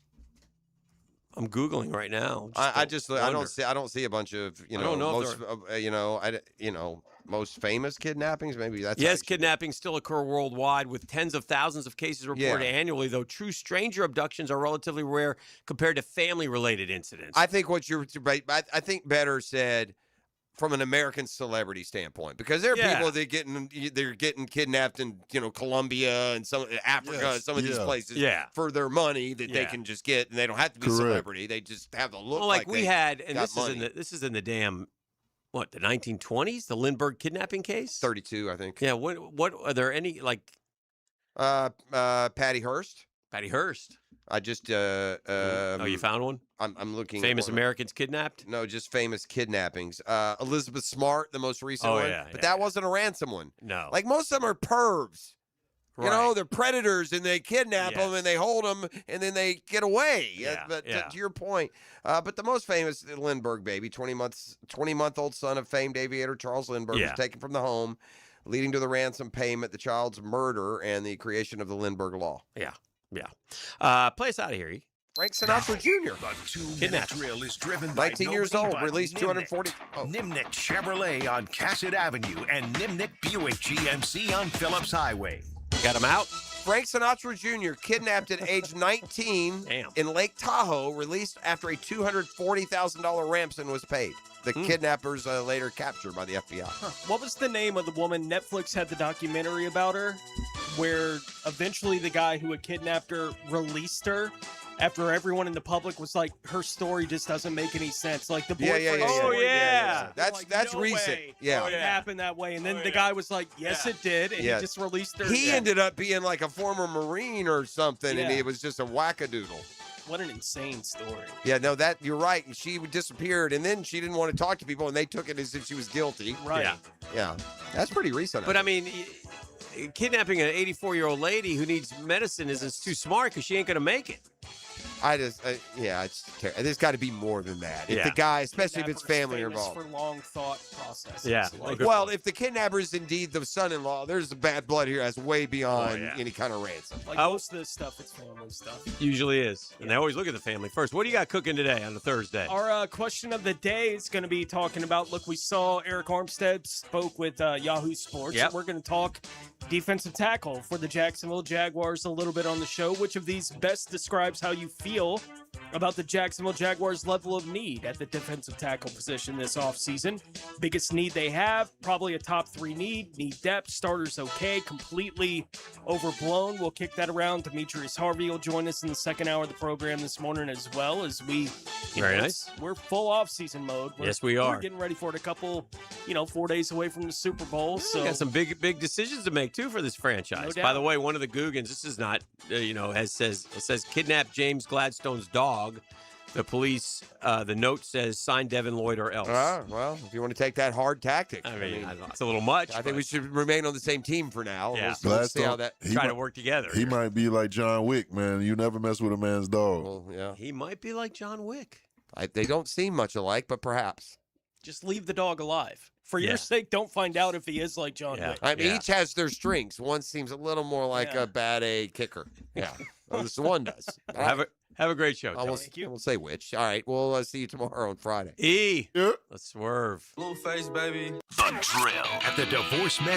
I'm Googling right now. I don't see a bunch of I don't know most famous kidnappings. Maybe that's yes, kidnappings still occur worldwide with tens of thousands of cases reported annually, though true stranger abductions are relatively rare compared to family-related incidents. I think I think better said from an American celebrity standpoint, because there are people that they're getting kidnapped in Colombia and some Africa, some of these places for their money that they can just get, and they don't have to be celebrity. They just have to look like we they had, and got this is in the damn. What, the 1920s? The Lindbergh kidnapping case? 32, I think. Yeah. What are there any like? Patty Hearst. Patty Hearst. I just. You found one? I'm looking. Famous Americans kidnapped? No, just famous kidnappings. Elizabeth Smart, the most recent one. But that wasn't a ransom one. No. Like most of them are pervs. You know, they're predators, and they kidnap them, and they hold them, and then they get away. To your point. But the most famous, Lindbergh baby, 20-month-old son of famed aviator Charles Lindbergh, was taken from the home, leading to the ransom payment, the child's murder, and the creation of the Lindbergh Law. Yeah. Play us out of here, E. Frank Sinatra Jr. The 2-minute drill is driven by 19 years old, but released Nimnik. 240. Nimnik Chevrolet on Cassett Avenue and Nimnik Buick GMC on Phillips Highway. Got him out. Frank Sinatra Jr., kidnapped at age 19 in Lake Tahoe, released after a $240,000 ransom was paid. The kidnappers later captured by the FBI. What was the name of the woman? Netflix had the documentary about her, where eventually the guy who had kidnapped her released her after everyone in the public was like, her story just doesn't make any sense. Like the boyfriend. That's no recent. way Yeah. It happened that way. And then the guy was like, yes, it did. And he just released her. He ended up being like a former Marine or something, and he was just a wackadoodle. What an insane story. Yeah, no, you're right. She disappeared, and then she didn't want to talk to people, and they took it as if she was guilty. Right. Yeah. That's pretty recent. But I mean, kidnapping an 84-year-old lady who needs medicine isn't too smart because she ain't going to make it. It's terrible. There's got to be more than that. If the guy, especially if it's family involved. For long thought processes. Yeah. Well, if the kidnapper is indeed the son-in-law, there's bad blood here that's way beyond any kind of ransom. Like most of this stuff, it's family stuff. Usually is. And they always look at the family first. What do you got cooking today on a Thursday? Our question of the day is going to be talking about, we saw Eric Armstead spoke with Yahoo Sports. Yep. We're going to talk defensive tackle for the Jacksonville Jaguars a little bit on the show. Which of these best describes how you feel about the Jacksonville Jaguars' level of need at the defensive tackle position this offseason? Biggest need they have, probably a top 3 need depth, starters okay, completely overblown. We'll kick that around. Demetrius Harvey will join us in the second hour of the program this morning, as well as we Very nice. We're full offseason mode. Yes, we are. We're getting ready for it. A couple, 4 days away from the Super Bowl. So we got some big decisions to make too for this franchise. No By doubt. the way, one of the Googans, this is not, it says kidnap James Gladstone's dog. The police, the note says sign Devin Lloyd or else. Well, if you want to take that hard tactic. I mean, it's a little much. I think we should remain on the same team for now. Yeah. We'll see how that try to work together. He might be like John Wick, man. You never mess with a man's dog. Well, yeah. He might be like John Wick. They don't seem much alike, but perhaps. just leave the dog alive. For your sake, don't find out if he is like John Wick. I mean, each has their strengths. One seems a little more like a bad A kicker. Yeah. Well, this one does. Have a great show. We'll say which. All right. We'll see you tomorrow on Friday. Let's swerve. Blueface, baby. The Drill at the Divorce Men